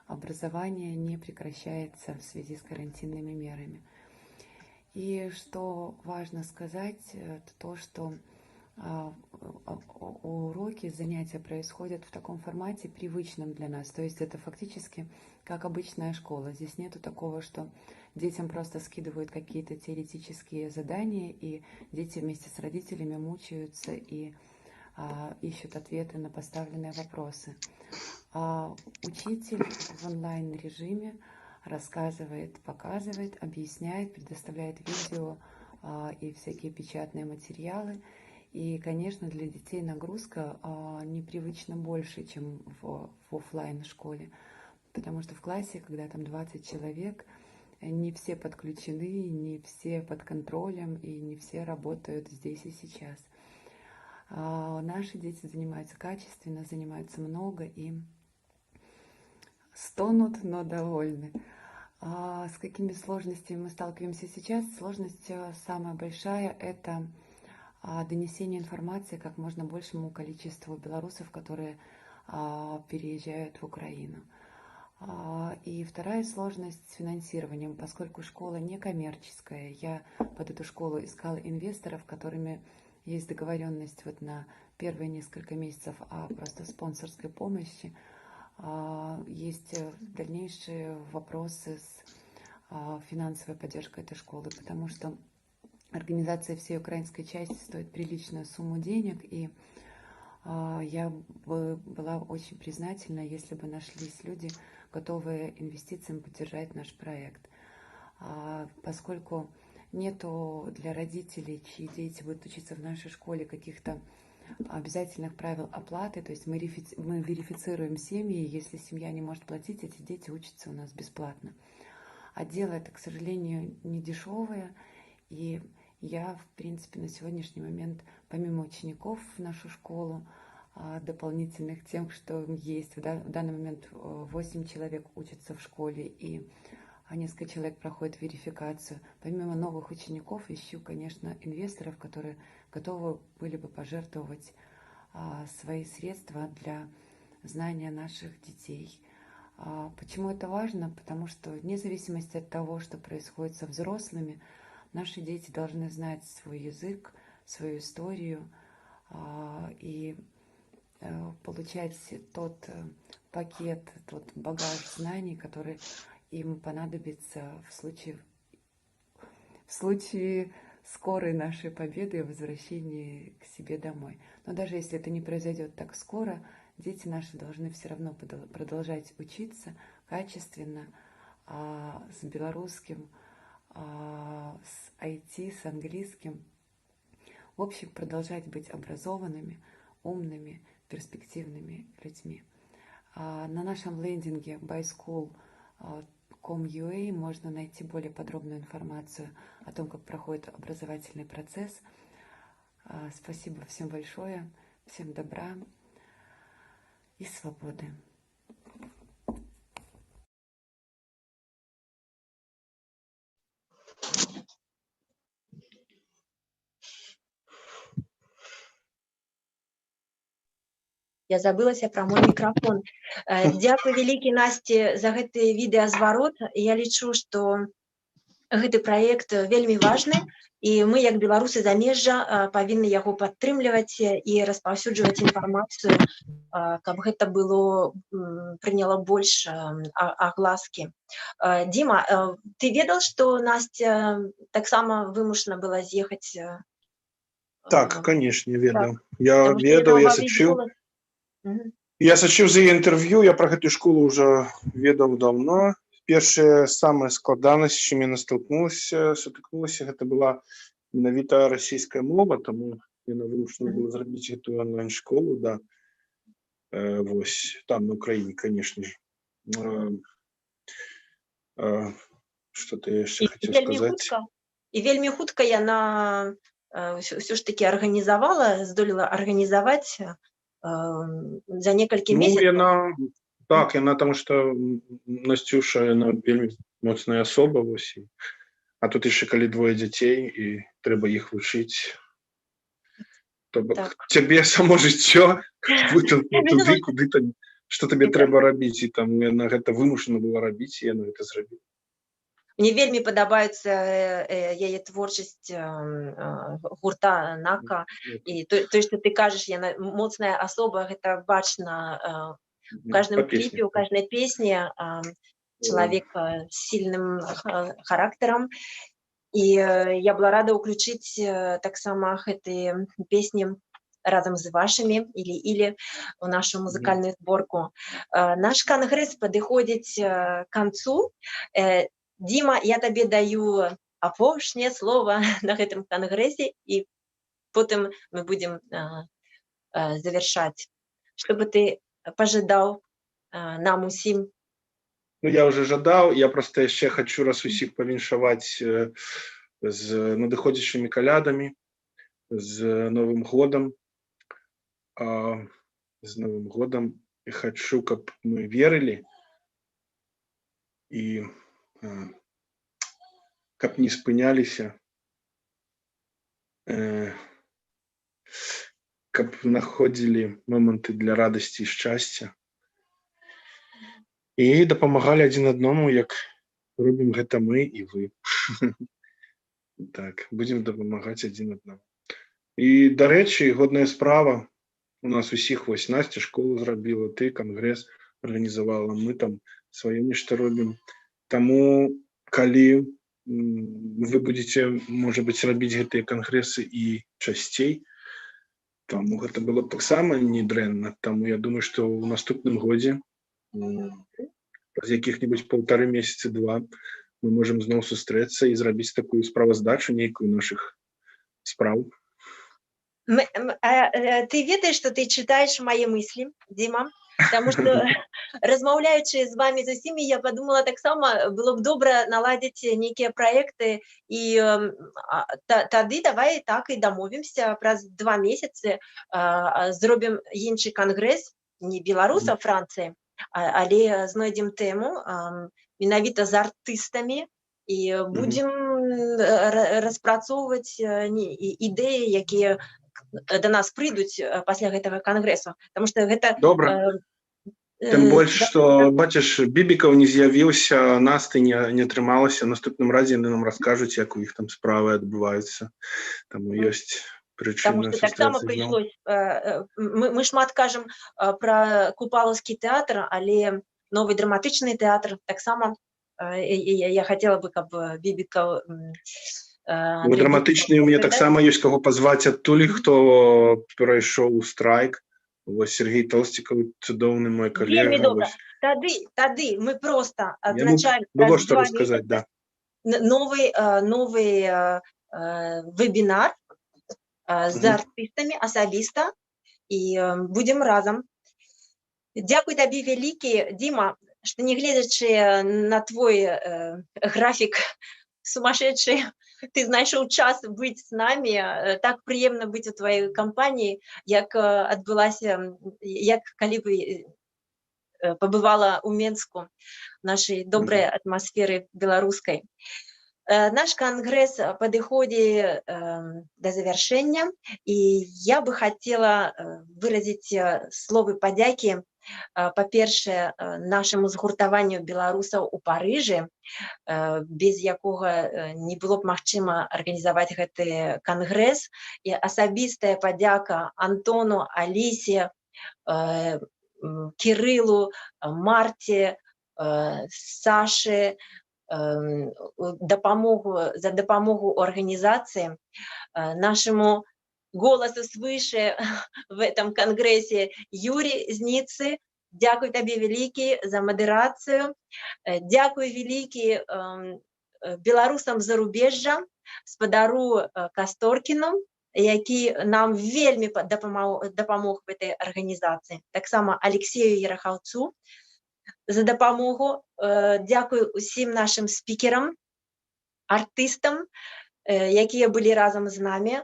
образование не прекращается в связи с карантинными мерами. И что важно сказать, это то, что уроки, занятия происходят в таком формате, привычном для нас. То есть это фактически как обычная школа. Здесь нету такого, что детям просто скидывают какие-то теоретические задания, и дети вместе с родителями мучаются и ищут ответы на поставленные вопросы. Учитель в онлайн-режиме рассказывает, показывает, объясняет, предоставляет видео и всякие печатные материалы. И, конечно, для детей нагрузка непривычно больше, чем в офлайн-школе, потому что в классе, когда там 20 человек, не все подключены, не все под контролем, и не все работают здесь и сейчас. Наши дети занимаются качественно, занимаются много и стонут, но довольны. С какими сложностями мы сталкиваемся сейчас? Сложность самая большая – это донесение информации как можно большему количеству белорусов, которые переезжают в Украину. И вторая сложность с финансированием, поскольку школа некоммерческая. Я под эту школу искала инвесторов, которыми есть договоренность вот на первые несколько месяцев о просто спонсорской помощи. Есть дальнейшие вопросы с финансовой поддержкой этой школы, потому что организация всей украинской части стоит приличную сумму денег, и я бы была очень признательна, если бы нашлись люди, готовые инвестициями поддержать наш проект. Поскольку нету для родителей, чьи дети будут учиться в нашей школе, каких-то обязательных правил оплаты, то есть мы верифицируем семьи, и если семья не может платить, эти дети учатся у нас бесплатно. А дело это, к сожалению, не дешевое, и я, в принципе, на сегодняшний момент, помимо учеников в нашу школу, дополнительных тем, что есть, в данный момент 8 человек учатся в школе, и несколько человек проходят верификацию. Помимо новых учеников, ищу, конечно, инвесторов, которые готовы были бы пожертвовать свои средства для знания наших детей. Почему это важно? Потому что вне зависимости от того, что происходит со взрослыми, наши дети должны знать свой язык, свою историю и получать тот пакет, тот багаж знаний, который им понадобится в случае скорой нашей победы и возвращения к себе домой. Но даже если это не произойдет так скоро, дети наши должны все равно продолжать учиться качественно, с белорусским, с IT, с английским. В общем, продолжать быть образованными, умными, перспективными людьми. На нашем лендинге byschool.com.ua можно найти более подробную информацию о том, как проходит образовательный процесс. Спасибо всем большое, всем добра и свободы. Я забылася пра мой мікрафон. Дзякуй вялікі, Насці, за гэты відэазварот. Я лічу, што гэты праект вельмі важны, і мы, як беларусы замежжа, павінны яго падтрымліваць і распаўсюджваць інфармацыю, каб гэта было, прыняло больш агласкі. Дима, ты ведал, што Настя таксама вымушана была з'ехаць? Так, конечно, ведаў. Так, Я потому што ведаў, яна я ўвесь сачыў. голас. Мгм. Я сачыў за яе інтэрв'ю, я пра гэтую школу ўжо ведаў даўно. Першая самая складанасць, з чым яна сутыкнулася, гэта была менавіта расійская мова, таму яна вымушана была зрабіць гэтую онлайн-школу, да. Вось, там, на Украіне, конечно же. Што-то я яшчэ хацеў сказаць. І вельмі хутка яна ўсё ж такі здолела арганізаваць за некалькі месяцаў. Яна, так, яна, таму што Насцюша, яна вельмі моцная асоба, вось. А тут яшчэ калі двое дзяцей, і трэба іх вучыць. То бок, цябе само жыццё выталкнула туды, куды там, што табе трэба рабіць, і там яна гэта вымушана была рабіць, і яна гэта зрабіла. Мне вельмі падабаецца яе творчасць гурта «Нака». І той, што ты кажаш, яна моцная асоба, гэта бачна в каждом кліпе, у каждой песне. Чалавек з сильным характарам. І я была рада ўключыць таксама гэтыя песні разам з вашымі или у нашу музыкальную зборку. Наш кангрэс падыходзіць к канцу. Дима, я табе даю апошняе слова на гэтым кангрэсе, і потым мы будем завершаць. Што бы ты пажадаў нам усім? Ну, я уже жадаў, я просто яшчэ хочу раз усіх павіншаваць з надыходзячымі калядамі, з Новым годам. З Новым годам. І хочу, каб мы верылі і каб не спыняліся, каб знаходзілі моманты для радасці і шчасця і дапамагалі адзін аднаму, як робім гэта мы і вы. Так, будзем дапамагаць адзін аднаму. І, дарэчы, годная справа, у нас усіх, вось, Насця школу зрабіла, ты кангрэс арганізавала, мы там сваё нешта робім. Таму, калі вы будзеце, можа быць, рабіць гэтыя кангрэсы і часцей, таму гэта было таксама не дрэнна. Таму я думаю, што ў наступным годзе, праз якіх-небудзь 1,5 месяцы, 2, мы можам зноў сустрэцца і зрабіць такую справаздачу нейкую нашых спраў. Ты ведаеш, што ты чытаеш мае мыслі, Дима? Потому что, размаўляючы з вами з усімі, я подумала, таксама было б добра наладзіць нейкія праекты, і тады давай так і дамовімся, праз 2 месяцы зробім іншы кангрэс, не беларусаў Францыі, але знойдзем тэму менавіта з артыстамі і будзем распрацоўваць ідэі, якія до нас прыйдуць пасля гэтага кангрэсу, потому что гэта... Добра. Тым больш, што, бачыш, Бібікаў не з'явіўся, Насты не атрымалася, наступным разе яны нам раскажуць, як у іх там справы адбываюцца. Таму ёсць прычына сустрэцца. Таксама прыйшлось, мы шмат кажам пра Купалаўскі тэатр, але новы драматычны тэатр таксама, я хацела бы, каб Бібікаў... У драматычнай у мяне таксама ёсць каго пазваць адтуль, хто перайшоў у страйк. Вось Сергей Толстиков, цудоўны мой калега. Вельмі добра. Тады мы просто адзначаем было што расказаць, да. Новы вебінар з артыстамі асабіста, і будзем разам. Дзякуй табе вялікі, Дима, што не гледзячы на твой графік сумасшедший, ты знайшоў час быць з намі, так прыемна быць у тваёй кампаніі, як адбылася, як калі бы пабывала ў Менску, нашай добрай атмасферы беларускай. Наш конгресс подыходит до завершения, и я бы хотела выразить словы подяки, по-перше, нашему згуртаванню беларусаў у Парыжы, без якога не было б магчыма арганізаваць гэты кангрэс, і асабістая падзяка Антону, Алісе, Кірылу, Марце, Саше, за дапамогу у арганізацыі, нашему голосу свыше в этом конгрессе Юрий Зніцы. Дякую табе вялікі за мадэрацыю. Дякую вялікі беларусам зарубежжа, спадару Касторкіну, які нам вельмі дапамог в этой арганізацыі. Таксама Алексею Ярахаўцу за дапамогу. Дякую усім нашим спікерам, артыстам, якія былі разам з намі.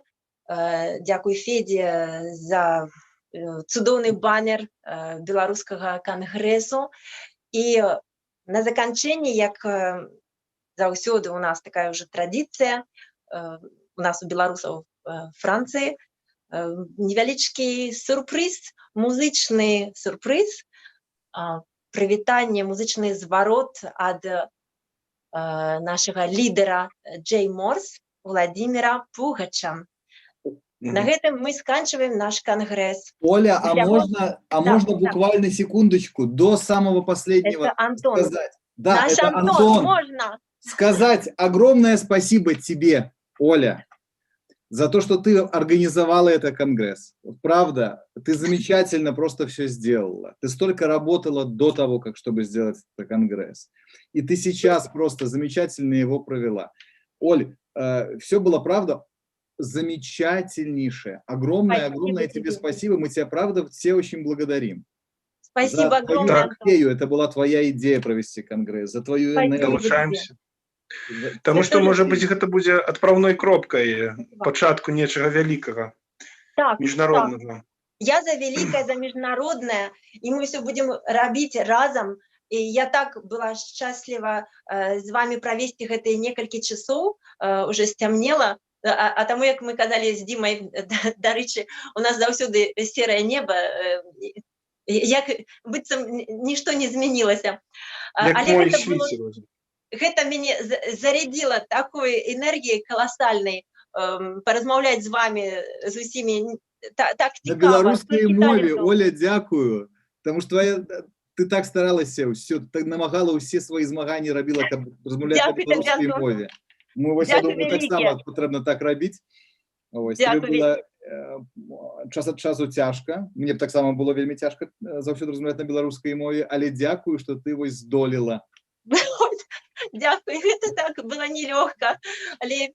Дякую Федзе за цудоўны банер беларускага кангрэсу. І на заканчэнне, як заўсёды у нас такая ўжо традыцыя, у нас у беларусаў Францыі, невялічкі сюрпрыз, музычны сюрпрыз, прывітанне, музычны зварот ад нашага лідера Джей Морс Владимира Пугача. На гэтым мы сканчиваем наш конгресс. Оля, можно буквально секундочку до самого последнего это Антон. Сказать? Да, наш это Антон, можно? Сказать огромное спасибо тебе, Оля, за то, что ты организовала этот конгресс. Правда, ты замечательно просто все сделала. Ты столько работала до того, чтобы сделать этот конгресс. И ты сейчас просто замечательно его провела. Оль, все было, правда, замечательнейшее. Огромное тебе спасибо. Мы тебя, правда, все очень благодарим. Спасибо огромное. Это была твоя идея провести конгресс, за твою энергию. Таму што, можа быць, гэта будзе адпраўной кропкай пачатку нечага вялікага, міжнароднага. Я за вялікае, за міжнароднае, і мы все будем рабіць разам. І я так была шчасліва з вами правесці гэтыя некалькі часоў, уже сцямнела, а таму, як мы казалі з Дімай, дарэчы, у нас заўсёды серае неба, як быццам нішто не змянілася. Але гэта мяне зарядзіла такой энергіяй каласальнай, паразмаўляць з вами, з усімі, так цікава. На беларускай мове, Оля, дзякую, потому что ты так старалася, так намагала ўсе свае змаганні рабіла, каб размаўляць на беларускай мове. Мы вось, я думаю, таксама патрэбна так рабіць. Час ад часу цяжка, мне б таксама было вельмі цяжка заўсёды размаўляць на беларускай мове, але дзякую, што ты вось здолела. Дякую, гэта так было нелёгка, але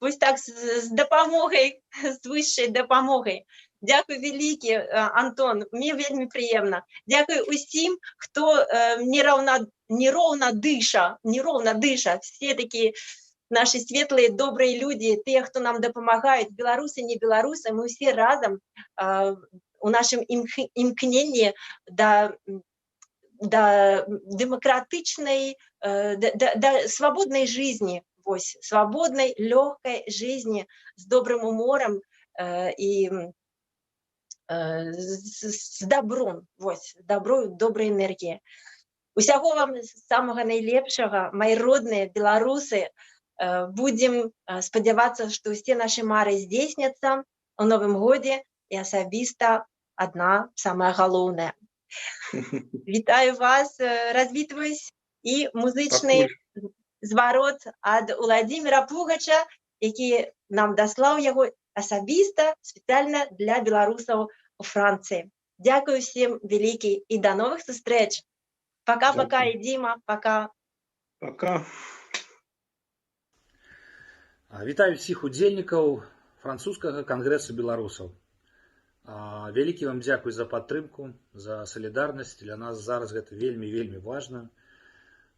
вось так з дапамогай, з высшай дапамогай. Дякую вялікі, Антон, мне вельмі прыемна. Дякую усім, хто нероўна дыша, все такія наши светлые, добрые люди, те, кто нам допомагают, белорусы, не белорусы, мы все разом у нашем имкнении до демократичной, до свободной жизни, вось, свободной, легкой жизни с добрым умором и с добром, вось, доброй энергией. Усяго вам самого найлепшага, мои родные белорусы. Будем спадзявацца, што ўсе нашы мары здзейсняцца ў новым годзе, і асабіста адна самая галоўная. Вітаю вас, развітваюсь, і музычны зварот ад Владимира Пугача, які нам даслаў яго асабіста спецыяльна для беларусаў у Францыі. Дзякую всім вялікі і до новых сустрэч. Пока-пока, і Дима, пока. Пока. Вітаю всіх удзельнікаў французскага кангрэсу беларусаў. Вялікі вам дзякуй за падтрымку, за салідарнасць. Для нас зараз гэта вельмі важна.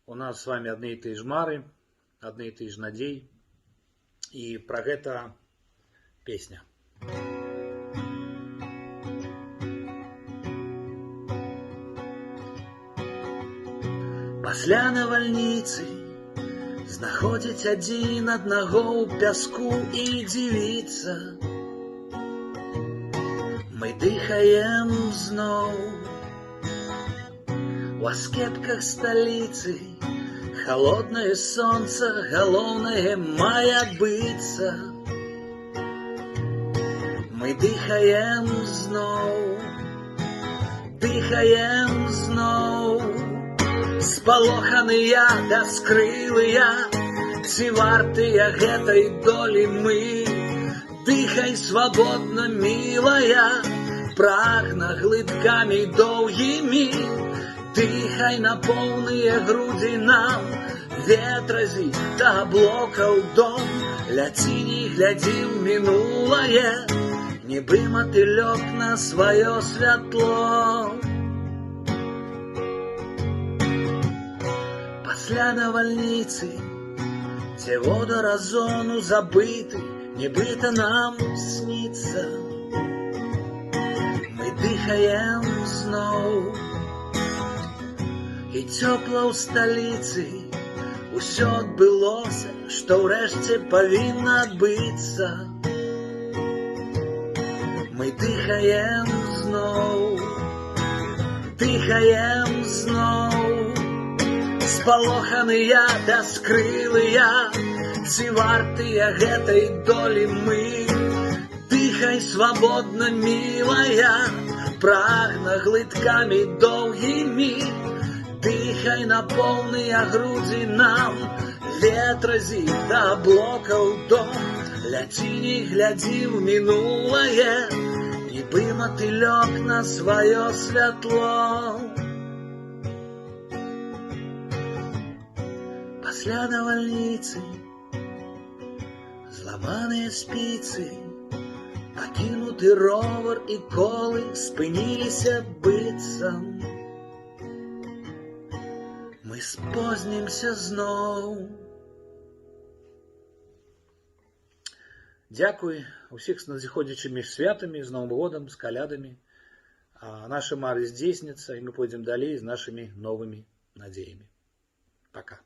У нас с вами адны і тыя ж мары, адны і тыя ж надзеі. І пра гэта песня. Пасля навальніцы з знаходзіць адзін аднаго ў пяску і дзівіцца. Мы дыхаем зноў у аскепках сталіцы, холодное солнце, галоўнае мае адбыцца. Мы дыхаем зноў, дыхаем зноў, спалоханыя, бяскрылыя, ці вартыя гэтай долі мы? Дыхай свабодна, мілая, прагна глыткамі доўгімі, дыхай на поўныя грудзі нам, ветразі да блокаў дом, ляці, не глядзі ў мінулае, нібы матылёк на сваё святло. Пасля навальніцы, дзе водар азону забыты, нібыта нам сніцца. Мы дыхаем зноў, і цёпла ў сталіцы, усё адбылося, што ўрэшце павінна адбыцца. Мы дыхаем зноў, дыхаем зноў, спалоханыя, бяскрылыя, ці вартыя гэтай долі мы? Дыхай свабодна, мілая, прагна глыткамі доўгімі, дыхай на поўныя грудзі нам, ветразі да блокаў дом, ляці, не глядзі ў мінулае, нібы матылёк на сваё святло. Пасля навальніцы, зламаныя спіцы, пакінуты ровар і колы спыніліся быццам. Мы спознімся зноў. Дзякуй усіх з надыходзячымі святамі, з Новым годам, з калядамі. Нашы мары здзейсняцца, і мы пойдзем далей з нашымі новымі надзеямі. Пока.